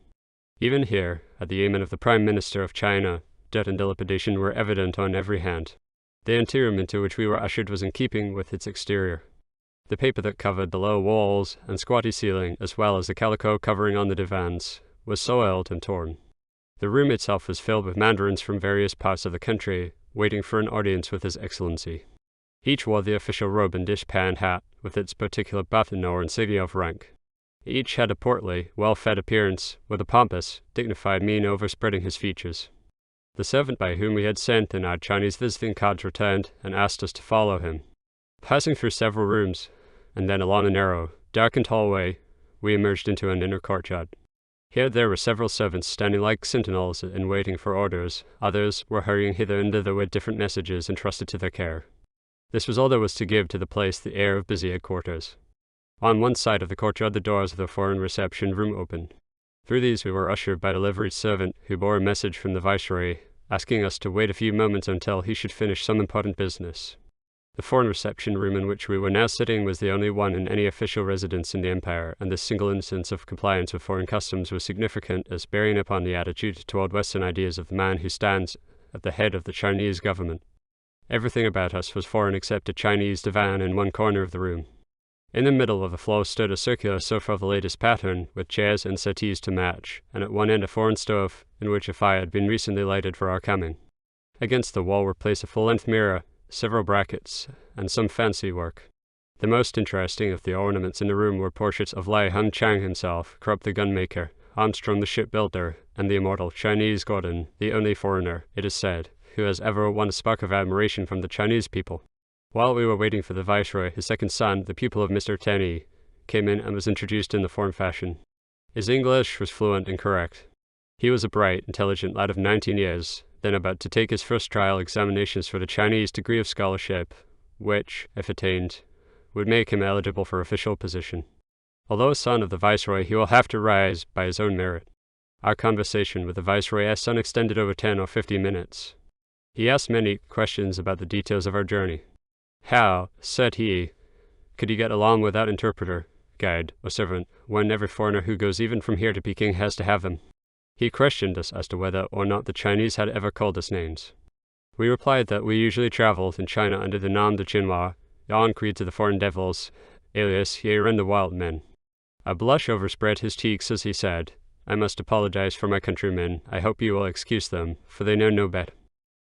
Even here, at the Yamen of the Prime Minister of China, dirt and dilapidation were evident on every hand. The interior into which we were ushered was in keeping with its exterior. The paper that covered the low walls and squatty ceiling, as well as the calico covering on the divans, was soiled and torn. The room itself was filled with mandarins from various parts of the country, waiting for an audience with His Excellency. Each wore the official robe and dishpan hat, with its particular button or insignia of rank. Each had a portly, well-fed appearance, with a pompous, dignified mien overspreading his features. The servant by whom we had sent in our Chinese visiting cards returned and asked us to follow him. Passing through several rooms, and then along a narrow, darkened hallway, we emerged into an inner courtyard. Here there were several servants standing like sentinels in waiting for orders. Others were hurrying hither and thither with different messages entrusted to their care. This was all there was to give to the place the air of busy headquarters. On one side of the courtyard the doors of the foreign reception room opened. Through these we were ushered by a liveried servant who bore a message from the Viceroy, asking us to wait a few moments until he should finish some important business. The foreign reception room in which we were now sitting was the only one in any official residence in the empire, and this single instance of compliance with foreign customs was significant as bearing upon the attitude toward Western ideas of the man who stands at the head of the Chinese government. Everything about us was foreign except a Chinese divan in one corner of the room. In the middle of the floor stood a circular sofa of the latest pattern, with chairs and settees to match, and at one end a foreign stove, in which a fire had been recently lighted for our coming. Against the wall were placed a full-length mirror, several brackets, and some fancy work. The most interesting of the ornaments in the room were portraits of Lai Hung Chang himself, Krupp the gunmaker, Armstrong the shipbuilder, and the immortal Chinese Gordon, the only foreigner, it is said, who has ever won a spark of admiration from the Chinese people. While we were waiting for the Viceroy, his second son, the pupil of Mr. Tenney, came in and was introduced in the foreign fashion. His English was fluent and correct. He was a bright, intelligent lad of 19 years, then about to take his first trial examinations for the Chinese degree of scholarship, which, if attained, would make him eligible for official position. Although a son of the Viceroy, he will have to rise by his own merit. Our conversation with the Viceroy's son extended over 10 or 15 minutes. He asked many questions about the details of our journey. How, said he, could he get along without interpreter, guide, or servant, when every foreigner who goes even from here to Peking has to have them? He questioned us as to whether or not the Chinese had ever called us names. We replied that we usually traveled in China under the nom de Chinois, Yan Creed to the foreign devils, alias Ye Ren the wild men. A blush overspread his cheeks as he said, I must apologize for my countrymen. I hope you will excuse them, for they know no better.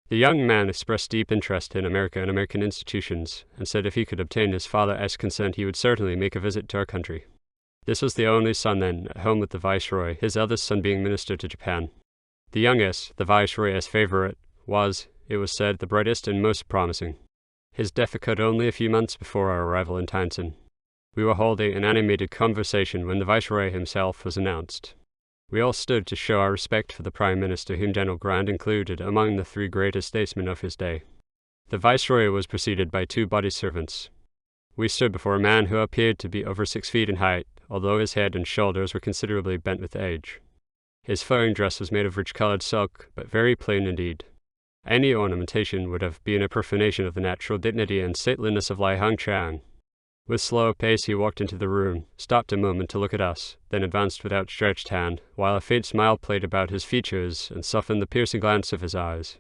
The young man expressed deep interest in America and American institutions, and said if he could obtain his father's consent he would certainly make a visit to our country. This was the only son then, at home with the Viceroy, his eldest son being minister to Japan. The youngest, the Viceroy's favorite, was, it was said, the brightest and most promising. His death occurred only a few months before our arrival in Tientsin. We were holding an animated conversation when the Viceroy himself was announced. We all stood to show our respect for the Prime Minister, whom General Grant included among the three greatest statesmen of his day. The Viceroy was preceded by two body servants. We stood before a man who appeared to be over 6 feet in height, although his head and shoulders were considerably bent with age. His flowing dress was made of rich-colored silk, but very plain indeed. Any ornamentation would have been a profanation of the natural dignity and stateliness of Lai Hung Chang. With slow pace he walked into the room, stopped a moment to look at us, then advanced with outstretched hand, while a faint smile played about his features and softened the piercing glance of his eyes.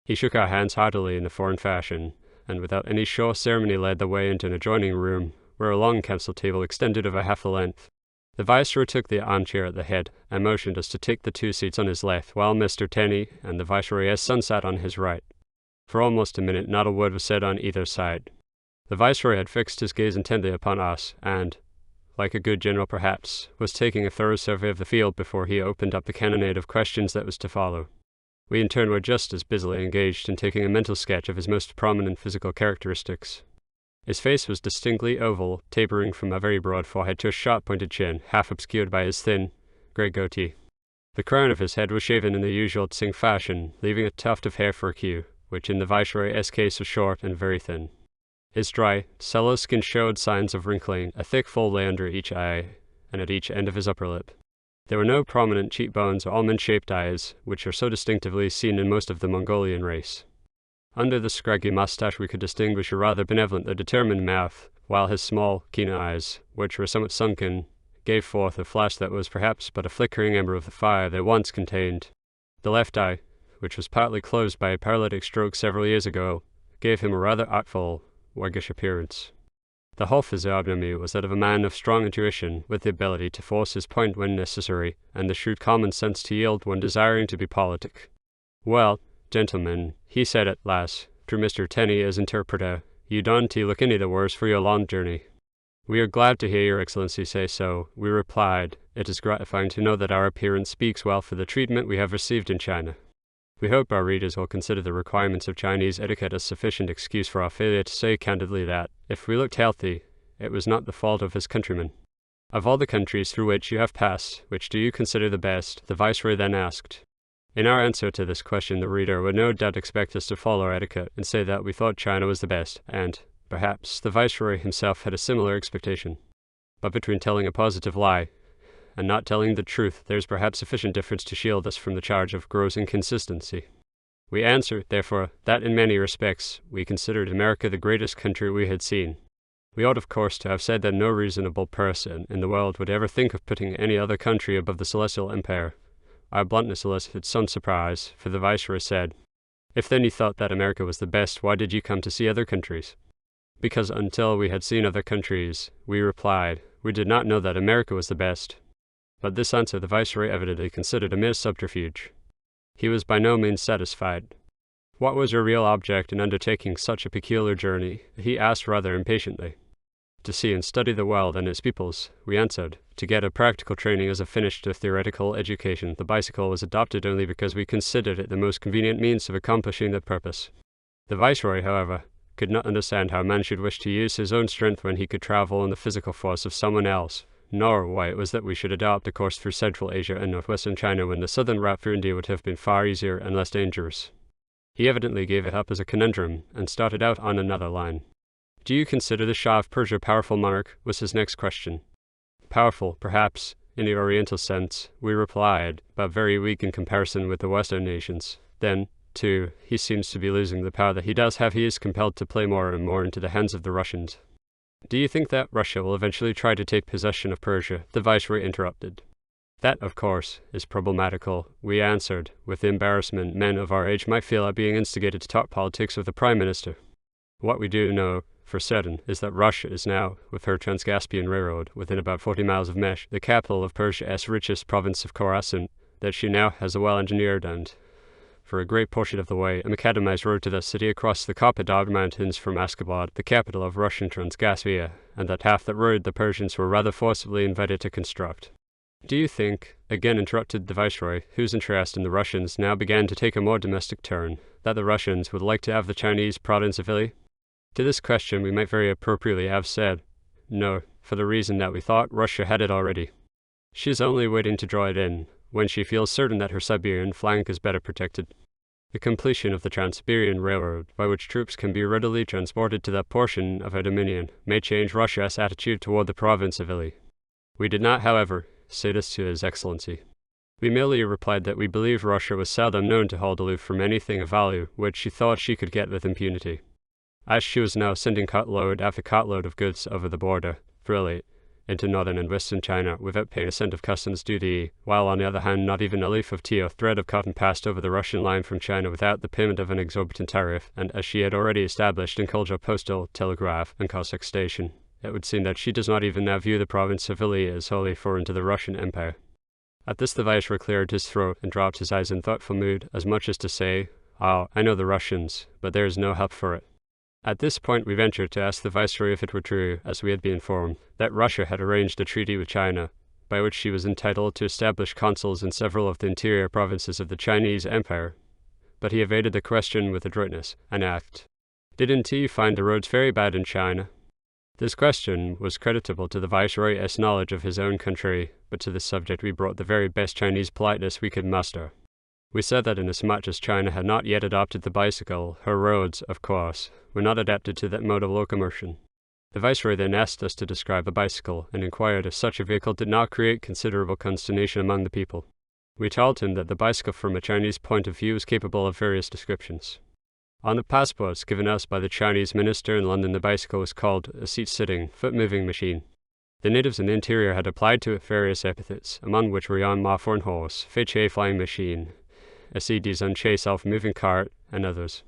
He shook our hands heartily in the foreign fashion, and without any show of ceremony led the way into an adjoining room, where a long council table extended over half the length. The Viceroy took the armchair at the head, and motioned us to take the 2 seats on his left, while Mr. Tenney and the Viceroy's son sat on his right. For almost a minute not a word was said on either side. The Viceroy had fixed his gaze intently upon us, and, like a good general perhaps, was taking a thorough survey of the field before he opened up the cannonade of questions that was to follow. We in turn were just as busily engaged in taking a mental sketch of his most prominent physical characteristics. His face was distinctly oval, tapering from a very broad forehead to a sharp-pointed chin, half obscured by his thin, grey goatee. The crown of his head was shaven in the usual Tsing fashion, leaving a tuft of hair for a queue, which in the Viceroy's case was short and very thin. His dry, sallow skin showed signs of wrinkling, a thick fold lay under each eye, and at each end of his upper lip. There were no prominent cheekbones or almond-shaped eyes, which are so distinctively seen in most of the Mongolian race. Under the scraggy mustache we could distinguish a rather benevolent though determined mouth, while his small, keen eyes, which were somewhat sunken, gave forth a flash that was perhaps but a flickering ember of the fire they once contained. The left eye, which was partly closed by a paralytic stroke several years ago, gave him a rather artful, waggish appearance. The whole physiognomy was that of a man of strong intuition, with the ability to force his point when necessary, and the shrewd common sense to yield when desiring to be politic. "Well, gentlemen," he said at last, through Mr. Tenney as interpreter, "you don't look any the worse for your long journey." "We are glad to hear your Excellency say so," we replied. "It is gratifying to know that our appearance speaks well for the treatment we have received in China. We hope our readers will consider the requirements of Chinese etiquette as sufficient excuse for our failure to say candidly that, if we looked healthy, it was not the fault of his countrymen." "Of all the countries through which you have passed, which do you consider the best?" the Viceroy then asked. In our answer to this question the reader would no doubt expect us to follow our etiquette and say that we thought China was the best, and, perhaps, the Viceroy himself had a similar expectation. But between telling a positive lie and not telling the truth, there is perhaps sufficient difference to shield us from the charge of gross inconsistency. We answered, therefore, that in many respects we considered America the greatest country we had seen. We ought of course to have said that no reasonable person in the world would ever think of putting any other country above the Celestial Empire. Our bluntness elicited some surprise, for the Viceroy said, "If then you thought that America was the best, why did you come to see other countries?" "Because until we had seen other countries," we replied, "we did not know that America was the best." But this answer the Viceroy evidently considered a mere subterfuge. He was by no means satisfied. What was your real object in undertaking such a peculiar journey? He asked rather impatiently. "To see and study the world and its peoples," we answered. "To get a practical training as a finish to theoretical education, the bicycle was adopted only because we considered it the most convenient means of accomplishing that purpose." The Viceroy, however, could not understand how a man should wish to use his own strength when he could travel on the physical force of someone else, nor why it was that we should adopt a course through Central Asia and northwestern China when the southern route through India would have been far easier and less dangerous. He evidently gave it up as a conundrum, and started out on another line. "Do you consider the Shah of Persia a powerful monarch?" was his next question. "Powerful, perhaps, in the Oriental sense," we replied, "but very weak in comparison with the Western nations. Then, too, he seems to be losing the power that he does have. He is compelled to play more and more into the hands of the Russians." "Do you think that Russia will eventually try to take possession of Persia?" the Viceroy interrupted. "That, of course, is problematical," we answered, with the embarrassment men of our age might feel at being instigated to talk politics with the Prime Minister. What we do know for certain is that Russia is now, with her Trans-Caspian Railroad, within about 40 miles of Mesh, the capital of Persia's richest province of Khorasan, that she now has a well-engineered and, for a great portion of the way, a macadamized road to that city across the Karpatov Mountains from Ashgabat, the capital of Russian Transcaspia, and that half that road the Persians were rather forcibly invited to construct. "Do you think," again interrupted the Viceroy, whose interest in the Russians now began to take a more domestic turn, "that the Russians would like to have the Chinese province of Italy?" To this question we might very appropriately have said, "No," for the reason that we thought Russia had it already. She is only waiting to draw it in, when she feels certain that her Siberian flank is better protected. The completion of the Trans-Siberian Railroad, by which troops can be readily transported to that portion of her dominion, may change Russia's attitude toward the province of Italy. We did not, however, say this to His Excellency. We merely replied that we believed Russia was seldom known to hold aloof from anything of value which she thought she could get with impunity. As she was now sending cartload after cartload of goods over the border, through Italy, into northern and western China without paying a cent of customs duty, while on the other hand not even a leaf of tea or thread of cotton passed over the Russian line from China without the payment of an exorbitant tariff, and as she had already established in Kolja postal, telegraph, and Cossack station, it would seem that she does not even now view the province of Italy as wholly foreign to the Russian Empire. At this the Viceroy cleared his throat and dropped his eyes in thoughtful mood, as much as to say, "Ah, I know the Russians, but there is no help for it." At this point we ventured to ask the Viceroy if it were true, as we had been informed, that Russia had arranged a treaty with China, by which she was entitled to establish consuls in several of the interior provinces of the Chinese Empire. But he evaded the question with adroitness, and asked, "Didn't you find the roads very bad in China?" This question was creditable to the Viceroy's knowledge of his own country, but to this subject we brought the very best Chinese politeness we could muster. We said that inasmuch as China had not yet adopted the bicycle, her roads, of course, were not adapted to that mode of locomotion. The Viceroy then asked us to describe a bicycle, and inquired if such a vehicle did not create considerable consternation among the people. We told him that the bicycle from a Chinese point of view was capable of various descriptions. On the passports given us by the Chinese minister in London, the bicycle was called a seat-sitting, foot-moving machine. The natives in the interior had applied to it various epithets, among which were yon ma foreign horse, fei che flying machine, a citizen che self-moving cart, and others.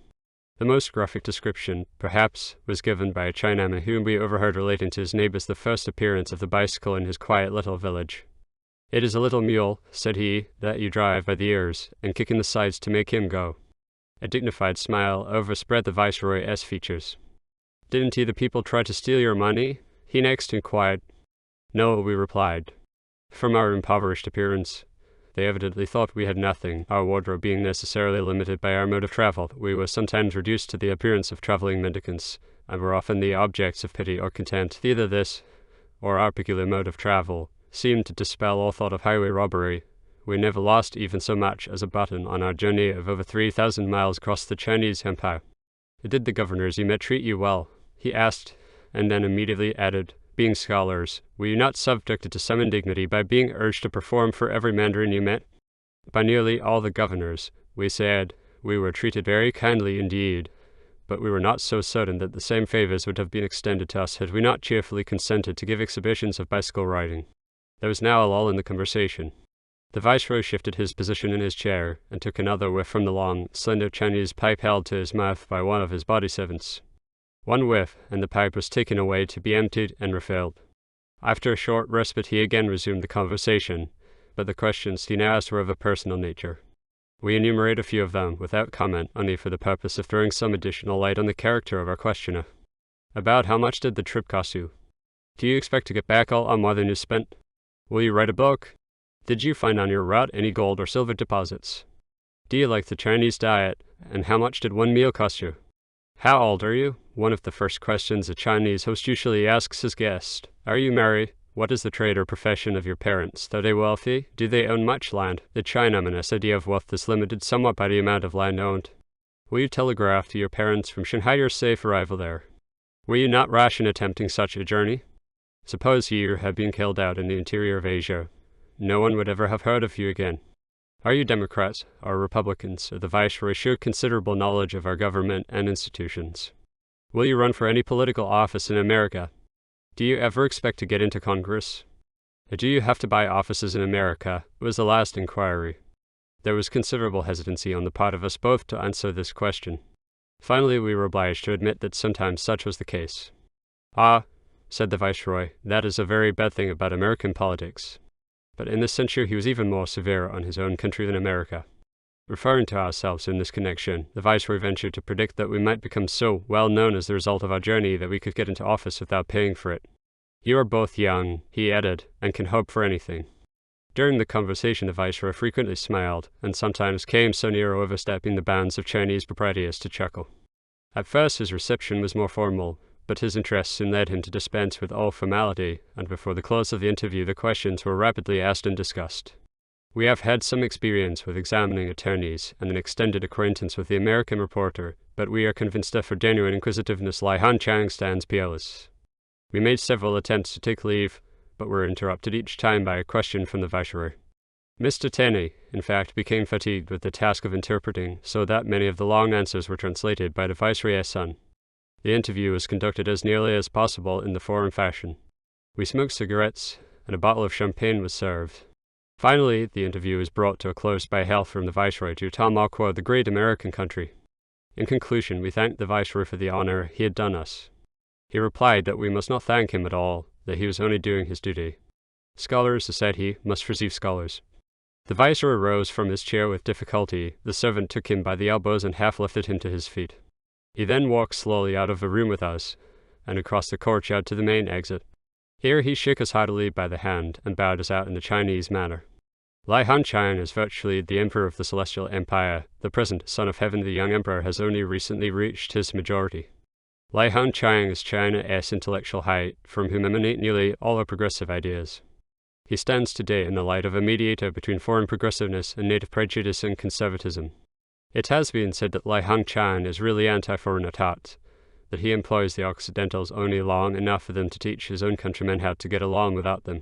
The most graphic description, perhaps, was given by a Chinaman whom we overheard relating to his neighbours the first appearance of the bicycle in his quiet little village. "It is a little mule," said he, "that you drive by the ears, and kick in the sides to make him go." A dignified smile overspread the Viceroy's features. "Didn't the people try to steal your money?" he next inquired. "No," we replied. From our impoverished appearance, they evidently thought we had nothing, our wardrobe being necessarily limited by our mode of travel. We were sometimes reduced to the appearance of travelling mendicants, and were often the objects of pity or contempt. Either this, or our peculiar mode of travel, seemed to dispel all thought of highway robbery. We never lost even so much as a button on our journey of over 3,000 miles across the Chinese Empire. "Did the governors you met treat you well?" he asked, and then immediately added, "Being scholars, were you not subjected to some indignity by being urged to perform for every Mandarin you met?" "By nearly all the governors," we said, "we were treated very kindly indeed, but we were not so certain that the same favours would have been extended to us had we not cheerfully consented to give exhibitions of bicycle riding." There was now a lull in the conversation. The Viceroy shifted his position in his chair, and took another whiff from the long, slender Chinese pipe held to his mouth by one of his body servants. One whiff, and the pipe was taken away to be emptied and refilled. After a short respite he again resumed the conversation, but the questions he now asked were of a personal nature. We enumerate a few of them, without comment, only for the purpose of throwing some additional light on the character of our questioner. "About how much did the trip cost you? Do you expect to get back all or more than you spent? Will you write a book? Did you find on your route any gold or silver deposits? Do you like the Chinese diet, and how much did one meal cost you? How old are you?" One of the first questions a Chinese host usually asks his guest. "Are you married? What is the trade or profession of your parents? Are they wealthy? Do they own much land?" The Chinaman's idea of wealth is limited somewhat by the amount of land owned. "Will you telegraph to your parents from Shanghai your safe arrival there? Were you not rash in attempting such a journey? Suppose you had been killed out in the interior of Asia. No one would ever have heard of you again. Are you Democrats or Republicans?" The Viceroy showed considerable knowledge of our government and institutions. "Will you run for any political office in America? Do you ever expect to get into Congress? Do you have to buy offices in America?" was the last inquiry. There was considerable hesitancy on the part of us both to answer this question. Finally we were obliged to admit that sometimes such was the case. "Ah," said the Viceroy, "that is a very bad thing about American politics." But in this censure he was even more severe on his own country than America. Referring to ourselves in this connection, the Viceroy ventured to predict that we might become so well known as the result of our journey that we could get into office without paying for it. "You are both young," he added, "and can hope for anything." During the conversation the Viceroy frequently smiled, and sometimes came so near overstepping the bounds of Chinese propriety as to chuckle. At first his reception was more formal, but his interest soon led him to dispense with all formality, and before the close of the interview the questions were rapidly asked and discussed. We have had some experience with examining attorneys, and an extended acquaintance with the American reporter, but we are convinced that for genuine inquisitiveness Lai Han Chang stands peerless. We made several attempts to take leave, but were interrupted each time by a question from the Viceroy. Mr. Tenney, in fact, became fatigued with the task of interpreting, so that many of the long answers were translated by the Viceroy's son. The interview was conducted as nearly as possible in the foreign fashion. We smoked cigarettes, and a bottle of champagne was served. Finally, the interview was brought to a close by a hail from the Viceroy to Tamaqua, the great American country. In conclusion, we thanked the Viceroy for the honour he had done us. He replied that we must not thank him at all, that he was only doing his duty. "Scholars," said he, "must receive scholars." The Viceroy rose from his chair with difficulty. The servant took him by the elbows and half lifted him to his feet. He then walked slowly out of the room with us, and across the courtyard to the main exit. Here he shook us heartily by the hand, and bowed us out in the Chinese manner. Lai Han Chang is virtually the Emperor of the Celestial Empire. The present Son of Heaven, the young Emperor, has only recently reached his majority. Lai Hongqiang is China's intellectual height, from whom emanate nearly all our progressive ideas. He stands today in the light of a mediator between foreign progressiveness and native prejudice and conservatism. It has been said that Lai Hongqiang is really anti-foreign at heart, that he employs the Occidentals only long enough for them to teach his own countrymen how to get along without them.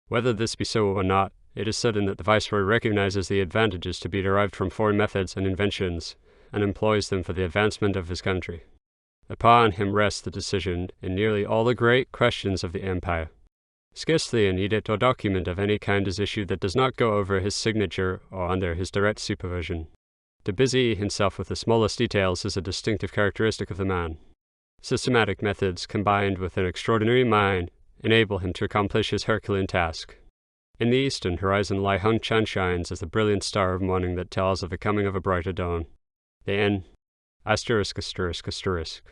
Whether this be so or not, it is certain that the Viceroy recognizes the advantages to be derived from foreign methods and inventions, and employs them for the advancement of his country. Upon him rests the decision in nearly all the great questions of the empire. Scarcely an edict or document of any kind is issued that does not go over his signature or under his direct supervision. To busy himself with the smallest details is a distinctive characteristic of the man. Systematic methods combined with an extraordinary mind enable him to accomplish his Herculean task. In the eastern horizon, Lai Hongqiang shines as the brilliant star of morning that tells of the coming of a brighter dawn. The end. *********.